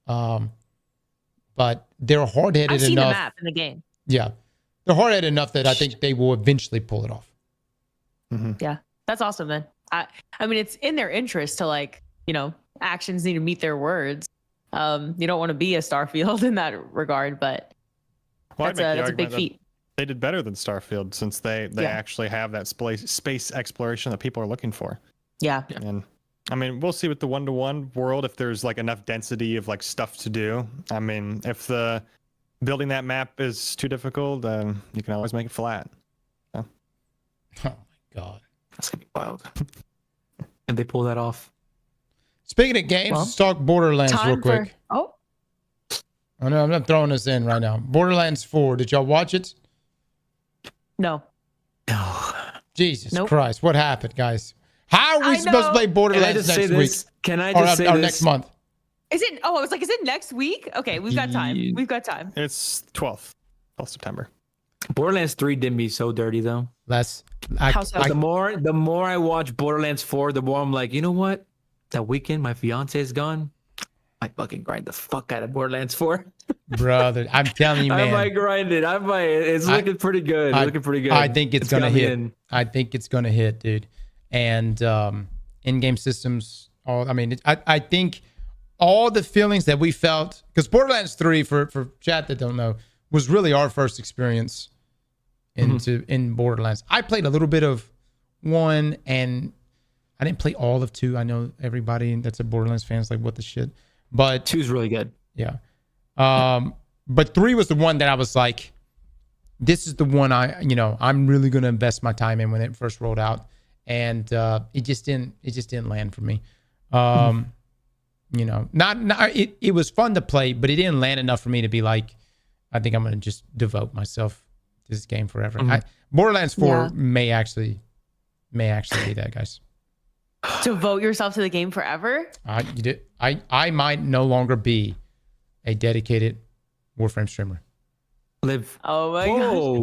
S1: But they're hard-headed enough.
S17: I've seen the map in the game.
S1: Yeah, they're hard-headed enough that I think they will eventually pull it off.
S18: Mm-hmm.
S17: Yeah, that's awesome then. I mean, it's in their interest to actions need to meet their words. You don't want to be a Starfield in that regard, but that's a big feat.
S18: They did better than Starfield since they actually have that space exploration that people are looking for.
S17: Yeah.
S18: And I mean, we'll see with the 1-to-1 world if there's like enough density of like stuff to do. I mean, if the building that map is too difficult, you can always make it flat. So.
S1: Oh my god,
S9: that's gonna be wild. And they pull that off.
S1: Speaking of games, let's talk Borderlands real quick.
S17: Oh
S1: no, I'm not throwing this in right now. Borderlands 4. Did y'all watch it?
S17: No.
S1: Jesus Christ, what happened, guys? How are we supposed to play Borderlands next week?
S9: Can I just say this?
S1: Next month?
S17: Is it? Oh, I was like, is it next week? Okay, we've got time.
S18: It's 12th September.
S9: Borderlands 3 did me so dirty though.
S1: The
S9: more I watch Borderlands 4, the more I'm like, you know what? That weekend my fiance is gone. I fucking grind the fuck out of Borderlands 4.
S1: Brother, I'm telling you, man.
S9: I might grind it. It's looking pretty good.
S1: I think it's gonna hit. I think it's gonna hit, dude. And in-game systems. I think all the feelings that we felt, because Borderlands 3, for chat that don't know, was really our first experience in Borderlands. I played a little bit of 1, and I didn't play all of 2. I know everybody that's a Borderlands fan is like, what the shit? But
S9: 2's really good.
S1: Yeah. But 3 was the one that I was like, this is the one I'm really gonna invest my time in when it first rolled out. And it just didn't land for me. It was fun to play, but it didn't land enough for me to be like, I think I'm gonna just devote myself to this game forever. Borderlands 4 may actually be that, guys.
S17: Devote yourself to the game forever?
S1: I might no longer be a dedicated Warframe streamer.
S9: Live.
S17: Oh my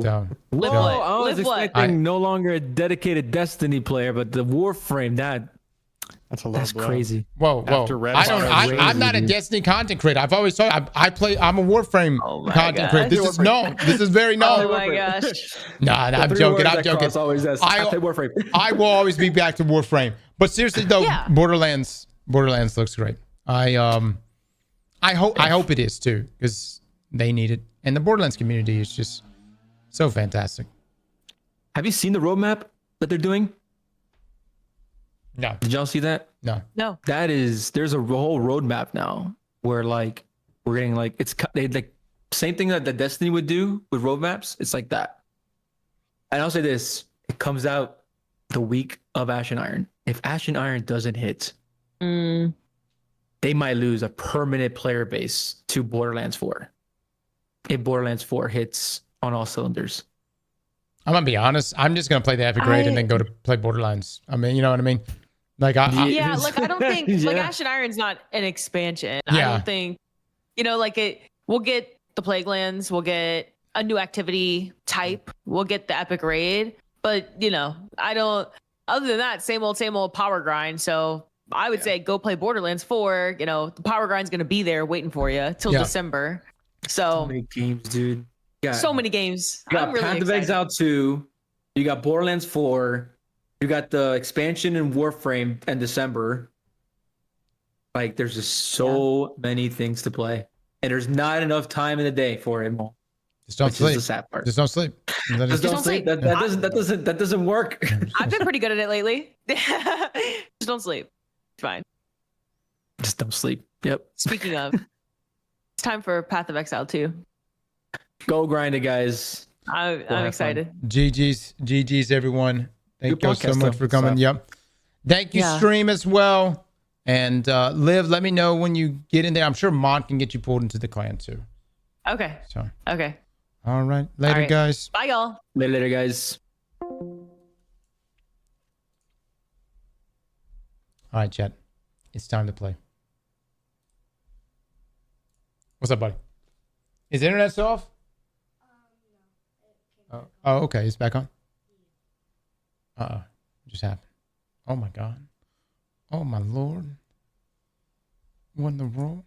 S1: gosh.
S17: Live
S9: what? I was expecting no longer a dedicated Destiny player, but the Warframe, that's crazy.
S1: Whoa. I'm not a Destiny content creator. I've always told you, I'm a Warframe content creator. This is known. This is very known.
S17: Oh my gosh.
S1: Nah, I'm joking. I
S9: play Warframe.
S1: I will always be back to Warframe. But seriously though, Borderlands looks great. I hope it is too, because they need it. And the Borderlands community is just so fantastic.
S9: Have you seen the roadmap that they're doing?
S1: No.
S9: Did y'all see that?
S1: No.
S9: There's a whole roadmap now where like we're getting like they same thing that the Destiny would do with roadmaps. It's like that. And I'll say this: it comes out the week of Ashen Iron. If Ashen Iron doesn't hit, they might lose a permanent player base to Borderlands 4. If Borderlands 4 hits on all cylinders.
S1: I'm gonna be honest. I'm just gonna play the epic grade and then go to play Borderlands. I mean, you know what I mean? Like,
S17: like I don't think like Ashen Iron's not an expansion. I don't think, you know, like we'll get the Plague Lands, we'll get a new activity type, we'll get the epic raid, but you know, I don't. Other than that, same old power grind. So I would say go play Borderlands 4. You know, the power grind's gonna be there waiting for you till December. So
S9: many games, dude.
S17: So many games.
S9: You got
S17: I'm really
S9: Path of Exile 2. You got Borderlands 4. You got the expansion in Warframe in December. Like, there's just so many things to play, and there's not enough time in the day for it.
S1: Just don't sleep.
S9: Is the sad part.
S1: Just don't sleep.
S9: Just don't sleep. That doesn't work.
S17: I've been pretty good at it lately. Just don't sleep. It's fine.
S9: Just don't sleep. Yep.
S17: Speaking of, it's time for Path of Exile 2.
S9: Go grind it, guys.
S17: I'm excited.
S1: GG's everyone. Thank you so much for coming.
S9: So.
S1: Yep. Thank you, stream as well. And Liv, let me know when you get in there. I'm sure Mont can get you pulled into the clan too.
S17: Okay.
S1: So.
S17: Okay.
S1: All right. Later, guys.
S17: Bye, y'all.
S9: Later, guys.
S1: All right, chat. It's time to play. What's up, buddy? Is the internet still off? Oh, okay. It's back on. What just happened? Oh my God. Oh my Lord. What in the world?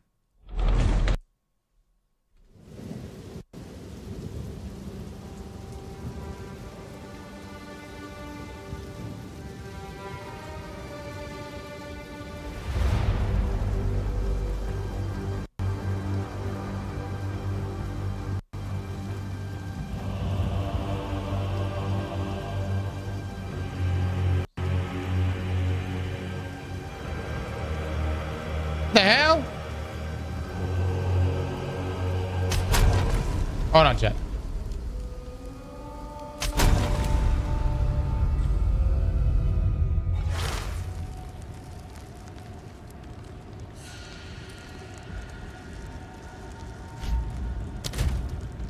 S1: The hell? Hold on, chat.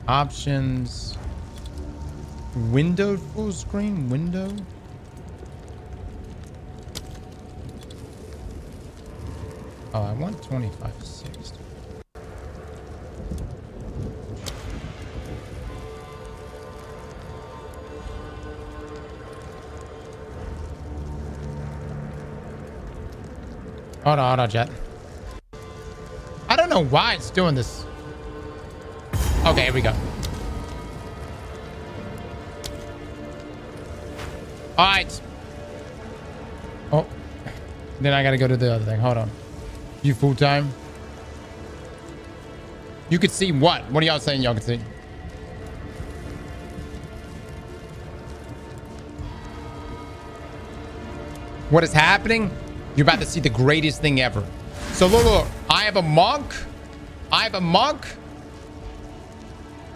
S1: Options. Window full screen window. Oh, I want 2560. Hold on, chat. I don't know why it's doing this. Okay, here we go. All right. Oh, then I gotta go to the other thing. Hold on. You full time? You could see what? What are y'all saying y'all can see? What is happening? You're about to see the greatest thing ever. So look. I have a monk.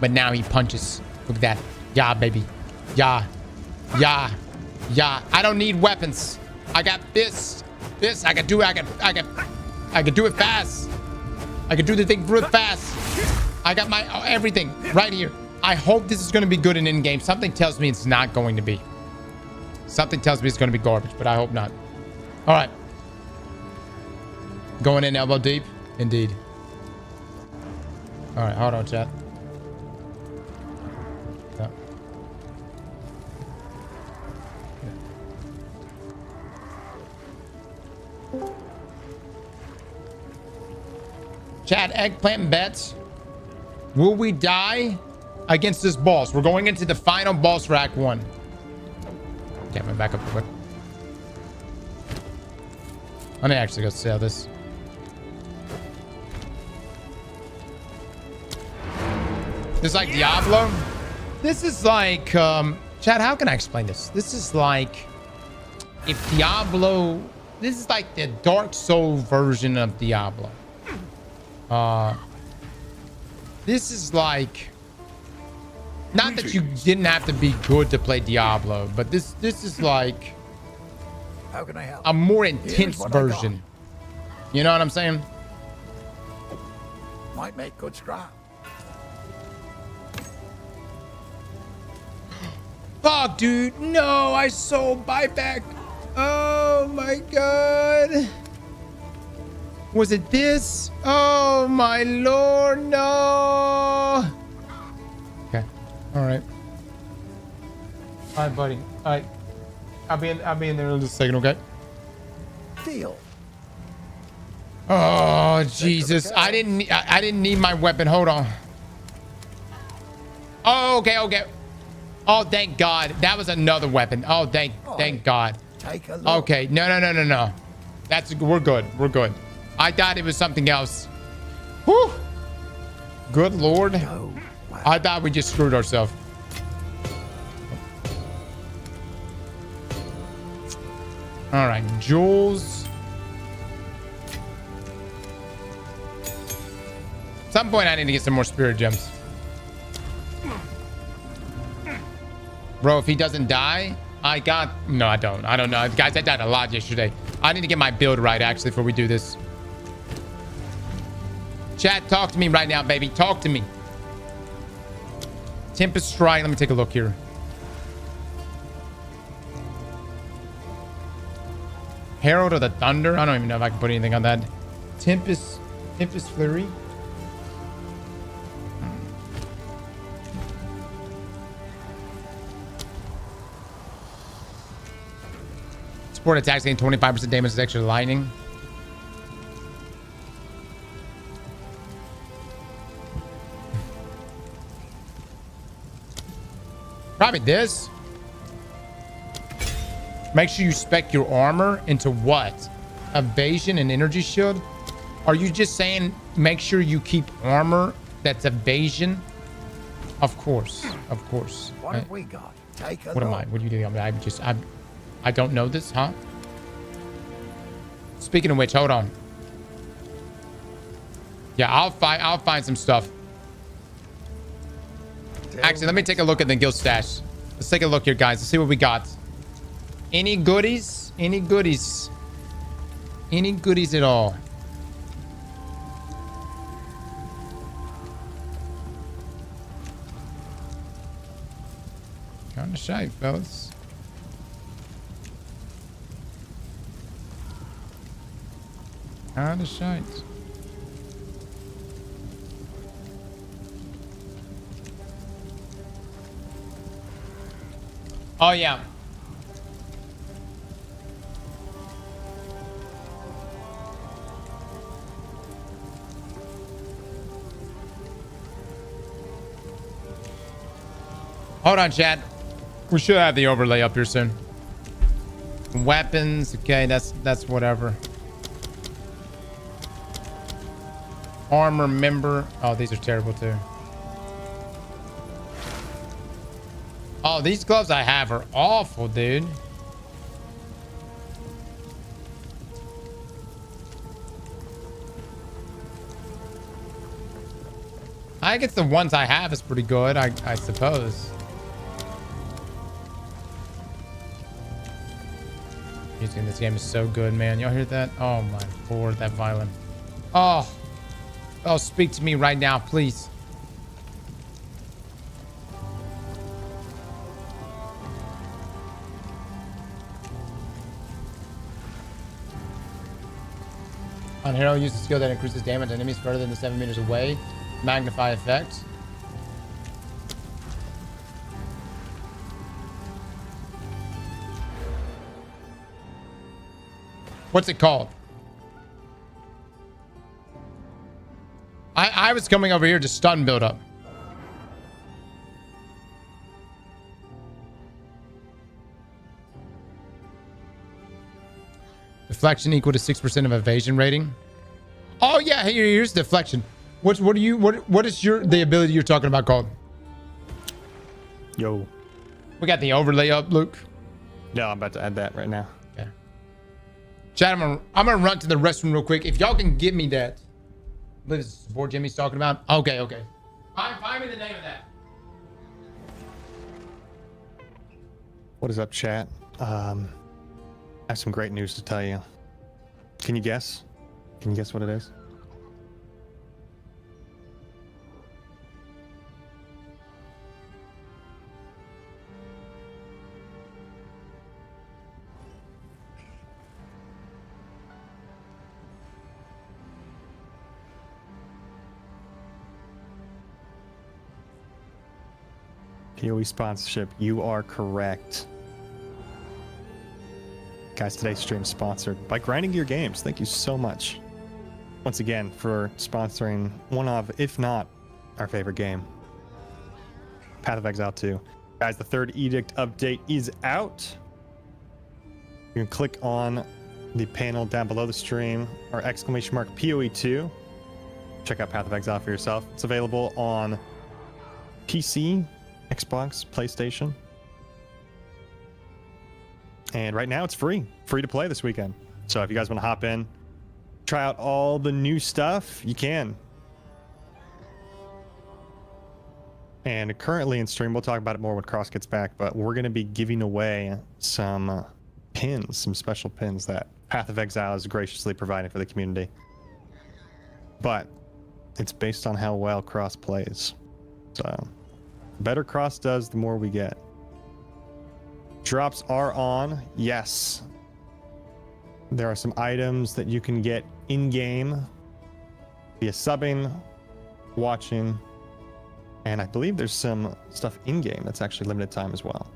S1: But now he punches. Look at that. Yeah, baby. Yeah. I don't need weapons. I got this. I can do it. I can do it fast. I can do the thing real fast. I got my everything right here. I hope this is going to be good in in-game. Something tells me it's not going to be. Something tells me it's going to be garbage, but I hope not. All right. Going in elbow deep? Indeed. All right, hold on, chat. Yeah. Chat, eggplant bets. Will we die against this boss? We're going into the final boss for Act 1. Okay, I'm gonna back up real quick. Let me actually go sell this. This is like Diablo. This is like, Chad, how can I explain this? This is like if Diablo, this is like the Dark Soul version of Diablo. This This is like, not that you didn't have to be good to play Diablo, but this is like
S19: How can I help?
S1: a more intense version. You know what I'm saying?
S19: Might make good scrap.
S1: Fuck, dude. No, I sold buyback. Oh my god. Was it this? Oh my lord, no. Okay. All right. All right, buddy. All right. I'll be in there in just a second, okay?
S19: Deal.
S1: Oh, Jesus. I didn't need my weapon. Hold on. Oh, okay, okay. Oh, thank God. That was another weapon. Oh, thank God.
S19: Take a look.
S1: Okay. No. We're good. We're good. I thought it was something else. Whew. Good Lord.
S19: Oh, wow.
S1: I thought we just screwed ourselves. All right, Jules. At some point, I need to get some more spirit gems. Bro, if he doesn't die, no, I don't. I don't know. Guys, I died a lot yesterday. I need to get my build right, actually, before we do this. Chat, talk to me right now, baby. Talk to me. Tempest Strike. Let me take a look here. Herald of the Thunder. I don't even know if I can put anything on that. Tempest Flurry. Support attacks gain 25% damage as extra lightning. Probably this. Make sure you spec your armor into what? Evasion and energy shield? Are you just saying make sure you keep armor that's evasion? Of course. Of course.
S19: What have we got? Take a
S1: What am
S19: look.
S1: I? What are you doing? I don't know this, huh? Speaking of which, hold on. Yeah, I'll find some stuff. Actually, let me take a look at the guild stash. Let's take a look here, guys. Let's see what we got. Any goodies? Any goodies? Any goodies at all? Kind of shy, fellas. Kind of shite. Oh, yeah. Hold on, chat. We should have the overlay up here soon. Weapons. Okay, that's whatever. Armor member. Oh, these are terrible too. Oh, these gloves I have are awful, dude. I guess the ones I have is pretty good, I suppose. Music in this game is so good, man. Y'all hear that? Oh my lord, that violin. Oh, speak to me right now, please. On hero, use a skill that increases damage on enemies further than 7 meters away. Magnify effect. What's it called? I was coming over here to stun build up. Deflection equal to 6% of evasion rating. Oh yeah, here's deflection. What is the ability you're talking about called?
S18: Yo.
S1: We got the overlay up, Luke.
S18: Yeah, I'm about to add that right now.
S1: Okay. Chat, I'm gonna run to the restroom real quick. If y'all can get me that. I believe it's what Jimmy's talking about. Okay. Find me the name of that.
S18: What is up, chat? I have some great news to tell you. Can you guess? Can you guess what it is? PoE sponsorship. You are correct. Guys, today's stream is sponsored by Grinding Gear Games. Thank you so much once again for sponsoring one of, if not our favorite game, Path of Exile 2. Guys, the Third Edict update is out. You can click on the panel down below the stream or exclamation mark PoE2. Check out Path of Exile for yourself. It's available on PC, Xbox, PlayStation. And right now it's free to play this weekend. So if you guys want to hop in, try out all the new stuff, you can. And currently in stream, we'll talk about it more when Cross gets back, but we're going to be giving away some pins, some special pins that Path of Exile is graciously providing for the community. But it's based on how well Cross plays. So the better Cross does, the more we get. Drops are on, yes. There are some items that you can get in-game via subbing, watching, and I believe there's some stuff in-game that's actually limited time as well.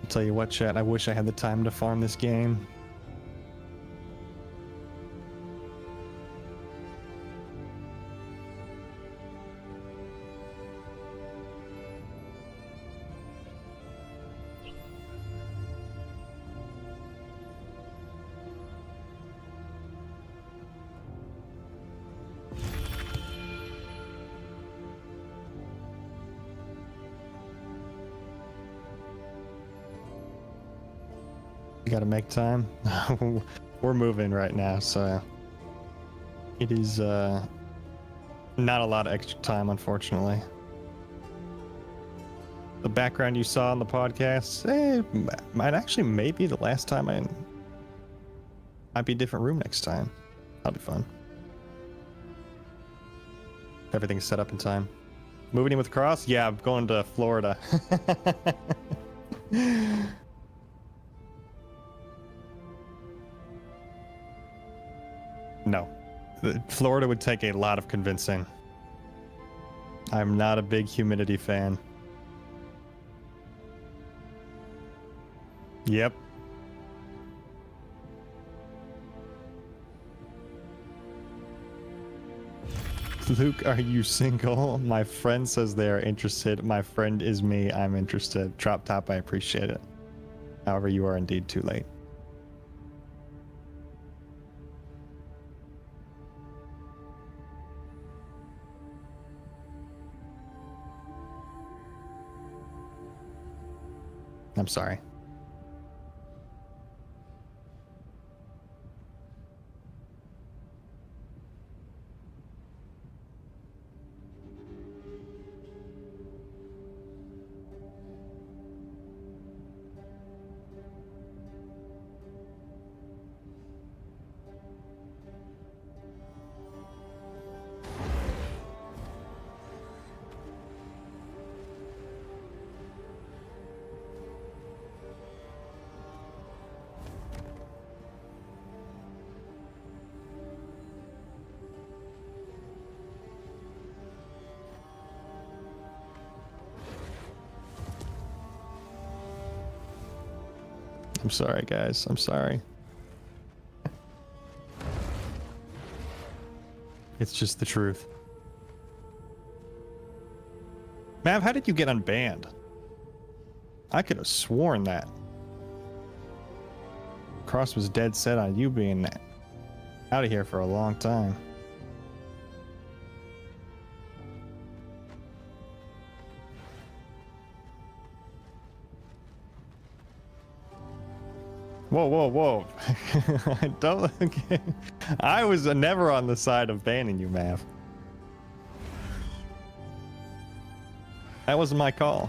S18: Tell you what, chat, I wish I had the time to farm this game. You gotta make time. We're moving right now, so it is not a lot of extra time, unfortunately. The background you saw on the podcast, might actually maybe the last time. Might be a different room next time. That'll be fun. Everything's set up in time. Moving in with Cross? Yeah, I'm going to Florida. No. Florida would take a lot of convincing. I'm not a big humidity fan. Yep. Luke, are you single? My friend says they are interested. My friend is me. I'm interested. Drop top, I appreciate it. However, you are indeed too late. I'm sorry. I'm sorry, guys. I'm sorry. It's just the truth. Mav, how did you get unbanned? I could have sworn that Cross was dead set on you being out of here for a long time. Whoa, whoa, whoa. Don't. I was never on the side of banning you, Mav. That wasn't my call.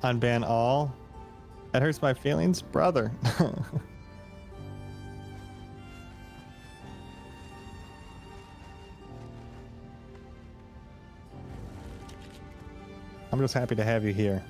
S18: Unban all? That hurts my feelings, brother. I'm just happy to have you here.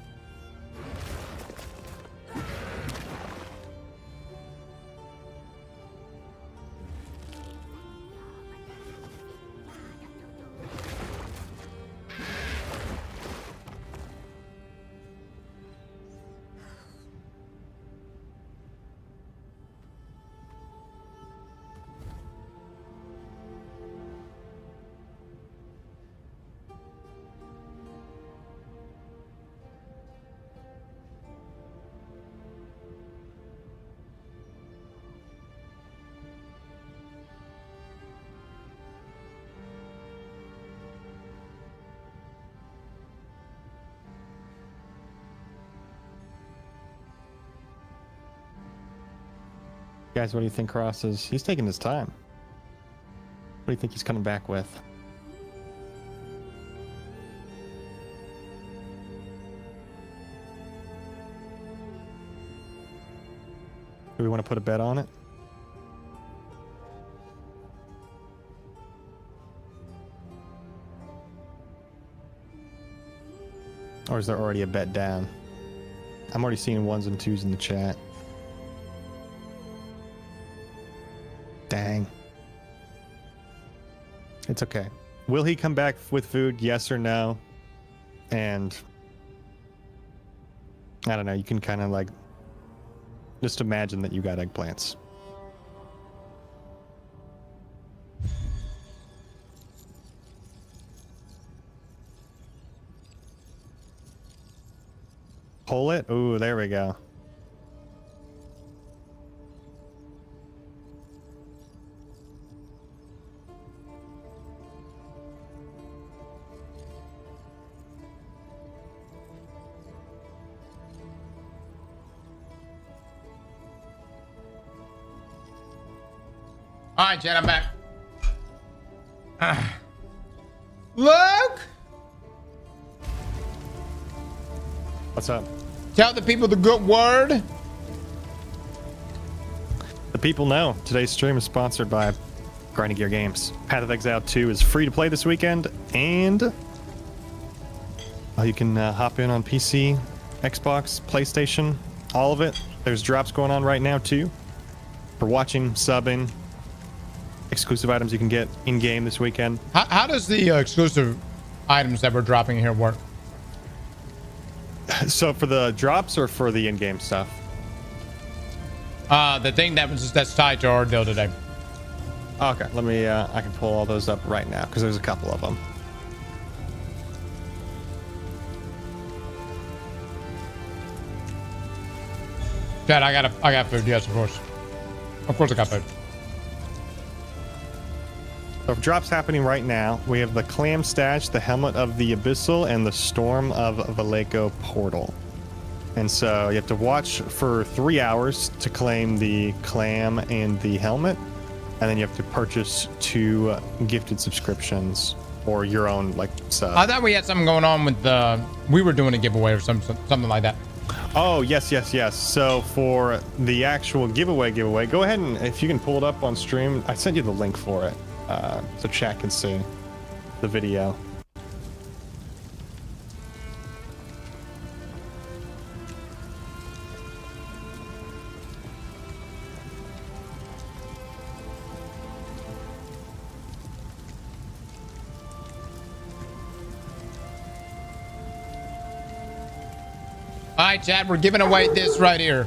S18: Guys, what do you think Cross is? He's taking his time. What do you think he's coming back with? Do we want to put a bet on it? Or is there already a bet down? I'm already seeing 1s and 2s in the chat. Dang. It's okay. Will he come back with food? Yes or no? And I don't know. You can kind of like just imagine that you got eggplants. Pull it? Ooh, there we go.
S1: All right, Chad, I'm back. Luke!
S18: What's up?
S1: Tell the people the good word.
S18: The people know. Today's stream is sponsored by Grinding Gear Games. Path of Exile 2 is free to play this weekend, and you can hop in on PC, Xbox, PlayStation, all of it. There's drops going on right now, too. For watching, subbing, exclusive items you can get in-game this weekend.
S1: How does the exclusive items that we're dropping here work?
S18: So for the drops or for the in-game stuff?
S1: The thing that's tied to our deal today.
S18: Okay, let me, I can pull all those up right now because there's a couple of them.
S1: Chad, I got food. Yes, of course. Of course I got food.
S18: So drops happening right now. We have the Clam Stash, the Helmet of the Abyssal, and the Storm of Vallejo Portal. And so you have to watch for 3 hours to claim the Clam and the Helmet. And then you have to purchase 2 gifted subscriptions or your own like sub.
S1: I thought we had something going on with the... We were doing a giveaway or something like that.
S18: Oh, yes. So for the actual giveaway, go ahead and if you can pull it up on stream. I sent you the link for it. So chat can see the video.
S1: right, chat. We're giving away this right here.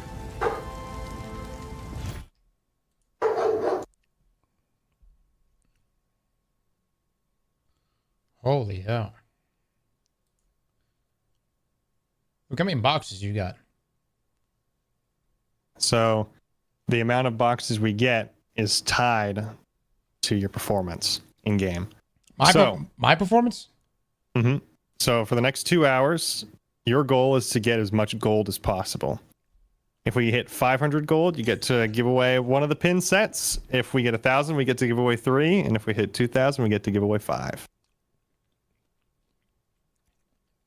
S1: Holy hell. Look how many boxes you got.
S18: So the amount of boxes we get is tied to your performance in game.
S1: My performance?
S18: Mm-hmm. So for the next 2 hours, your goal is to get as much gold as possible. If we hit 500 gold, you get to give away one of the pin sets. If we get 1,000, we get to give away 3. And if we hit 2,000, we get to give away 5.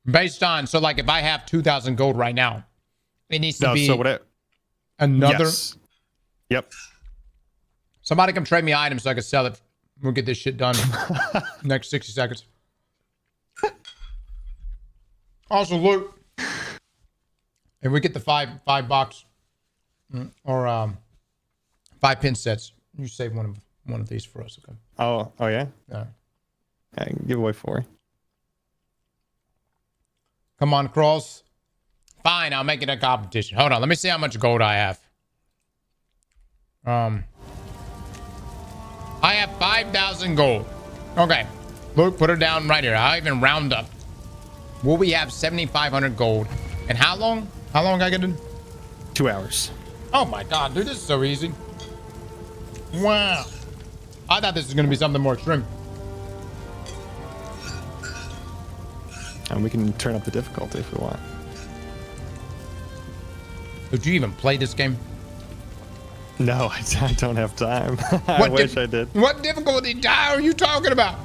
S1: Based on, so like if I have 2,000 gold right now, it needs to be another.
S18: Yes. Yep.
S1: Somebody come trade me items so I can sell it. We'll get this shit done next 60 seconds. Also, loot. If we get the five box or 5 pin sets, you save one of these for us, okay?
S18: Oh yeah.
S1: Yeah.
S18: I can give away 4.
S1: Come on, Cross. Fine, I'll make it a competition. Hold on, let me see how much gold I have. I have 5,000 gold. Okay, Luke, put it down right here. I'll even round up. Will we have 7,500 gold? And how long? How long I get in?
S18: 2 hours.
S1: Oh my God, dude, this is so easy. Wow. I thought this was gonna be something more extreme.
S18: And we can turn up the difficulty if we want.
S1: Did you even play this game?
S18: No, I don't have time. I wish I did.
S1: What difficulty are you talking about?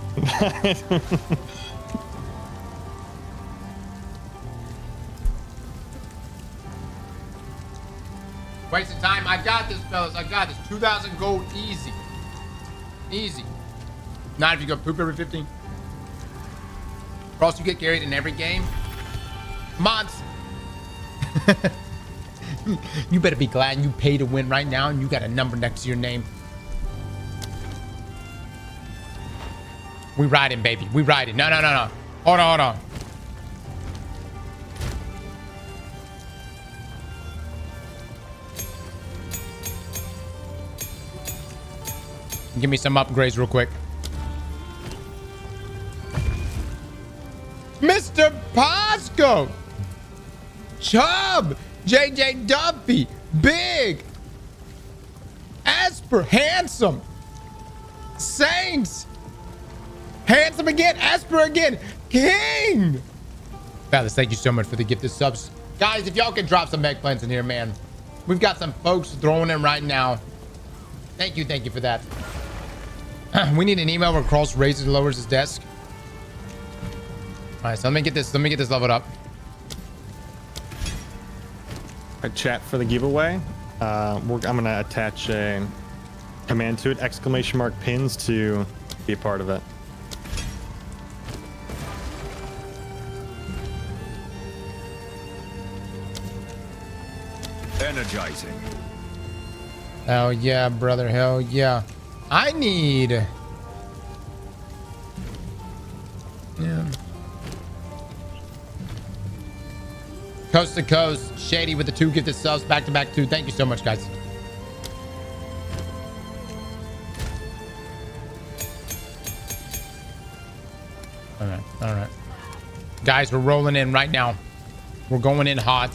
S1: Waste of time. I got this, fellas. I got this. 2,000 gold, easy. Easy. Not if you go poop every 15. Or else you get carried in every game. Mods. You better be glad you pay to win right now and you got a number next to your name. We riding, baby. We riding. No. Hold on. Give me some upgrades real quick. Mr. Pasco, Chubb, JJ Duffy, Big, Esper, Handsome, Saints, Handsome again, Esper again, King. Fellas, thank you so much for the gifted subs. Guys, if y'all can drop some eggplants in here, man. We've got some folks throwing in right now. Thank you for that. We need an email where Cross raises and lowers his desk. All right, so let me get this leveled up.
S18: A chat for the giveaway. I'm gonna attach a command to it, ! pins to be a part of it.
S20: Energizing.
S1: Hell yeah, brother. Hell yeah. I need. Yeah. Coast to Coast, Shady with the 2 gifted subs, back to back 2. Thank you so much, guys. All right. Guys, we're rolling in right now. We're going in hot.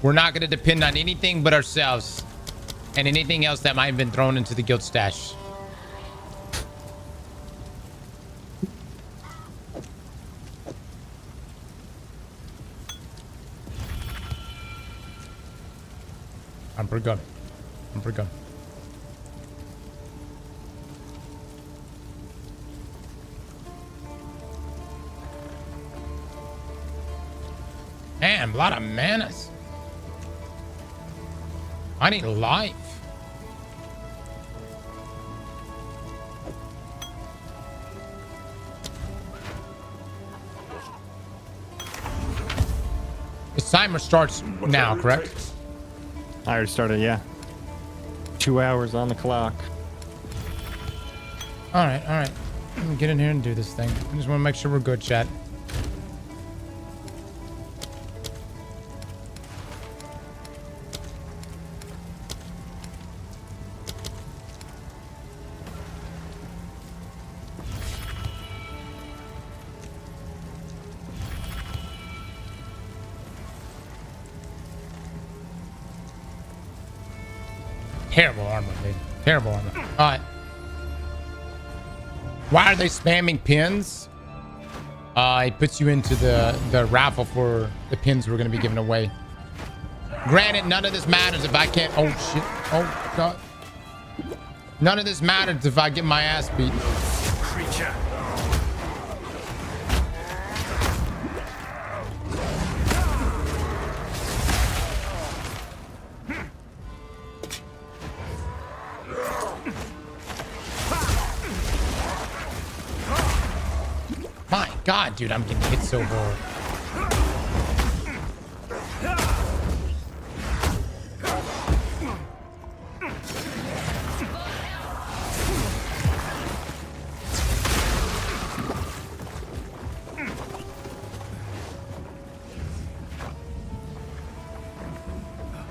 S1: We're not going to depend on anything but ourselves and anything else that might have been thrown into the guild stash. I'm pretty good. Man, a lot of manas. I need life. The timer starts now, correct?
S18: I already started, yeah. 2 hours on the clock.
S1: All right. Let me get in here and do this thing. I just want to make sure we're good, chat. Terrible armor, dude. Terrible armor. All right. Why are they spamming pins? It puts you into the raffle for the pins we're going to be giving away. Granted, none of this matters if I can't... Oh, shit. Oh, God. None of this matters if I get my ass beat.
S11: Creature.
S1: My God, dude, I'm getting hit so hard.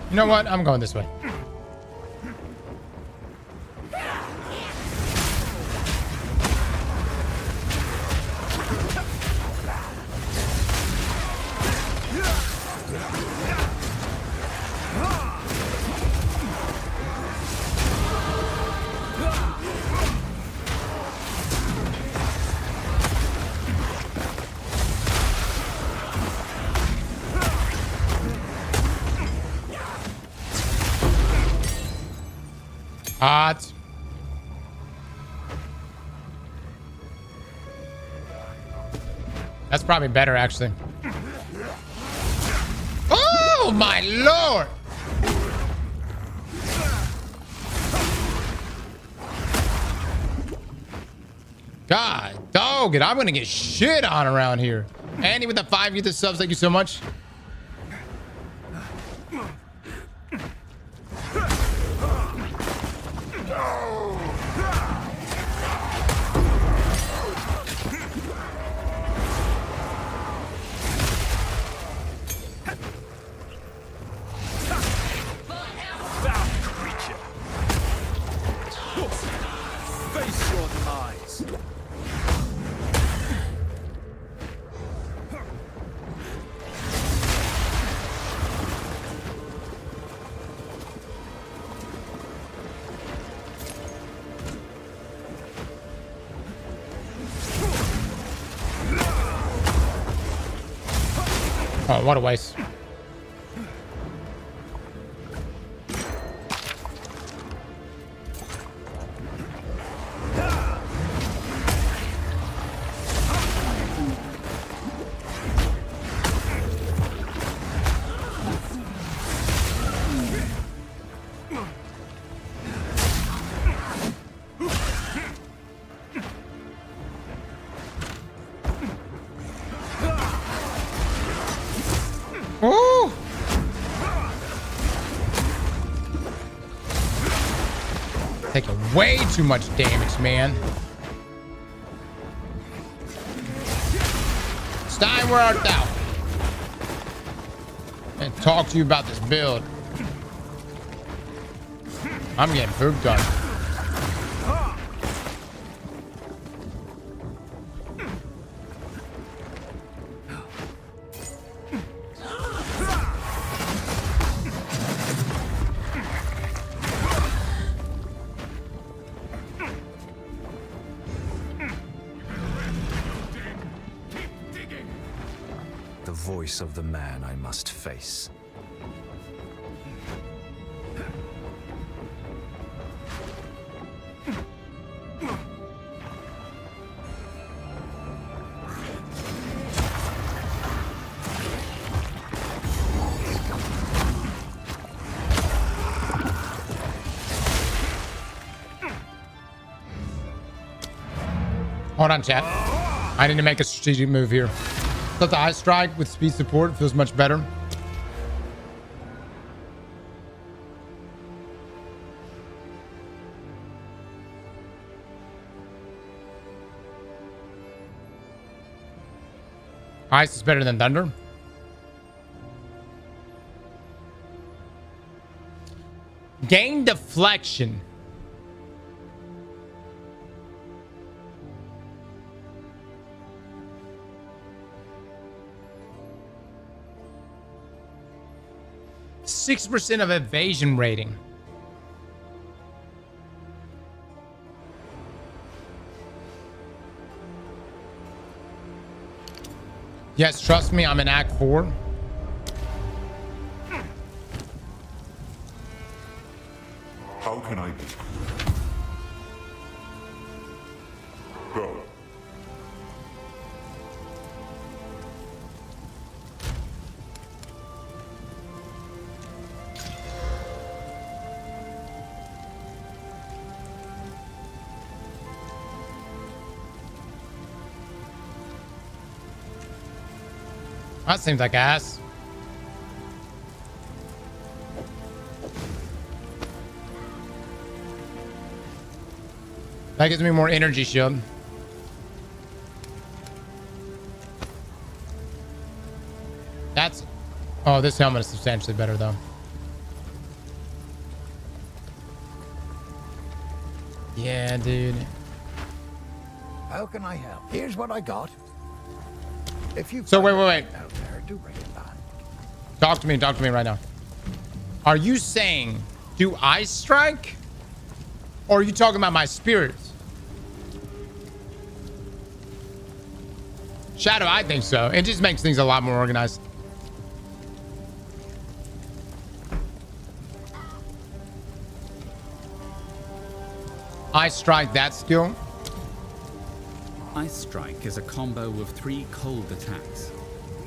S1: You know what? I'm going this way. Hot. That's probably better, actually. Oh, my Lord. God, dog it. I'm going to get shit on around here. Andy with the 5 youth subs. Thank you so much. Oh, what a waste. Ooh. Taking way too much damage, man. Stein, where art thou? And talk to you about this build. I'm getting pooped on.
S20: Of the man I must face.
S1: Hold on, chat. I need to make a strategic move here. Thought the ice strike with speed support feels much better. Ice is better than thunder. Gain deflection. %6 of evasion rating. Yes, trust me, I'm in Act 4.
S21: How can I be? Go.
S1: That seems like ass. That gives me more energy shield. That's... Oh, this helmet is substantially better, though. Yeah, dude.
S19: How can I help? Here's what I got. If you
S1: So wait.
S19: out there, do bring it back.
S1: Talk to me right now. Are you saying, do I strike? Or are you talking about my spirits? Shadow, I think so. It just makes things a lot more organized. I strike that skill.
S22: Ice Strike is a combo of 3 cold attacks.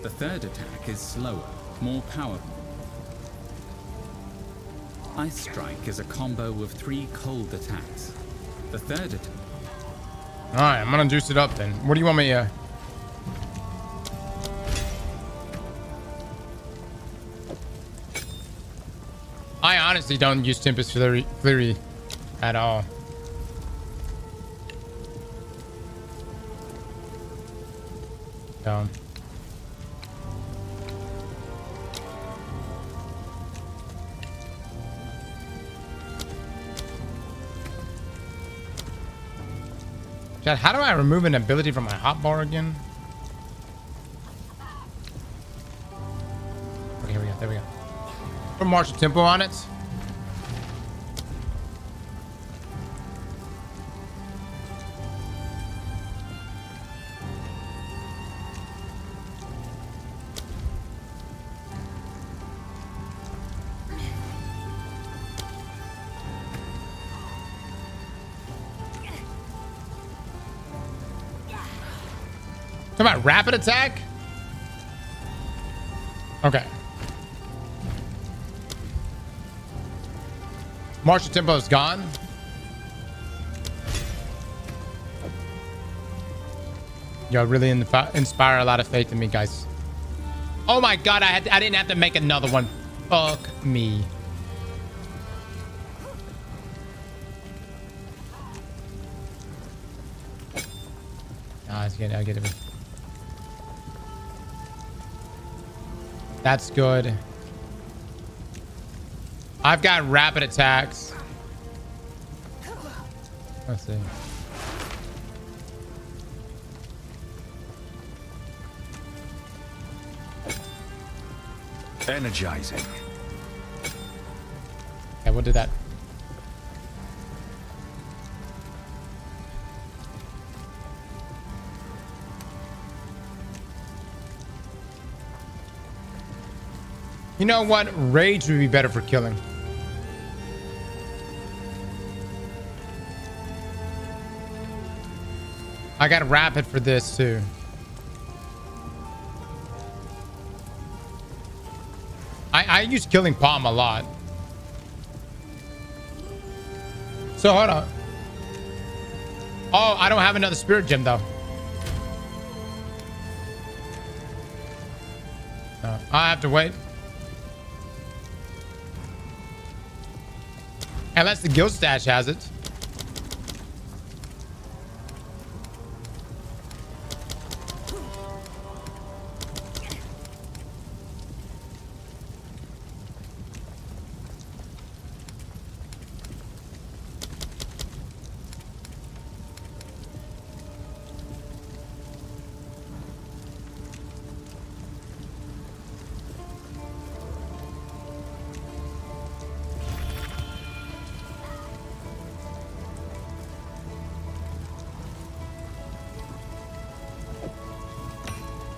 S22: The third attack is slower, more powerful. Ice Strike is a combo of 3 cold attacks. The third attack...
S1: Alright, I'm gonna juice it up then. What do you want me to... I honestly don't use Tempest Flurry at all. No. Chad, how do I remove an ability from my hotbar again? Okay, here we go. There we go. Put martial tempo on it. Talking about rapid attack? Okay. Martial tempo is gone. Y'all really inspire a lot of faith in me, guys. Oh my god, I didn't have to make another one. Fuck me. I get it. That's good. I've got rapid attacks. Let's see.
S20: Energizing.
S1: Okay, we'll do that. You know what? Rage would be better for killing. I got rapid for this too. I use killing palm a lot. So hold on. Oh, I don't have another spirit gem though. I have to wait. Unless the guild stash has it.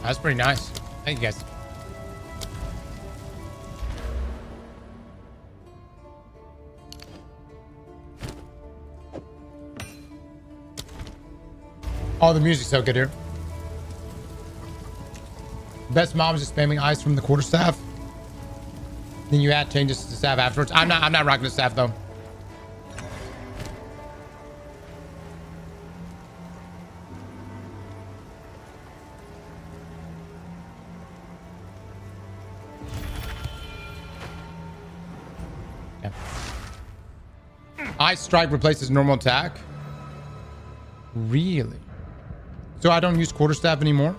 S1: That's pretty nice. Thank you guys. Oh, the music's so good here. Best mom is just spamming ice from the quarterstaff. Then you add changes to the staff afterwards. I'm not rocking the staff though. Yeah. Ice strike replaces normal attack. Really? So I don't use quarterstaff anymore?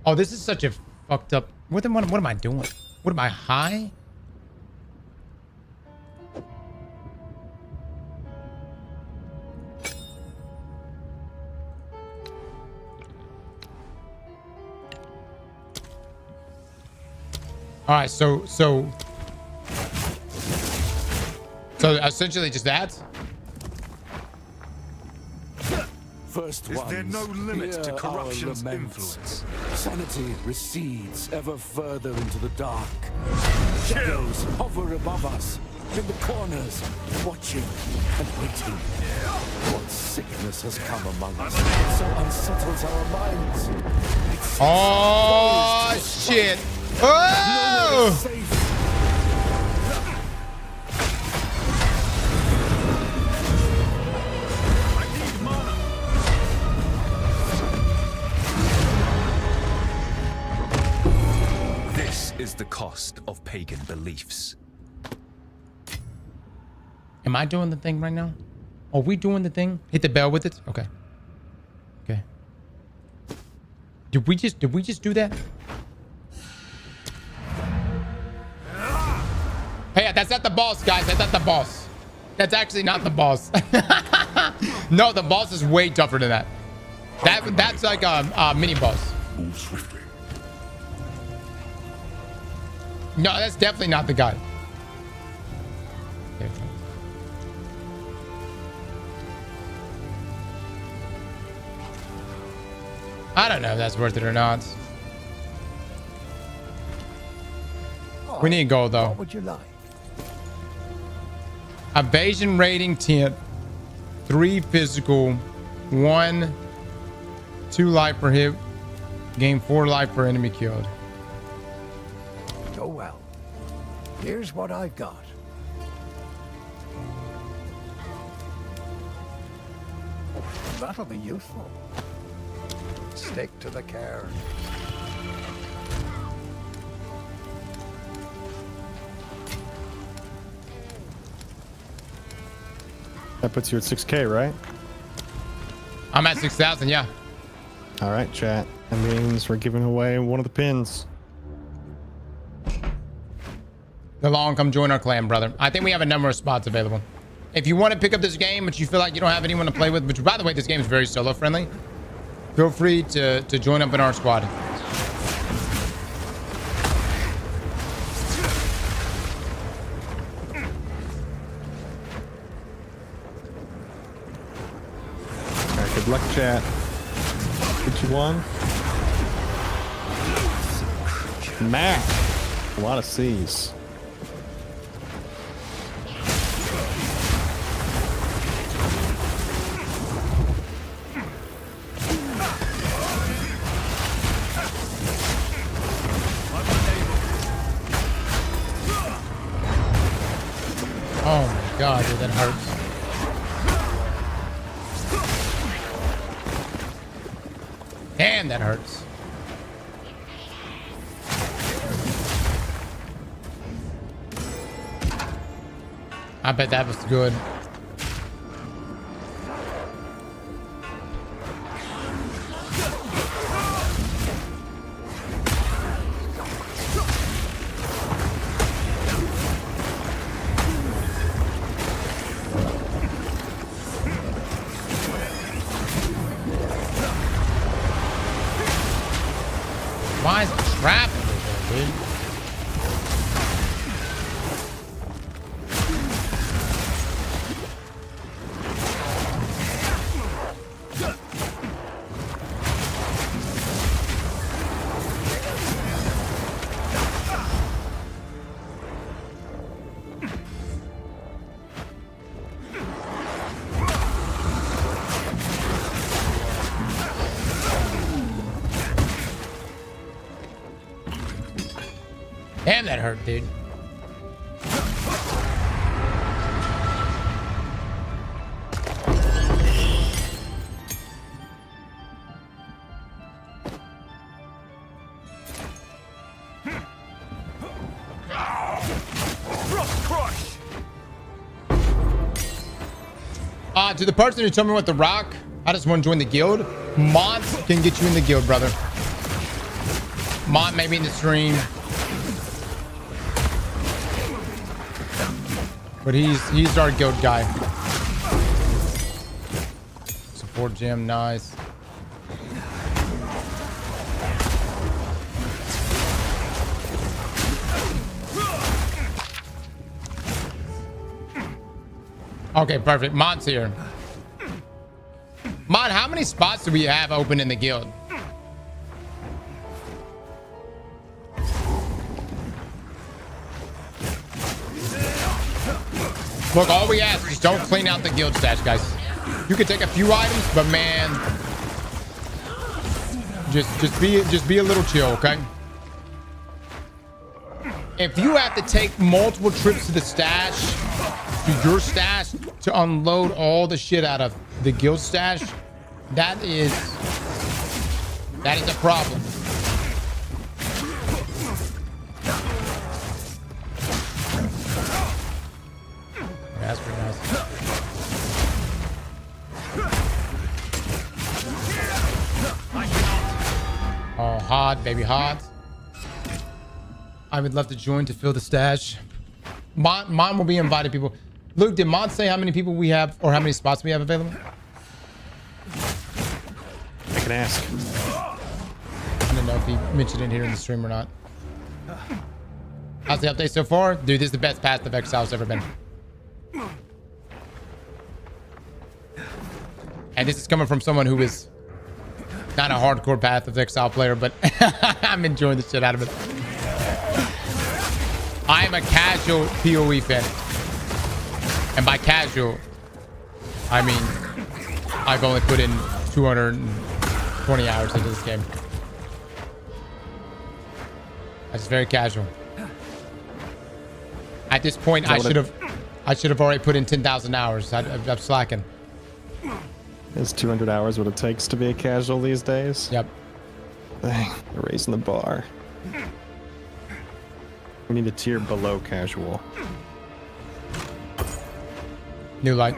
S1: Oh, this is such a fucked up. What am I doing? What am I high? All right, so essentially just that.
S2: First
S3: Is there no limit to corruption's influence?
S2: Sanity recedes ever further into the dark. Shadows hover above us, in the corners, watching and waiting. What sickness has come among us? It so unsettles our minds.
S1: Oh shit! Oh!
S20: Is the cost of pagan beliefs.
S1: Am I doing the thing right now? Are we doing the thing? Hit the bell with it? Okay. Okay. Did we just do that? Hey, that's not the boss, guys. That's not the boss. That's actually not the boss. No, the boss is way tougher than that. That's like a mini boss.
S21: Move swiftly.
S1: No, that's definitely not the guy. Okay. I don't know if that's worth it or not. We need gold though.
S19: What would you like?
S1: Evasion rating 10, 3 physical, 1, 2 life per hit, gain 4 life per enemy killed.
S19: Oh well. Here's what I've got. That'll be useful. Stick to the cairn.
S18: That puts you at 6K, right?
S1: I'm at 6,000, yeah.
S18: All right, chat. That means we're giving away one of the pins.
S1: The long come join our clan, brother. I think we have a number of spots available. If you want to pick up this game, but you feel like you don't have anyone to play with, which by the way, this game is very solo friendly, feel free to join up in our squad.
S18: All right, good luck, chat. What you won? Mac. A lot of C's.
S1: Oh my god, dude, that hurts. Damn, that hurts. I bet that was good. Why is it trapping me there, dude? Damn, that hurt, dude. To the person who told me what the rock, I just want to join the guild. Mont can get you in the guild, brother. Mont maybe in the stream. But he's our guild guy. Support gym, nice. Okay, perfect. Mont's here. Mont, how many spots do we have open in the guild? Look, all we ask is don't clean out the guild stash, guys. You can take a few items, but man, just be a little chill, okay? If you have to take multiple trips to the stash, to your stash, to unload all the shit out of the guild stash, that is a problem. Yeah, that's pretty nice. Oh, hot, baby, hot. I would love to join to fill the stash. Mon will be invited people. Luke, did Mon say how many people we have or how many spots we have available?
S18: I can ask.
S1: I don't know if he mentioned it here in the stream or not. How's the update so far? Dude, this is the best Path of Exile ever been. And this is coming from someone who is not a hardcore Path of Exile player, but I'm enjoying the shit out of it. I am a casual PoE fan. And by casual, I mean, I've only put in 220 hours into this game. That's very casual. At this point, I should have already put in 10,000 hours. I'm slacking.
S18: Is 200 hours what it takes to be a casual these days?
S1: Yep.
S18: Dang, they're raising the bar. We need a tier below casual.
S1: New light.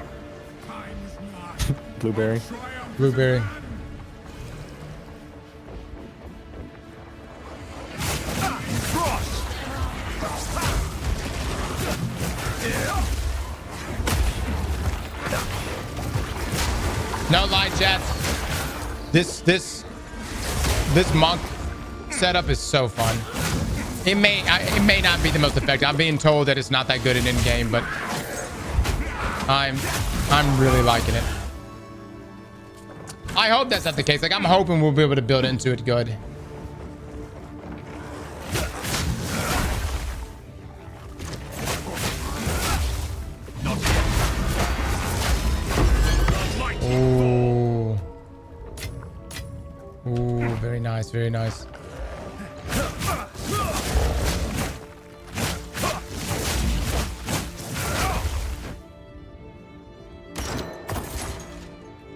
S18: Blueberry.
S1: Blueberry. No lie, chat. This monk setup is so fun. It may not be the most effective. I'm being told that it's not that good in game, but I'm really liking it. I hope that's not the case. Like, I'm hoping we'll be able to build into it good. Ooh. Ooh, very nice, very nice.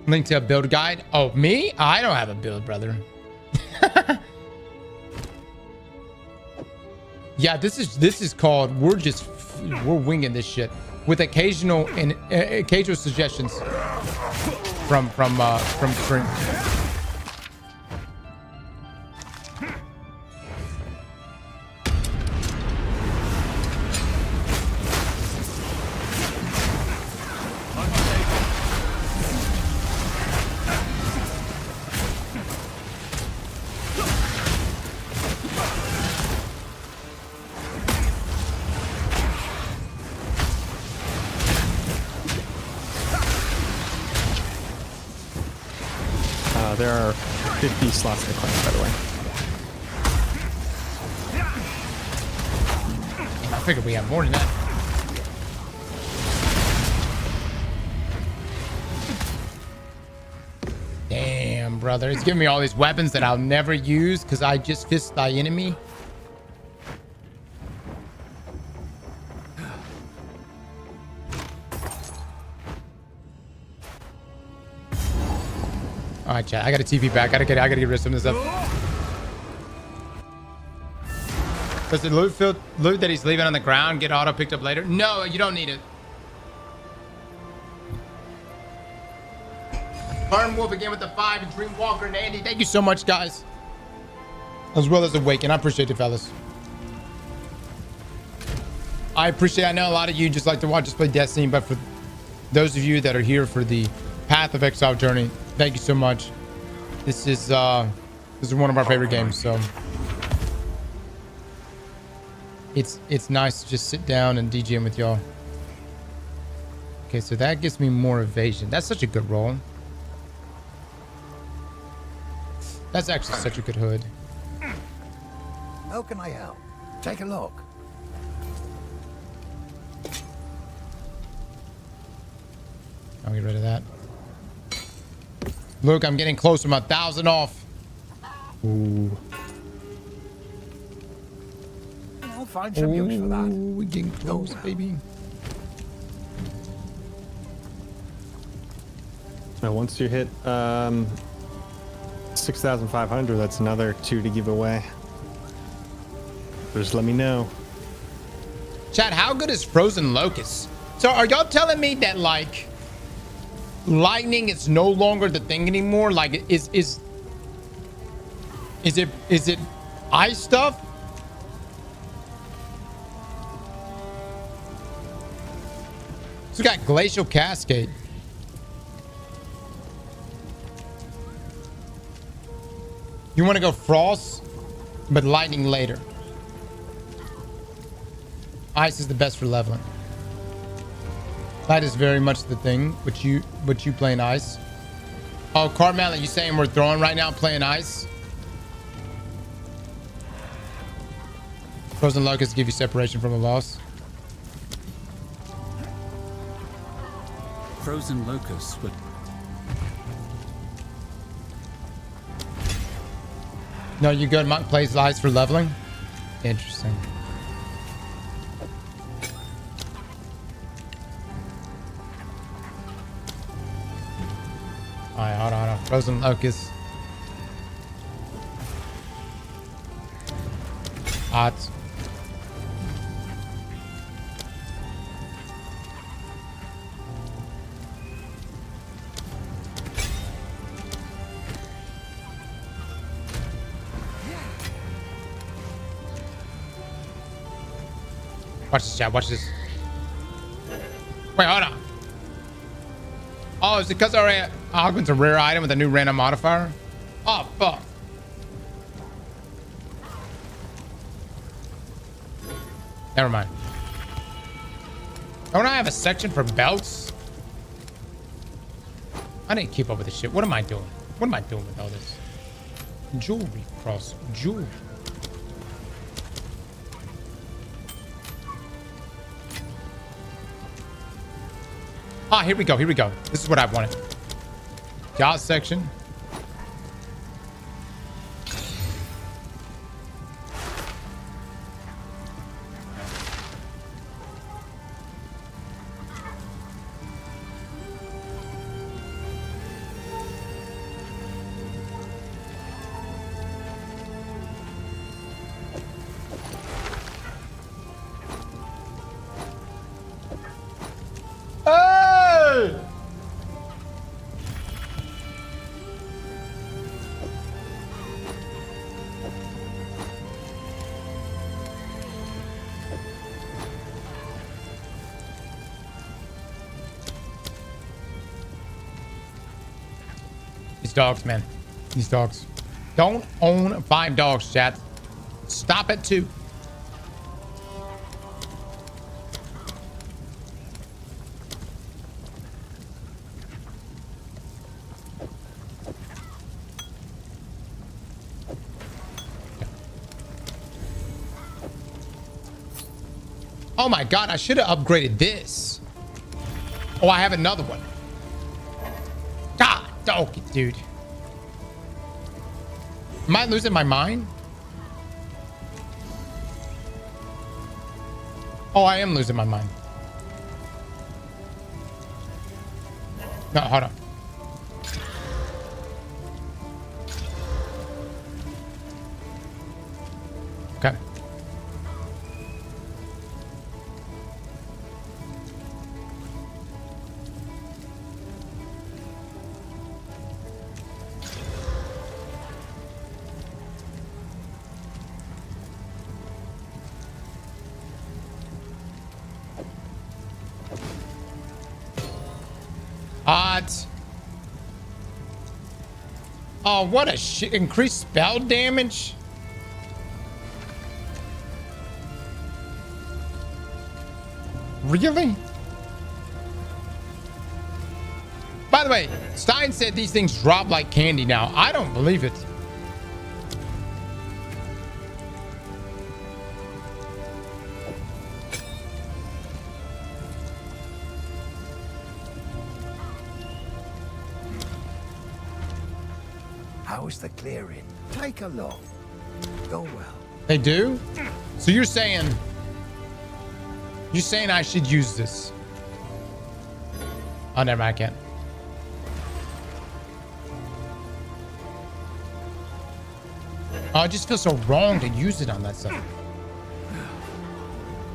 S1: Link to a build guide. Oh, me? I don't have a build, brother. Yeah, this is called we're winging this shit with occasional suggestions from stream.
S18: There are 50 slots in the class, by the way.
S1: I figured we have more than that. Damn, brother. It's giving me all these weapons that I'll never use because I just fist thy enemy. All right, chat. I got a TP back. I gotta get rid of some of this stuff. Does the loot that he's leaving on the ground get auto picked up later? No, you don't need it. Burn Wolf again with the 5 and Dreamwalker and Andy. Thank you so much, guys. As well as Awaken. I appreciate it, fellas. I appreciate I know a lot of you just like to watch us play Destiny, but for those of you that are here for the Path of Exile journey, thank you so much. This is one of our favorite games, so it's nice to just sit down and DGM with y'all. Okay, so that gives me more evasion. That's such a good roll. That's actually such a good hood.
S19: How can I help? Take a look.
S1: I'll get rid of that. Look, I'm getting close to my 1,000 off. Ooh.
S19: I'll find some use for that.
S1: We're getting close, baby.
S18: Now, once you hit 6,500, that's another 2 to give away. Just let me know.
S1: Chat, how good is Frozen Locust? So are y'all telling me that like lightning is no longer the thing anymore? Like is it ice stuff? So we got Glacial Cascade. You want to go frost, but lightning later. Ice is the best for leveling. That is very much the thing. But you playing ice. Oh, Carmel, you saying we're throwing right now playing ice? Frozen Locusts give you separation from a loss.
S22: Frozen Locusts would...
S1: No, you good. Monk plays ice for leveling. Interesting. Alright, hold on. Frozen Locust. Hot. Watch this, chat. Watch this. Wait, hold on. Oh, is it because our augment's a rare item with a new random modifier? Oh, fuck. Never mind. Don't I have a section for belts? I didn't keep up with this shit. What am I doing? What am I doing with all this? Jewelry cross. Jewelry. Ah, here we go. Here we go. This is what I wanted. Jaws section. Dogs, man. These dogs. Don't own 5 dogs, chat. Stop at 2. Oh my god, I should have upgraded this. Oh, I have another one. God, dog, dude. Am I losing my mind? Oh, I am losing my mind. No, hold on. Okay. Hot. Oh, what a shit. Increased spell damage? Really? By the way, Stein said these things drop like candy now. I don't believe it.
S19: How's the clearing? Take a look. Go well.
S1: They do? So you're saying I should use this? Oh, never mind, I can't. Oh, it just feels so wrong to use it on that stuff.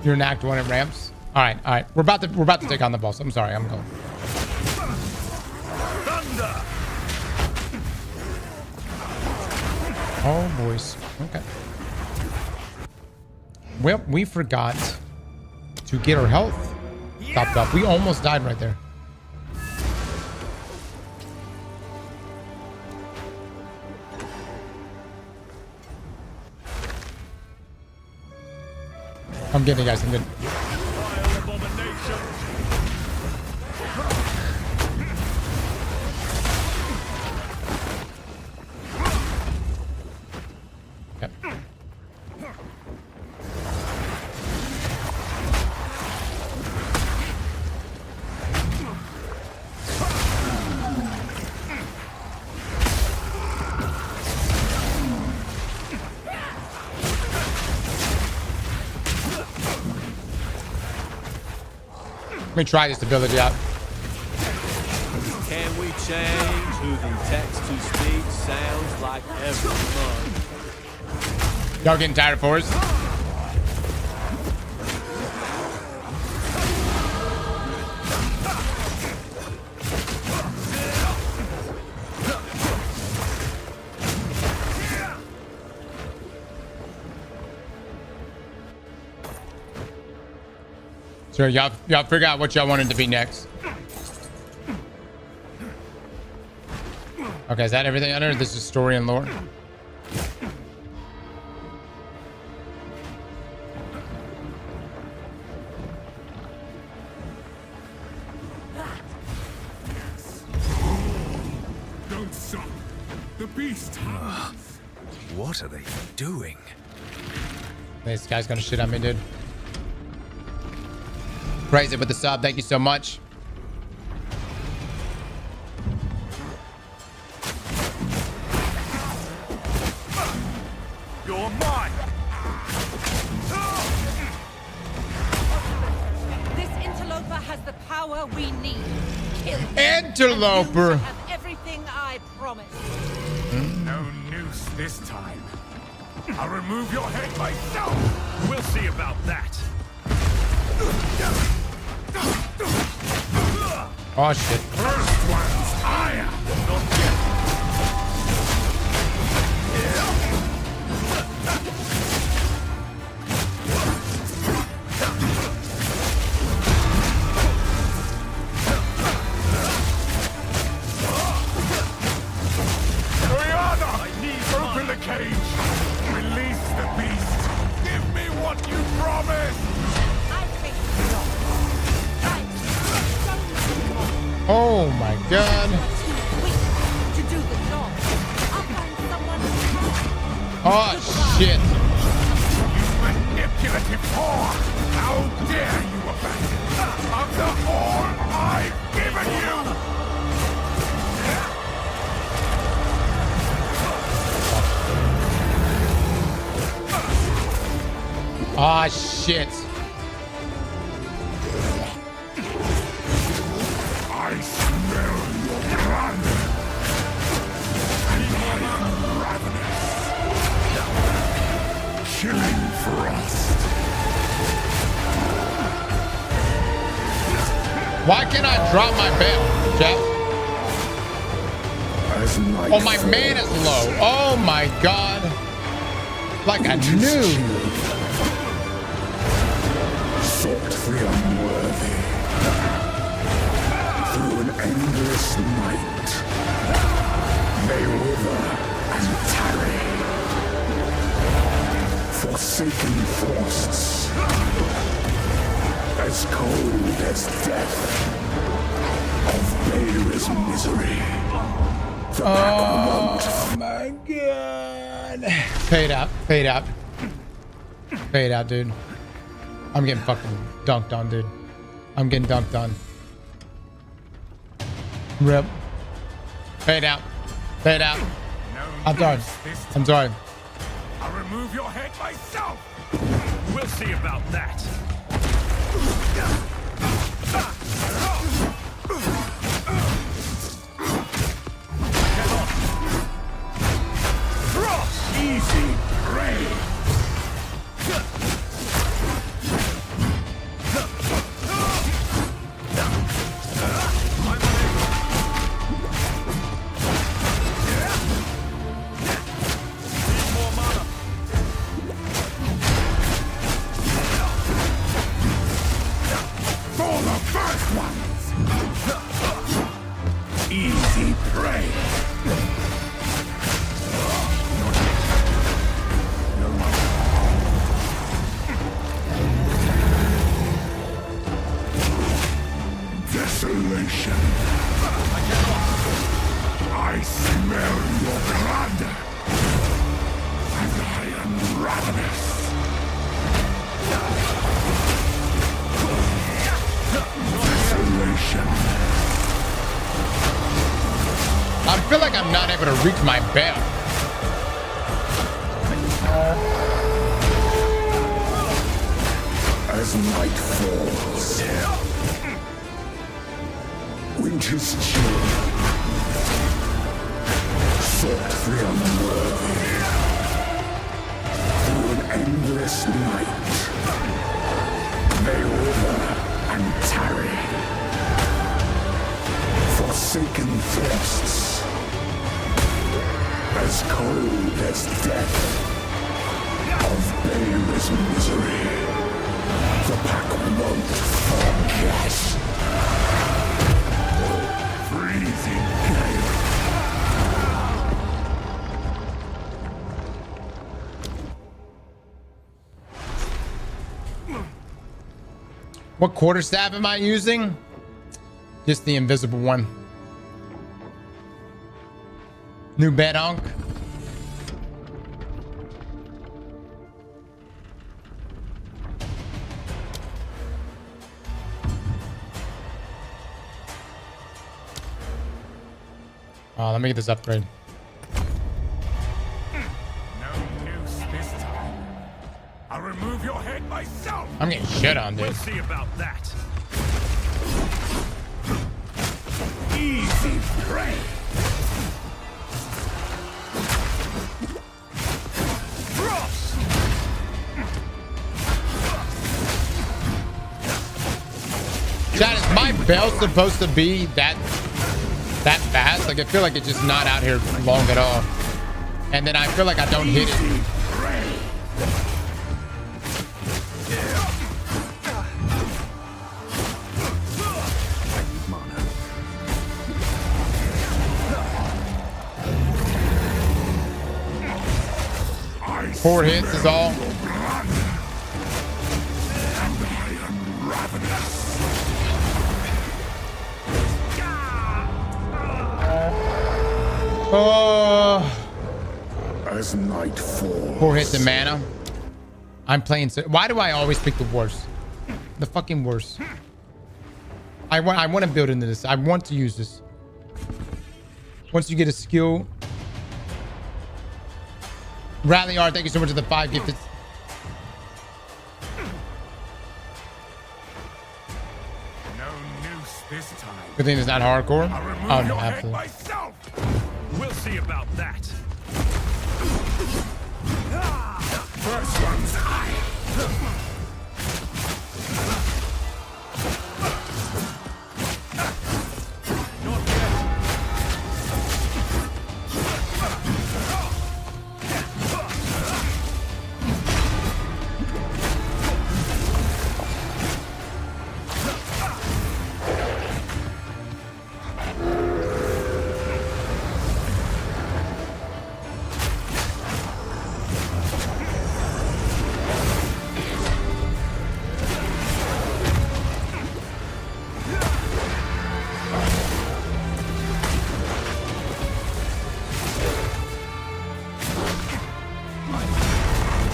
S1: You're in Act 1 at ramps. All right. We're about to take on the boss. I'm sorry, I'm going.
S2: Thunder!
S1: Oh, boys. Okay. Well, we forgot to get our health topped up. We almost died right there. I'm getting it, guys. I'm good. Let me try this ability out.
S8: Can we change who the text-to-speech sounds like every month?
S1: Y'all getting tired for us? So y'all figure out what y'all wanted to be next. Okay, is that everything under? This is story and lore.
S2: Don't stop. The beast.
S20: What are they doing?
S1: This guy's gonna shit on me, dude. Praise it with the sub. Thank you so much.
S2: You're mine.
S4: This interloper has the power we need. Kill him.
S1: Interloper.
S4: And you have everything I promised.
S2: No noose this time. I'll remove your head myself. We'll see about that.
S1: Oh shit.
S2: First one's higher. Not yet. Open the cage. Release the beast. Give me what you promised.
S1: Oh my god. Oh shit.
S2: You manipulative whore. How dare you abandon of the all I've given you?
S1: Ah, shit.
S2: I smell your blood. And I am ravenous.
S21: Killing frost.
S1: Why can't I drop my bell, Jeff? Oh, my man is low. Oh my god. Like I knew.
S21: Sought the unworthy. Through an endless night, they wither and tarry. Forsaken frosts, as cold as death, of Baylor's misery.
S1: Oh my god. Fade out, fade out. Fade out, dude. I'm getting fucking dunked on, dude. I'm getting dunked on. Rip. Fade out. Fade out. I'm sorry. I'm sorry.
S21: I'll remove your head myself. We'll see about that. Easy prey. For the first ones. Easy prey. Desolation. I smell your blood, and I am ravenous. Desolation.
S1: I feel like I'm not able to reach my bell.
S21: As night falls, winter's chill, sought the unworthy. Through an endless night, they wither and tarry. Forsaken frosts, as cold as death, of Baylor's misery. The pack won't forget. Freezing gale.
S1: What quarterstaff am I using? Just the invisible one. New bedonk. Oh, let me get this upgrade.
S21: No noose this time. I'll remove your head myself.
S1: I'm getting shit on, dude.
S21: We'll see about that. Easy prey. Frost.
S1: Chad, is my bell supposed to be that fast? Like, I feel like it's just not out here long at all. And then I feel like I don't hit it. Four hits is all.
S21: As night falls.
S1: 4 hits in mana. I'm playing. Why do I always pick the worst? The fucking worst. I want to build into this. I want to use this. Once you get a skill. Rally R, thank you so much for the 5 gifted.
S21: No noose this time.
S1: Good thing it's not hardcore. Oh no,
S21: Head
S1: absolutely.
S21: myself. We'll see about that. First one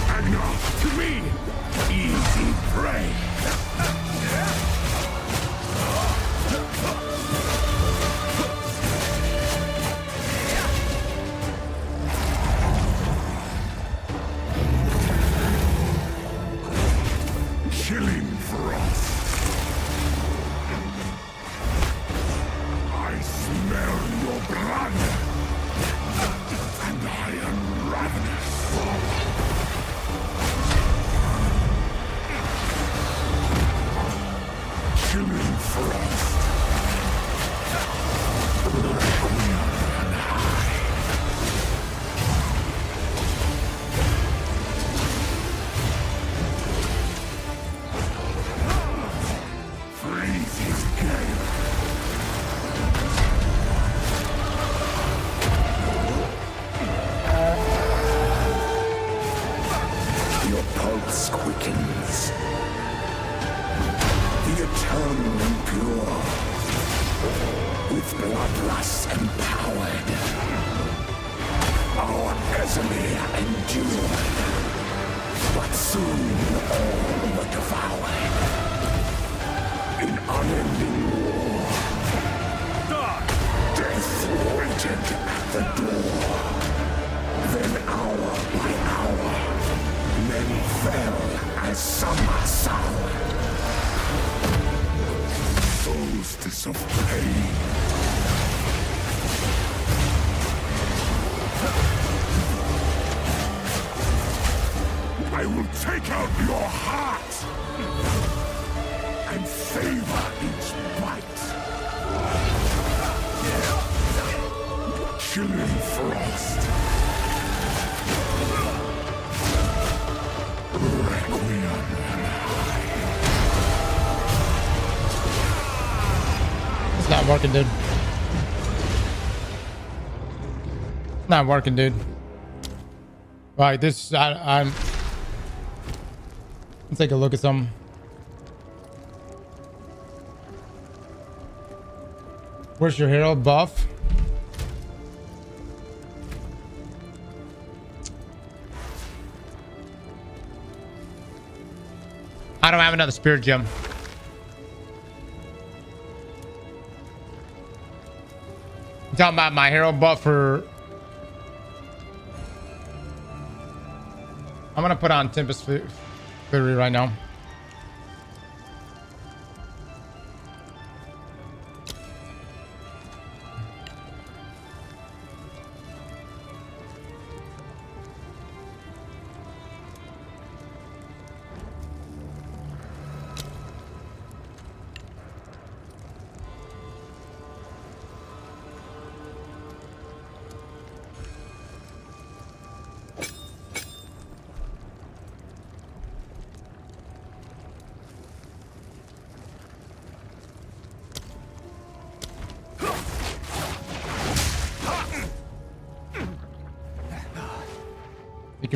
S21: Agnar, to me! Easy prey! Chilling frost. I smell your blood, and I am ravenous. Chilling frost. Requiem and high. Freezing gale. Your pulse quickens. The eternal impure, with bloodlust empowered. Our Ezeli endured, but soon all were devoured. In unending war, death waited at the door. Then hour by hour, men fell as summer sour. Solstice of pain. I will take out your heart and savor each bite. Chilling frost. Requiem and high.
S1: It's not working, dude. Not working, dude. Right, this I'm. Let's take a look at some. Where's your hero buff? I don't have another spirit gem. I'm talking about my hero buff for. I'm gonna put on Tempest Fury right now.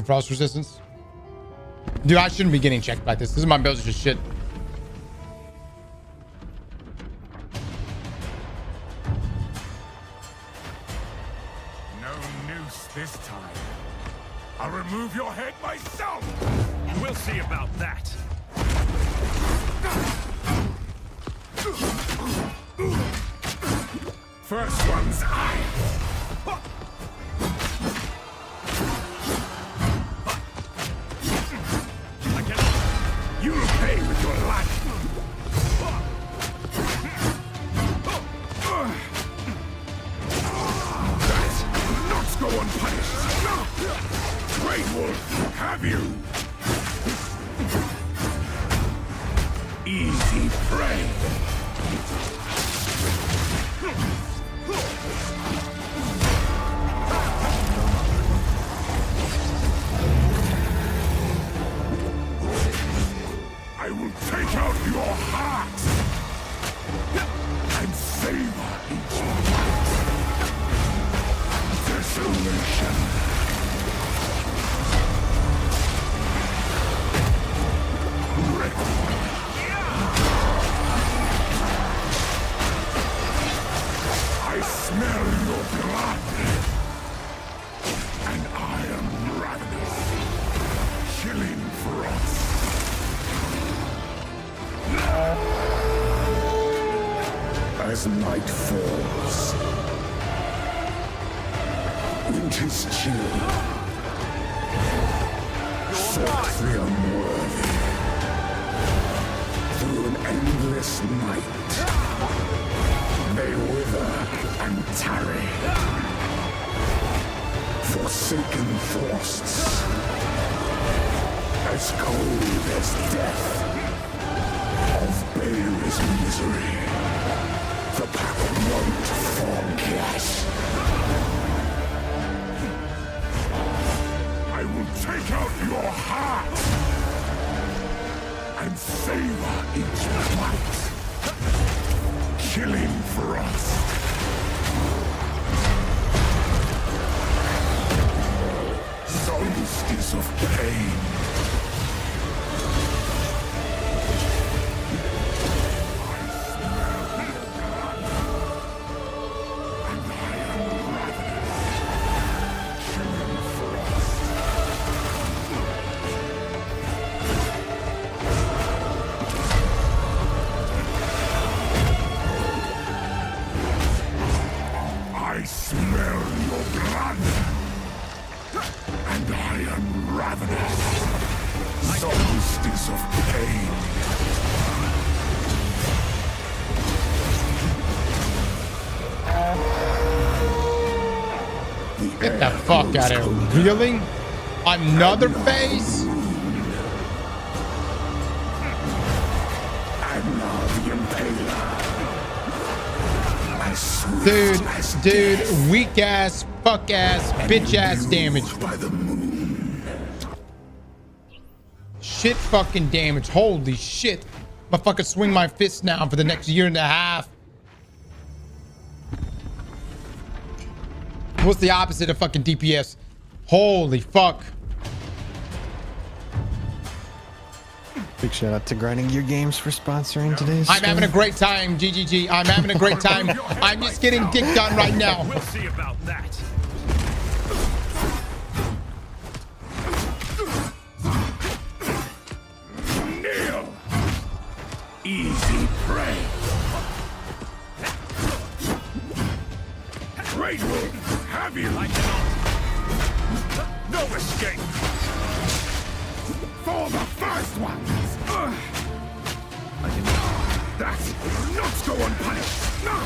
S1: Frost resistance. Dude, I shouldn't be getting checked like this. This is my build is just shit.
S21: No noose this time. I'll remove your head myself. We'll see about that. First one's eye. You'll pay with your life. That not go unpunished. Great Wolf, have you? Easy prey. I will take out your heart and savor each bite. Desolation. I smell your blood, and I am ravenous. As night falls, winter's chill, search the unworthy through an endless night. They wither and tarry, forsaken forests, as cold as death, of baleless misery. The pack won't forget. I will take out your heart and savor each bite. Killing frost. Solstice of pain.
S1: Get the fuck out of here. Really? Another phase? Dude, weak ass, fuck ass, bitch ass damage. Shit fucking damage. Holy shit. I'm fucking swing my fist now for the next year and a half. What's the opposite of fucking DPS? Holy fuck.
S18: Big shout out to Grinding Gear Games for sponsoring today's
S1: I'm having a great time, GGG. I'm having a great time. I'm just getting dick done right now.
S8: We'll see about that.
S21: Kneel. Easy prey. Great Wing, have you? I cannot. No escape. For the first ones. I cannot. That not go unpunished. No.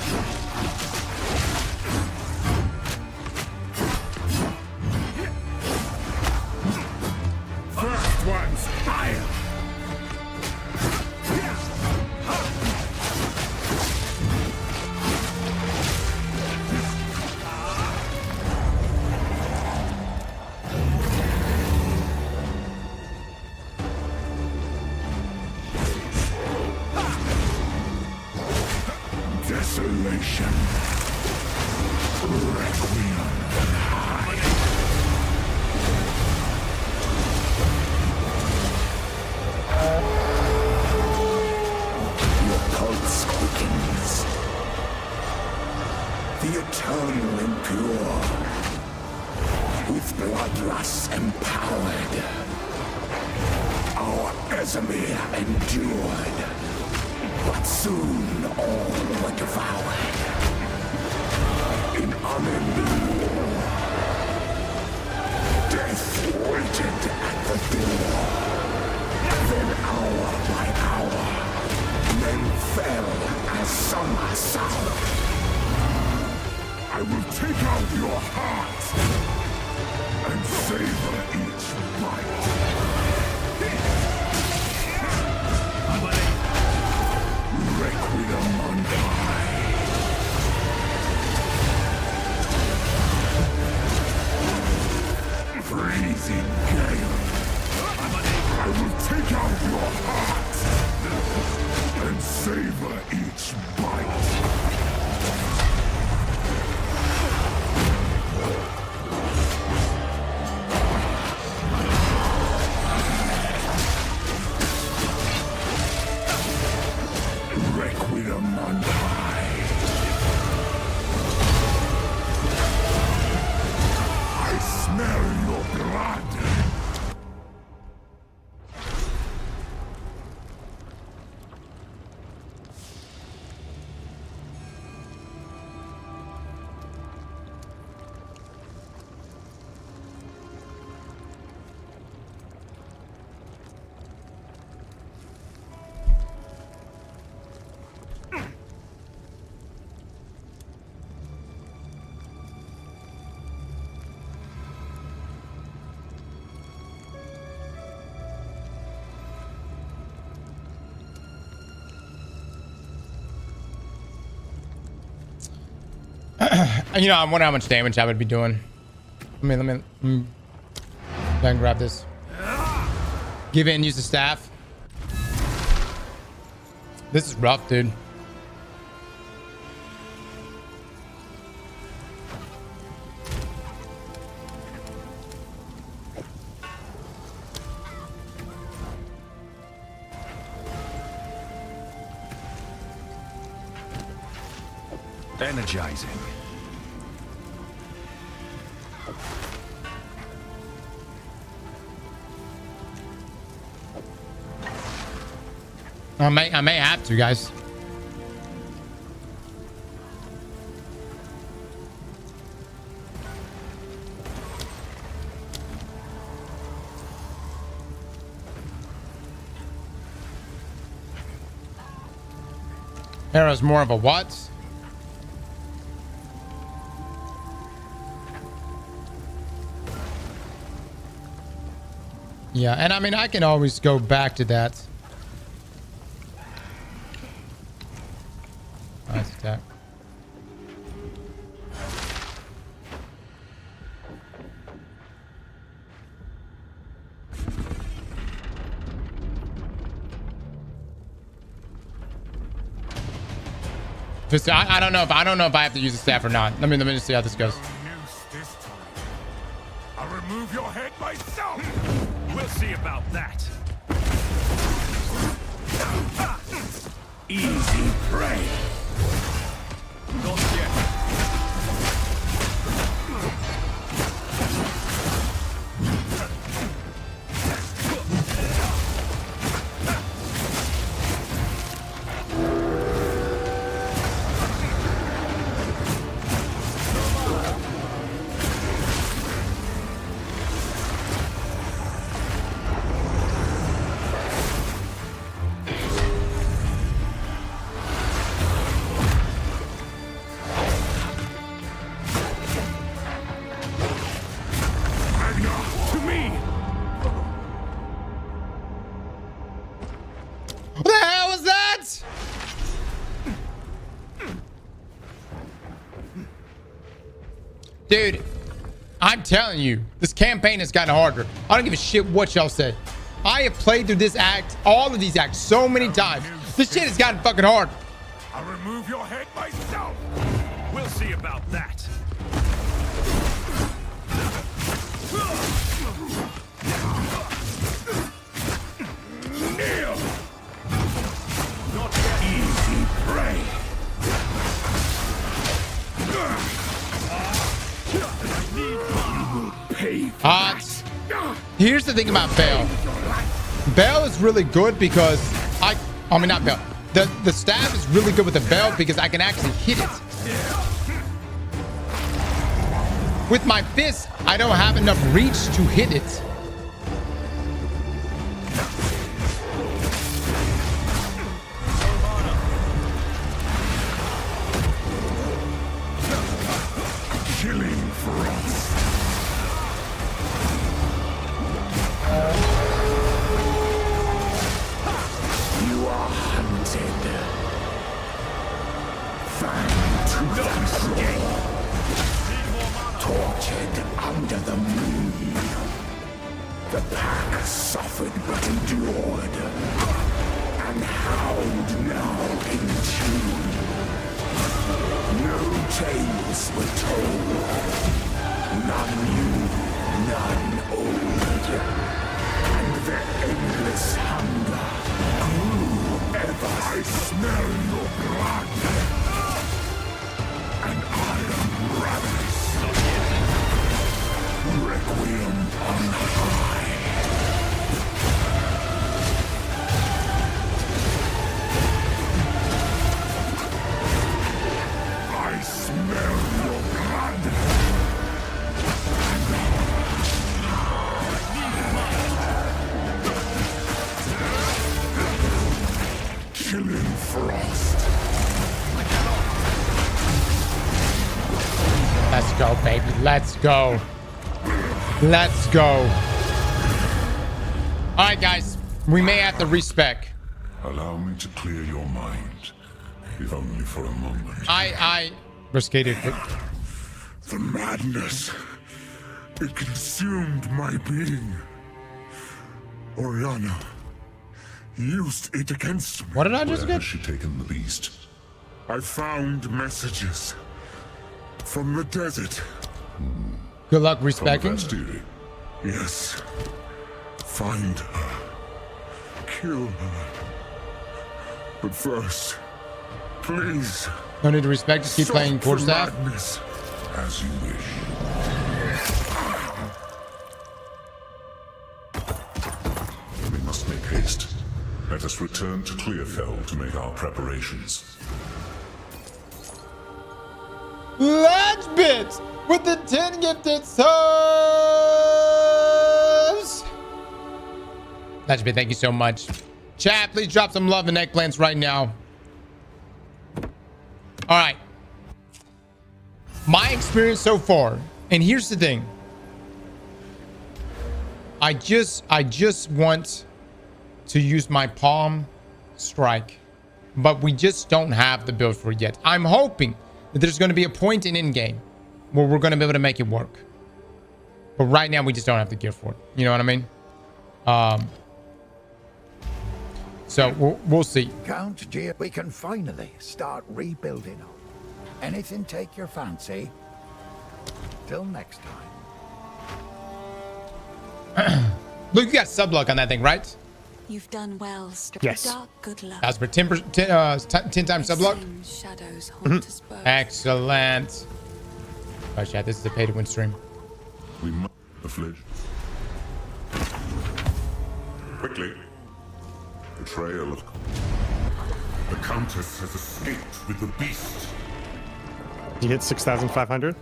S21: First ones, fire. Desolation. Requiem. Your pulse quickens. The eternal impure. With bloodlust empowered. Our Ezemir endured. But soon all were devoured in unending war. Death waited at the door. Then hour by hour, men fell as summer sour. I will take out your heart and savor each bite. Requiem on high. Freezing gale. I will take out your heart and savor each bite. Requiem on high. I smell your blood.
S1: You know, I wonder how much damage I would be doing. Let me go and grab this. Give in, use the staff. This is rough, dude.
S20: Energizing.
S1: I may have to, guys. Arrow's more of a what? Yeah, and I mean, I can always go back to that. Nice attack. I don't know if I have to use the staff or not. Let me just see how this goes.
S21: I'll remove your head myself. We'll see about that. Easy prey. Not yet.
S1: What the hell was that? Dude, I'm telling you, this campaign has gotten harder. I don't give a shit what y'all say. I have played through this act, all of these acts, so many times. This shit has gotten fucking hard.
S21: I'll remove your head myself. We'll see about that. Kneel. Not yet. Easy prey.
S1: Here's the thing about Bell. Bell is really good because I mean not Bell. The staff is really good with the bell because I can actually hit it. With my fist, I don't have enough reach to hit it.
S21: Killing frost. You are hunted. Fang to the claw. Tortured under the moon. The pack suffered but endured. And howled now in tune. No tales were told. None new, none old. And their endless hunger grew ever. I smell your blood. And I am ravenous. Requiem on high. I smell your blood. Killing frost.
S1: Let's go, baby. Let's go. Let's go. All right, guys. We may have to respec.
S21: Allow me to clear your mind, if only for a moment.
S1: I riskated it.
S21: The madness. It consumed my being. Oriana used it against me.
S1: What did I just
S21: Where
S1: get?
S21: has she taken the beast? I found messages from the desert.
S1: Good luck respecting.
S21: Yes. Find her. Kill her. But first, please.
S1: No need to respect. Just keep playing quarterstaff.
S21: As you wish. We must make haste. Let us return to Clearfell to make our preparations.
S1: Large bits with the 10 gifted subs. Large bit, thank you so much. Chat, please drop some love and eggplants right now. All right. My experience so far, and here's the thing. I just want to use my palm strike, but we just don't have the build for it yet. I'm hoping that there's going to be a point in in-game where we're going to be able to make it work. But right now, we just don't have the gear for it. You know what I mean? So we'll see.
S19: Count G, we can finally start rebuilding. Anything take your fancy? Till next time.
S1: Look, you got sub luck on that thing, right?
S10: You've done well,
S1: Yes.
S10: Dark good luck.
S1: That was for 10 times sub luck.
S10: Shadows haunt us both.
S1: Excellent. Oh, chat, this is a pay-to-win stream.
S21: We must afflict. Quickly. Betrayal of... The Countess has escaped with the beast.
S18: You hit 6,500?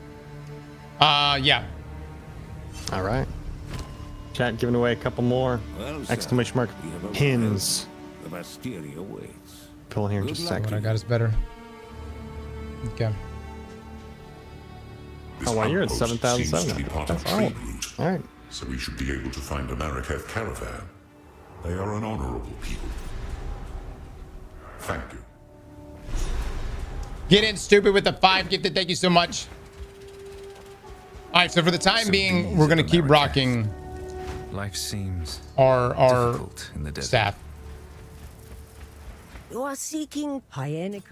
S1: Yeah.
S18: All right. Chat giving away a couple more. Exclamation mark. Pins.
S21: The Basteria waits.
S18: Pull here in just a second.
S1: What I got is better. Okay.
S18: Oh, wow, you're at 7,700. That's all. All right.
S21: So we should be able to find a Marraketh caravan. They are an honorable people. Thank you.
S1: Get in, stupid, with the 5 gifted. Thank you so much. All right, so for the time being, we're going to keep rocking
S20: Life seems
S1: our
S20: difficult in the desert.
S1: staff.
S10: You are seeking Hyenic.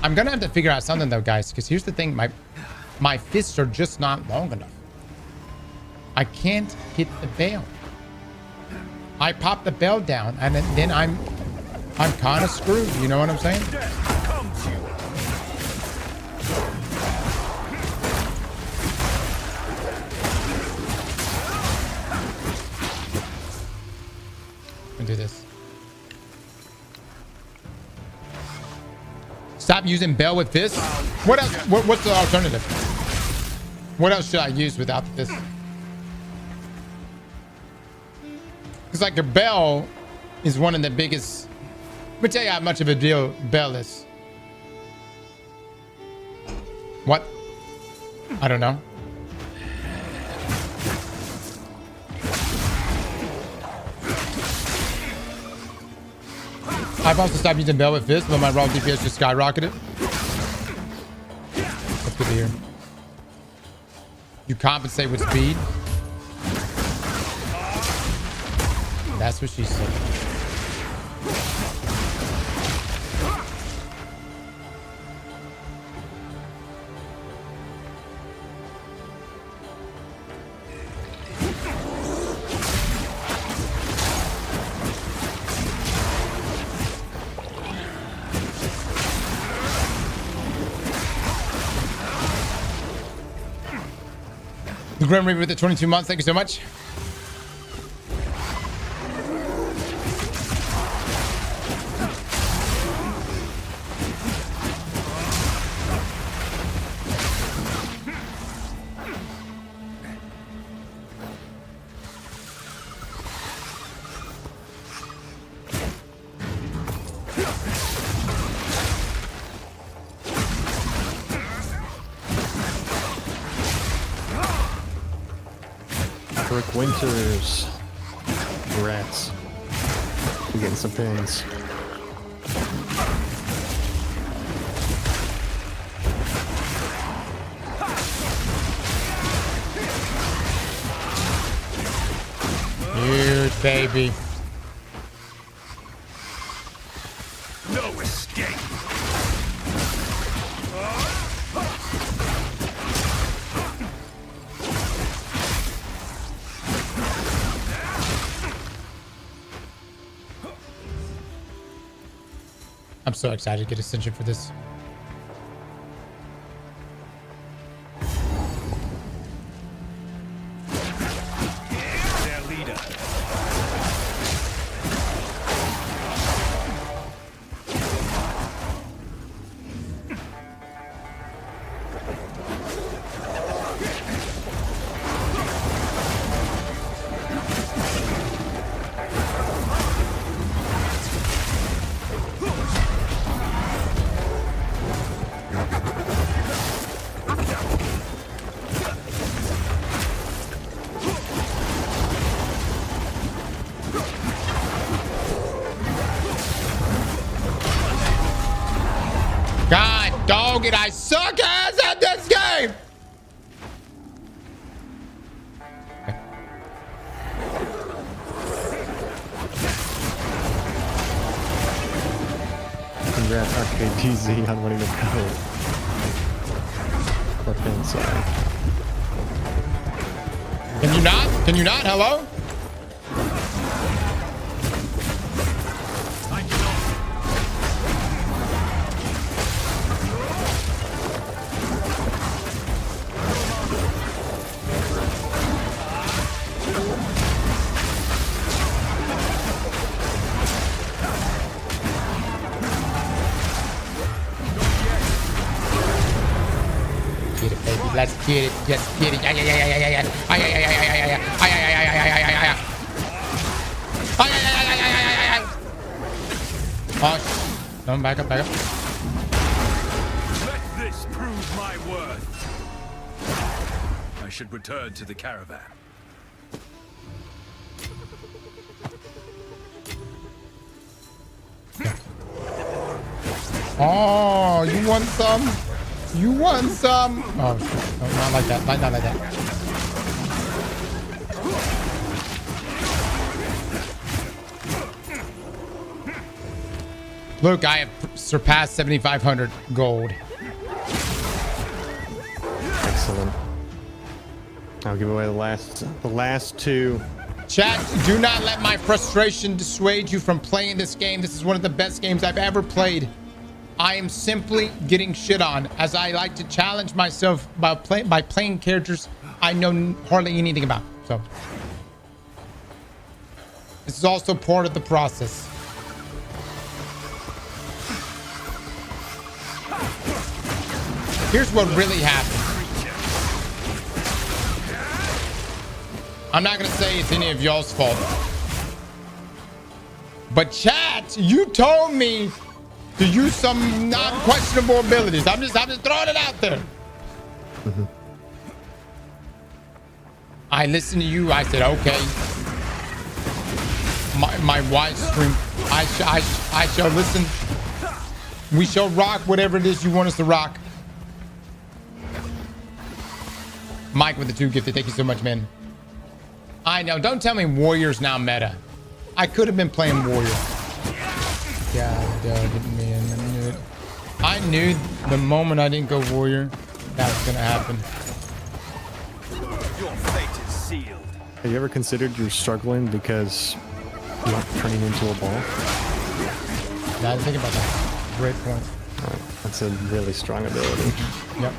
S1: I'm going to have to figure out something, though, guys, because here's the thing. My fists are just not long enough. I can't hit the bell. I pop the bell down, and then I'm kind of screwed. You know what I'm saying? Do this. Stop using bell with fist. What else? What's the alternative? What else should I use without the fist? Because like a bell is one of the biggest. Let me tell you how much of a deal bell is. What? I don't know. I've also stopped using bell with fist, but my raw DPS just skyrocketed. That's good to hear. You compensate with speed. That's what she said. The Grim Reaper with the 22 months. Thank you so much.
S18: Rick Winters. Rats. We're getting some pins.
S1: baby.
S21: No escape.
S1: I'm so excited to get Ascension for this.
S21: Their leader.
S1: God dog it, I suck ass at this game.
S18: Congrats, Arcade DZ, on winning the code. Left hand side.
S1: Can you not? Can you not? Hello? Get it, baby. Let's get it. Just get it. Yeah, yeah, yeah, yeah, yeah, yeah. Ay, ay, ay, ay, ay, ay, ay, ay, ay, ay, ay, ay, ay, ay, ay. Ay, ay, ay, ay, ay, ay, ay, ay, ay. Oh, don't back up, back up.
S21: Let this prove my worth. I should return to the caravan.
S1: Oh, you want some? You want some? Oh, shit. No, not like that. Not like that. Look, I have surpassed 7,500 gold.
S18: Excellent. I'll give away the last two.
S1: Chat, do not let my frustration dissuade you from playing this game. This is one of the best games I've ever played. I am simply getting shit on, as I like to challenge myself by playing characters I know hardly anything about. So this is also part of the process. Here's what really happened. I'm not gonna say it's any of y'all's fault, but chat, you told me to use some non-questionable abilities. I'm just throwing it out there. I listened to you. I said, okay. My wide stream. I shall listen. We shall rock whatever it is you want us to rock. Mike with the 2 gifted. Thank you so much, man. I know. Don't tell me Warrior's now meta. I could have been playing Warrior. God dang it, man. I knew it. I knew the moment I didn't go Warrior, that was going to happen.
S21: Your fate is sealed.
S18: Have you ever considered you're struggling because you're not turning into a ball?
S1: Yeah, I didn't think about that. Great point.
S18: That's a really strong ability.
S1: Yep.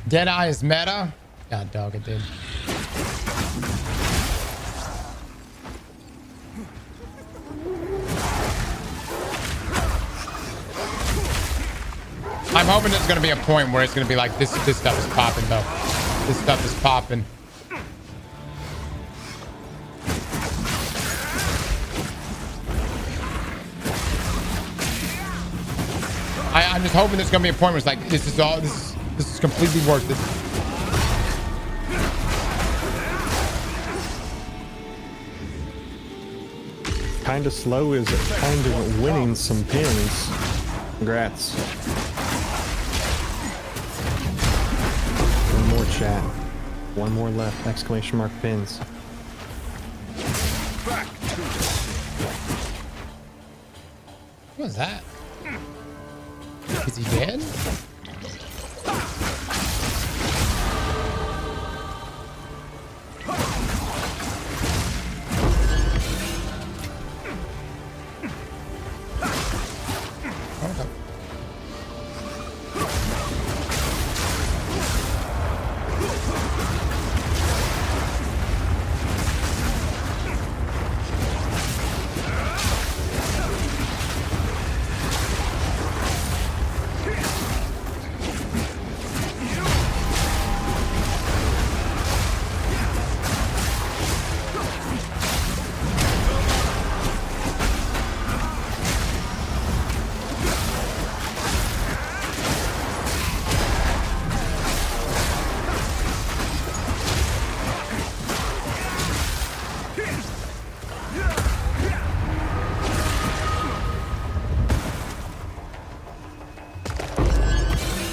S1: Deadeye is meta. God dog, it did. I'm hoping there's gonna be a point where it's gonna be like this stuff is popping though. This stuff is popping. I'm just hoping there's gonna be a point where it's like this is completely worth it.
S18: Kinda slow is kind of winning some pins. Congrats. chat. One more left. Exclamation mark pins.
S1: What was that? Is he dead?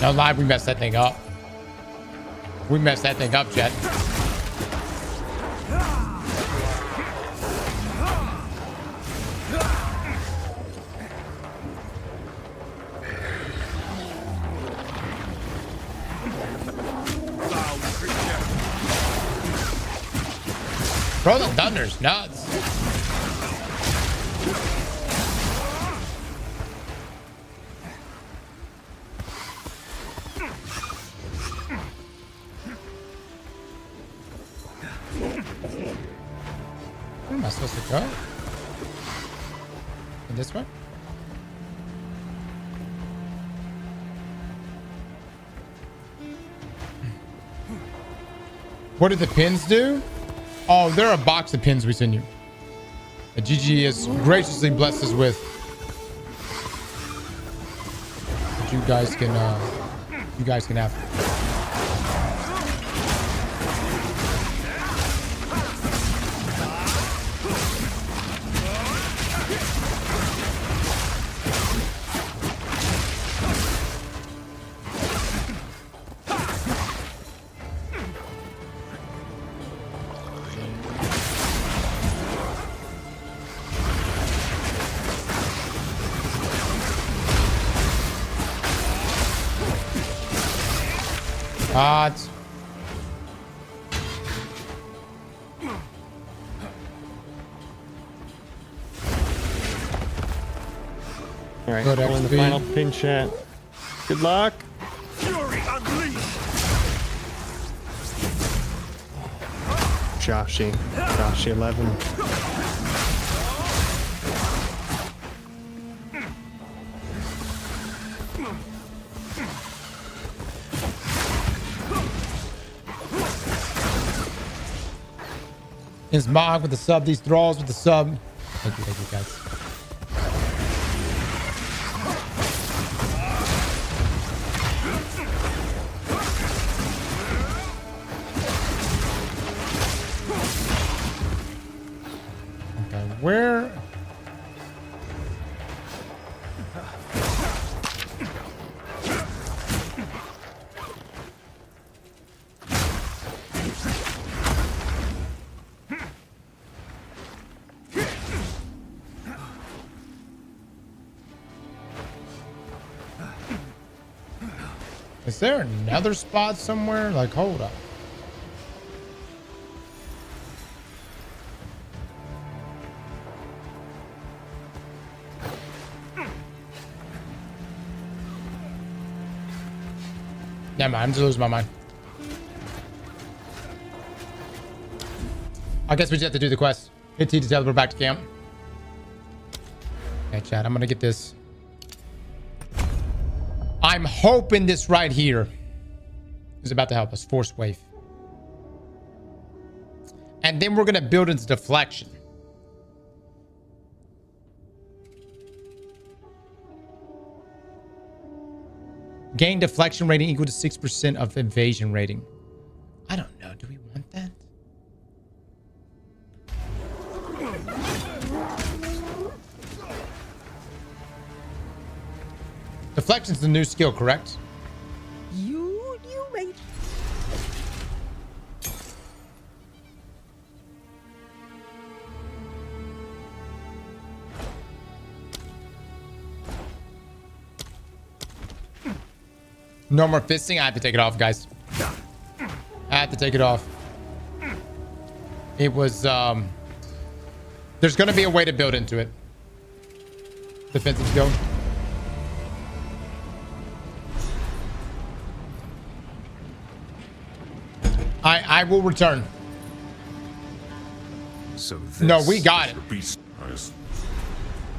S1: No lie, we messed that thing up. We messed that thing up, Jet. Bro, the thunder's nuts. Where am I supposed to go? In this way? What did the pins do? Oh, they're a box of pins we send you. That GG has graciously blessed us with. That you guys can have. Odds.
S18: All right, go in the final pin chat. Good luck.
S21: Fury unleashed.
S18: Joshy 11.
S1: Is Mog with the sub, these thralls with the sub. Thank you guys. Okay, where? Is there another spot somewhere? Like, hold up. Yeah, man, I'm just losing my mind. I guess we just have to do the quest. Hit T to tell we're back to camp. Okay, chat, I'm gonna get this. I'm hoping this right here is about to help us. Force wave. And then we're going to build into deflection. Gain deflection rating equal to 6% of evasion rating. I don't know. Do we want that? Deflection's the new skill, correct?
S10: You made.
S1: No more fisting. I have to take it off, guys. I have to take it off. It was, there's going to be a way to build into it. Defensive skill. I will return.
S3: So
S1: no, we got it.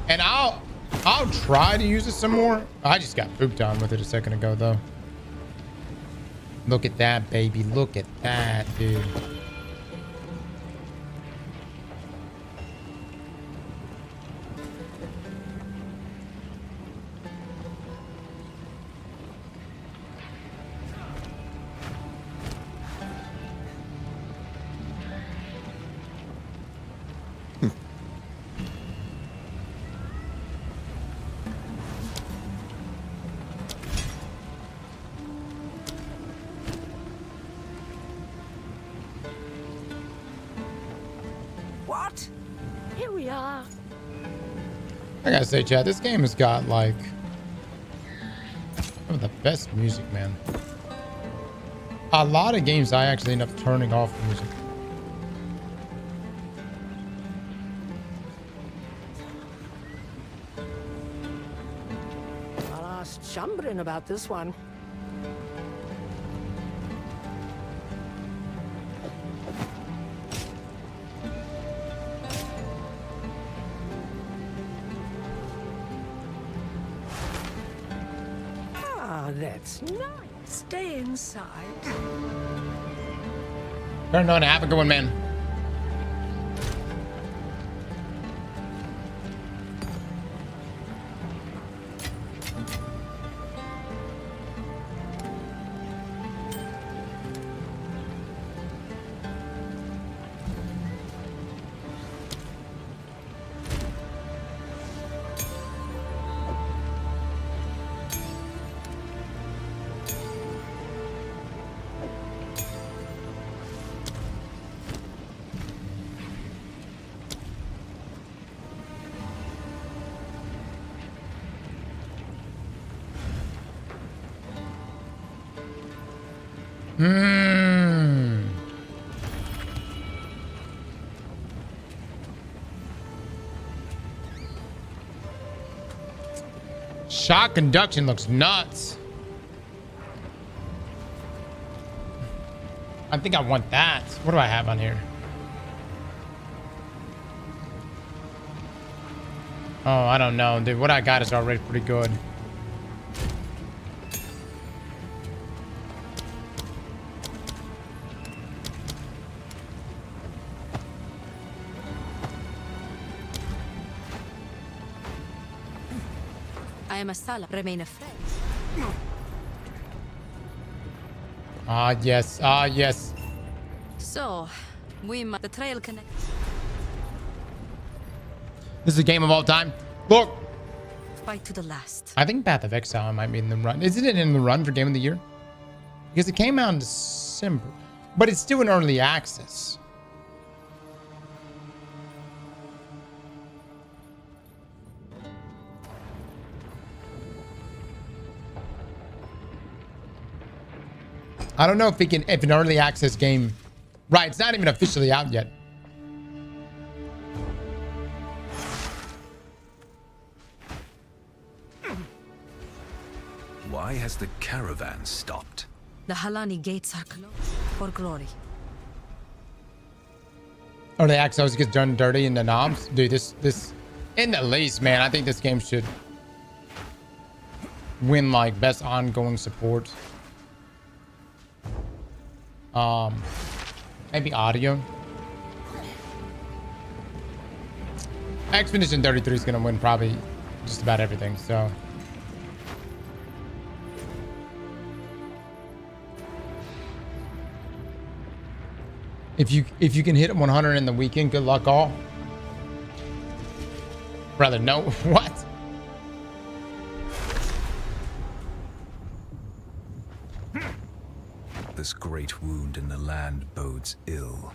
S1: And I'll try to use it some more. I just got pooped on with it a second ago, though. Look at that, baby. Look at that, dude.
S10: What? Here we are.
S1: I gotta say, Chad, this game has got like some of the best music, man. A lot of games I actually end up turning off the music.
S10: I'll ask Chumbrin about this one. That's nice. Stay inside.
S1: No, have a good one, man. Shock conduction looks nuts. I think I want that. What do I have on here? Oh, I don't know, dude. What I got is already pretty good.
S10: I am a Sala. Remain a friend.
S1: Ah, yes. Ah, yes.
S10: So, the trail connect.
S1: This is a game of all time. Look.
S10: Fight to the last.
S1: I think Path of Exile might be in the run. Isn't it in the run for Game of the Year? Because it came out in December. But it's still in early access. I don't know if if an early access game, right? It's not even officially out yet.
S20: Why has the caravan stopped?
S10: The Halani gates are closed for glory.
S1: Early access gets done dirty in the knobs, dude. This, in the least, man. I think this game should win like best ongoing support. Maybe audio. Expedition 33 is gonna win probably just about everything. So if you can hit 100 in the weekend, good luck all. Brother, no. What?
S20: This great wound in the land bodes ill.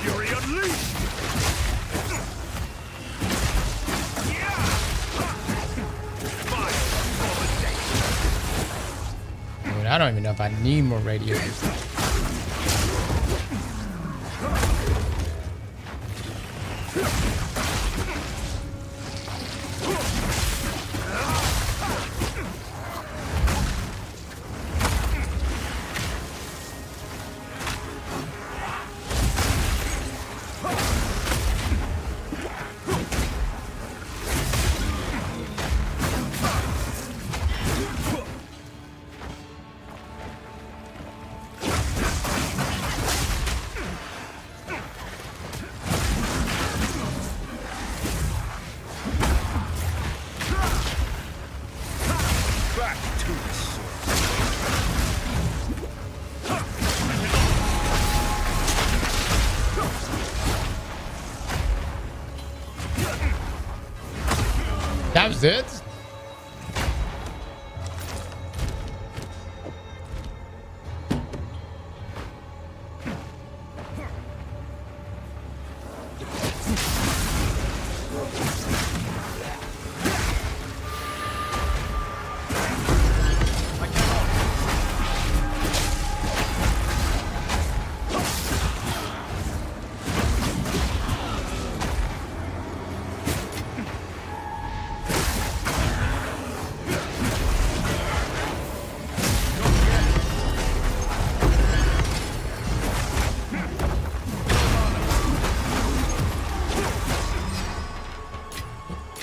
S21: Fury unleashed!
S1: I don't even know if I need more radiators. That was it?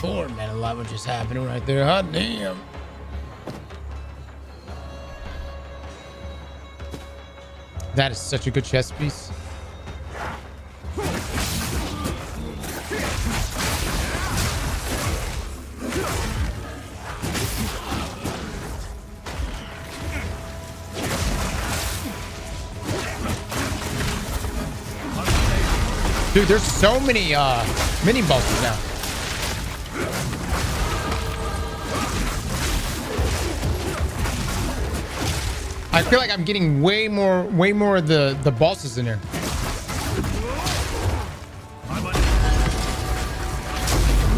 S1: Lord, man, a lot was just happening right there. Hot damn. That is such a good chess piece. Dude, there's so many mini bosses now. I feel like I'm getting way more of the bosses in here.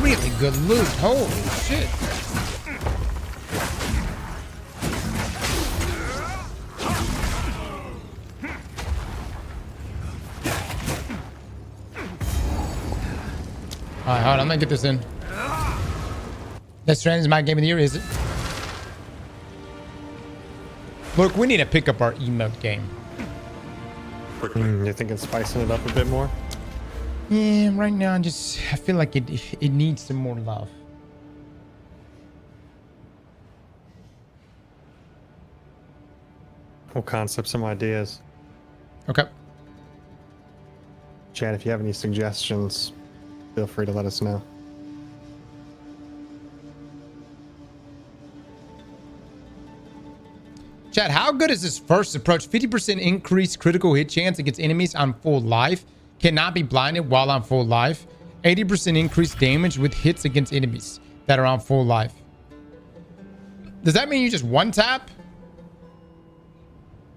S1: Really good loot. Holy shit. Alright, hold on. I'm gonna get this in. Death Stranding is my game of the year, is it? Look, we need to pick up our emote game.
S18: You thinking spicing it up a bit more?
S1: Yeah, right now I feel like it needs some more love.
S18: We'll concept some ideas.
S1: Okay.
S18: Chad, if you have any suggestions, feel free to let us know.
S1: Chad, how good is this first approach? 50% increased critical hit chance against enemies on full life. Cannot be blinded while on full life. 80% increased damage with hits against enemies that are on full life. Does that mean you just one tap?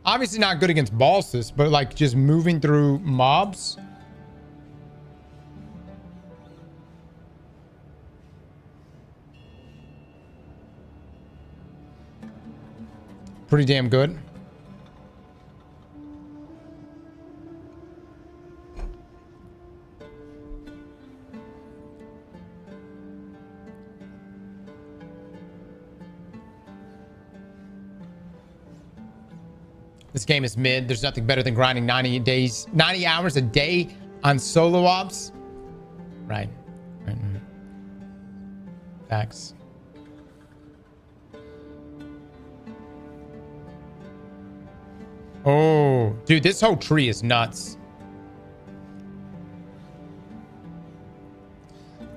S1: Obviously not good against bosses, but like just moving through mobs. Pretty damn good. This game is mid. There's nothing better than grinding 90 hours a day on solo ops. Right. Facts. Oh, dude, this whole tree is nuts.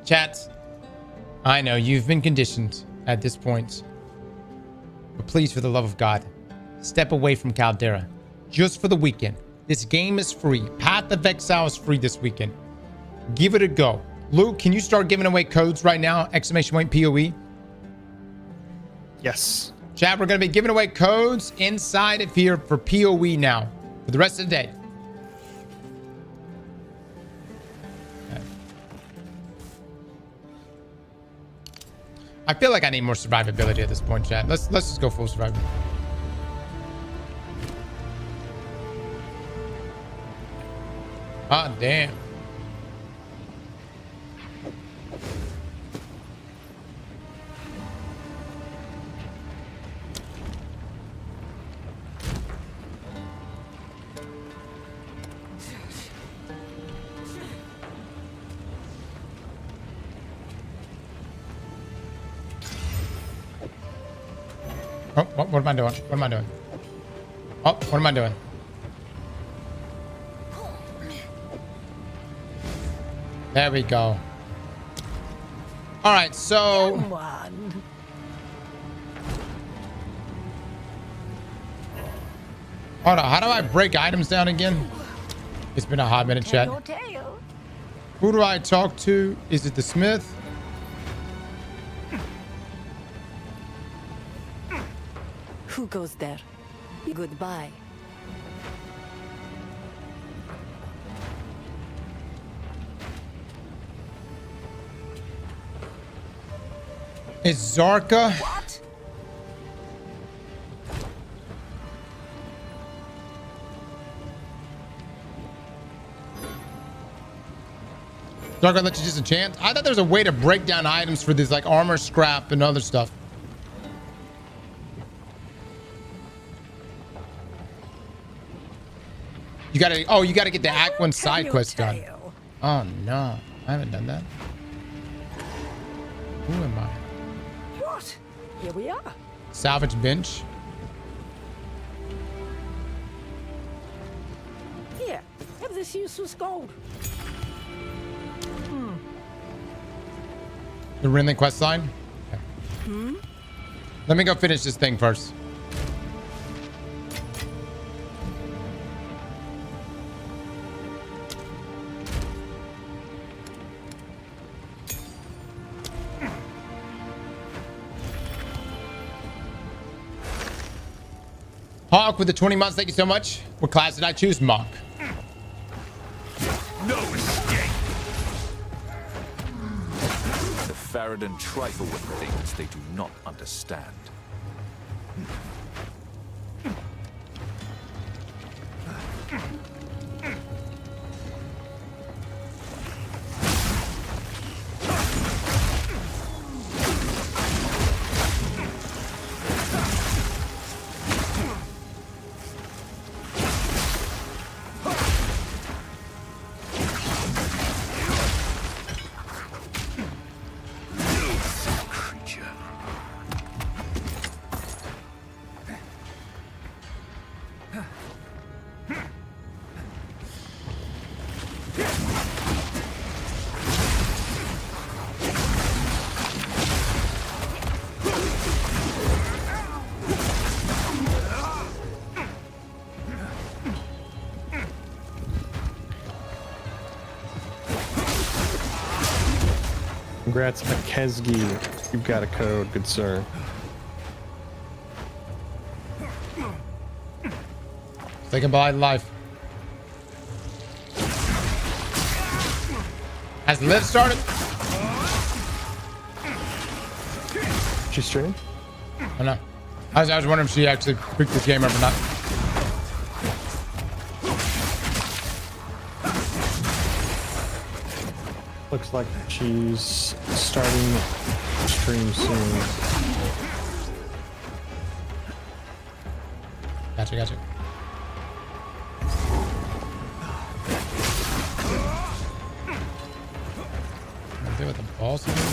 S1: Chat, I know you've been conditioned at this point, but please, for the love of God, step away from Caldera just for the weekend. This game is free. Path of Exile is free this weekend. Give it a go. Luke, can you start giving away codes right now? ! POE.
S18: Yes.
S1: Chat, we're going to be giving away codes inside of here for POE now for the rest of the day. Okay. I feel like I need more survivability at this point, chat. Let's just go full survival. Ah, damn. Oh, what am I doing? What am I doing? Oh, what am I doing? There we go. All right, so hold on. How do I break items down again? It's been a hot minute, chat. Who do I talk to? Is it the smith?
S10: Who goes there? Goodbye.
S1: Is Zarka?
S10: What?
S1: Zarka let you just a chance? I thought there was a way to break down items for these like armor scrap and other stuff. You gotta get the Act 1 side quest done. Oh no, I haven't done that. Who am I?
S10: What? Here we are.
S1: Salvage bench.
S10: Here, have this useless gold.
S1: The Rinley quest line.
S10: Hmm?
S1: Let me go finish this thing first. Hawk with the 20 months, thank you so much. What class did I choose? Monk.
S21: No escape.
S2: The Farad'n trifle with things they do not understand.
S18: Congrats, Akezgi. You've got a code, good sir.
S1: Say goodbye to life. Has Liv started?
S18: She's streaming?
S1: I know. I was wondering if she actually picked this game up or not.
S18: Looks like she's starting stream soon.
S1: Gotcha. Deal with the balls again?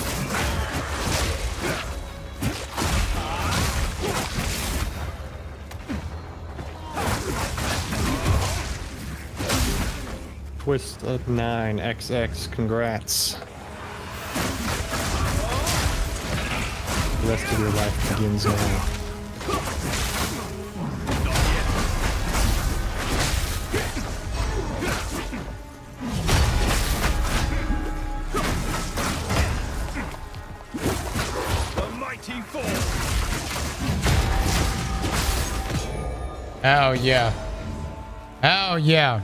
S18: Twist of 9 XX, congrats. The rest of your life begins now.
S1: Oh yeah. Oh yeah.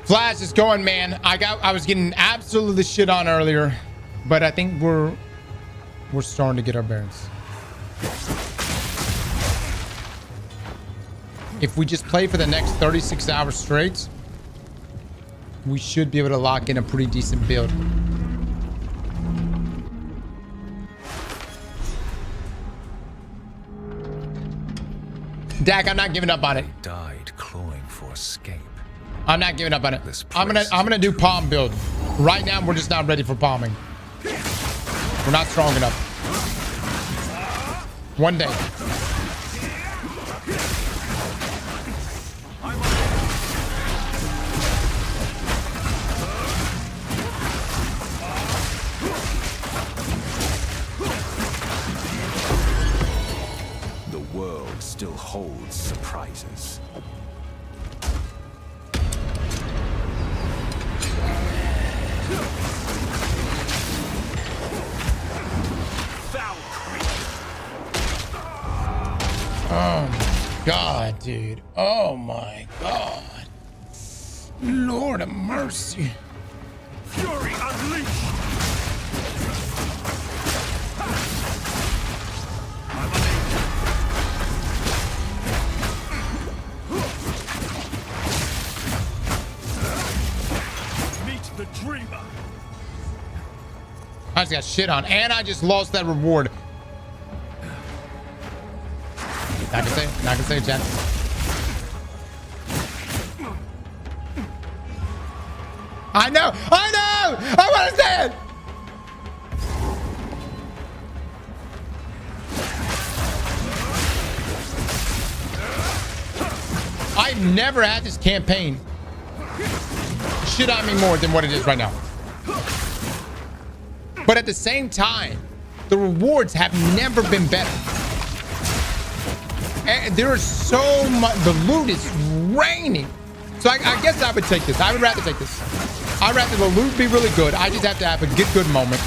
S1: Flash is going, man. I was getting absolutely shit on earlier, but I think we're starting to get our bearings. If we just play for the next 36 hours straight, we should be able to lock in a pretty decent build. Dak, I'm not giving up on it.
S20: Died clawing for escape.
S1: I'm not giving up on it. I'm gonna do palm build. Right now, we're just not ready for palming. We're not strong enough. One day.
S20: The world still holds surprises.
S1: Oh my god, dude. Oh my god. Lord of mercy.
S21: Fury unleashed! Meet the dreamer.
S1: I just got shit on, and I just lost that reward. Not gonna say, chat. I know! I want to say it! I've never had this campaign shit on me more than what it is right now. But at the same time, the rewards have never been better. And there is so much. The loot is raining. So I guess I would take this. I would rather take this. I'd rather the loot be really good. I just have to have a good moment.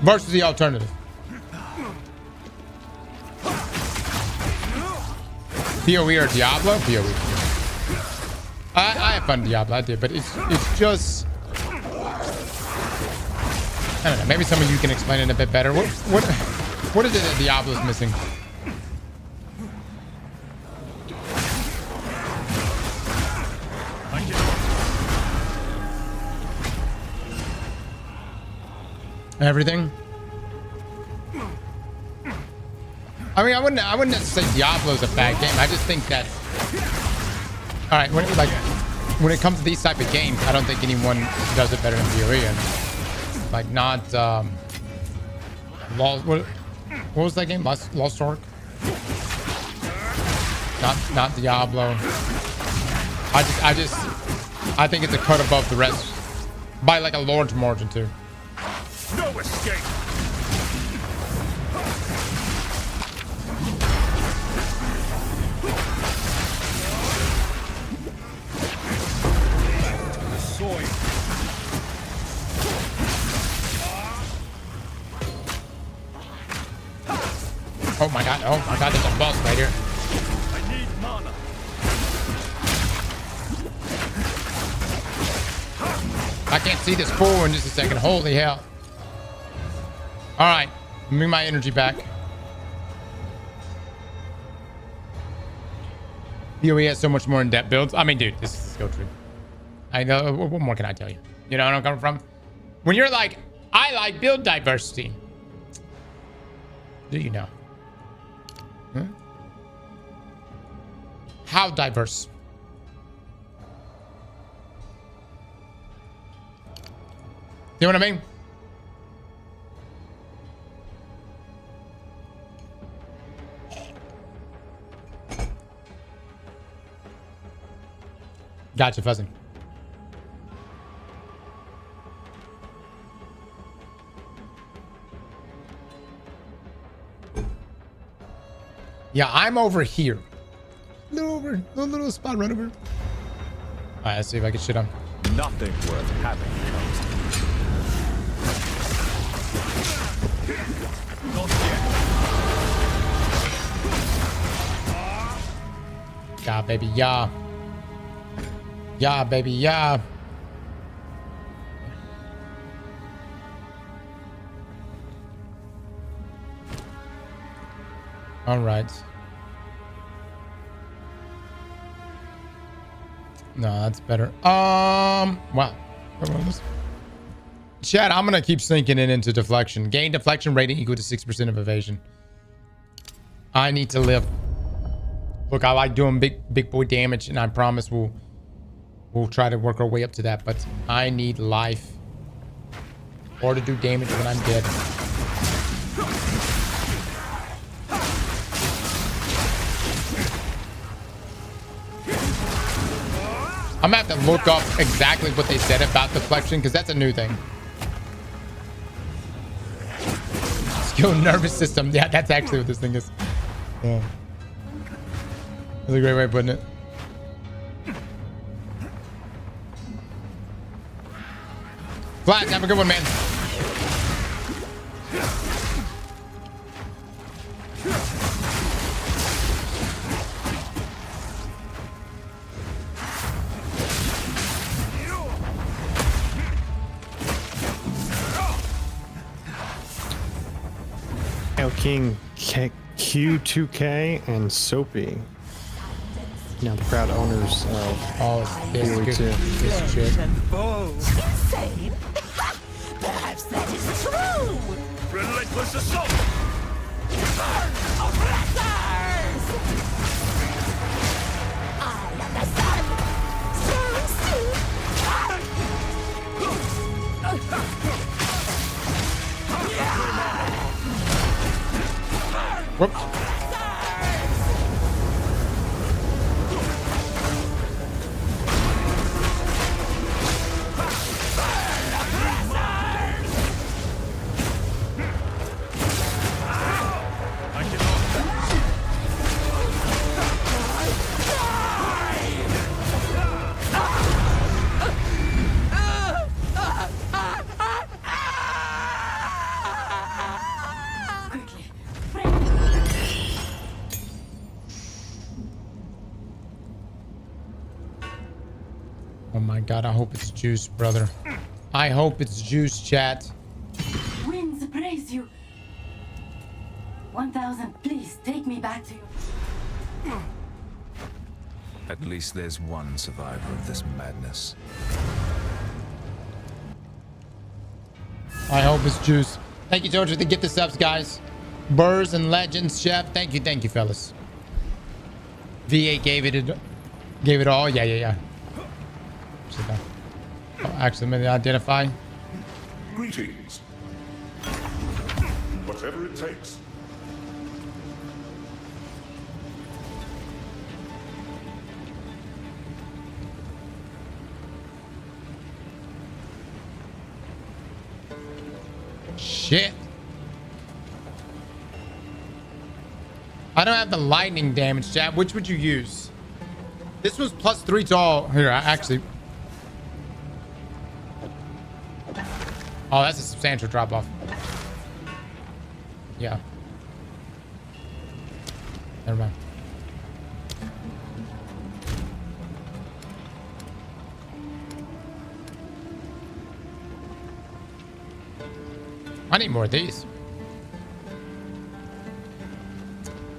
S1: Versus the alternative. PoE or Diablo? PoE. I have fun Diablo, I did, but it's just, I don't know. Maybe some of you can explain it a bit better. What is it that Diablo's missing? Everything. I mean, I wouldn't necessarily say Diablo's a bad game. I just think that, all right, when it comes to these type of games, I don't think anyone does it better than PoE. And like not what was that game? Lost Ark? Not Diablo. I think it's a cut above the rest by like a large margin too.
S21: No escape.
S1: Oh my god, there's a boss right here.
S21: I need mana.
S1: I can't see this fool in just a second. Holy hell. All right, bring my energy back. PoE has so much more in-depth builds. I mean, dude, this is skill tree. I know. What more can I tell you? You know where I'm coming from? When you're like, I like build diversity. Do you know? Huh? How diverse? You know what I mean? Gotcha, Fuzzy. Yeah, I'm over here. Little spot right over. All right, let's see if I can shit on.
S21: Nothing worth having comes. Not yet.
S1: Yeah, baby, yeah. Yeah, baby, yeah. All right. No, that's better. Wow. Chat, I'm gonna keep sinking it into deflection. Gain deflection rating equal to 6% of evasion. I need to live. Look, I like doing big boy damage, and I promise we'll try to work our way up to that. But I need life or to do damage when I'm dead. I'm gonna have to look up exactly what they said about deflection, because that's a new thing. Skill nervous system. Yeah, that's actually what this thing is. Yeah. That's a great way of putting it. Flash, have a good one, man.
S18: El King Q2K and Soapy. Now the proud owners of Theory 2.
S10: Insane? Perhaps that is true.
S21: Relentless assault!
S10: Burn, oppressors! I am the sun.
S1: Whoops. Oh my god, I hope it's juice, brother. I hope it's juice, chat.
S7: Winds praise you. 1000, please take me back to you.
S20: At least there's one survivor of this madness.
S1: I hope it's juice. Thank you so much for the gift of subs, guys. Burrs and Legends, Chef. Thank you, fellas. V8 gave it all. Yeah. Oh, actually, maybe identify.
S21: Greetings. Whatever it takes.
S1: Shit. I don't have the lightning damage, chat. Which would you use? This was +3 to all. Here, actually. Oh, that's a substantial drop off. Yeah. Never mind. I need more of these.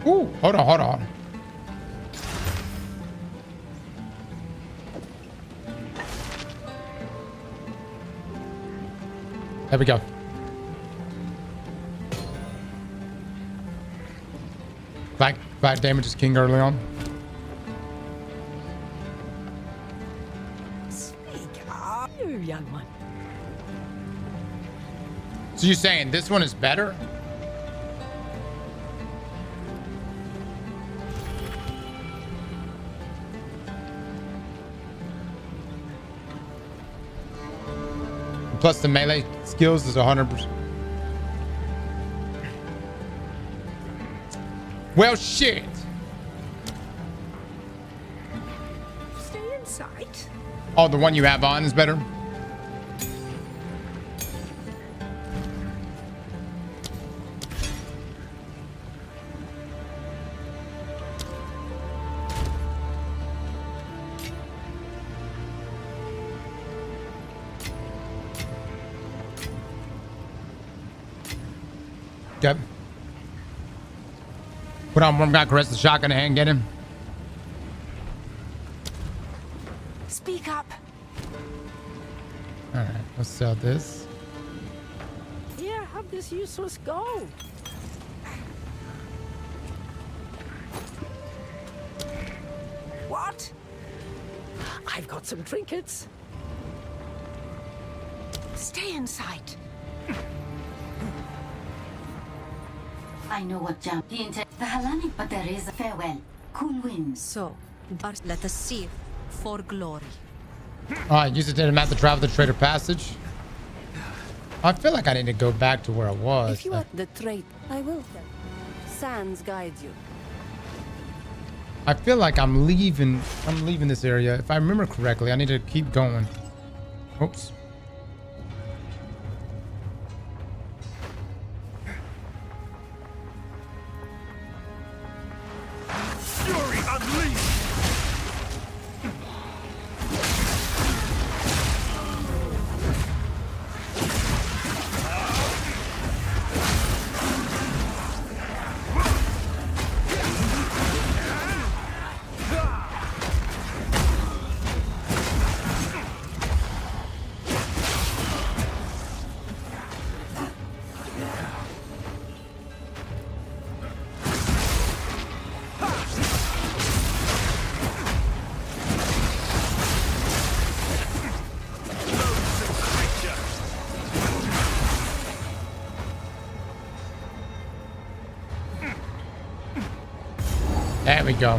S1: Ooh, hold on. There we go. Flat damage is king early on.
S10: Speak up, you young one.
S1: So you're saying this one is better? Plus the melee skills is 100%. Well, shit.
S10: Stay in sight.
S1: Oh, the one you have on is better? Put on warm guy, caress the shotgun hand, get him.
S10: Speak up.
S1: All right, let's sell this.
S10: Here, have this useless gold. What? I've got some trinkets. Stay in sight.
S7: I know what jump into the Hellenic, but there is a farewell. Cool winds.
S4: So, but let us see for glory.
S1: Use it to map the travel the Trader Passage. I feel like I need to go back to where I was.
S10: If you are the trade, I will tell. Sands guide you.
S1: I feel like I'm leaving this area. If I remember correctly, I need to keep going. Oops.
S21: Fury unleashed!
S1: There we go.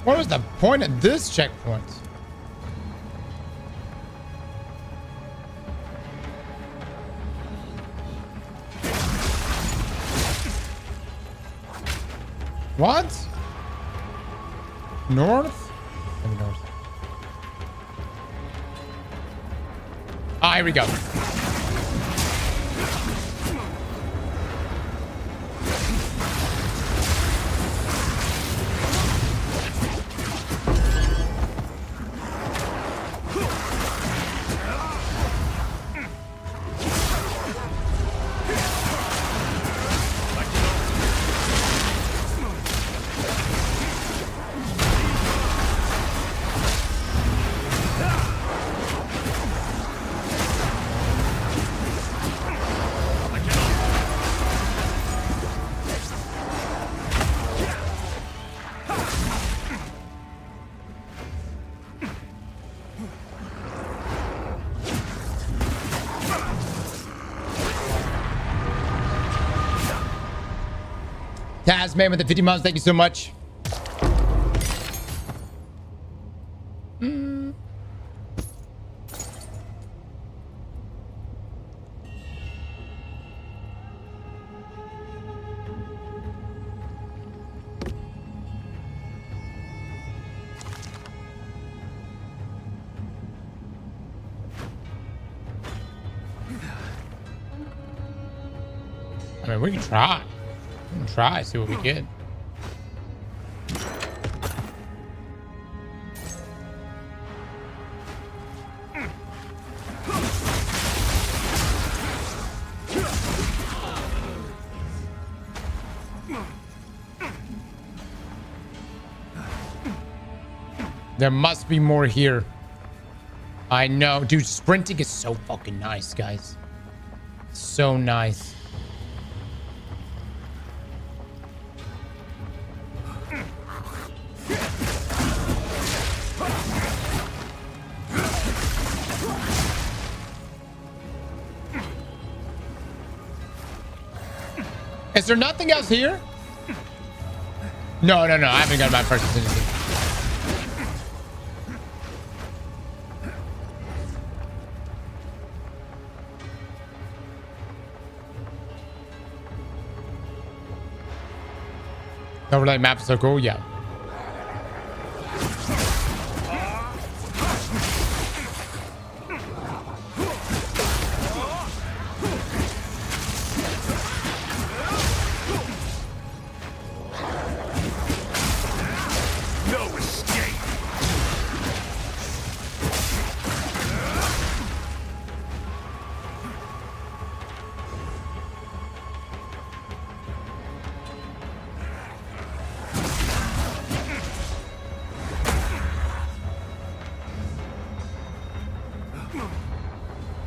S1: What was the point of this checkpoint? What? North? Maybe north. Ah, here we go. Tasman with the 50 months. Thank you so much. I mean, we can try. We can try, see what we get. There must be more here. I know. Dude, sprinting is so fucking nice, guys. So nice. Is there nothing else here? No. I haven't got my first contingency. Overlay map is so cool, yeah.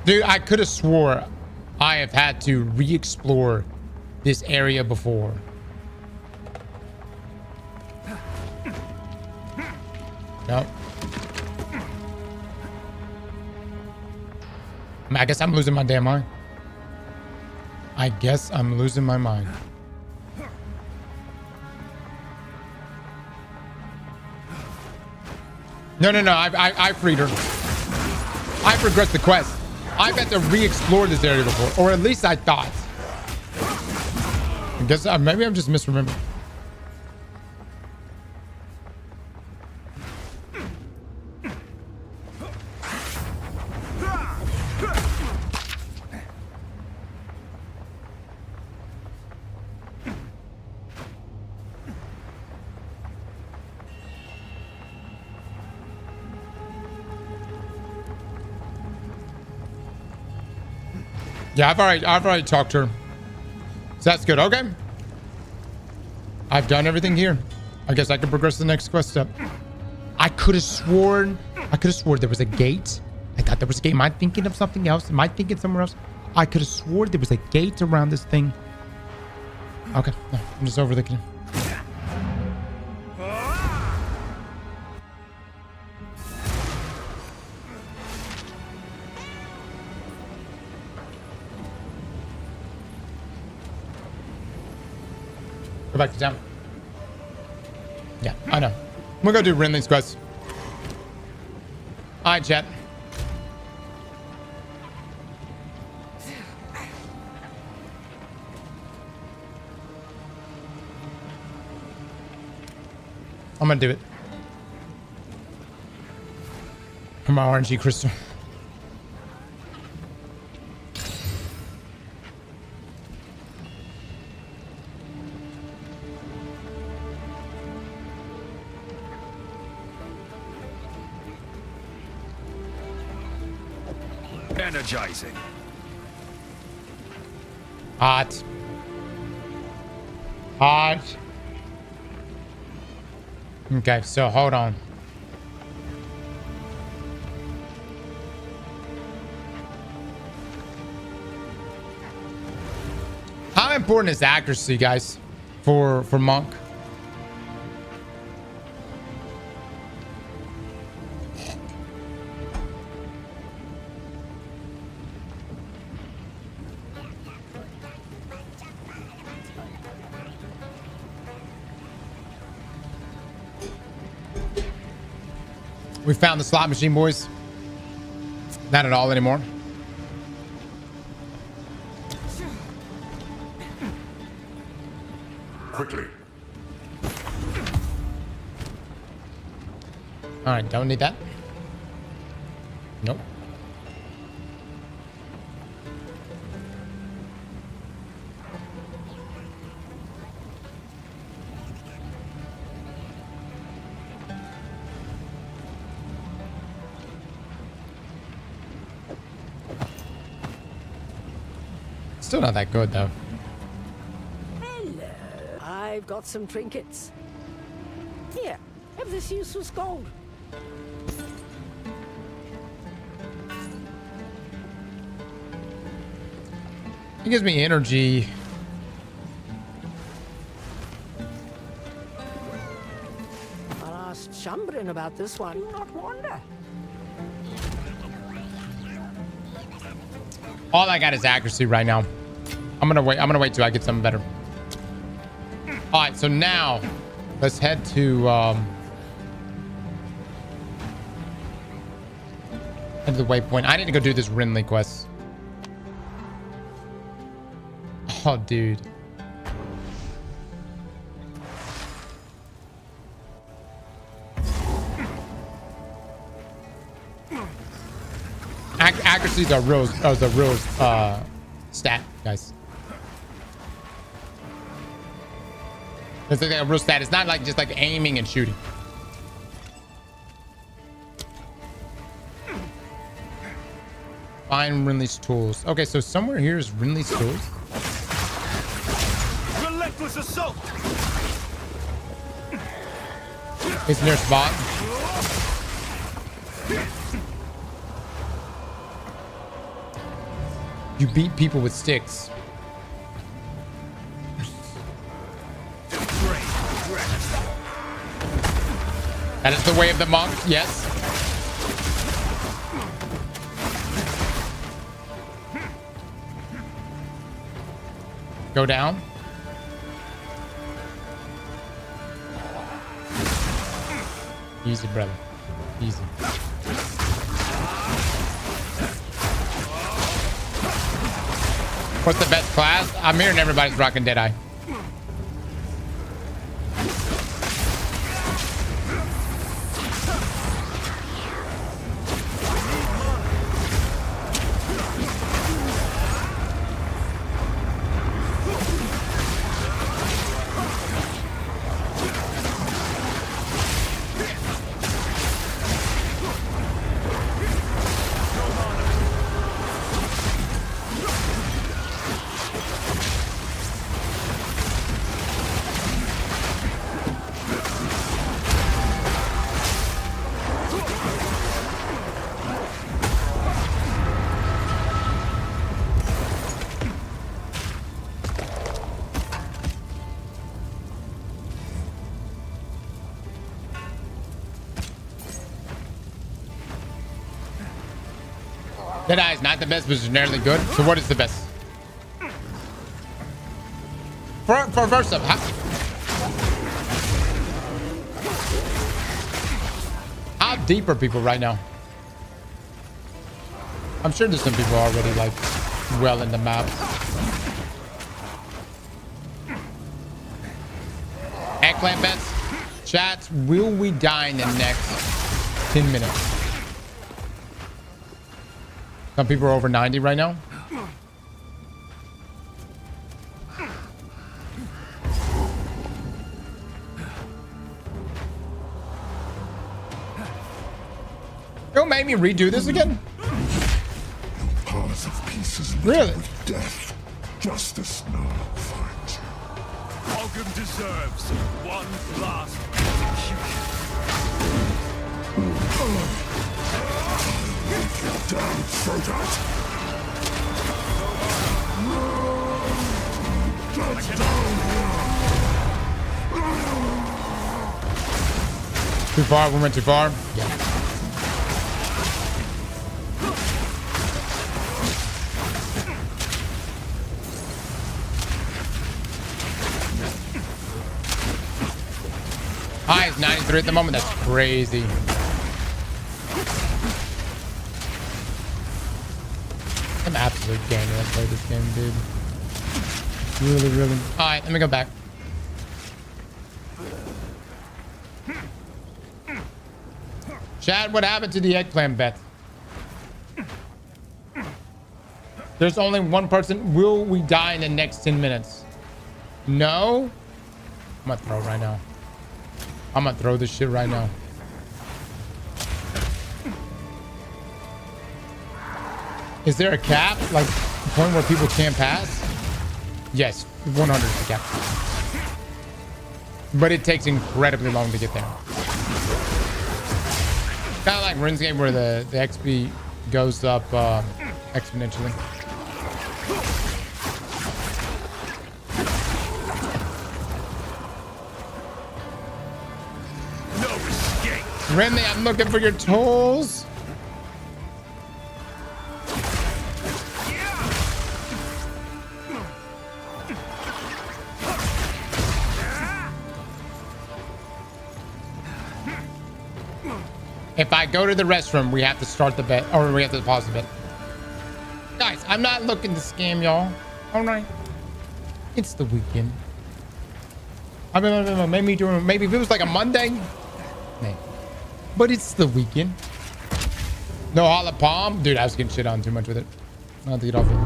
S1: Dude, I could have swore I have had to re-explore this area before. Nope. I guess I'm losing my damn mind. I guess I'm losing my mind. No. I freed her. I progressed the quest. I've had to re-explore this area before, or at least I thought. I guess maybe I'm just misremembering. Yeah, I've already talked to her. So that's good. Okay. I've done everything here. I guess I can progress to the next quest step. I could have sworn there was a gate. I thought there was a gate. Am I thinking of something else? Am I thinking somewhere else? I could have sworn there was a gate around this thing. Okay. No, I'm just overthinking it. Go back to town. Yeah, I know. We're gonna do Rinley's quest. All right, chat. I'm gonna do it. For my RNG crystal.
S21: Energizing.
S1: Hot. Hot. Okay, so hold on. How important is accuracy, guys, for Monk? We found the slot machine, boys. Not at all anymore.
S21: Quickly.
S1: All right, don't need that. Nope. Still not that good, though.
S10: Hello. I've got some trinkets. Here, have this useless gold.
S1: It gives me energy.
S10: I'll ask Chambrin about this one. Do not wander.
S1: All I got is accuracy right now. I'm gonna wait till I get something better. All right, so now let's head to the waypoint. I need to go do this Rinley quest. Oh, dude. Accuracy is a real stat, guys. It's like a real stat. It's not like just like aiming and shooting. Find Rinley's tools. Okay, so somewhere here is Rinley's tools.
S21: Relentless assault.
S1: It's near spot. You beat people with sticks. That is the way of the monk, yes. Go down. Easy, brother. Easy. What's the best class? I'm hearing everybody's rocking Deadeye. Deadeye is not the best, but it's generally good. So what is the best? For first up, how deep are people right now? I'm sure there's some people already like well in the map. Eggplant bets. Chats, will we die in the next 10 minutes? Some people are over 90 right now. Don't make me redo this again.
S21: Path of pieces.
S1: Really?
S21: Death. Justice no fight.
S8: Ogum deserves one last execution.
S21: Damn throat out. Get down here.
S1: Too far. We went too far. Yeah. High is 93 at the moment. That's crazy. I'm absolute gamer that play this game, dude. Really, really. All right, let me go back. Chad, what happened to the eggplant bet? There's only one person. Will we die in the next 10 minutes? No. I'm gonna throw right now. I'm gonna throw this shit right now. Is there a cap? Like a point where people can't pass? Yes, 100 is the cap. But it takes incredibly long to get there. Kind of like RuneScape where the XP goes up exponentially. Remy, I'm looking for your tools. If I go to the restroom, we have to start the bet, or we have to pause the bet. Guys, I'm not looking to scam y'all. All right. It's the weekend. I mean, maybe if it was like a Monday. Maybe. But it's the weekend. No Hollow Palm? Dude, I was getting shit on too much with it. I'll have to get off it.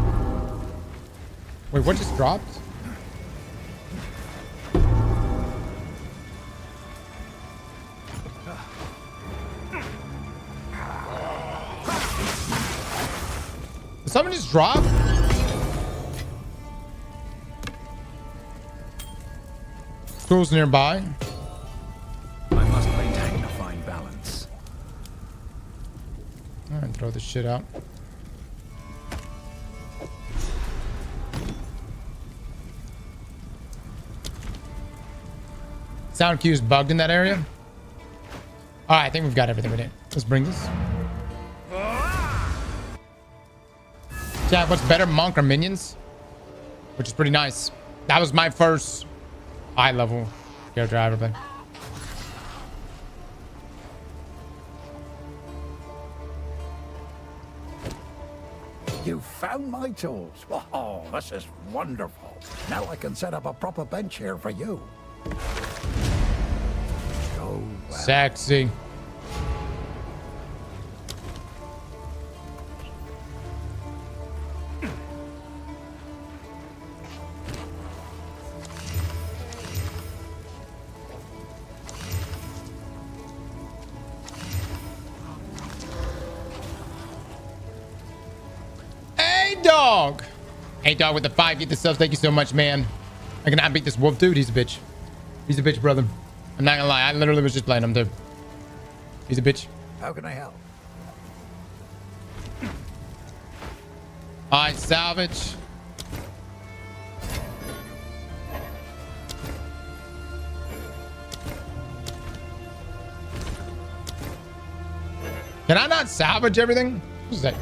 S1: Wait, what just dropped? Did someone just drop? Tools nearby. Alright, throw this shit out. Sound cues bugged in that area. All right, I think we've got everything we need. Let's bring this. Chat, what's better, monk or minions? Which is pretty nice. That was my first high level character I ever played.
S19: You found my tools. Oh, this is wonderful. Now I can set up a proper bench here for you. So well.
S1: Sexy. Dog. Hey, dog with the 5. Get the subs. Thank you so much, man. I cannot beat this wolf dude. He's a bitch. He's a bitch, brother. I'm not gonna lie. I literally was just playing him, dude. He's a bitch.
S19: How can I help?
S1: All right, salvage. Can I not salvage everything? What's that?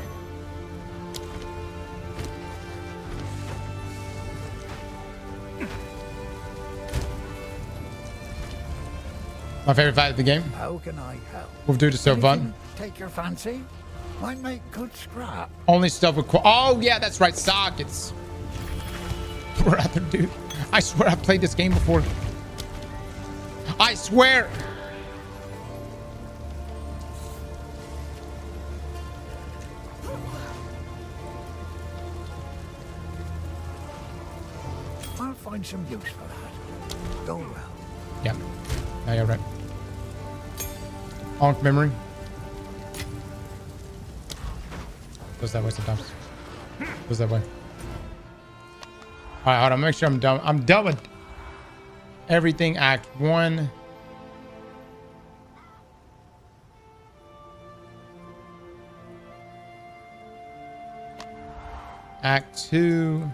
S1: My favorite fight of the game.
S19: How can I help?
S1: Wolf dude is so fun.
S19: Take your fancy. Might make good scrap.
S1: Only stuff with oh yeah, that's right, sockets. Brother, dude, I swear I've played this game before. I swear.
S19: I'll find some use for that. Go well.
S1: Yeah. No, you're right. Onk memory. Goes that way sometimes. Goes that way. All right, hold on. Make sure I'm done. I'm done with everything. Act 1. Act 2.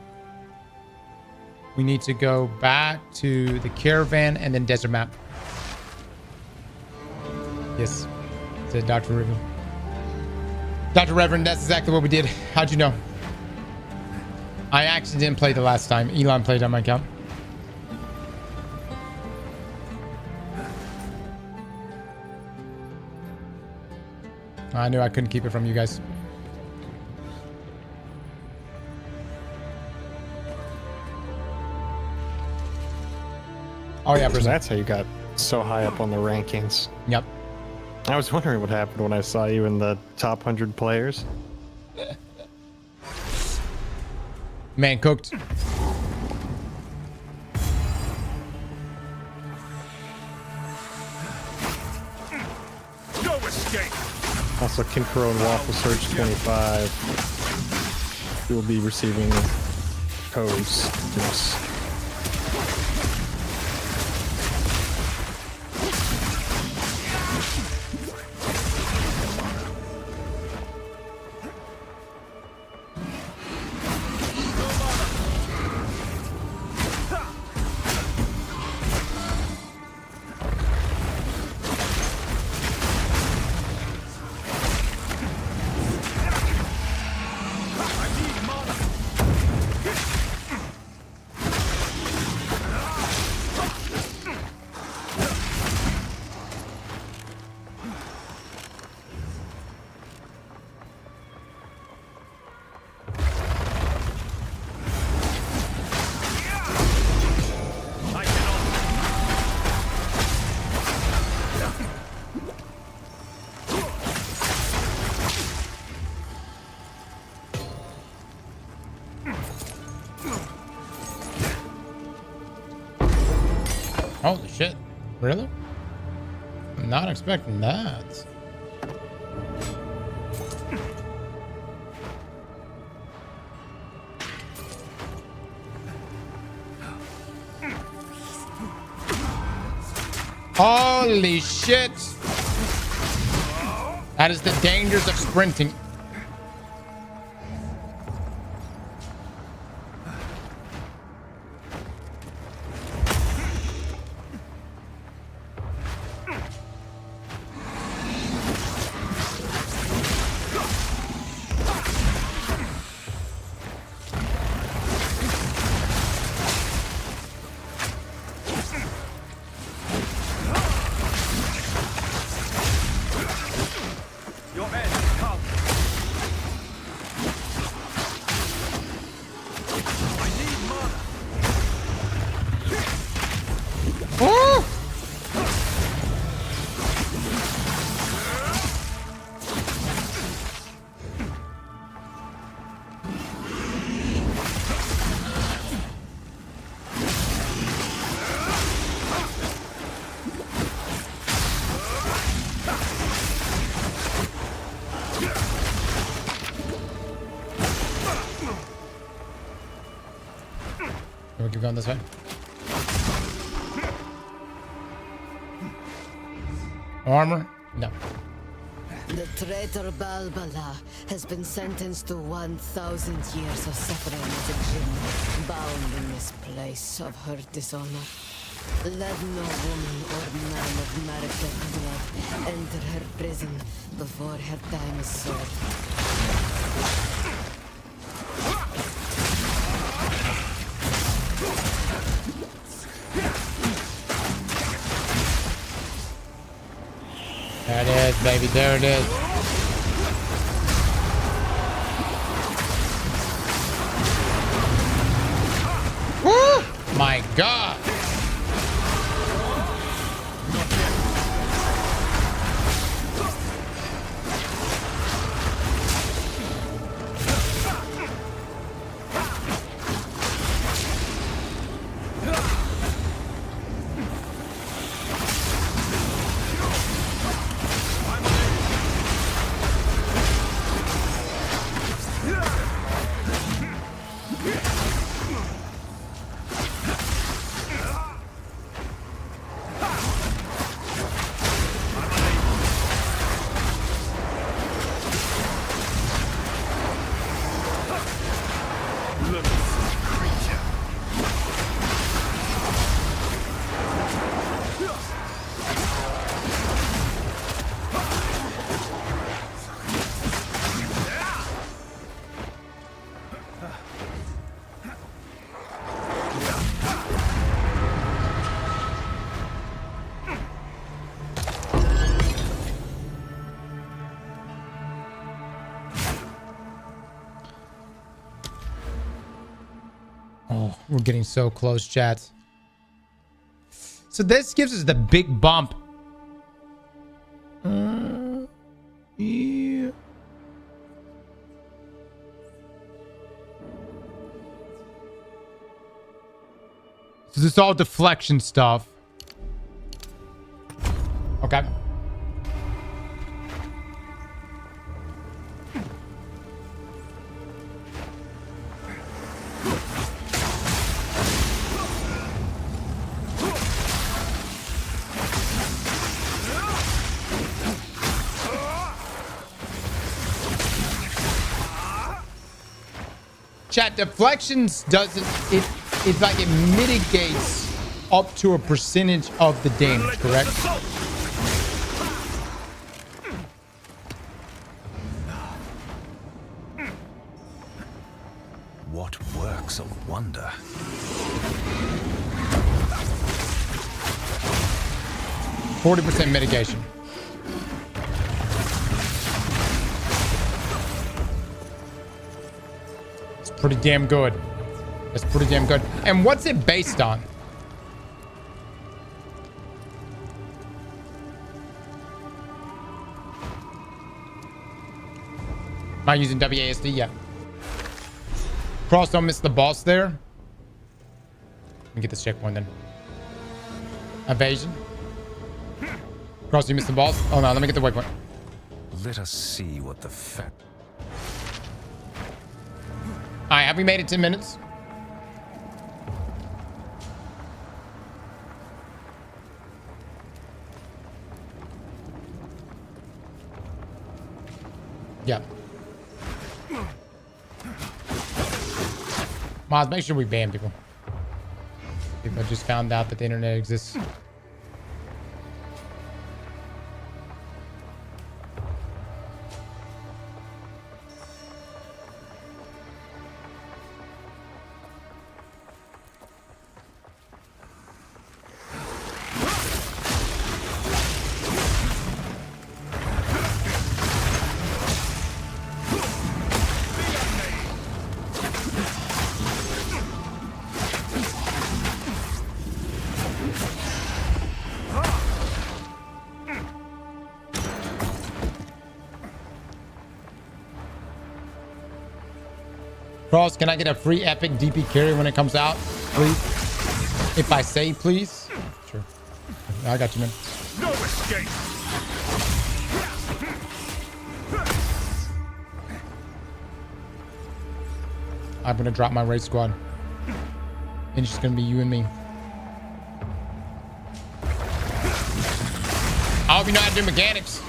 S1: We need to go back to the caravan and then desert map. Yes, said Dr. Reverend. Dr. Reverend, that's exactly what we did. How'd you know? I actually didn't play the last time. Elon played on my account. I knew I couldn't keep it from you guys. Oh yeah,
S18: so that's how you got so high up on the rankings.
S1: Yep.
S18: I was wondering what happened when I saw you in the top 100 players.
S1: Man cooked.
S21: No escape.
S18: Also, Kim Crow and Waffle Surge 25. You will be receiving codes. Yes.
S1: Holy shit. Really? I'm not expecting that. Holy shit. That is the dangers of sprinting. Can we keep going this way? Armor? No.
S10: The traitor Balbala has been sentenced to 1,000 years of suffering as a jinn, bound in this place of her dishonor. Let no woman or man of Marika blood enter her prison before her time is served.
S1: There it is, baby. There it is. Woo! My God. Oh, we're getting so close, chat. So this gives us the big bump. Yeah. So this is all deflection stuff. Okay. Chat, deflections doesn't, it's like it mitigates up to a percentage of the damage, correct?
S20: What works of wonder? %40 mitigation.
S1: Pretty damn good. That's pretty damn good. And what's it based on? Am I using WASD? Yeah. Cross, don't miss the boss there. Let me get this checkpoint then. Evasion. Cross, you missed the boss. Oh no, let me get the waypoint.
S20: Let us see what the fat.
S1: All right, have we made it 10 minutes? Yeah. Mods, make sure we ban people. People just found out that the internet exists. Cross, can I get a free epic DP carry when it comes out, please? If I say please. Sure. I got you, man.
S21: No escape.
S1: I'm gonna drop my raid squad. It's just gonna be you and me. I hope you know how to do mechanics.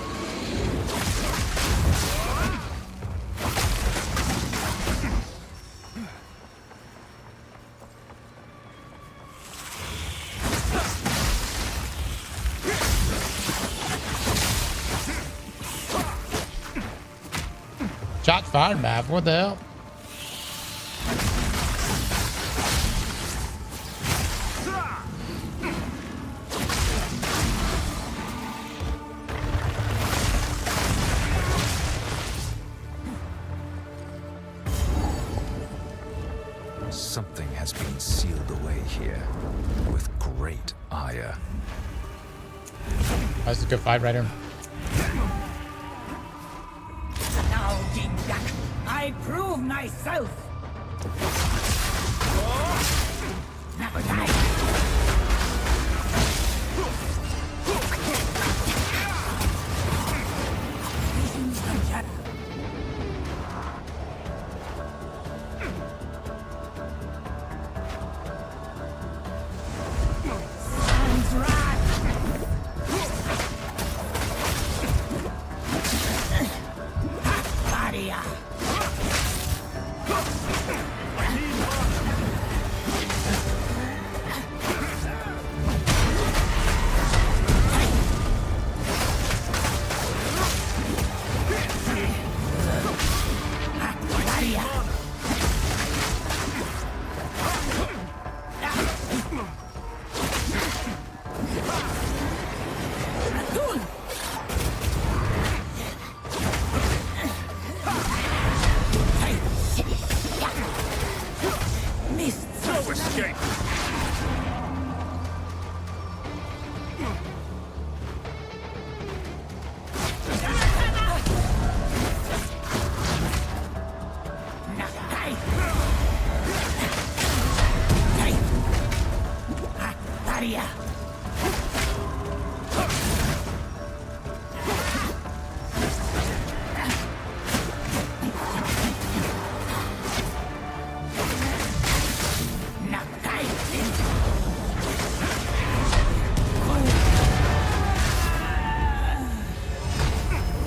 S1: Shots fired, map. What the hell?
S20: Something has been sealed away here with great ire.
S1: That's a good fight right here.
S12: Now, Jindak, I prove myself.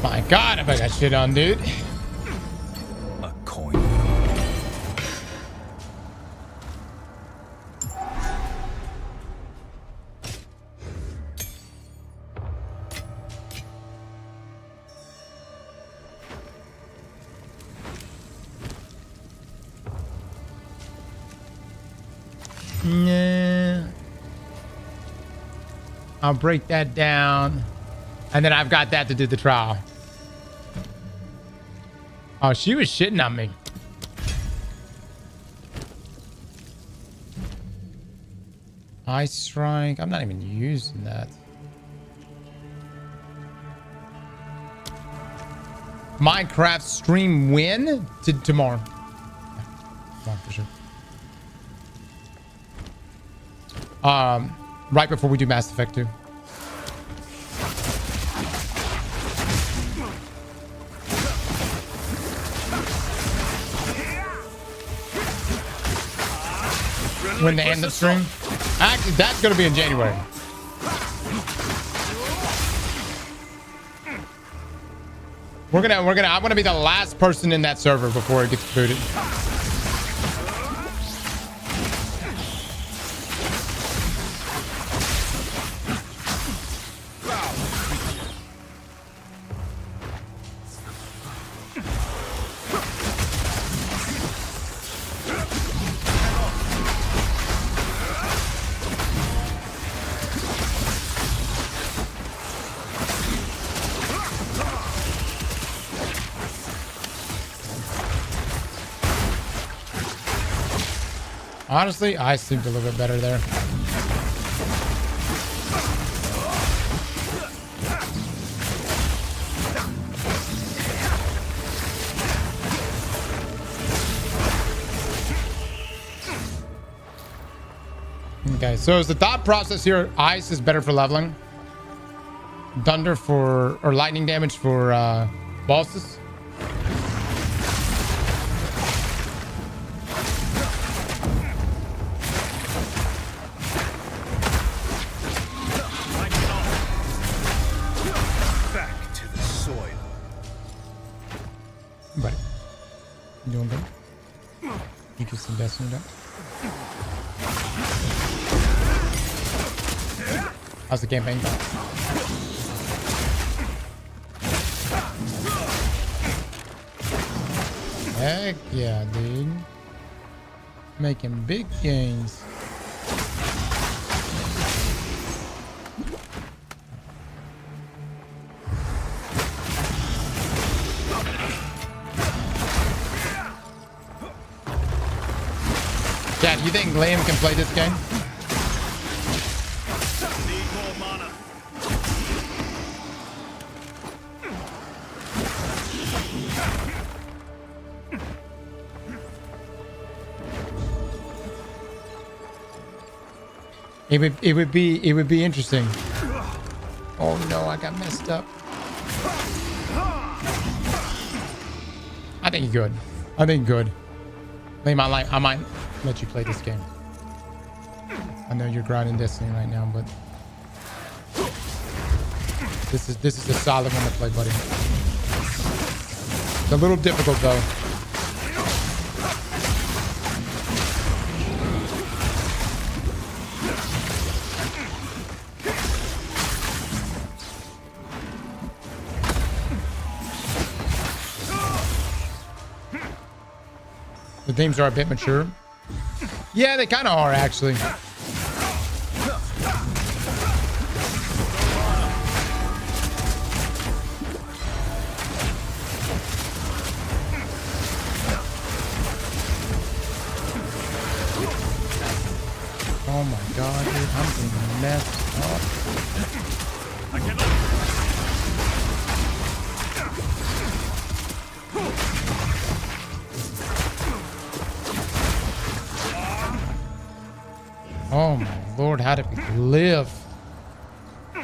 S1: My God, I got shit on, dude.
S20: A coin.
S1: Yeah. I'll break that down. And then I've got that to do the trial. Oh, she was shitting on me. Ice Strike. I'm not even using that. Minecraft stream win tomorrow. Tomorrow for sure. Right before we do Mass Effect 2. When they end the stream. Actually, that's gonna be in January. I'm gonna be the last person in that server before it gets booted. Honestly, I slept a little bit better there. Okay, so is the thought process here, ice is better for leveling? Thunder for, or lightning damage for bosses? some Destiny though. How's the campaign going? Heck yeah, dude. Making big gains. Dad, you think Liam can play this game? It would be interesting. Oh no, I got messed up. I think good. I think good. Liam, I might let you play this game. I know you're grinding Destiny right now, but this is a solid one to play, buddy. It's a little difficult though. The themes are a bit mature. Yeah, they kind of are, actually. Oh my god, dude. I'm getting messed up. I cannot. Oh my lord, how did we live?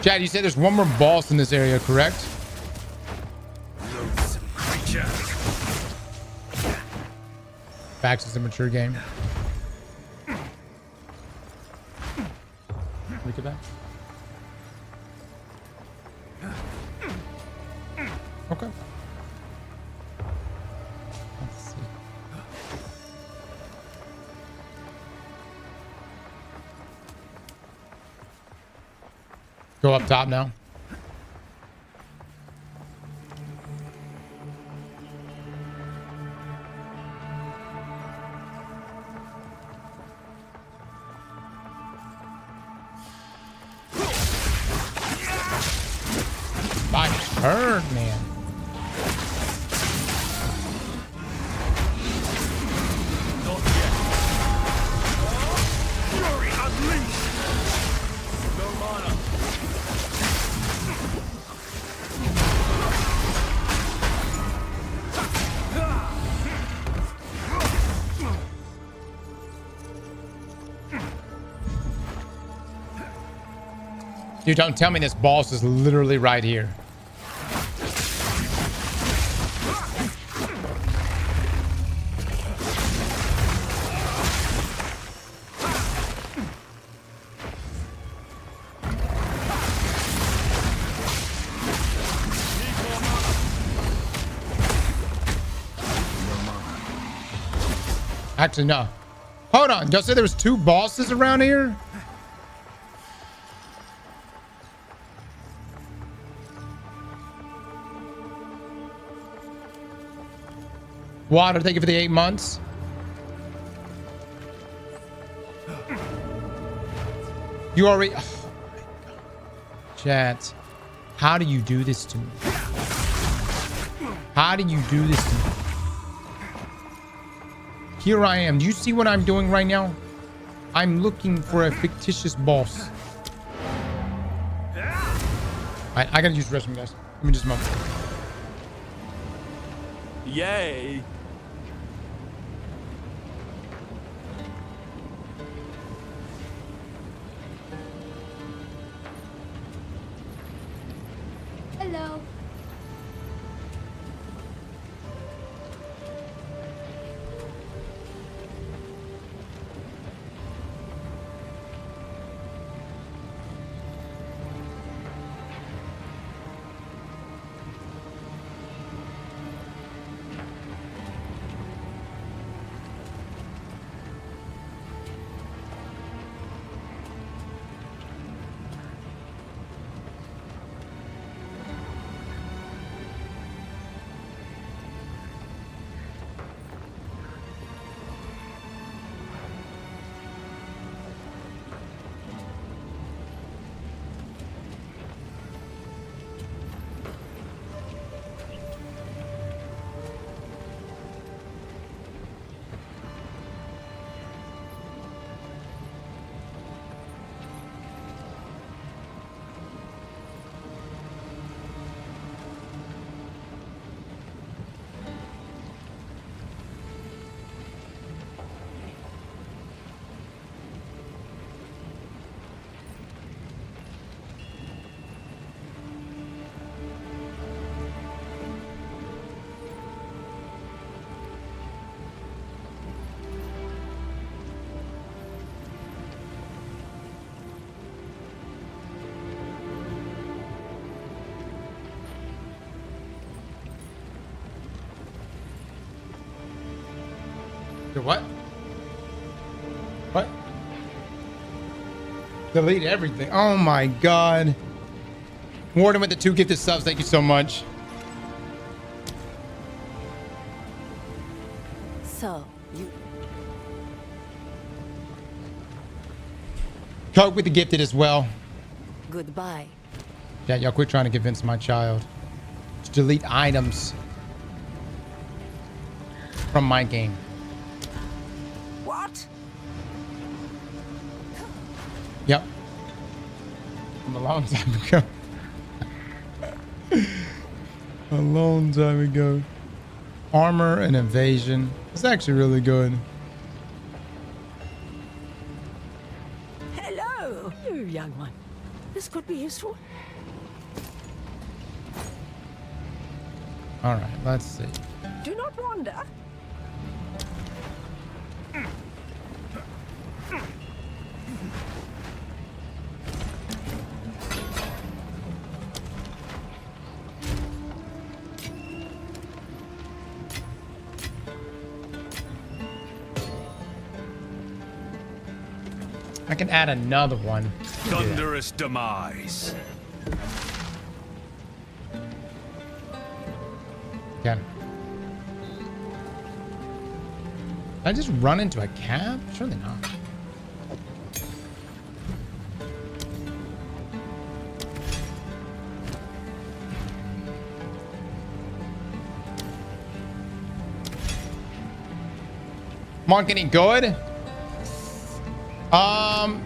S1: Chad, you said there's one more boss in this area, correct? Facts is a mature game. Look at that. Okay. Let's see. Go up top now. By turn, man.
S8: Fury unleashed. No mana.
S1: Dude, don't tell me this boss is literally right here. Actually, no. Hold on. Y'all said there was 2 bosses around here? Water, thank you for the 8 months. You already... Oh my God. Chat. How do you do this to me? How do you do this to me? Here I am. Do you see what I'm doing right now? I'm looking for a fictitious boss. I gotta use the restroom, guys. Let me just a moment.
S8: Yay.
S15: Hello.
S1: The what? What? Delete everything. Oh my god. Warden with the 2 gifted subs. Thank you so much.
S10: So, you...
S1: Coke with the gifted as well.
S10: Goodbye.
S1: Yeah, y'all quit trying to convince my child to delete items from my game.
S10: What?
S1: Yep. From a long time ago. A long time ago. Armor and evasion. It's actually really good.
S10: Hello, you young one. This could be useful.
S1: All right, let's see.
S10: Do not wander.
S1: I can add another one.
S21: Thunderous demise.
S1: Okay. Did I just run into a cab? Surely not. Monk any good?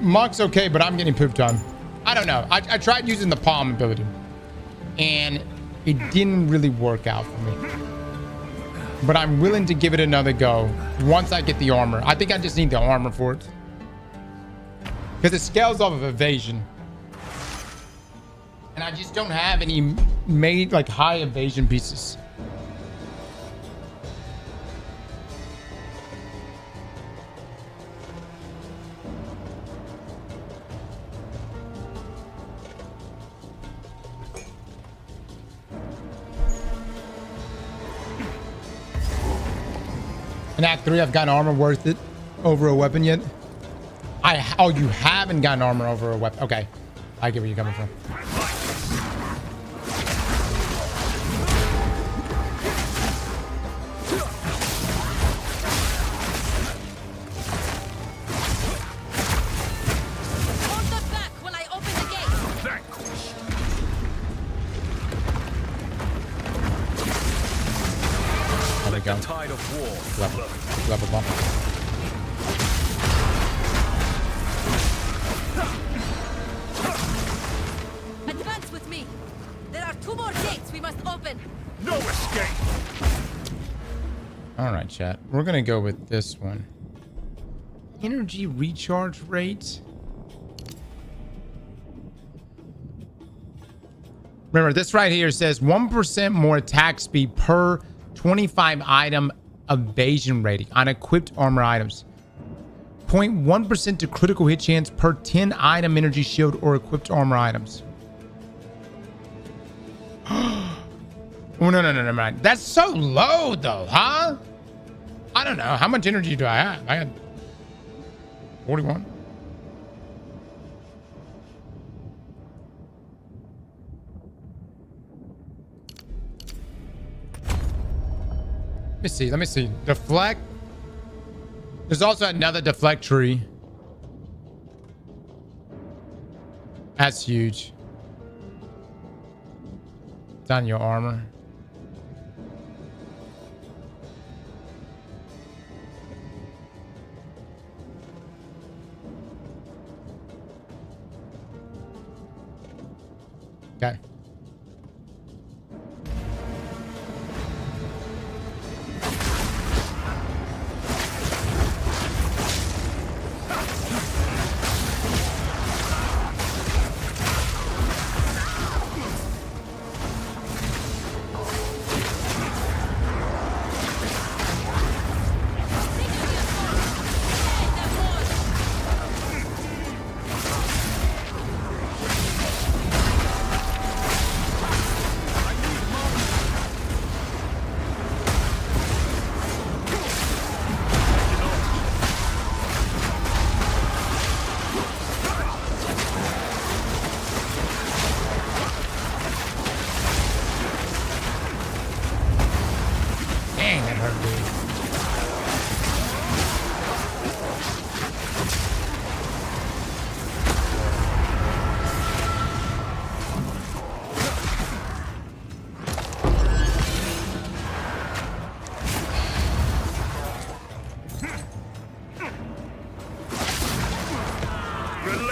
S1: Monk's okay, but I'm getting pooped on. I don't know. I tried using the palm ability, and it didn't really work out for me. But I'm willing to give it another go once I get the armor. I think I just need the armor for it, because it scales off of evasion, and I just don't have any made like high evasion pieces. In Act 3, I've gotten armor worth it over a weapon yet. Oh, you haven't gotten armor over a weapon. Okay, I get where you're coming from.
S4: Hold them back when I open the gate.
S21: Vanquished.
S1: There we go.
S21: Tide of war.
S1: Level bump.
S4: Advance with me. There are 2 more gates we must open.
S21: No escape.
S1: All right, chat. We're gonna go with this one. Energy recharge rate. Remember, this right here says 1% more attack speed per 25 item evasion rating on equipped armor items. 0.1% to critical hit chance per 10 item energy shield or equipped armor items. Oh, no. That's so low, though, huh? I don't know. How much energy do I have? I had 41. Let me see. Deflect. There's also another deflect tree. That's huge. It's on your armor. Okay.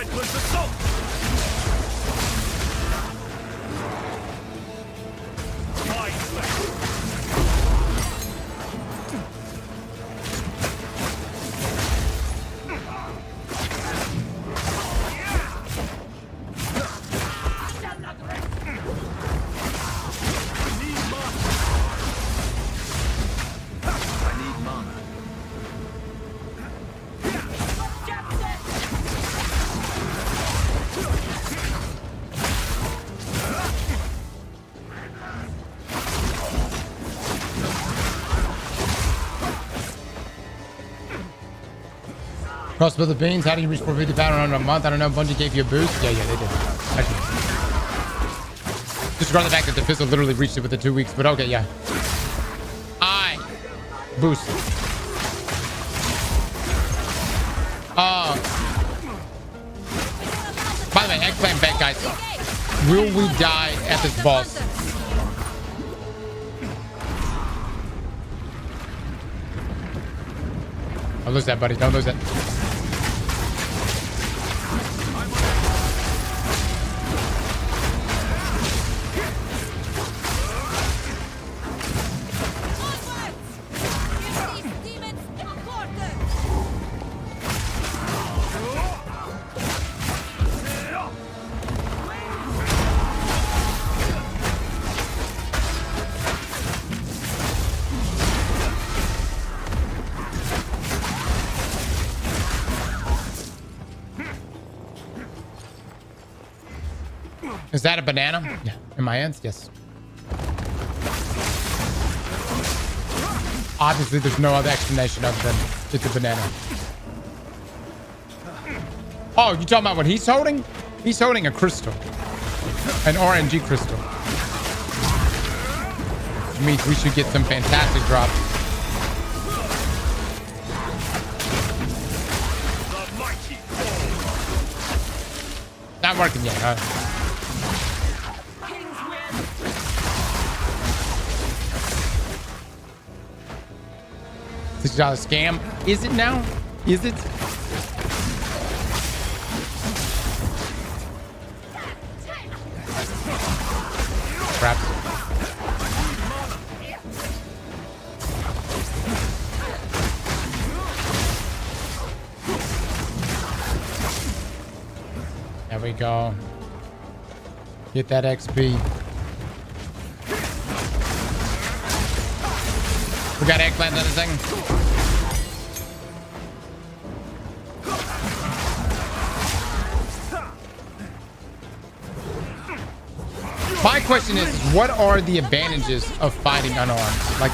S8: relentless assault!
S1: Crossbow the beans. How do you reach 450 power in under a month? I don't know. Bungie gave you a boost. Yeah, they did. Actually, disregard the fact that the pistol literally reached it within 2 weeks. But okay, yeah. Boost. By the way, eggplant bet, guys. Will we die at this boss? Don't lose that, buddy. Don't lose it. Is that a banana? Yeah. In my hands? Yes. Obviously, there's no other explanation other than it's a banana. Oh, you talking about what he's holding? He's holding a crystal. An RNG crystal. Which means we should get some fantastic drops. Not working yet, huh? $60 scam. Is it now? Is it? Crap. There we go. Get that XP. We got eggplant on this thing. My question is, what are the advantages of fighting unarmed? Like,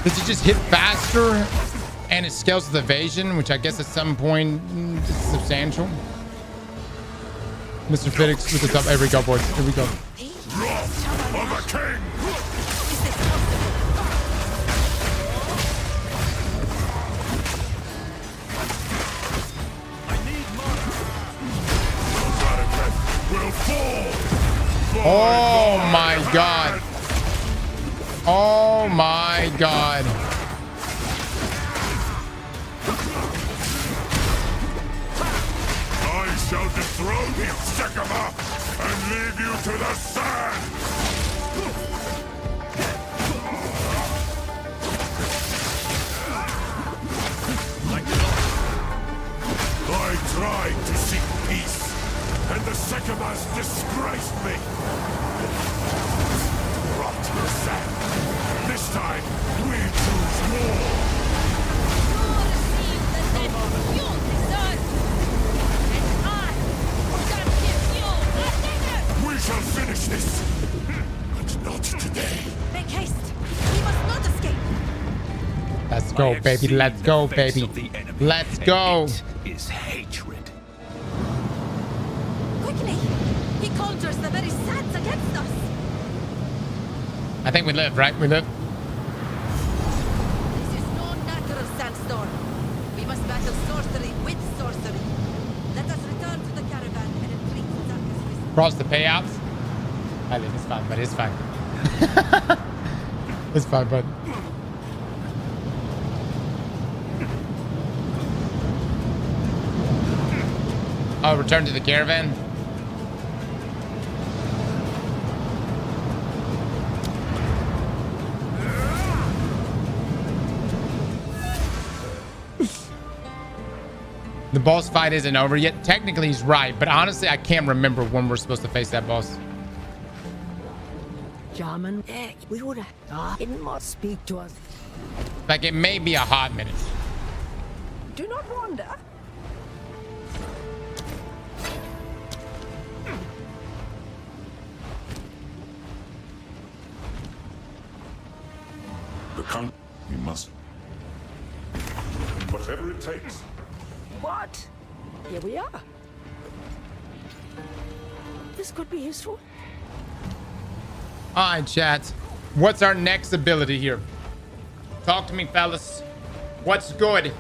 S1: does it just hit faster and it scales with evasion, which I guess at some point is substantial? Mr. Phoenix with the top. Here we go, boys. Here we go.
S21: Of a king!
S1: Oh my god. Oh my god.
S21: I shall dethrone you, Sycamore, and leave you to the sand! I tried to seek peace, and the Sycamores disgraced me. Rot in the sand. This time, we choose war.
S4: You deserve, and I shall give you a dinner.
S21: We shall finish this, but not today.
S4: Make haste. We must not escape.
S1: Let's go, baby. Let's go, baby. Let's go.
S21: Is hatred.
S4: Quickly. He conjures the very sands against us.
S1: I think we live, right? We live.
S4: This is no natural sandstorm. We must battle sorcery with sorcery. Let us return to the caravan and entreat darkness.
S1: Cross the payouts. I live. It's fine, but it's fine. It's fine, but. Oh, return to the caravan. The boss fight isn't over yet. Technically, he's right, but honestly, I can't remember when we're supposed to face that boss.
S12: German, we would have it must speak to us.
S1: Like, it may be a hot minute.
S12: Do not wander.
S21: We must. Whatever it takes.
S12: What? Here we are. This could be useful.
S1: All right, chat. What's our next ability here? Talk to me, fellas. What's good?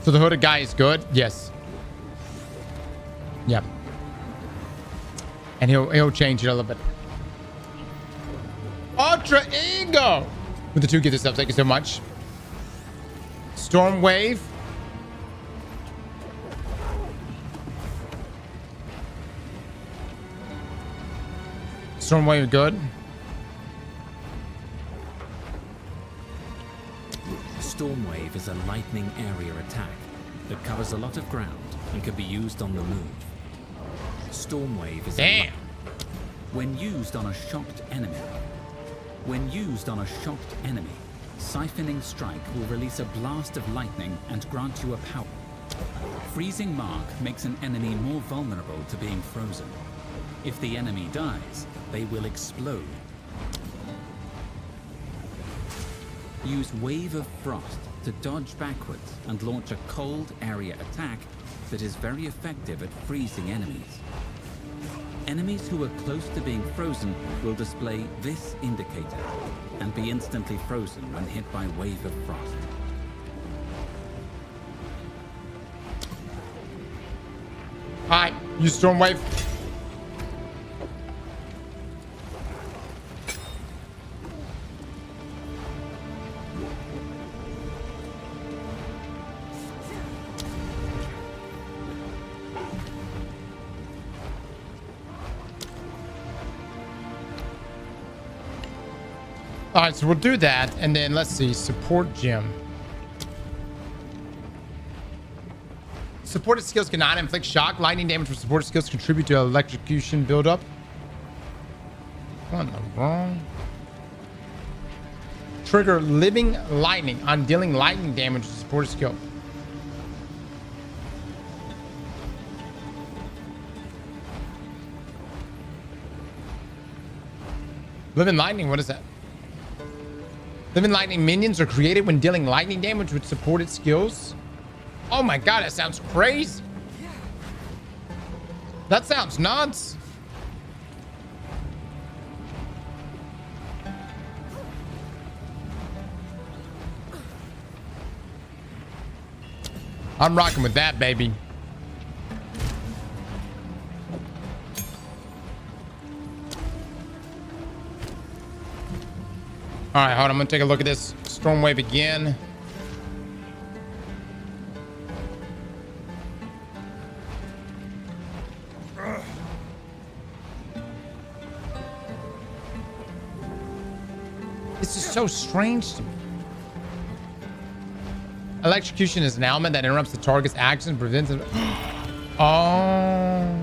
S1: So the hooded guy is good? Yes. Yep. And he'll change it a little bit. Ultra Ego! With the 2 gifted subs, thank you so much. Storm Wave. Storm Wave, good.
S22: Storm Wave is a lightning area attack that covers a lot of ground and can be used on the move. Storm Wave is when used on a shocked enemy. When used on a shocked enemy, Siphoning Strike will release a blast of lightning and grant you a power. Freezing Mark makes an enemy more vulnerable to being frozen. If the enemy dies, they will explode. Use Wave of Frost to dodge backwards and launch a cold area attack that is very effective at freezing enemies. Enemies who are close to being frozen will display this indicator and be instantly frozen when hit by Wave of Frost.
S1: Alright, use Storm Wave. All right, so we'll do that, and then let's see, support gem. Supported skills cannot inflict shock. Lightning damage from supported skills contribute to electrocution buildup. What in the wrong? Trigger living lightning on dealing lightning damage to supported skill. Living lightning, what is that? Living lightning minions are created when dealing lightning damage with supported skills. Oh my god, that sounds crazy. That sounds nuts. I'm rocking with that, baby. All right, hold on. I'm gonna take a look at this storm wave again. This is so strange to me. Electrocution is an element that interrupts the target's action and prevents it. Oh.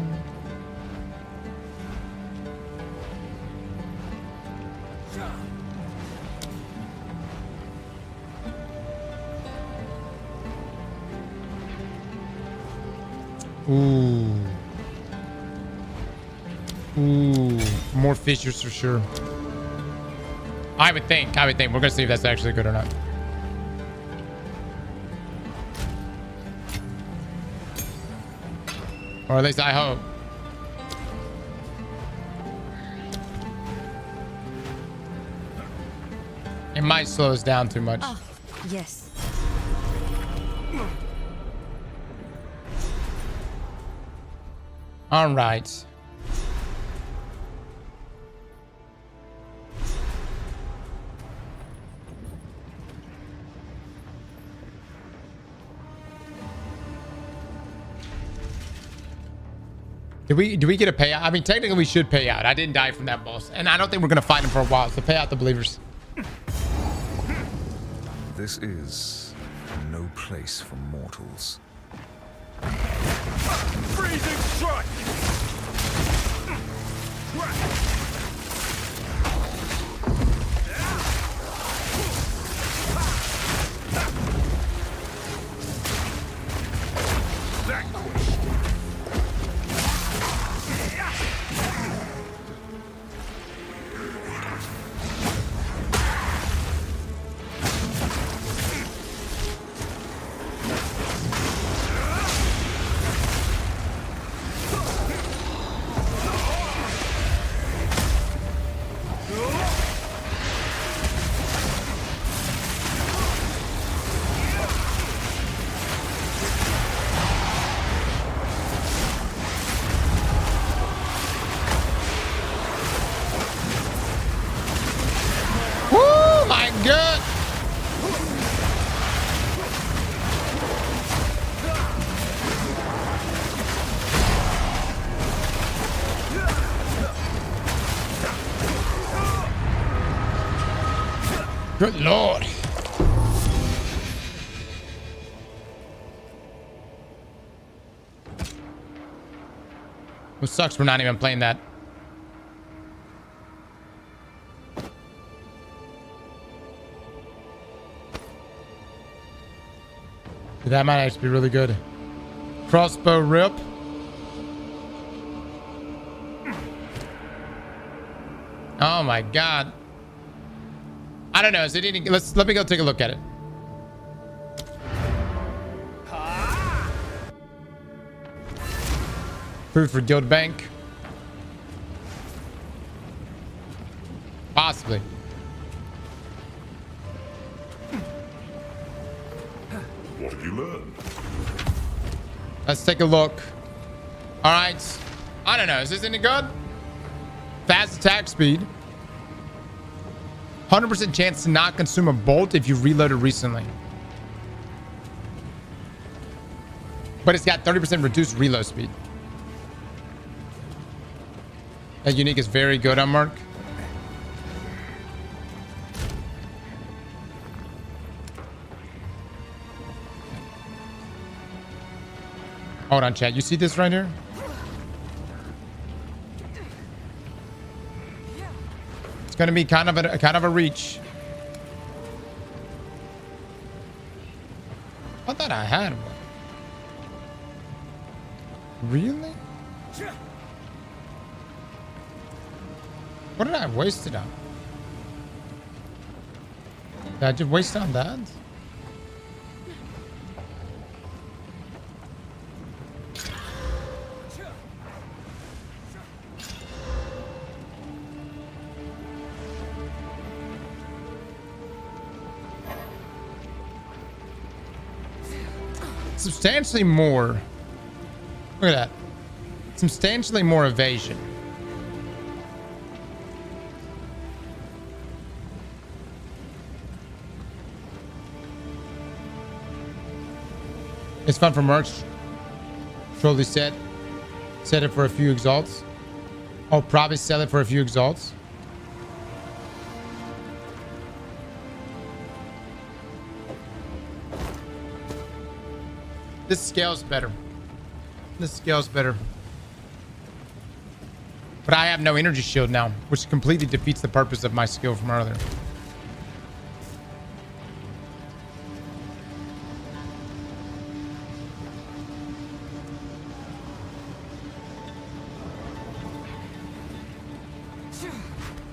S1: Ooh. Ooh. More fissures for sure. I would think. We're gonna see if that's actually good or not. Or at least I hope. It might slow us down too much.
S10: Oh, yes.
S1: All right. Do we get a payout? I mean, technically we should pay out. I didn't die from that boss, and I don't think we're gonna fight him for a while. So pay out the believers.
S20: This is no place for mortals.
S21: Freezing strike!
S1: Good lord. It sucks we're not even playing that. That might actually be really good. Crossbow rip. Oh my god. I don't know. Is it eating? Let me go take a look at it. Food for guild bank. Possibly.
S21: What have you learned?
S1: Let's take a look. All right. I don't know. Is this any good? Fast attack speed. 100% chance to not consume a bolt if you reloaded recently. But it's got 30% reduced reload speed. That unique is very good on Mark. Hold on, chat. You see this right here? It's going to be kind of a reach. I thought I had one. Really? What did I waste it on? Did I just waste it on that? Substantially more. Look at that. Substantially more evasion. It's fun for merch. Totally set it for a few exalts. I'll probably sell it for a few exalts. This scales better. This scales better. But I have no energy shield now, which completely defeats the purpose of my skill from earlier.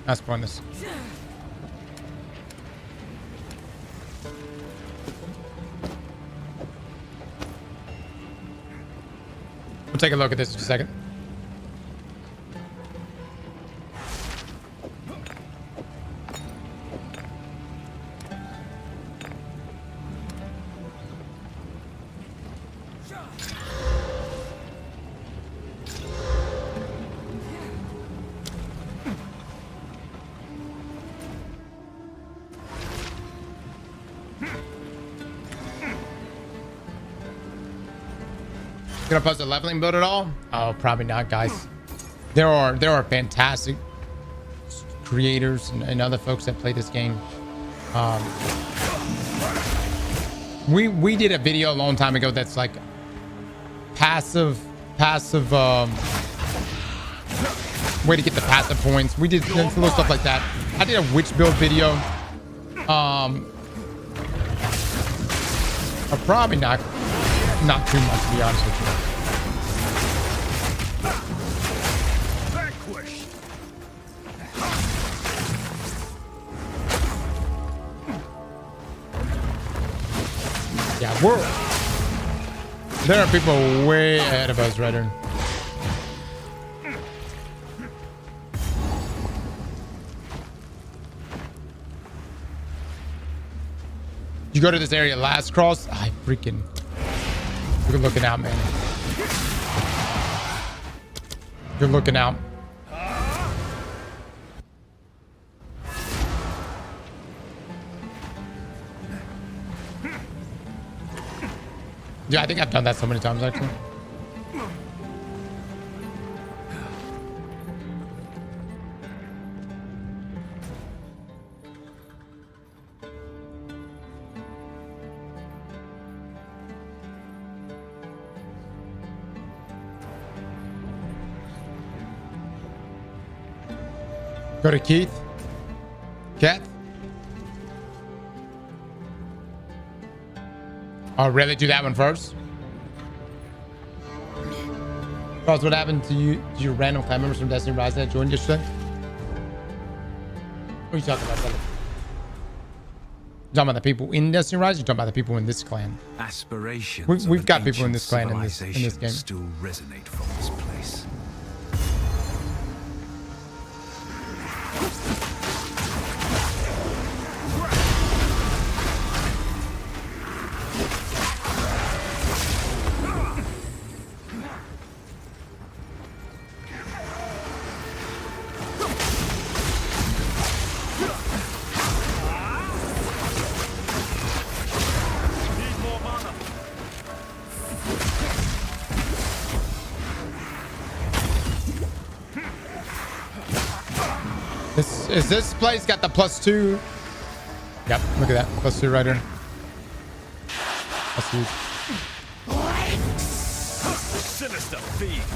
S1: That's pointless. We'll take a look at this in a second. Gonna post a leveling build at all? Oh, probably not, guys. There are fantastic creators and other folks that play this game. We did a video a long time ago that's like passive way to get the passive points. We did little stuff like that. I did a witch build video. Probably not too much, to be honest with you. Yeah, there are people way ahead of us right here. You go to this area last cross. I freaking you're looking out, man. You're looking out. Yeah, I think I've done that so many times actually. Go to Keith. Cat. Oh, really? Do that one first? Charles, what happened to you? To your random clan members from Destiny Rise that joined yesterday? What are you talking about, brother? You talking about the people in Destiny Rise? Or you talking about the people in this clan?
S20: Aspirations.
S1: We've got people in this clan in this game.
S20: Still resonate from this place.
S1: Is this place got the +2? Yep, look at that. +2 right here. That's huge.
S8: Sinister thief.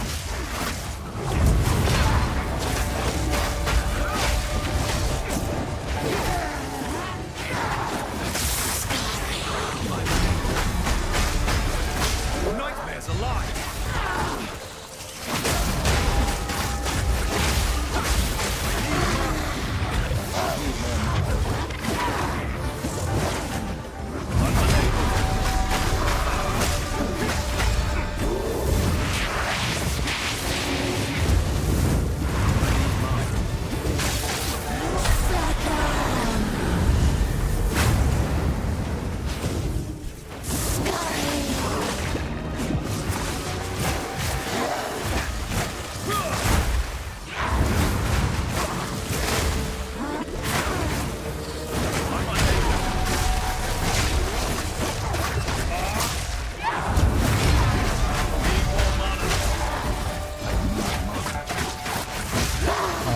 S8: Nightmare's alive.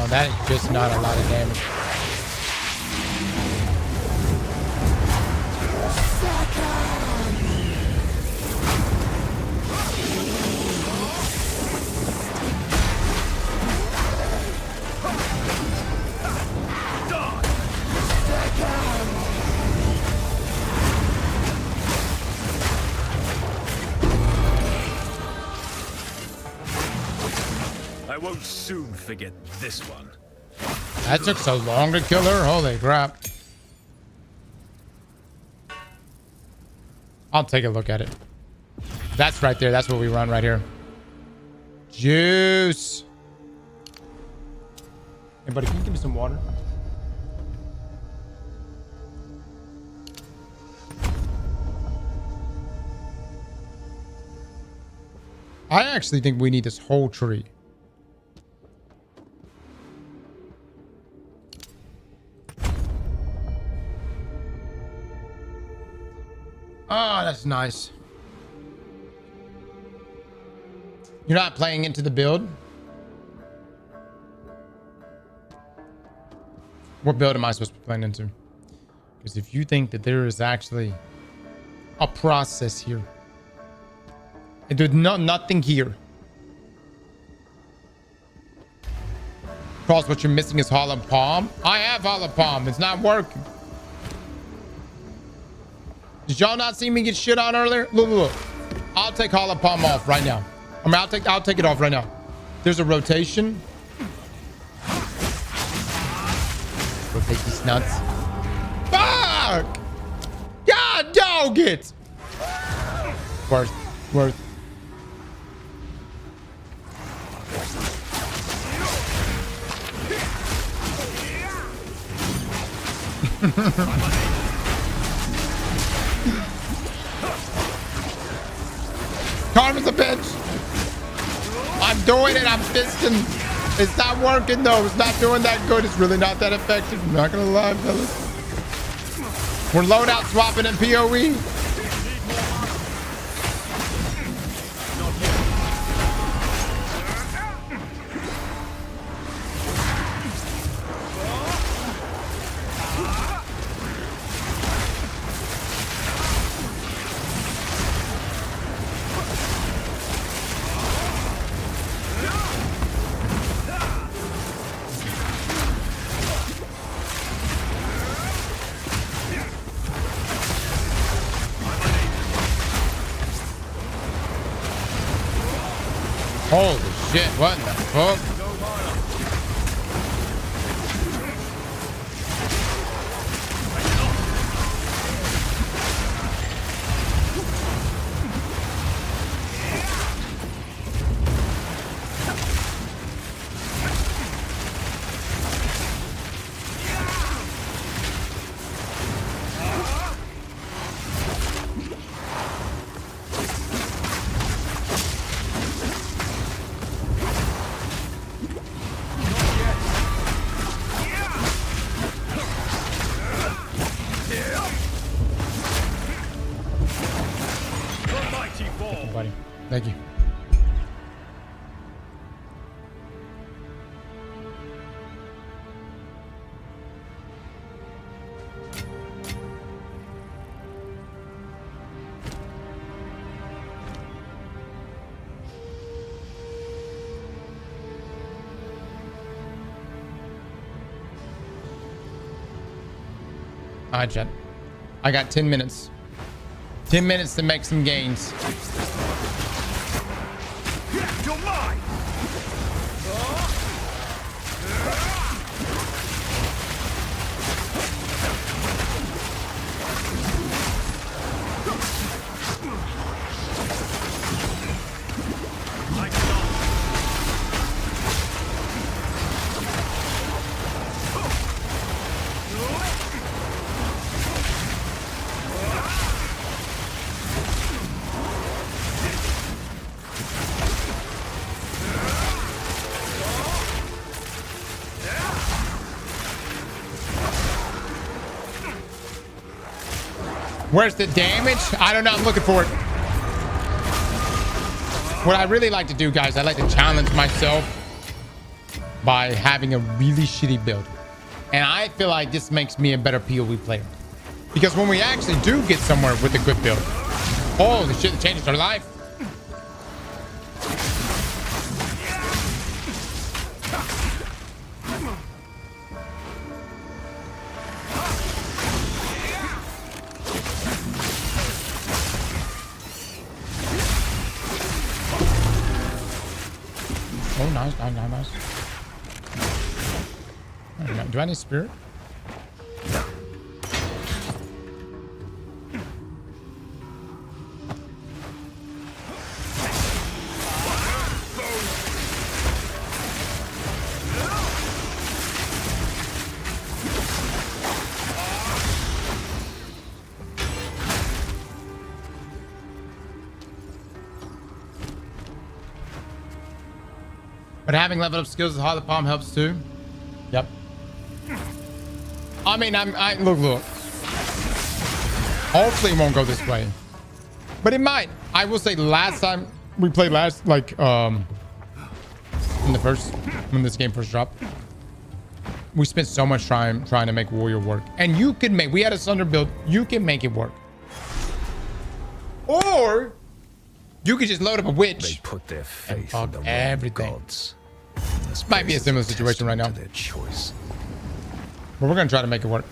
S1: That is just not a lot of damage.
S8: I won't soon forget this one.
S1: That took so long to kill her. Holy crap. I'll take a look at it. That's right there. That's what we run right here. Juice. Hey, buddy, can you give me some water? I actually think we need this whole tree. Oh, that's nice. You're not playing into the build? What build am I supposed to be playing into? Because if you think that there is actually a process here, and there's nothing here. Cross, what you're missing is Hollow Palm. I have Hollow Palm. It's not working. Did y'all not see me get shit on earlier? Look, look. I'll take Hollow Palm off right now. I mean, I'll take it off right now. There's a rotation. Rotate these nuts. Fuck! God dog it! Worth. Karma's a bitch. I'm doing it. I'm fisting. It's not working though. It's not doing that good. It's really not that effective. I'm not gonna lie, fellas. We're loadout swapping in PoE. Holy shit, what the fuck? Thank you. All right, chat. I got 10 minutes. 10 minutes to make some gains.
S21: You're mine!
S1: Where's the damage? I don't know. I'm looking for it. What I really like to do, guys, I like to challenge myself by having a really shitty build. And I feel like this makes me a better PoE player. Because when we actually do get somewhere with a good build, holy shit, it changes our life. Oh, nice. Do I need spirit? But having leveled up skills with Hollow Palm helps too. Yep. I mean, look. Hopefully it won't go this way. But it might. I will say last time we played last, like, when this game first dropped. We spent so much time trying to make warrior work. And you could make, we had a Sunder build, you can make it work. Or you could just load up a witch.
S20: They put their faith
S1: and
S20: in the
S1: everything.
S20: gods.
S1: This might be a similar situation right now.
S20: Their choice.
S1: But we're gonna try to make it work.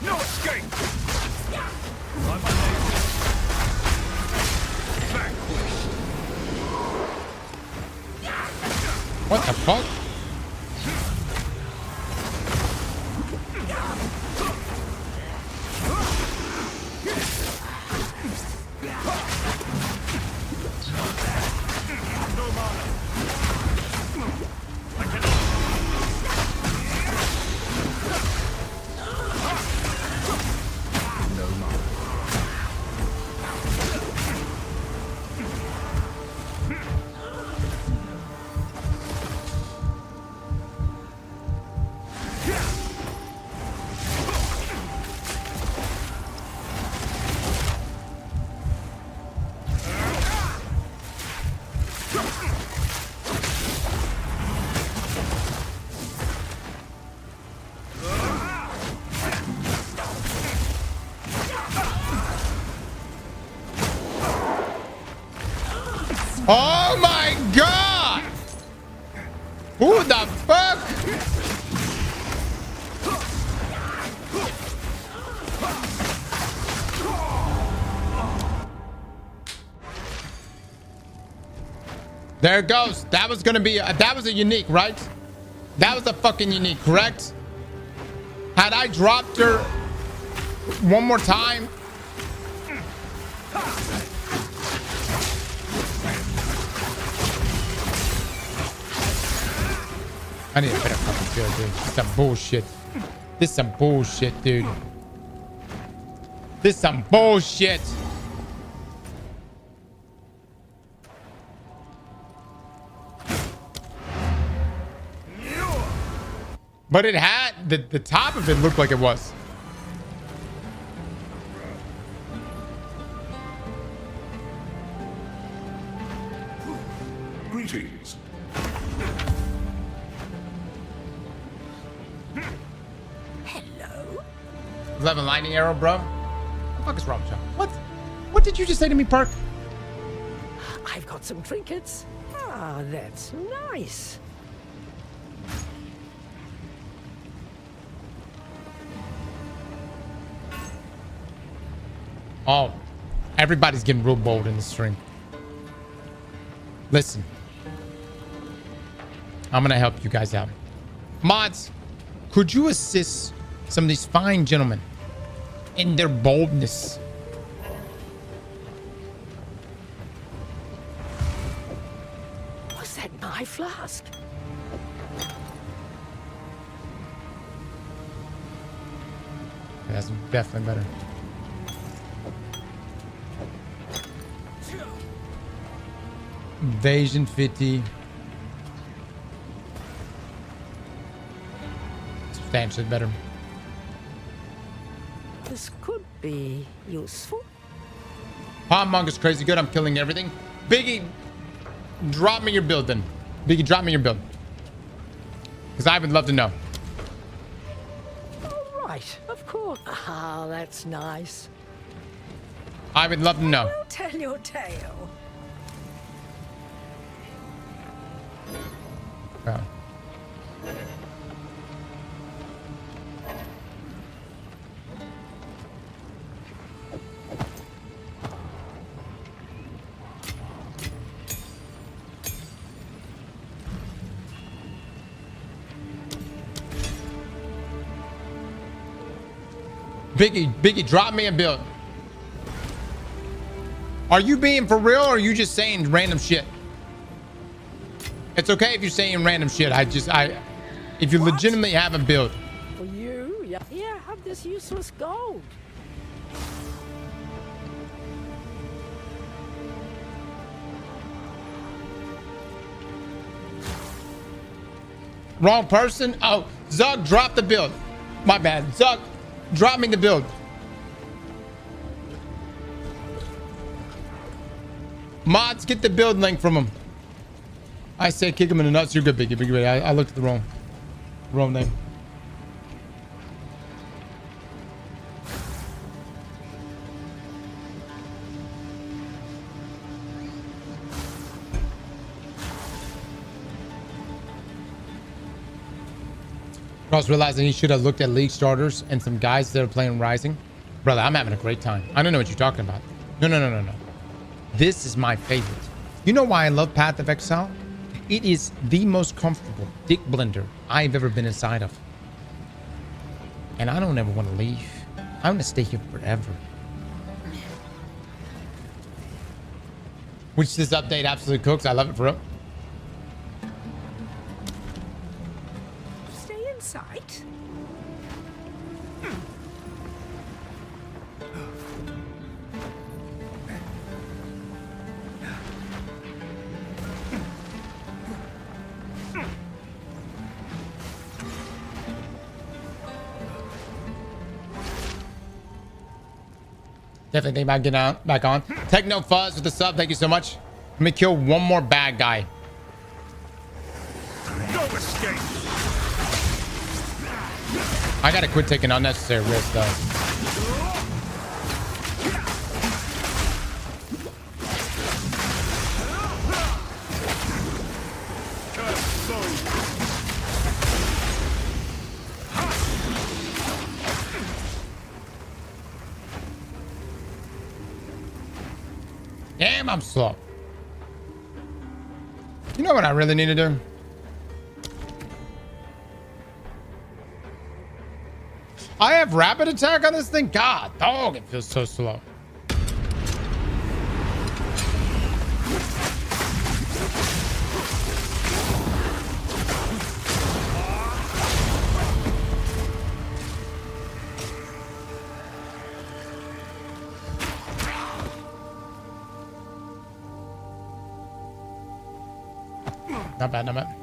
S21: No escape!
S1: What the fuck? Oh my god! Who the fuck? There it goes. That was gonna be that was a unique, right? That was a fucking unique, correct? Had I dropped her one more time, I need a better fucking kill, dude. This is some bullshit. This is some bullshit, dude. This is some bullshit. But it had the top of it looked like it was.
S21: Greetings.
S12: Hello.
S1: 11 lightning arrow, bro. What the fuck is wrong with you? What did you just say to me, Park?
S12: I've got some trinkets. Ah, that's nice.
S1: Oh, everybody's getting real bold in the stream. Listen, I'm gonna help you guys out. Mods, could you assist some of these fine gentlemen in their boldness?
S12: Was that my flask?
S1: That's definitely better. Invasion 50. Substantially better.
S12: This could be useful.
S1: Palmonger's crazy good. I'm killing everything. Biggie, drop me your build then. Biggie, drop me your build. Because I would love to know.
S12: All right, of course. Ah, that's nice.
S1: I would love to know.
S12: We'll tell your tale.
S1: Yeah. Biggie, drop me a build. Are you being for real or are you just saying random shit? It's okay if you're saying random shit. If you legitimately have a build.
S12: For you, yeah. Here, have this useless gold.
S1: Wrong person. Oh, Zug, drop the build. My bad. Zug, drop me the build. Mods, get the build link from him. I said kick him in the nuts. You're good, Biggie. I looked at the wrong name. Ross realizing he should have looked at League starters and some guys that are playing Rising. Brother, I'm having a great time. I don't know what you're talking about. No. This is my favorite. You know why I love Path of Exile? It is the most comfortable dick blender I've ever been inside of. And I don't ever want to leave. I want to stay here forever. Which this update absolutely cooks. I love it for real.
S12: Stay in sight.
S1: Definitely think about getting out, back on. Techno Fuzz with the sub. Thank you so much. Let me kill one more bad guy.
S21: No escape.
S1: I gotta quit taking unnecessary risks though. Damn, I'm slow. You know what I really need to do? I have rapid attack on this thing? God, dog, it feels so slow. Not bad, not bad.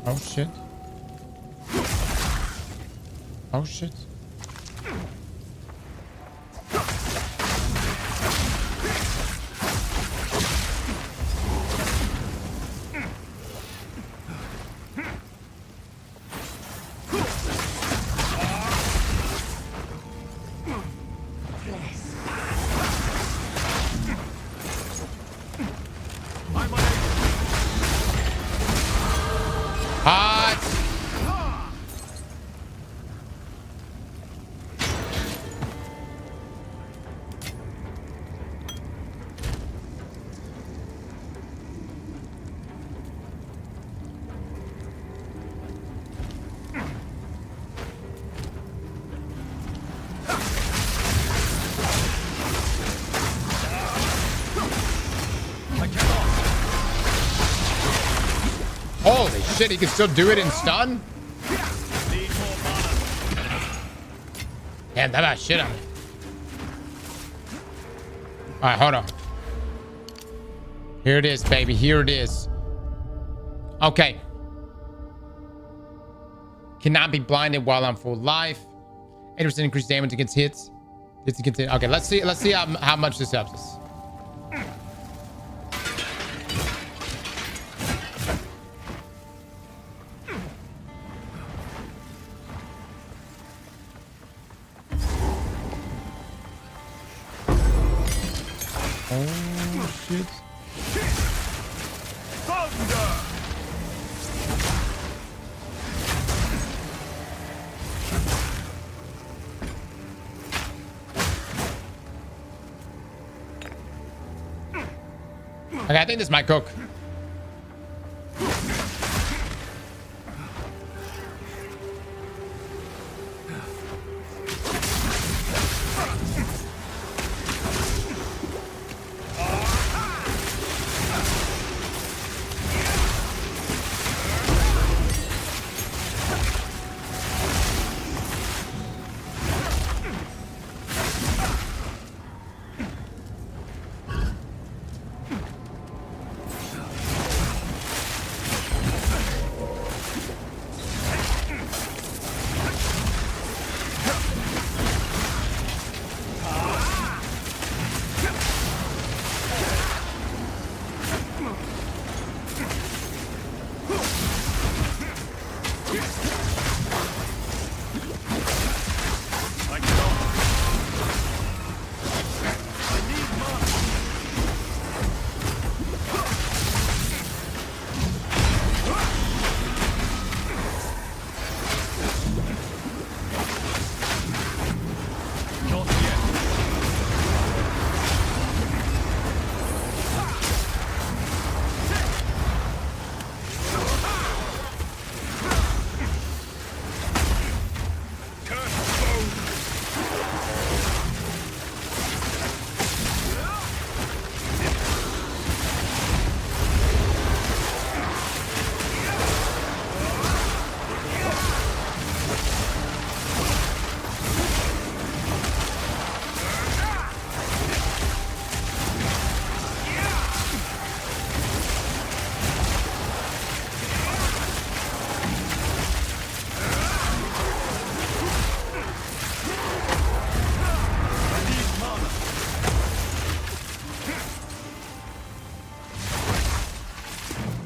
S1: Oh shit. Oh shit. Holy shit, he can still do it in stun? Damn, that got shit on me. Alright, hold on. Here it is, baby. Here it is. Okay. Cannot be blinded while on full life. 80% increased damage against hits. Okay, let's see how much this helps us. Okay, I think this might cook.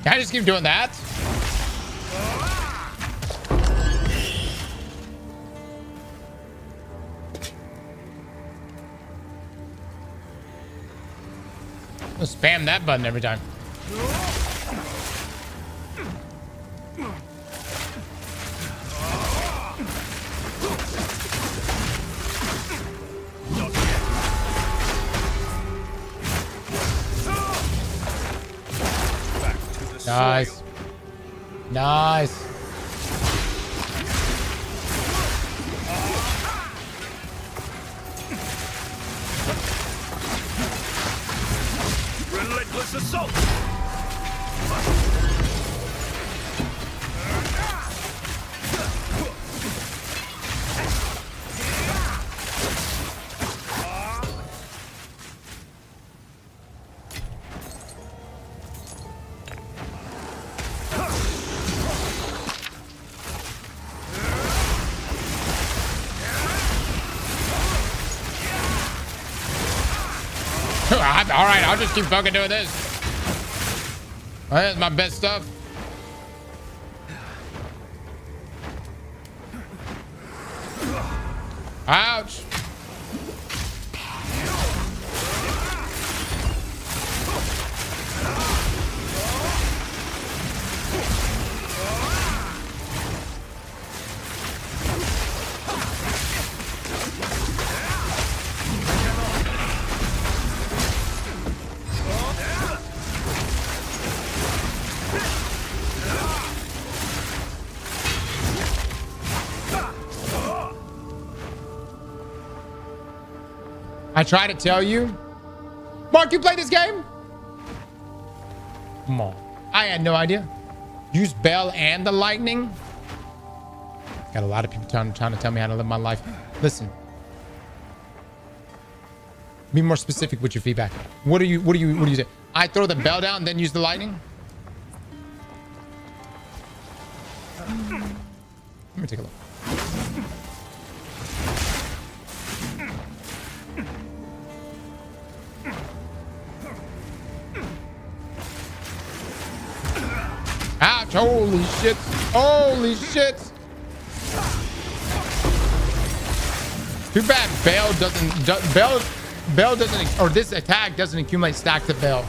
S1: Can I just keep doing that? I'll spam that button every time. Nice. Nice.
S8: Relentless assault.
S1: All right, I'll just keep fucking doing this. That's my best stuff. Ouch. I try to tell you. Mark, you play this game? Come on. I had no idea. Use Bell and the lightning. Got a lot of people trying to tell me how to live my life. Listen. Be more specific with your feedback. What do you say? I throw the bell down, then use the lightning? Let me take a look. Ouch, holy shit. Holy shit. Too bad Bell doesn't, or this attack doesn't accumulate stacks of Bell.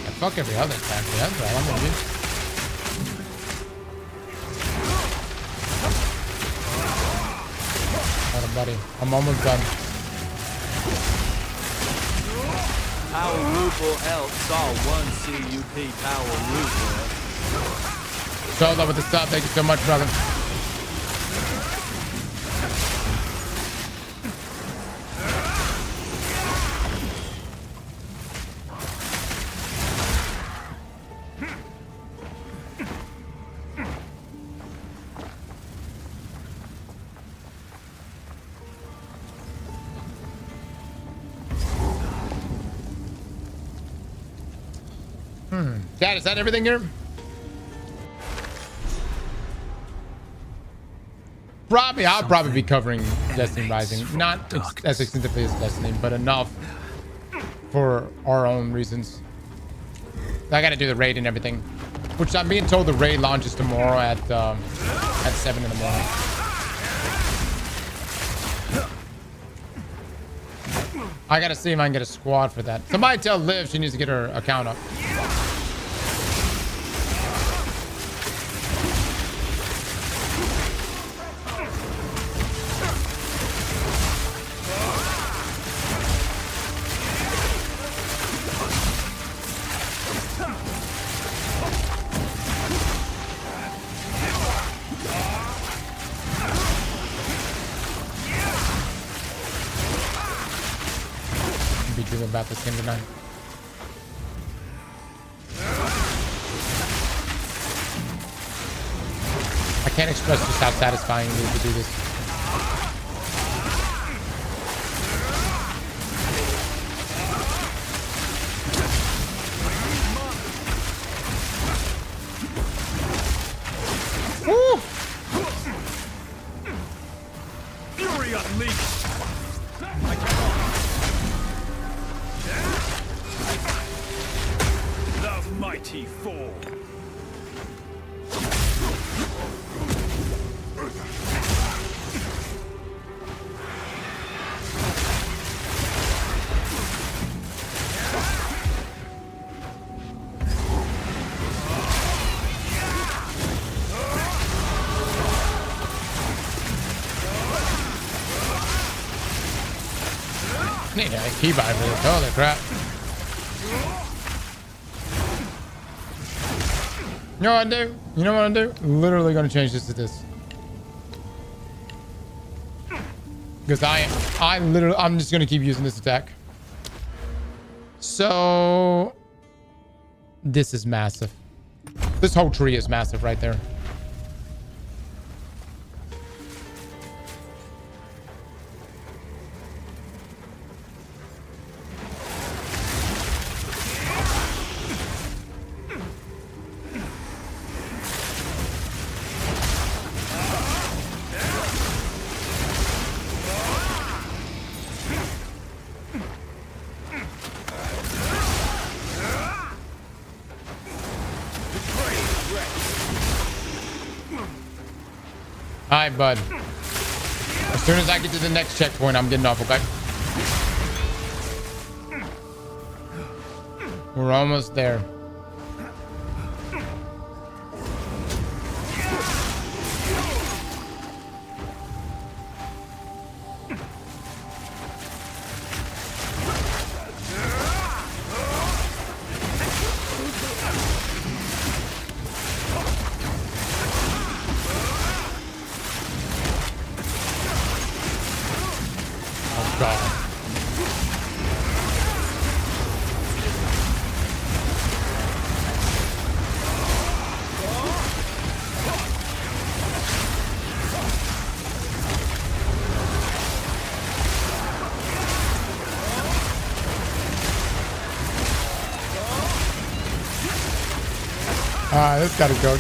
S1: Yeah, fuck every other attack. That's all I'm gonna do. Hold on, buddy. I'm almost done.
S8: Power Rupel helps all one CUP Power Rupel.
S1: Solo with the sub. Thank you so much, brother. Dad, is that everything here? Probably, I'll probably be covering Destiny Rising. Not as extensively as Destiny, but enough for our own reasons. I gotta do the raid and everything. Which I'm being told the raid launches tomorrow at 7 in the morning. I gotta see if I can get a squad for that. Somebody tell Liv she needs to get her account up. About this game tonight. I can't express just how satisfying it is to do this. Woo!
S21: Fury unleashed. Mighty fall.
S1: Need a keybind for this. Holy crap. You know what I do? You know what I do? Literally gonna change this to this. Because I'm just gonna keep using this attack. So this is massive. This whole tree is massive right there. Alright, bud. As soon as I get to the next checkpoint, I'm getting off, okay? We're almost there. This gotta go.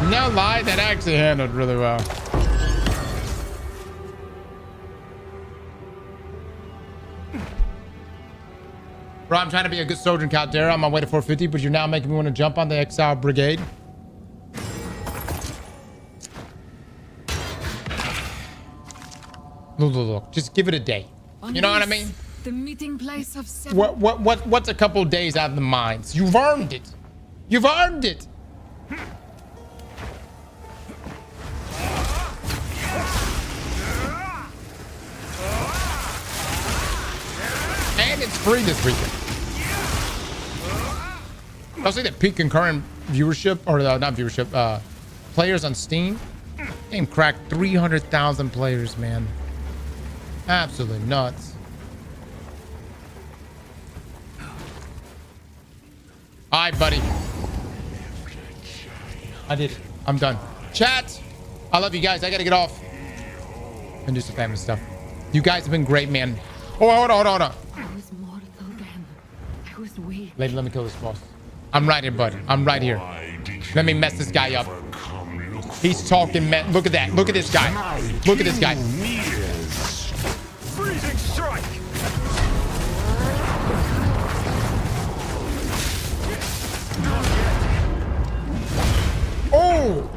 S1: No lie, that actually handled really well. Bro, I'm trying to be a good soldier in Caldera on my way to 450, but you're now making me want to jump on the Exile Brigade. Look. Just give it a day. You know what I mean?
S6: The meeting place of seven.
S1: What's a couple days out of the mines? You've earned it. You've earned it. free this weekend. I'll say that peak concurrent viewership, or not viewership, players on Steam. Game cracked 300,000 players, man. Absolutely nuts. All right, buddy. I did it. I'm done. Chat, I love you guys. I gotta get off and do some family stuff. You guys have been great, man. Oh, hold on.
S10: I was mortal then. I was weak.
S1: Lady, let me kill this boss. I'm right here, buddy. I'm right here. Let me mess this guy up. He's talking, man. Look at that. Look at this guy. Look at this guy.
S21: Freezing strike.
S1: Oh!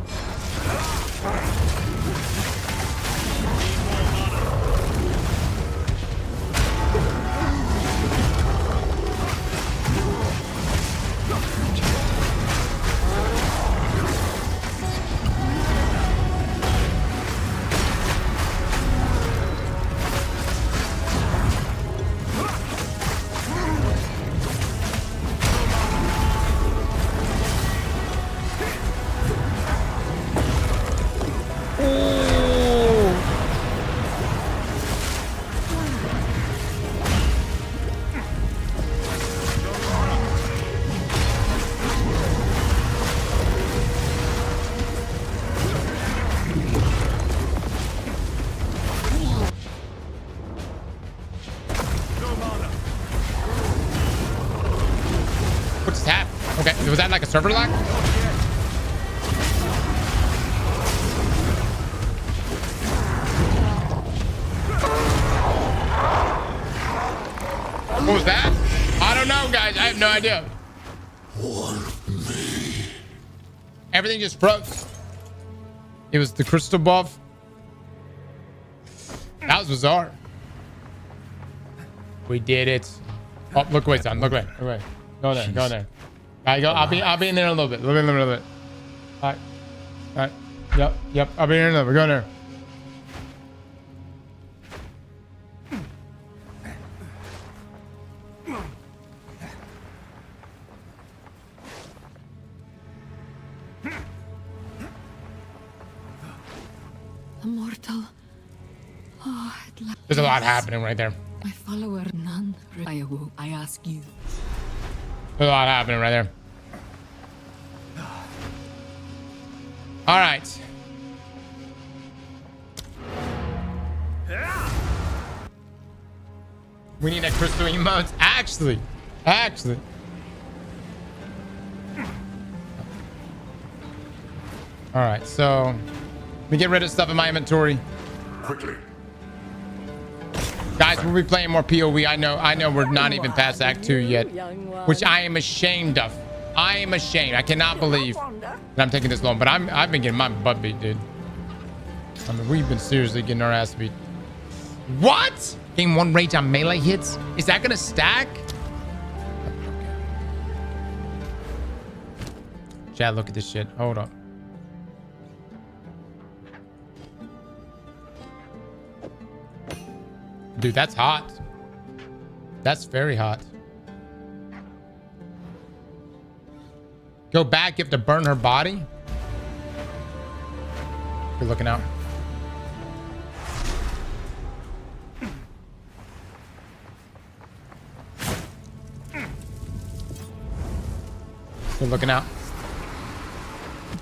S1: What's that? Okay, was that like a server lock? What was that? I don't know, guys. I have no idea. Everything just froze. It was the crystal buff. That was bizarre. We did it. Oh, look away, son. Look away. Look away. Go there. Go there. All right, go. I'll be in there in a little bit. A little bit. All right. All right. Yep. I'll be in there in a little bit. Go in there.
S10: Immortal. Oh,
S1: There's a lot happening right there.
S10: My follower, none. I ask you.
S1: There's a lot happening right there. All right. We need a crystal emotes. Actually. All right, so let me get rid of stuff in my inventory.
S21: Quickly.
S1: Guys, we'll be playing more PoE. I know we're not even past Act 2 yet, which I am ashamed of. I am ashamed. I cannot believe that I'm taking this long, but I've been getting my butt beat, dude. I mean, we've been seriously getting our ass beat. What? Gain 1 rage on melee hits? Is that gonna stack? Chad, look at this shit. Hold up. Dude, that's hot. That's very hot. Go back, you have to burn her body. You're looking out. You're looking out.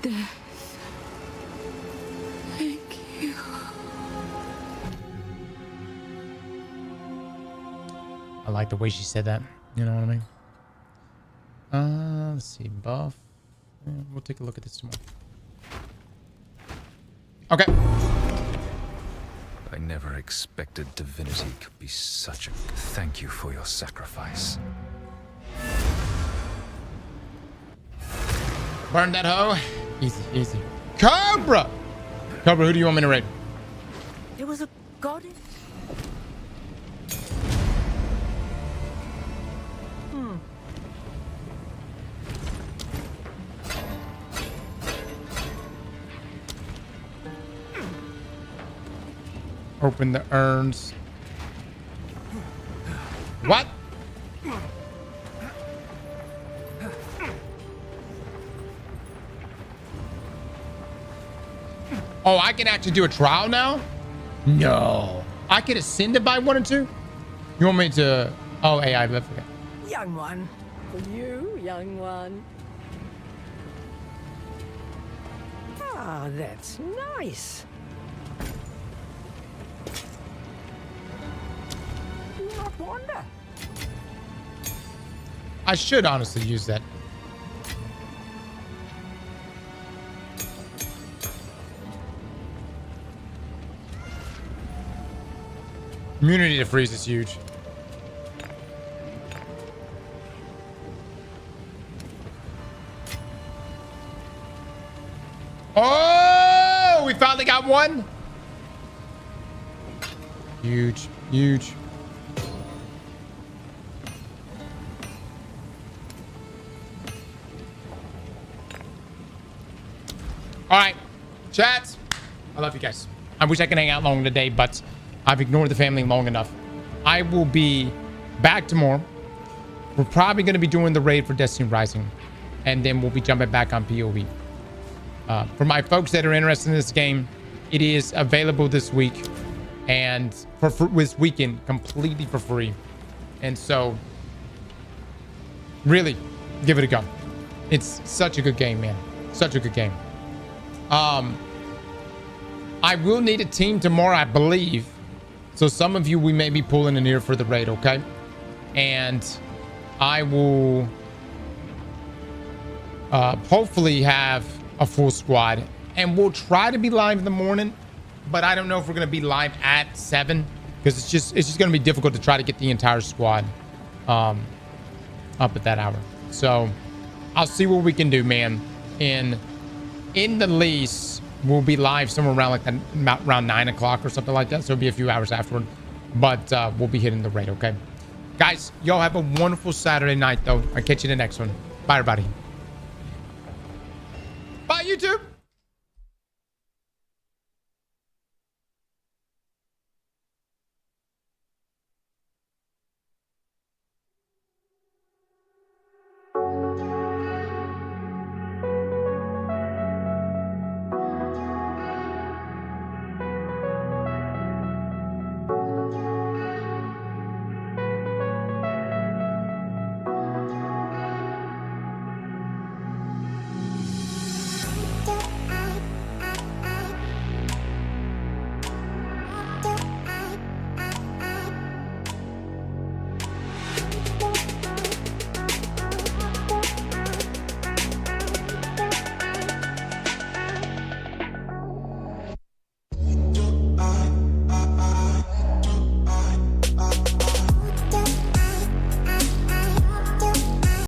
S10: Death. Thank you.
S1: I like the way she said that. You know what I mean? Let's see. Buff. Yeah, we'll take a look at this tomorrow. Okay.
S20: I never expected divinity could be such a... Thank you for your sacrifice.
S1: Burn that hoe. Easy. Cobra! Cobra, who do you want me to raid?
S12: There was a goddess.
S1: Open the urns. What? Oh, I can actually do a trial now? No. I can ascend it by 1 or 2? You want me to... Oh, AI, let's forget.
S12: Young one. For you, young one. Ah, that's nice. Not wonder.
S1: I should honestly use that. Immunity to freeze is huge. Oh, we finally got one. Huge, huge. All right, chats. I love you guys. I wish I could hang out longer today, but I've ignored the family long enough. I will be back tomorrow. We're probably going to be doing the raid for Destiny Rising, and then we'll be jumping back on PoE. For my folks that are interested in this game, it is available this week and for this weekend completely for free. And so, really, give it a go. It's such a good game, man. Such a good game. I will need a team tomorrow, I believe. So some of you, we may be pulling in here for the raid, okay? And I will hopefully have a full squad. And we'll try to be live in the morning, but I don't know if we're going to be live at 7 because it's just going to be difficult to try to get the entire squad up at that hour. So I'll see what we can do, man. In the least, we'll be live somewhere around like around 9 o'clock or something like that. So it'll be a few hours afterward, but we'll be hitting the raid. Okay, guys, y'all have a wonderful Saturday night though. I'll catch you in the next one. Bye, everybody. Bye, YouTube.